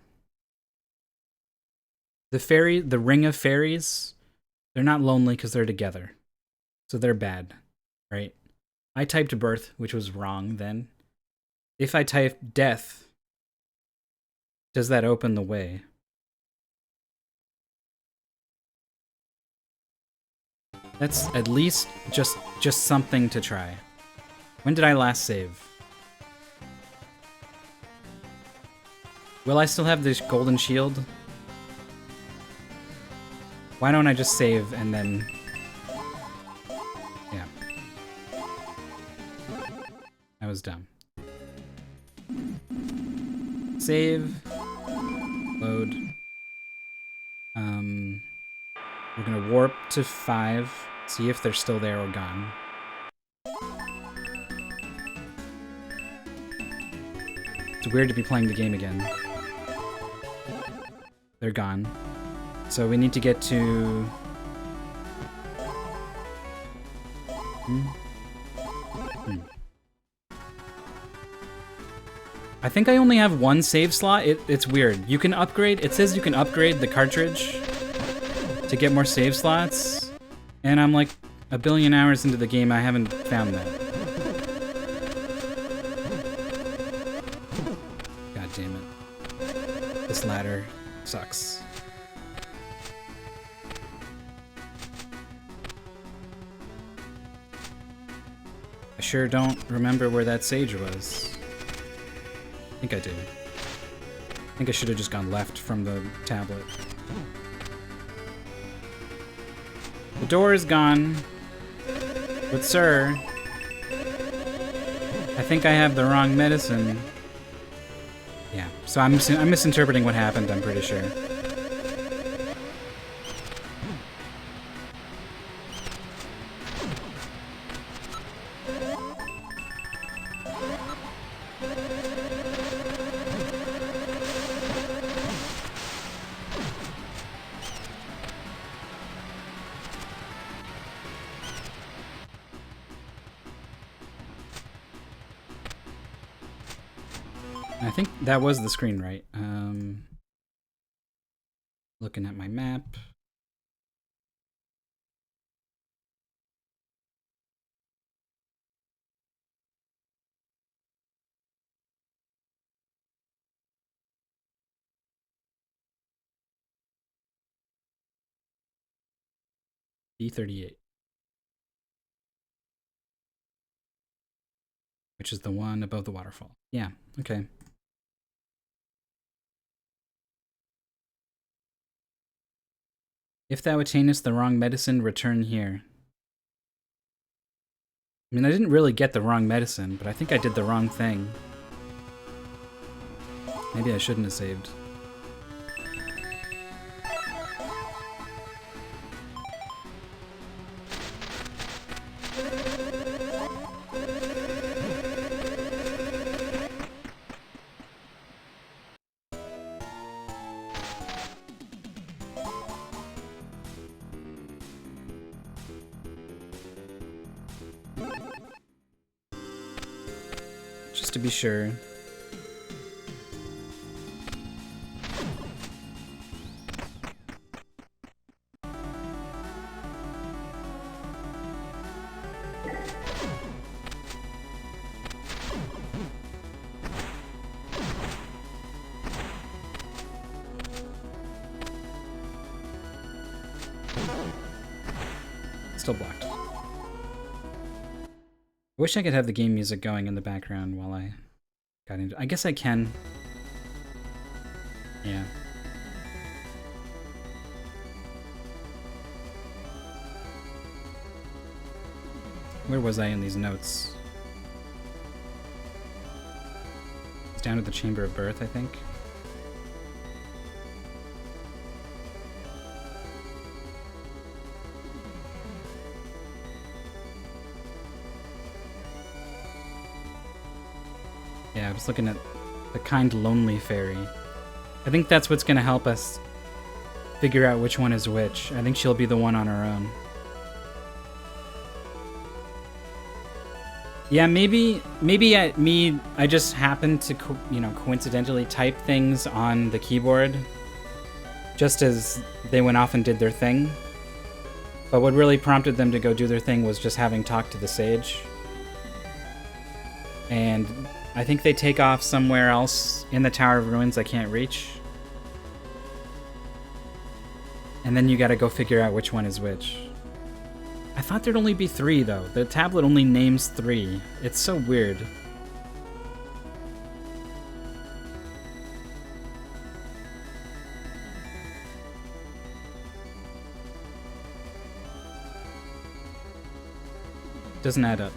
The ring of fairies, they're not lonely because they're together. So they're bad, right? I typed birth, which was wrong then. If I type death, does that open the way? That's at least just something to try. When did I last save? Will I still have this golden shield? Why don't I just save and then... Yeah. That was dumb. Save. Load. We're gonna warp to 5, see if they're still there or gone. It's weird to be playing the game again. They're gone. So we need to get to... I think I only have one save slot. It's weird. You can upgrade... It says you can upgrade the cartridge to get more save slots. And I'm like a billion hours into the game, I haven't found that. God damn it. This ladder sucks. I sure don't remember where that sage was. I think I did. I think I should have just gone left from the tablet. The door is gone. But sir, I think I have the wrong medicine. Yeah, so I'm misinterpreting what happened, I'm pretty sure. I think that was the screen, right? Looking at my map. B38. Which is the one above the waterfall. Yeah, okay. If thou attainest the wrong medicine, return here. I mean, I didn't really get the wrong medicine, but I think I did the wrong thing. Maybe I shouldn't have saved. Just to be sure. Still blocked. I wish I could have the game music going in the background while I got into... I guess I can. Yeah. Where was I in these notes? It's down at the Chamber of Birth, I think. Yeah, I was looking at the kind lonely fairy. I think that's what's gonna help us figure out which one is which. I think she'll be the one on her own. Yeah, maybe I just happened to coincidentally type things on the keyboard just as they went off and did their thing. But what really prompted them to go do their thing was just having talked to the sage. And I think they take off somewhere else in the Tower of Ruins I can't reach. And then you gotta go figure out which one is which. I thought there'd only be 3, though. The tablet only names 3. It's so weird. Doesn't add up.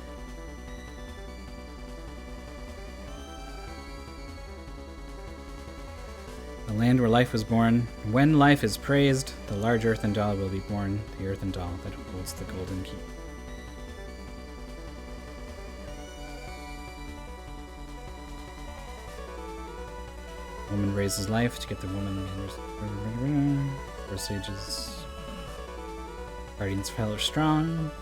The land where life was born. When life is praised, the large earthen doll will be born, the earthen doll that holds the golden key. Woman raises life to get the woman. Four sages. Guardians fell are strong.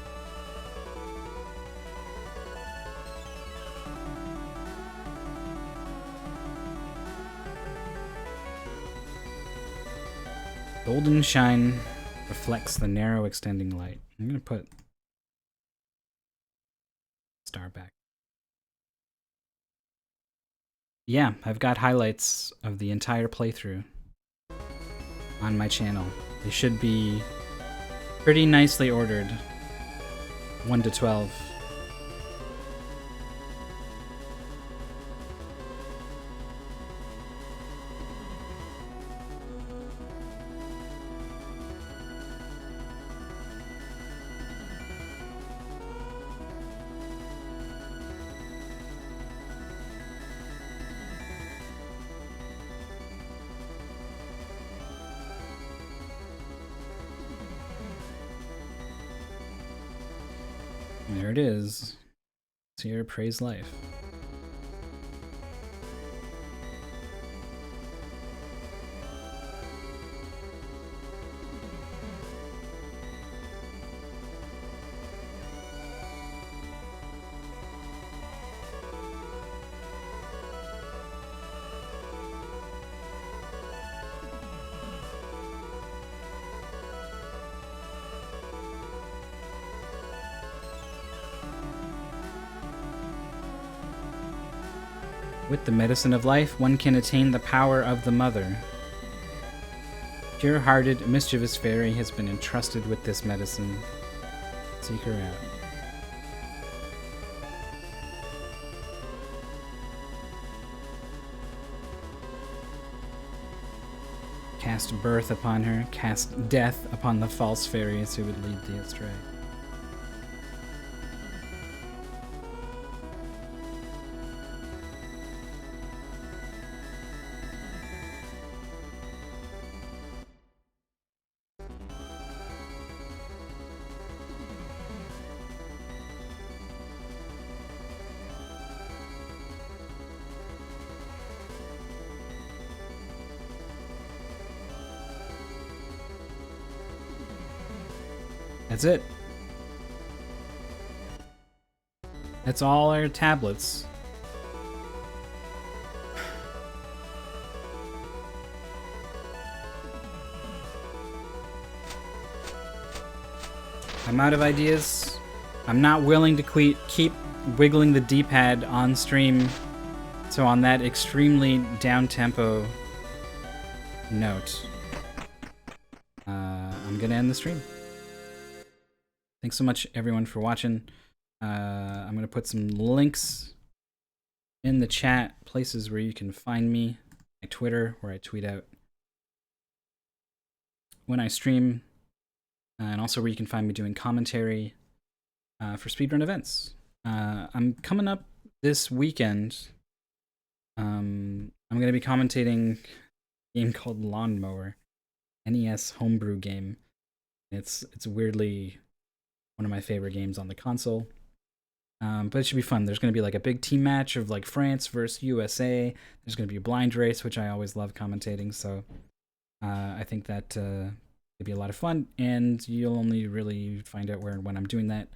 Golden shine reflects the narrow extending light. I'm gonna put star back. Yeah, I've got highlights of the entire playthrough on my channel. They should be pretty nicely ordered. 1 to 12. There it is. Sierra praise life. With the medicine of life, one can attain the power of the mother. Pure-hearted, mischievous fairy has been entrusted with this medicine. Seek her out. Cast birth upon her, cast death upon the false fairies who would lead thee astray. That's it. That's all our tablets. I'm out of ideas. I'm not willing to keep wiggling the D-pad on stream. So on that extremely down-tempo note, I'm gonna end the stream. Thanks so much, everyone, for watching. I'm going to put some links in the chat, places where you can find me. My Twitter, where I tweet out when I stream, and also where you can find me doing commentary for speedrun events. I'm coming up this weekend. I'm going to be commentating a game called Lawnmower, NES homebrew game. It's weirdly one of my favorite games on the console. But it should be fun. There's going to be like a big team match of like France versus USA. There's going to be a blind race, which I always love commentating. So I think that it'd be a lot of fun. And you'll only really find out where and when I'm doing that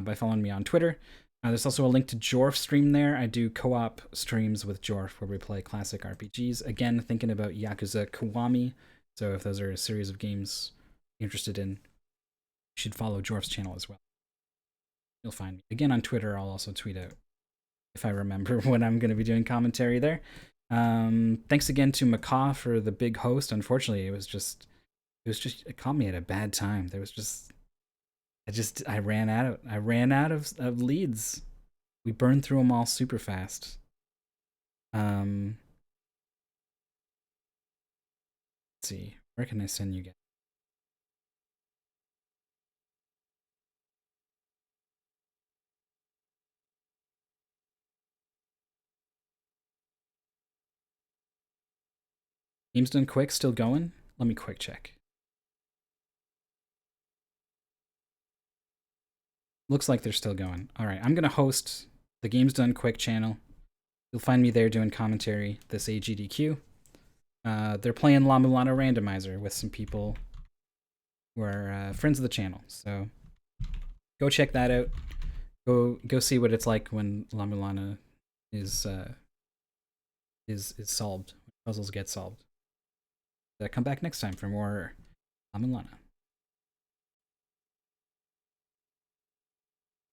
by following me on Twitter. There's also a link to Jorf's stream there. I do co-op streams with Jorf where we play classic RPGs. Again, thinking about Yakuza Kiwami. So if those are a series of games you're interested in, you should follow Jorf's channel as well. You'll find me. Again, on Twitter, I'll also tweet out if I remember when I'm going to be doing commentary there. Thanks again to Macaw for the big host. Unfortunately, it caught me at a bad time. There was just, I ran out of leads. We burned through them all super fast. Let's see, where can I send you guys? Games Done Quick still going? Let me quick check. Looks like they're still going. All right, I'm gonna host the Games Done Quick channel. You'll find me there doing commentary this AGDQ. They're playing Lu-Mulana Randomizer with some people who are friends of the channel. So go check that out. Go see what it's like when Lu-Mulana is solved. Puzzles get solved. Come back next time for more Lu-Mulana.